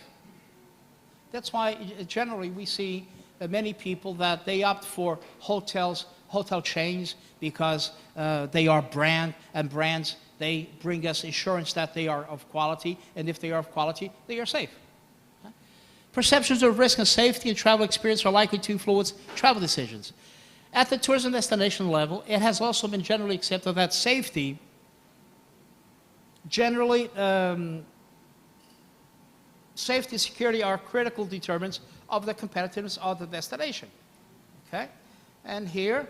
That's why generally we see many people that they opt for hotels, hotel chains, because they are brand, and brands, they bring us assurance that they are of quality, and if they are of quality, they are safe. Okay? Perceptions of risk and safety and travel experience are likely to influence travel decisions. At the tourism destination level, it has also been generally accepted that safety generally, safety and security are critical determinants of the competitiveness of the destination. Okay? And here,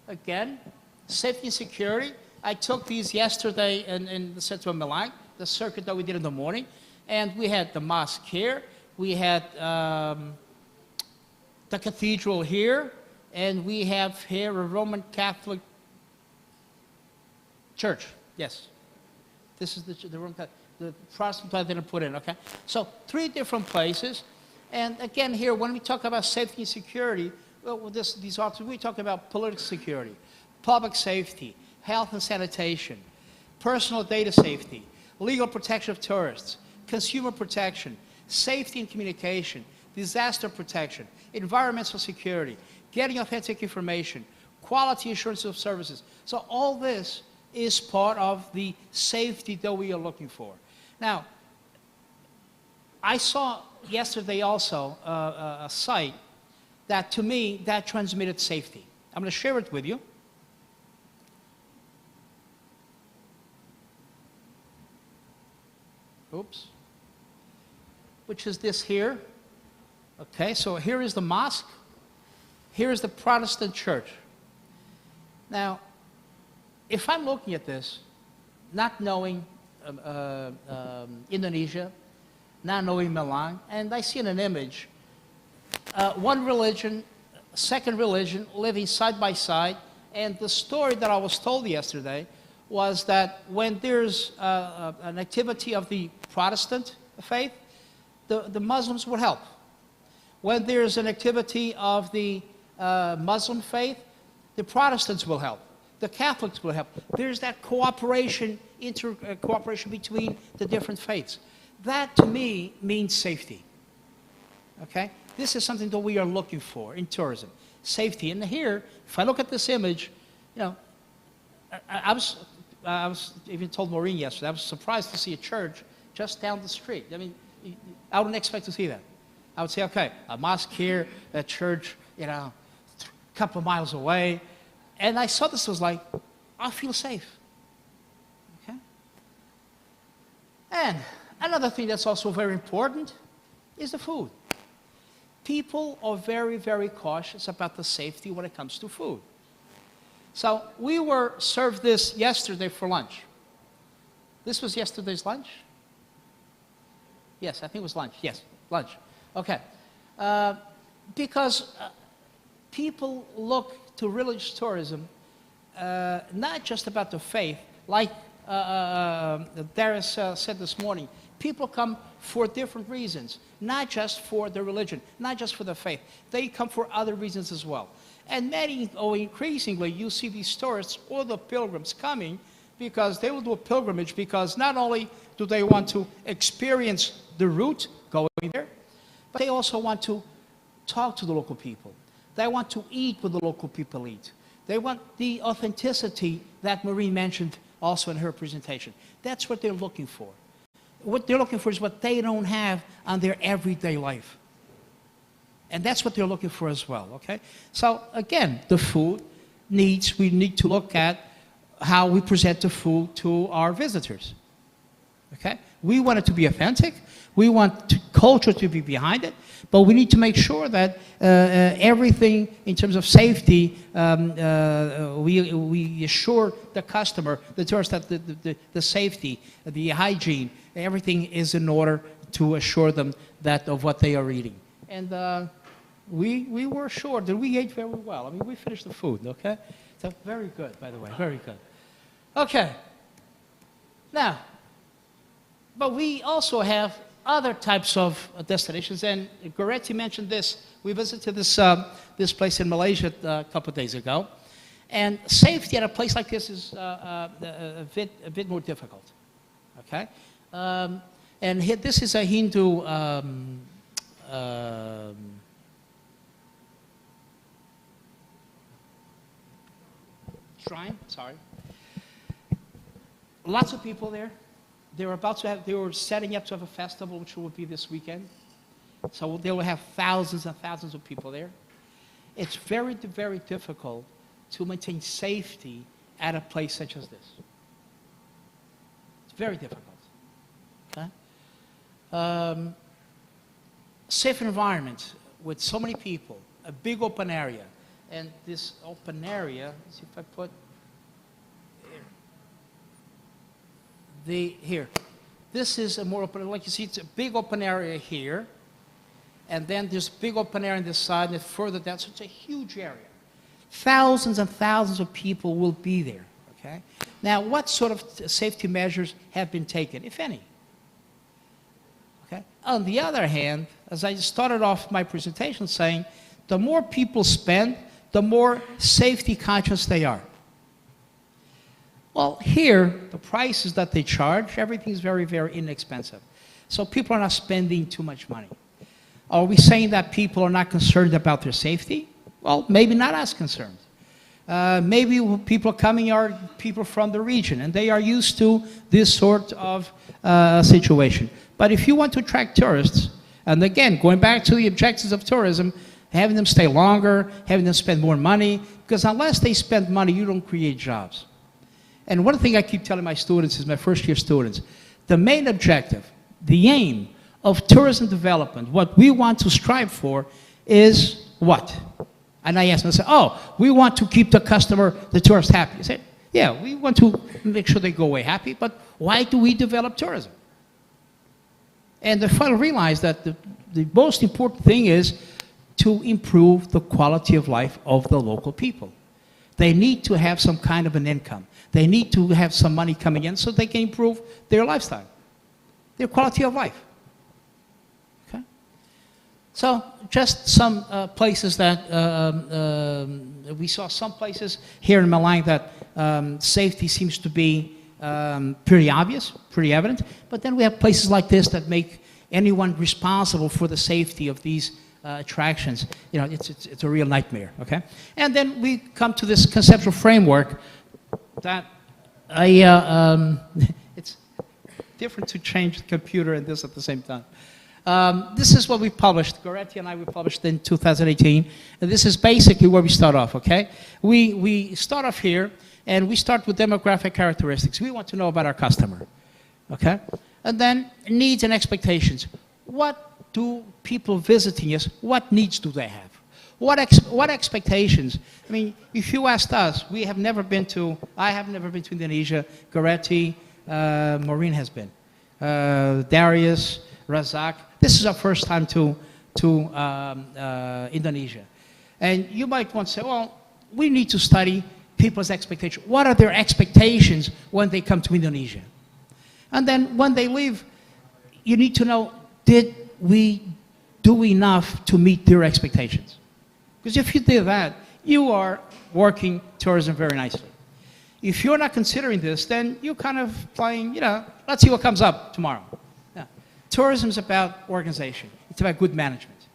again, safety and security. I took these yesterday in the center of Malang, the circuit that we did in the morning, and we had the mosque here, we had the cathedral here, and we have here a Roman Catholic church. Yes. This is the Roman Catholic. The Protestant I didn't put in, okay? So 3 different places. And again here, when we talk about safety and security, well, these options, we talk about political security, public safety, health and sanitation, personal data safety, legal protection of tourists, consumer protection, safety and communication, disaster protection, environmental security, getting authentic information, quality assurance of services. So all this is part of the safety that we are looking for. Now, I saw yesterday also a site that to me, that transmitted safety. I'm going to share it with you. Oops. Which is this here. Okay, so here is the mosque. Here is the Protestant church. Now, if I'm looking at this, not knowing Indonesia, not knowing Malang, and I see in an image, one religion, second religion, living side by side, and the story that I was told yesterday was that when there's an activity of the Protestant faith, the Muslims will help. When there's an activity of the Muslim faith, the Protestants will help. The Catholics will help. There's that cooperation, cooperation between the different faiths. That, to me, means safety. Okay? This is something that we are looking for in tourism. Safety. And here, if I look at this image, you know, I was even told Maureen yesterday, I was surprised to see a church just down the street. I mean, I wouldn't expect to see that. I would say, okay, a mosque here, a church, you know, a couple of miles away. And I saw this, was like, I feel safe. Okay? And another thing that's also very important is the food. People are very, very cautious about the safety when it comes to food. So we were served this yesterday for lunch. This was yesterday's lunch? Yes, I think it was lunch. Yes, lunch. Okay. Because people look to religious tourism not just about the faith, like Darius said this morning. People come for different reasons, not just for the religion, not just for the faith. They come for other reasons as well. And many, or increasingly, you see these tourists or the pilgrims coming because they will do a pilgrimage because not only do they want to experience the route going there, but they also want to talk to the local people. They want to eat what the local people eat. They want the authenticity that Maureen mentioned also in her presentation. That's what they're looking for. What they're looking for is what they don't have on their everyday life. And that's what they're looking for as well, okay? So again, the food needs, we need to look at how we present the food to our visitors, okay? We want it to be authentic. We want culture to be behind it, but we need to make sure that everything in terms of safety, we assure the customer, the tourist, that the safety, the hygiene, everything is in order to assure them that of what they are eating. And we were assured that we ate very well. I mean, we finished the food, okay? So very good, by the way, very good. Okay. Now, but we also have other types of destinations, and Goretti mentioned this. We visited this place in Malaysia a couple of days ago, and safety at a place like this is a bit more difficult. Okay, and here, this is a Hindu shrine. Sorry, lots of people there. They were setting up to have a festival, which will be this weekend. So they will have thousands and thousands of people there. It's very, very difficult to maintain safety at a place such as this. It's very difficult. Okay? Safe environment with so many people, a big open area. And this open area, let's see if I put here. This is a more open, like you see, it's a big open area here, and then there's big open area on this side, and further down, so it's a huge area. Thousands and thousands of people will be there, okay? Now, what sort of safety measures have been taken, if any? Okay? On the other hand, as I started off my presentation saying, the more people spend, the more safety conscious they are. Well, here, the prices that they charge, everything is very, very inexpensive. So people are not spending too much money. Are we saying that people are not concerned about their safety? Well, maybe not as concerned. Maybe people coming are people from the region, and they are used to this sort of situation. But if you want to attract tourists, and again, going back to the objectives of tourism, having them stay longer, having them spend more money, because unless they spend money, you don't create jobs. And one thing I keep telling my students, is my first-year students, the main objective, the aim of tourism development, what we want to strive for is what? And I ask them, I say, oh, we want to keep the customer, the tourist happy. I say, yeah, we want to make sure they go away happy, but why do we develop tourism? And they finally realize that the most important thing is to improve the quality of life of the local people. They need to have some kind of an income. They need to have some money coming in so they can improve their lifestyle, their quality of life. So just some places that we saw some places here in Malang that safety seems to be pretty obvious, pretty evident. But then we have places like this that make anyone responsible for the safety of these attractions, you know, it's a real nightmare, okay? And then we come to this conceptual framework that it's different to change the computer and this at the same time. This is what we published, Goretti and I, we published in 2018, and this is basically where we start off, okay? We start off here, and we start with demographic characteristics. We want to know about our customer, okay? And then needs and expectations. What do people visiting us, what needs do they have? What expectations? I mean, if you asked us, I have never been to Indonesia. Goretti, Maureen has been. Darius, Razak. This is our first time to Indonesia. And you might want to say, well, we need to study people's expectations. What are their expectations when they come to Indonesia? And then when they leave, you need to know, did we do enough to meet their expectations? Because if you do that, you are working tourism very nicely. If you're not considering this, then you're kind of playing, you know, let's see what comes up tomorrow. Yeah. Tourism is about organization. It's about good management.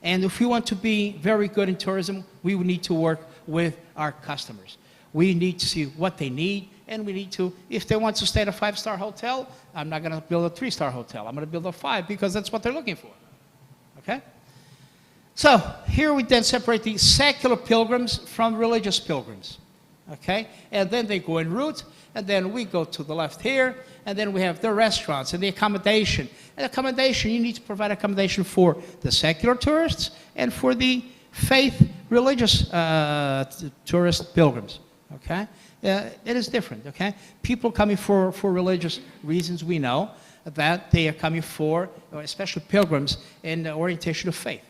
And if we want to be very good in tourism, we would need to work with our customers. We need to see what they need, and we need to, if they want to stay at a 5-star hotel, I'm not going to build a 3-star hotel. I'm going to build a 5 because that's what they're looking for. Okay? So here we then separate the secular pilgrims from religious pilgrims. Okay? And then they go en route, and then we go to the left here, and then we have the restaurants and the accommodation. And accommodation, you need to provide accommodation for the secular tourists and for the faith religious tourist pilgrims. Okay? It is different, okay? People coming for religious reasons, we know that they are coming for, especially pilgrims, in the orientation of faith.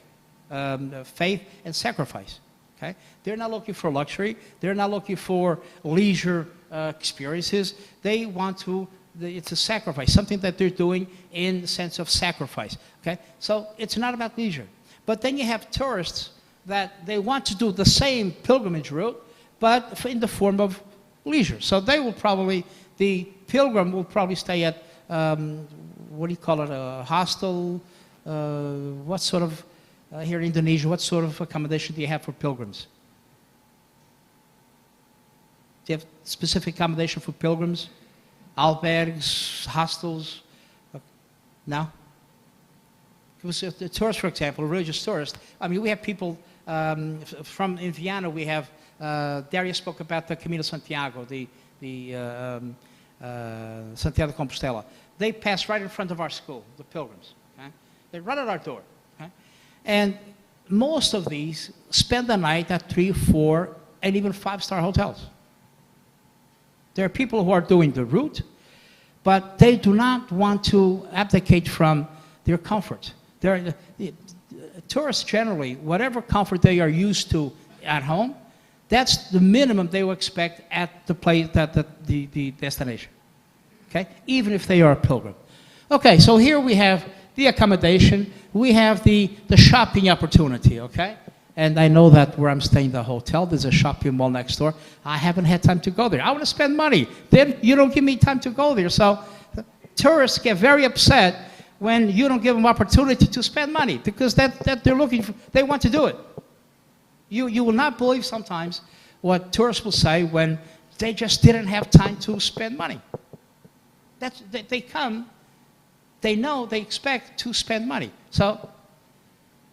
Faith and sacrifice, okay? They're not looking for luxury. They're not looking for leisure experiences. They want to, it's a sacrifice, something that they're doing in the sense of sacrifice, okay? So it's not about leisure. But then you have tourists that they want to do the same pilgrimage route, but in the form of leisure. So they will probably, the pilgrim will probably stay at, what do you call it, a hostel? What sort of, here in Indonesia, what sort of accommodation do you have for pilgrims? Do you have specific accommodation for pilgrims? Albergs, hostels? No? The tourists, for example, religious tourists, I mean, we have people from in Vienna, we have, Darius spoke about the Camino Santiago, the Santiago de Compostela. They pass right in front of our school, the pilgrims. Okay? They run at our door. Okay? And most of these spend the night at 3, 4, and even 5-star hotels. There are people who are doing the route, but they do not want to abdicate from their comfort. Tourists generally, whatever comfort they are used to at home, that's the minimum they will expect at the place, the destination, okay? Even if they are a pilgrim. Okay, so here we have the accommodation, we have the shopping opportunity, okay? And I know that where I'm staying, the hotel, there's a shopping mall next door. I haven't had time to go there. I want to spend money. Then you don't give me time to go there. So tourists get very upset when you don't give them opportunity to spend money because that they're looking for, they want to do it. You will not believe sometimes what tourists will say when they just didn't have time to spend money. They come, they know, they expect to spend money. So,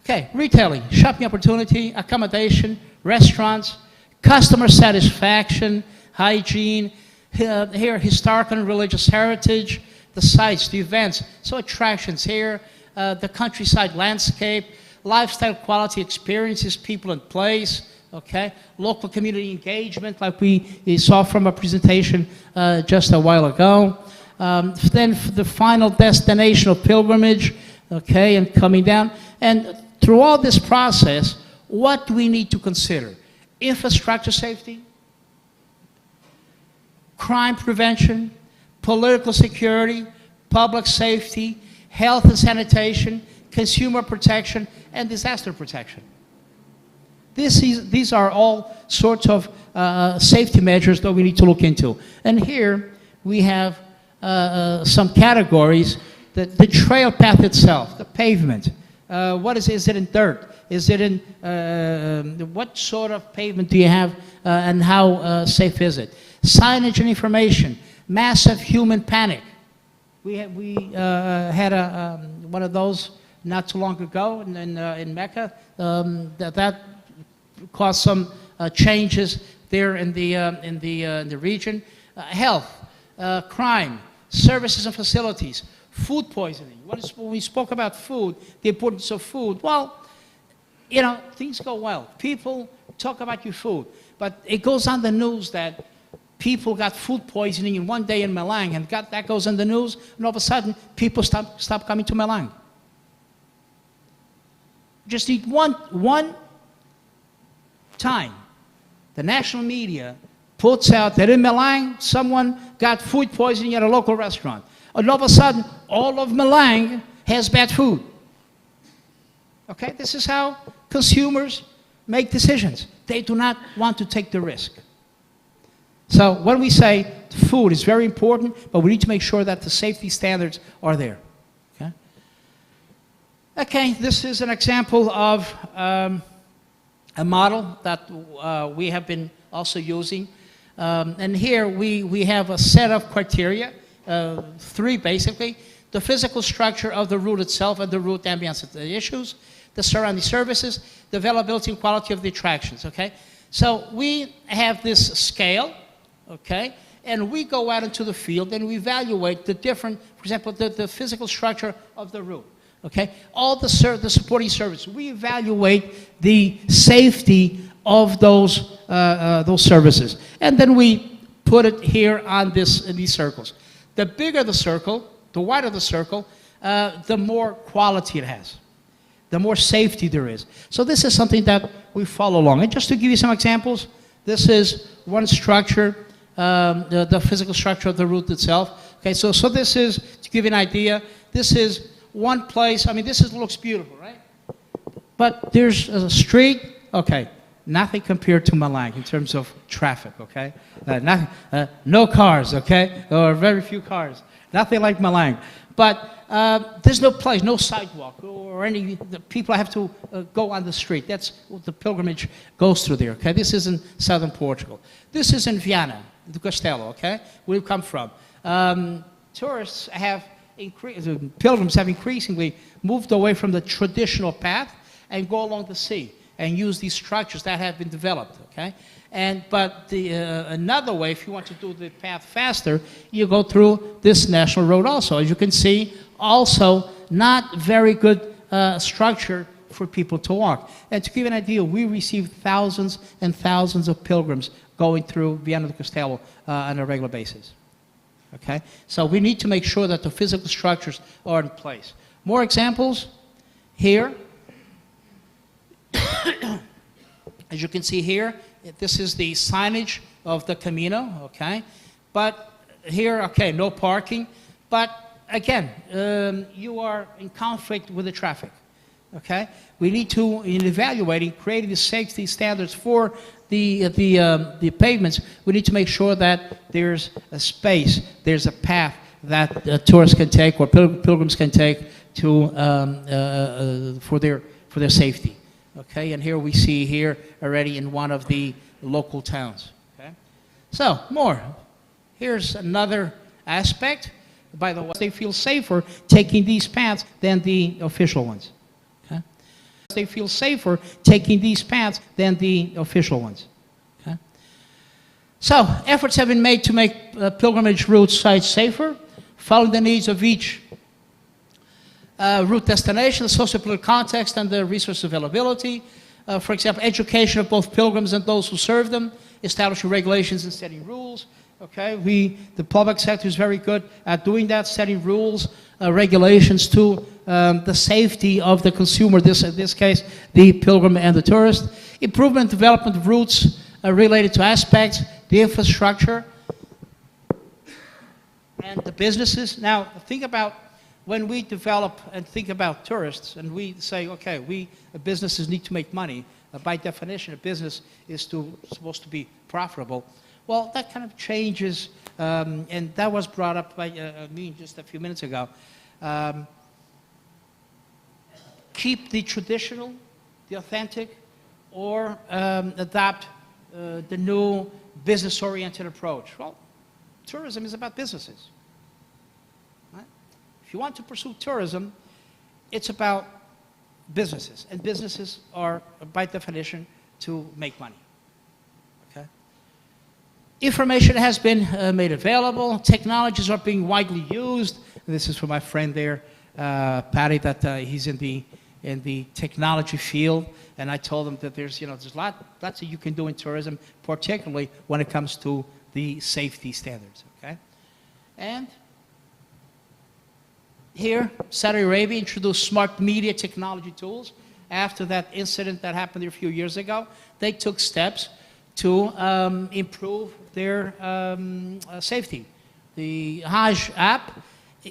okay, retailing, shopping opportunity, accommodation, restaurants, customer satisfaction, hygiene, here historical and religious heritage, the sites, the events, so attractions here, the countryside landscape, lifestyle quality experiences, people and place, okay? Local community engagement, like we saw from a presentation just a while ago. Then the final destination of pilgrimage, okay, and coming down. And through all this process, what do we need to consider? Infrastructure safety, crime prevention, political security, public safety, health and sanitation, consumer protection, and disaster protection. These are all sorts of safety measures that we need to look into. And here we have some categories: the trail path itself, the pavement. What is it in dirt? Is it in, what sort of pavement do you have and how safe is it? Signage and information, massive human panic. We had one of those not too long ago in Mecca. That caused some changes there in the region. Health, crime, services and facilities, food poisoning. When we spoke about food, the importance of food, well, you know, things go well. People talk about your food, but it goes on the news that people got food poisoning in one day in Malang, and that goes on the news, and all of a sudden, people stop coming to Malang. Just need one time, the national media puts out that in Malang, someone got food poisoning at a local restaurant. And all of a sudden, all of Malang has bad food. Okay, this is how consumers make decisions. They do not want to take the risk. So when we say food is very important, but we need to make sure that the safety standards are there. Okay, okay, this is an example of a model that we have been also using. And here we have a set of criteria, three basically: the physical structure of the route itself and the route ambience issues, the surrounding services, the availability and quality of the attractions, okay? So we have this scale, okay? And we go out into the field and we evaluate the different, for example, the physical structure of the route, okay? All the supporting services, we evaluate the safety of those services. And then we put it here on in these circles. The bigger the circle, the wider the circle, the more quality it has, the more safety there is. So this is something that we follow along. And just to give you some examples, this is one structure, the physical structure of the route itself. Okay, so this is, to give you an idea, this is one place. I mean, this looks beautiful, right? But there's a street, okay, nothing compared to Malang in terms of traffic, okay? No cars, okay? Or very few cars. Nothing like Malang. But there's no place, no sidewalk, or the people have to go on the street. That's what the pilgrimage goes through there, okay? This is in southern Portugal. This is in Viana do Castelo, okay? Where we come from. Tourists have pilgrims have increasingly moved away from the traditional path and go along the sea and use these structures that have been developed, okay? But another way, if you want to do the path faster, you go through this national road also. As you can see, also not very good structure for people to walk. And to give you an idea, we receive thousands and thousands of pilgrims going through Viana do Castelo on a regular basis. Okay? So we need to make sure that the physical structures are in place. More examples here. As you can see here, this is the signage of the Camino, okay? But here, okay, no parking. But again, you are in conflict with the traffic, okay? We need to, in evaluating, creating the safety standards for the pavements, we need to make sure that there's a space, there's a path that tourists can take or pilgrims can take to, for their safety. Okay, and here we see here already in one of the local towns. Okay, so more. Here's another aspect. By the way, they feel safer taking these paths than the official ones. Okay, they feel safer taking these paths than the official ones. Okay, so efforts have been made to make pilgrimage route sites safer, following the needs of each route destination, the socio-political context, and the resource availability. For example, education of both pilgrims and those who serve them, establishing regulations and setting rules. Okay, the public sector is very good at doing that, setting rules, regulations to the safety of the consumer, in this case, the pilgrim and the tourist. Improvement and development of routes related to aspects, the infrastructure, and the businesses. Now, think about when we develop and think about tourists, and we say, okay, businesses need to make money. By definition, a business is supposed to be profitable. Well, that kind of changes, and that was brought up by me just a few minutes ago. Keep the traditional, the authentic, or adopt the new business-oriented approach. Well, tourism is about businesses. Right? If you want to pursue tourism, it's about businesses, and businesses are, by definition, to make money. Okay? Information has been made available. Technologies are being widely used. This is for my friend there, Patty, that he's in the technology field, and I told him that there's lots that you can do in tourism, particularly when it comes to the safety standards. Okay, and here, Saudi Arabia introduced smart media technology tools. After that incident that happened here a few years ago, they took steps to improve their safety. The Hajj app,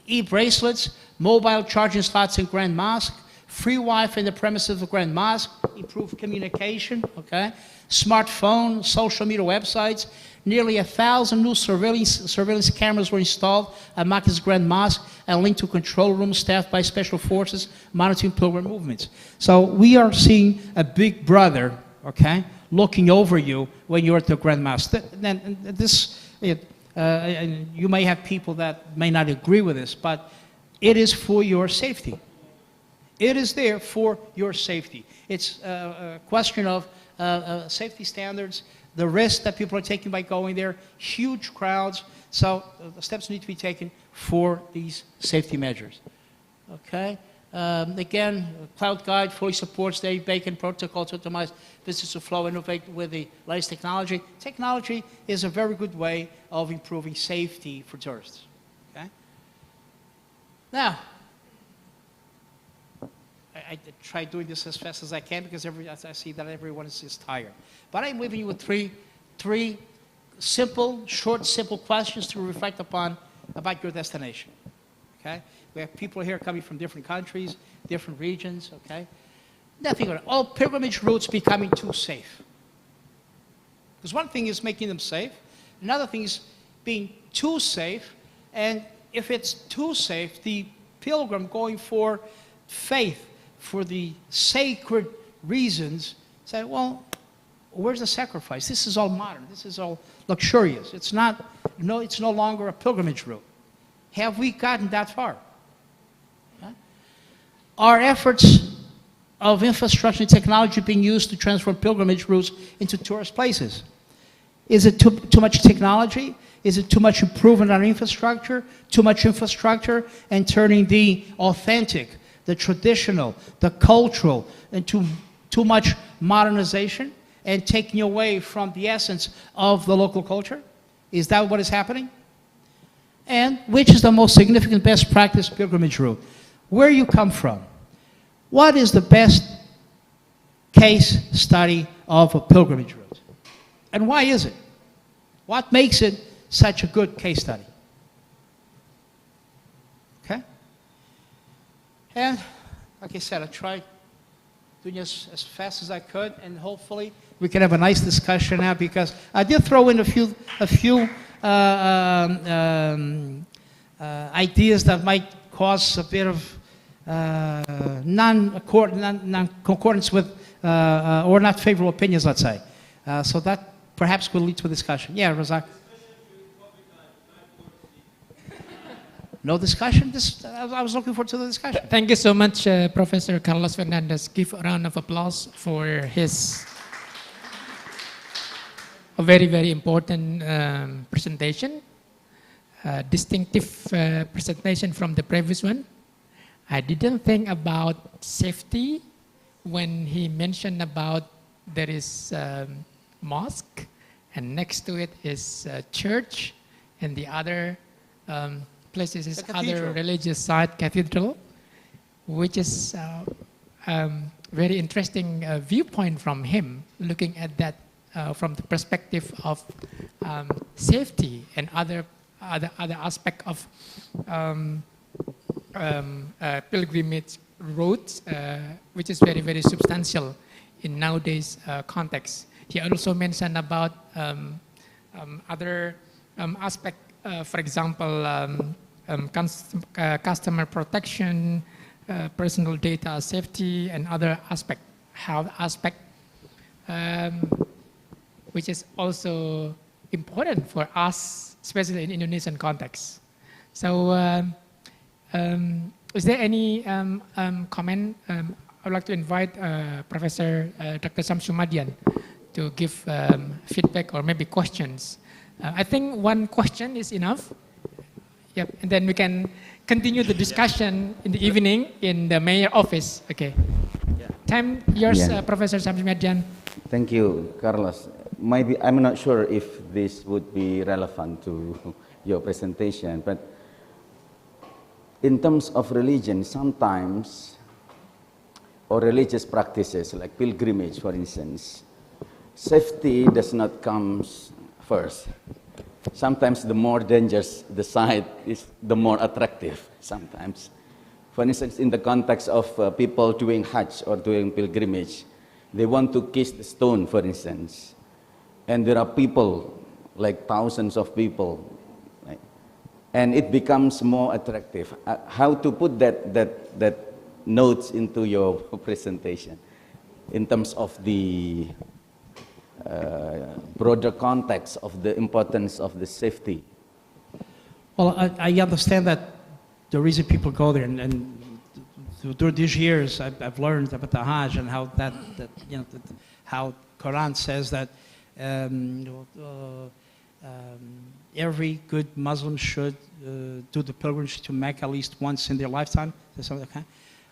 e-bracelets, mobile charging slots in Grand Mosque, free Wi-Fi in the premises of the Grand Mosque, improved communication, okay? Smartphone, social media websites. Nearly 1,000 new surveillance cameras were installed at Mecca's Grand Mosque and linked to control rooms staffed by special forces monitoring pilgrim movements. So we are seeing a big brother, okay, looking over you when you're at the Grand Mosque. And you may have people that may not agree with this, but it is for your safety. It is there for your safety. It's a question of safety standards, the risk that people are taking by going there, huge crowds. So the steps need to be taken for these safety measures. Okay. Again, Cloud Guide fully supports the Bacon protocol to optimize business to flow, innovate with the latest technology. Technology is a very good way of improving safety for tourists. Okay. Now, I try doing this as fast as I can because I see that everyone is tired. But I'm leaving you with three simple, short, simple questions to reflect upon about your destination. Okay? We have people here coming from different countries, different regions, okay? Nothing about it. All pilgrimage routes becoming too safe. Because one thing is making them safe, another thing is being too safe, and if it's too safe, the pilgrim going for faith, for the sacred reasons, say, well, where's the sacrifice? This is all modern. This is all luxurious. It's not, no, it's no longer a pilgrimage route. Have we gotten that far? Okay. Are efforts of infrastructure and technology being used to transform pilgrimage routes into tourist places? Is it too much technology? Is it too much improvement on infrastructure? Too much infrastructure and turning the authentic, the traditional, the cultural into too much modernization and taking away from the essence of the local culture? Is that what is happening? And which is the most significant best practice pilgrimage route? Where you come from? What is the best case study of a pilgrimage route? And why is it? What makes it such a good case study? Okay? And like I said, I tried doing this as fast as I could, and hopefully we can have a nice discussion now, because I did throw in a few ideas that might cause a bit of non-concordance with or not favorable opinions, let's say. So that perhaps will lead to a discussion. Yeah, Razak. No discussion? I was looking forward to the discussion. Thank you so much, Professor Carlos Fernandez. Give a round of applause for his a very, very important presentation. Distinctive presentation from the previous one. I didn't think about safety when he mentioned about there is mosque, and next to it is church, and the other places is other religious site, cathedral, which is very interesting viewpoint from him, looking at that from the perspective of safety and other aspect of pilgrimage routes, which is very, very substantial in nowadays context. He also mentioned about other aspect, for example, customer protection, personal data safety, and other aspect, health aspect, which is also important for us, especially in Indonesian context. So, is there any comment? I would like to invite Professor Dr. Samsumadian to give feedback or maybe questions. I think one question is enough. Yep, and then we can continue the discussion in the evening in the mayor office. Okay. Time yours, Professor Samsumadian. Thank you, Carlos. Maybe I'm not sure if this would be relevant to your presentation, but in terms of religion, sometimes, or religious practices like pilgrimage, for instance, safety does not come first. Sometimes the more dangerous the site is, the more attractive sometimes. For instance, in the context of people doing Hajj or doing pilgrimage, they want to kiss the stone, for instance. And there are people, like thousands of people, right? And it becomes more attractive. How to put that notes into your presentation in terms of the broader context of the importance of the safety? Well, I understand that the reason people go there, and through these years, I've learned about the Hajj and how that you know, how Quran says that every good Muslim should do the pilgrimage to Mecca at least once in their lifetime.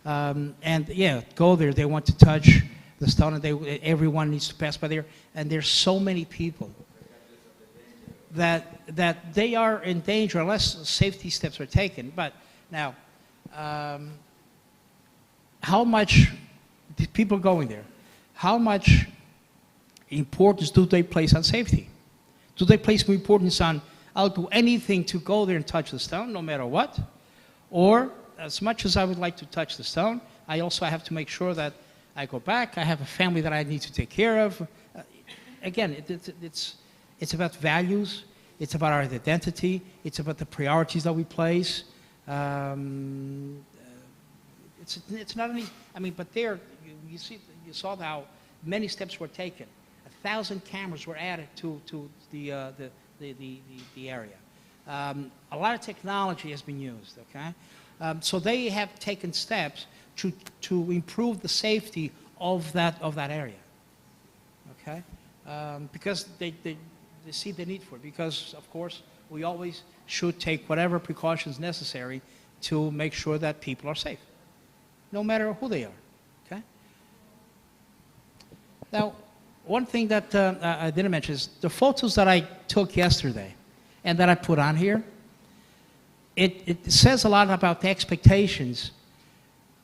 And yeah, go there. They want to touch the stone, and everyone needs to pass by there. And there's so many people that they are in danger unless safety steps are taken. But now, how much the people going there? How much importance do they place on safety? Do they place more importance on I'll do anything to go there and touch the stone, no matter what? Or as much as I would like to touch the stone, I also have to make sure that I go back. I have a family that I need to take care of. Again, it's about values. It's about our identity. It's about the priorities that we place. It's not only. I mean, but there you saw how many steps were taken. 1,000 cameras were added to the area. A lot of technology has been used. Okay, so they have taken steps to improve the safety of that area. Okay, because they see the need for it. Because of course we always should take whatever precautions necessary to make sure that people are safe, no matter who they are. Okay. Now, one thing that I didn't mention is the photos that I took yesterday and that I put on here. It says a lot about the expectations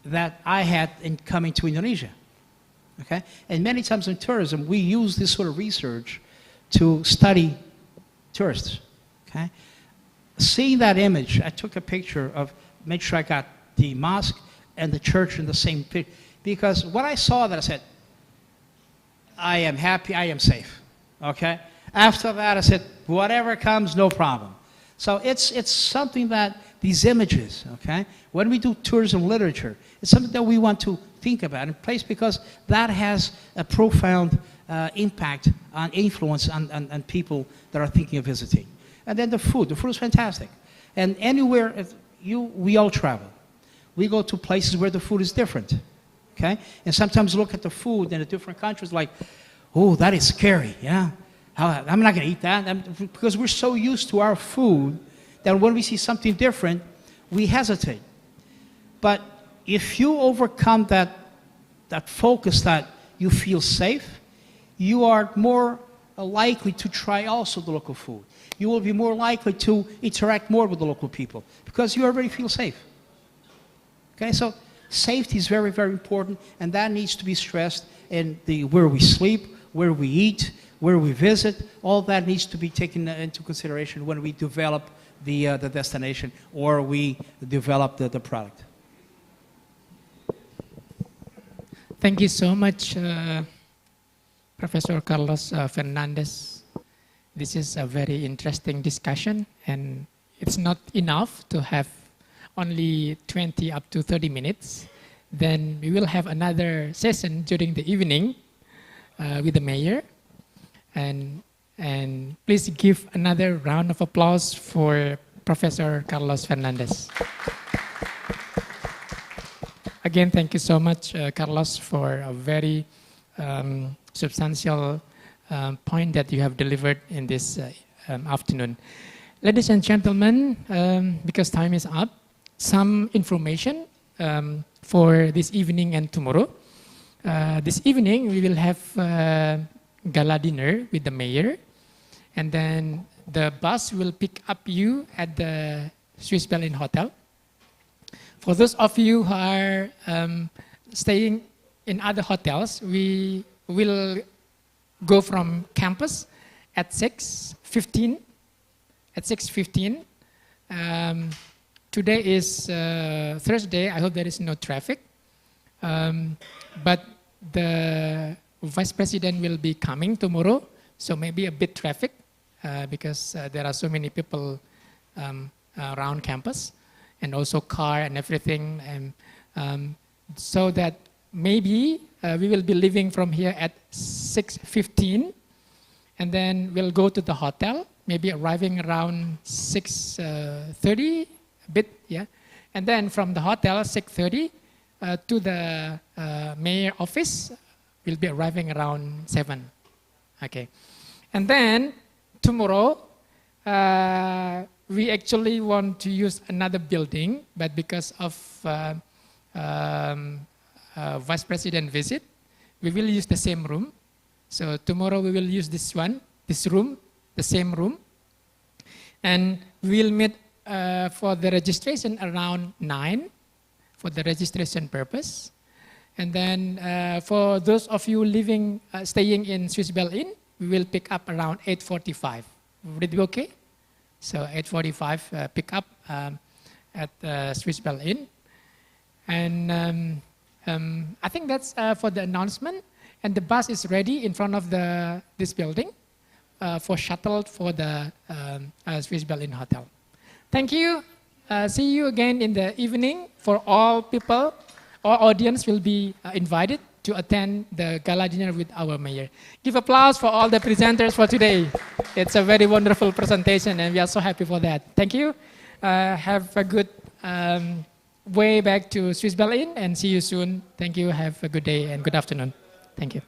that I had in coming to Indonesia. Okay? And many times in tourism, we use this sort of research to study tourists. Okay? Seeing that image, I took a picture of, make sure I got the mosque and the church in the same picture. Because when I saw that, I said, I am happy, I am safe. Okay? After that, I said, whatever comes, no problem. So it's something that these images, okay? When we do tourism literature, it's something that we want to think about and place because that has a profound impact on influence on people that are thinking of visiting. And then the food is fantastic. And anywhere we all travel. We go to places where the food is different, okay? And sometimes look at the food in the different countries like, oh, that is scary, yeah? I'm not going to eat that because we're so used to our food that when we see something different, we hesitate. But if you overcome that focus that you feel safe, you are more likely to try also the local food. You will be more likely to interact more with the local people because you already feel safe. Okay, so safety is very, very important, and that needs to be stressed in where we sleep, where we eat, where we visit. All that needs to be taken into consideration when we develop the destination, or we develop the product. Thank you so much, Professor Carlos Fernandez. This is a very interesting discussion, and it's not enough to have only 20 up to 30 minutes. Then we will have another session during the evening with the mayor. And please give another round of applause for Professor Carlos Fernandez. Again, thank you so much, Carlos, for a very substantial point that you have delivered in this afternoon. Ladies and gentlemen, because time is up, some information for this evening and tomorrow. This evening, we will have gala dinner with the mayor, and then the bus will pick up you at the Swiss Berlin Hotel. For those of you who are staying in other hotels, we will go from campus at 6:15. At 6:15. Today is Thursday. I hope there is no traffic. But the Vice President will be coming tomorrow, so maybe a bit traffic because there are so many people around campus, and also car and everything. And so that maybe we will be leaving from here at 6:15, and then we'll go to the hotel, maybe arriving around 6:30, a bit, yeah. And then from the hotel, 6:30, to the mayor office, we'll be arriving around 7. Okay. And then tomorrow, we actually want to use another building, but because of Vice President visit, we will use the same room. So tomorrow we will use this room, the same room. And we'll meet for the registration around 9 for the registration purpose. And then for those of you staying in Swiss Berlin, we will pick up around 8:45. Would it be okay? So 8:45 pick up at Swiss Berlin. And I think that's for the announcement. And the bus is ready in front of this building for shuttle for the Swiss Berlin Hotel. Thank you. See you again in the evening. For all people, all audience will be invited to attend the gala dinner with our mayor. Give applause for all the presenters for today. It's a very wonderful presentation, and we are so happy for that. Thank you. Have a good way back to Swiss Berlin, and see you soon. Thank you. Have a good day and good afternoon. Thank you.